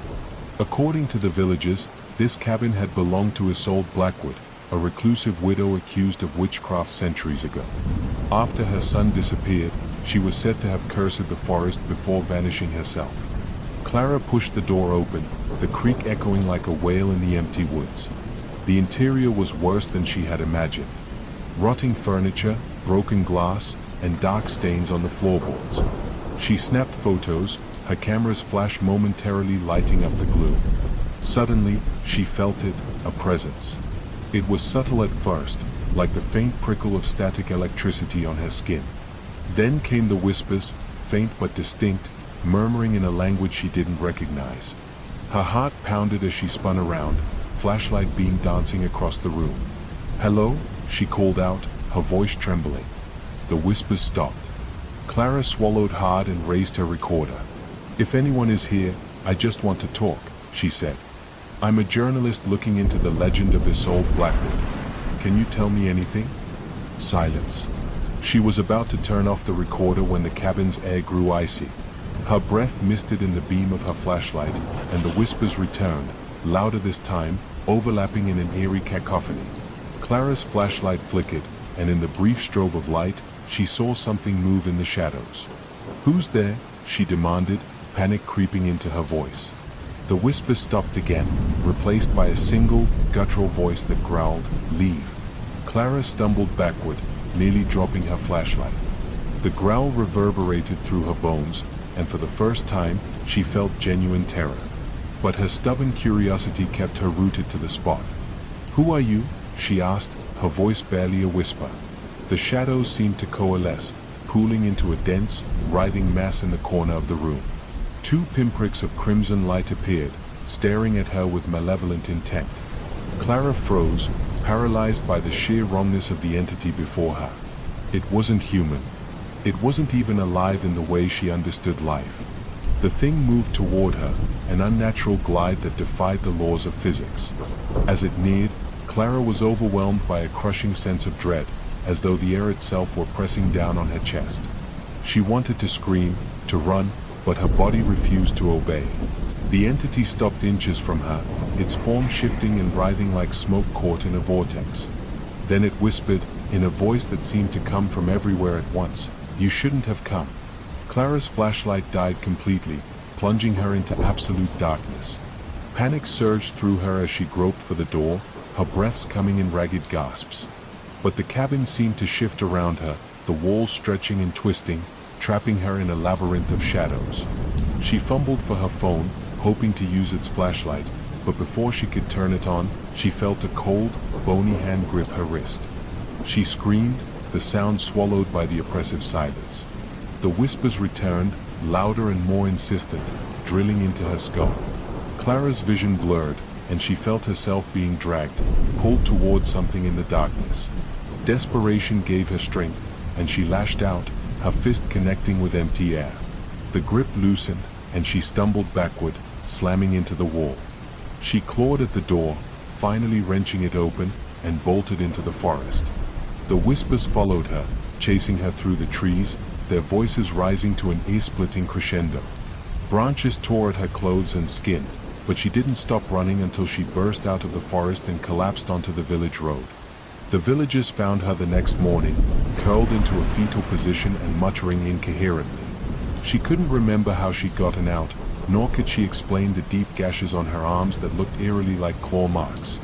According to the villagers, this cabin had belonged to Isolde Blackwood, a reclusive widow accused of witchcraft centuries ago. After her son disappeared, she was said to have cursed the forest before vanishing herself. Clara pushed the door open, the creak echoing like a wail in the empty woods. The interior was worse than she had imagined. Rotting furniture, broken glass, and dark stains on the floorboards. She snapped photos, her camera's flash momentarily lighting up the gloom. Suddenly, she felt it, a presence. It was subtle at first, like the faint prickle of static electricity on her skin. Then came the whispers, faint but distinct, murmuring in a language she didn't recognize. Her heart pounded as she spun around, flashlight beam dancing across the room. "Hello?" she called out, her voice trembling. The whispers stopped. Clara swallowed hard and raised her recorder. "If anyone is here, I just want to talk," she said. "I'm a journalist looking into the legend of Isolde Blackwood. Can you tell me anything?" Silence. She was about to turn off the recorder when the cabin's air grew icy. Her breath misted in the beam of her flashlight, and the whispers returned, louder this time, overlapping in an eerie cacophony. Clara's flashlight flickered, and in the brief strobe of light, she saw something move in the shadows. "Who's there?" she demanded, panic creeping into her voice. The whisper stopped again, replaced by a single, guttural voice that growled, "Leave." Clara stumbled backward, nearly dropping her flashlight. The growl reverberated through her bones, and for the first time, she felt genuine terror. But her stubborn curiosity kept her rooted to the spot. "Who are you?" she asked, her voice barely a whisper. The shadows seemed to coalesce, pooling into a dense, writhing mass in the corner of the room. Two pinpricks of crimson light appeared, staring at her with malevolent intent. Clara froze, paralyzed by the sheer wrongness of the entity before her. It wasn't human. It wasn't even alive in the way she understood life. The thing moved toward her, an unnatural glide that defied the laws of physics. As it neared, Clara was overwhelmed by a crushing sense of dread, as though the air itself were pressing down on her chest. She wanted to scream, to run, but her body refused to obey. The entity stopped inches from her, its form shifting and writhing like smoke caught in a vortex. Then it whispered, in a voice that seemed to come from everywhere at once, "You shouldn't have come." Clara's flashlight died completely, plunging her into absolute darkness. Panic surged through her as she groped for the door, her breaths coming in ragged gasps. But the cabin seemed to shift around her, the walls stretching and twisting, trapping her in a labyrinth of shadows. She fumbled for her phone, hoping to use its flashlight, but before she could turn it on, she felt a cold, bony hand grip her wrist. She screamed, the sound swallowed by the oppressive silence. The whispers returned, louder and more insistent, drilling into her skull. Clara's vision blurred, and she felt herself being dragged, pulled toward something in the darkness. Desperation gave her strength, and she lashed out, her fist connecting with empty air. The grip loosened, and she stumbled backward, slamming into the wall. She clawed at the door, finally wrenching it open, and bolted into the forest. The whispers followed her, chasing her through the trees, their voices rising to an ear-splitting crescendo. Branches tore at her clothes and skin, but she didn't stop running until she burst out of the forest and collapsed onto the village road. The villagers found her the next morning, curled into a fetal position and muttering incoherently. She couldn't remember how she'd gotten out, nor could she explain the deep gashes on her arms that looked eerily like claw marks.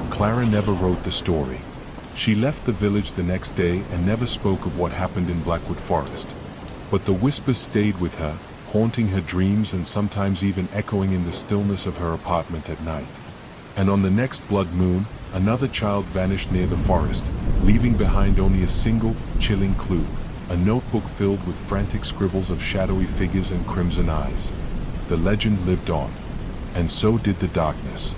Clara never wrote the story. She left the village the next day and never spoke of what happened in Blackwood Forest. But the whispers stayed with her, haunting her dreams and sometimes even echoing in the stillness of her apartment at night. And on the next blood moon, another child vanished near the forest, leaving behind only a single, chilling clue, a notebook filled with frantic scribbles of shadowy figures and crimson eyes. The legend lived on. And so did the darkness.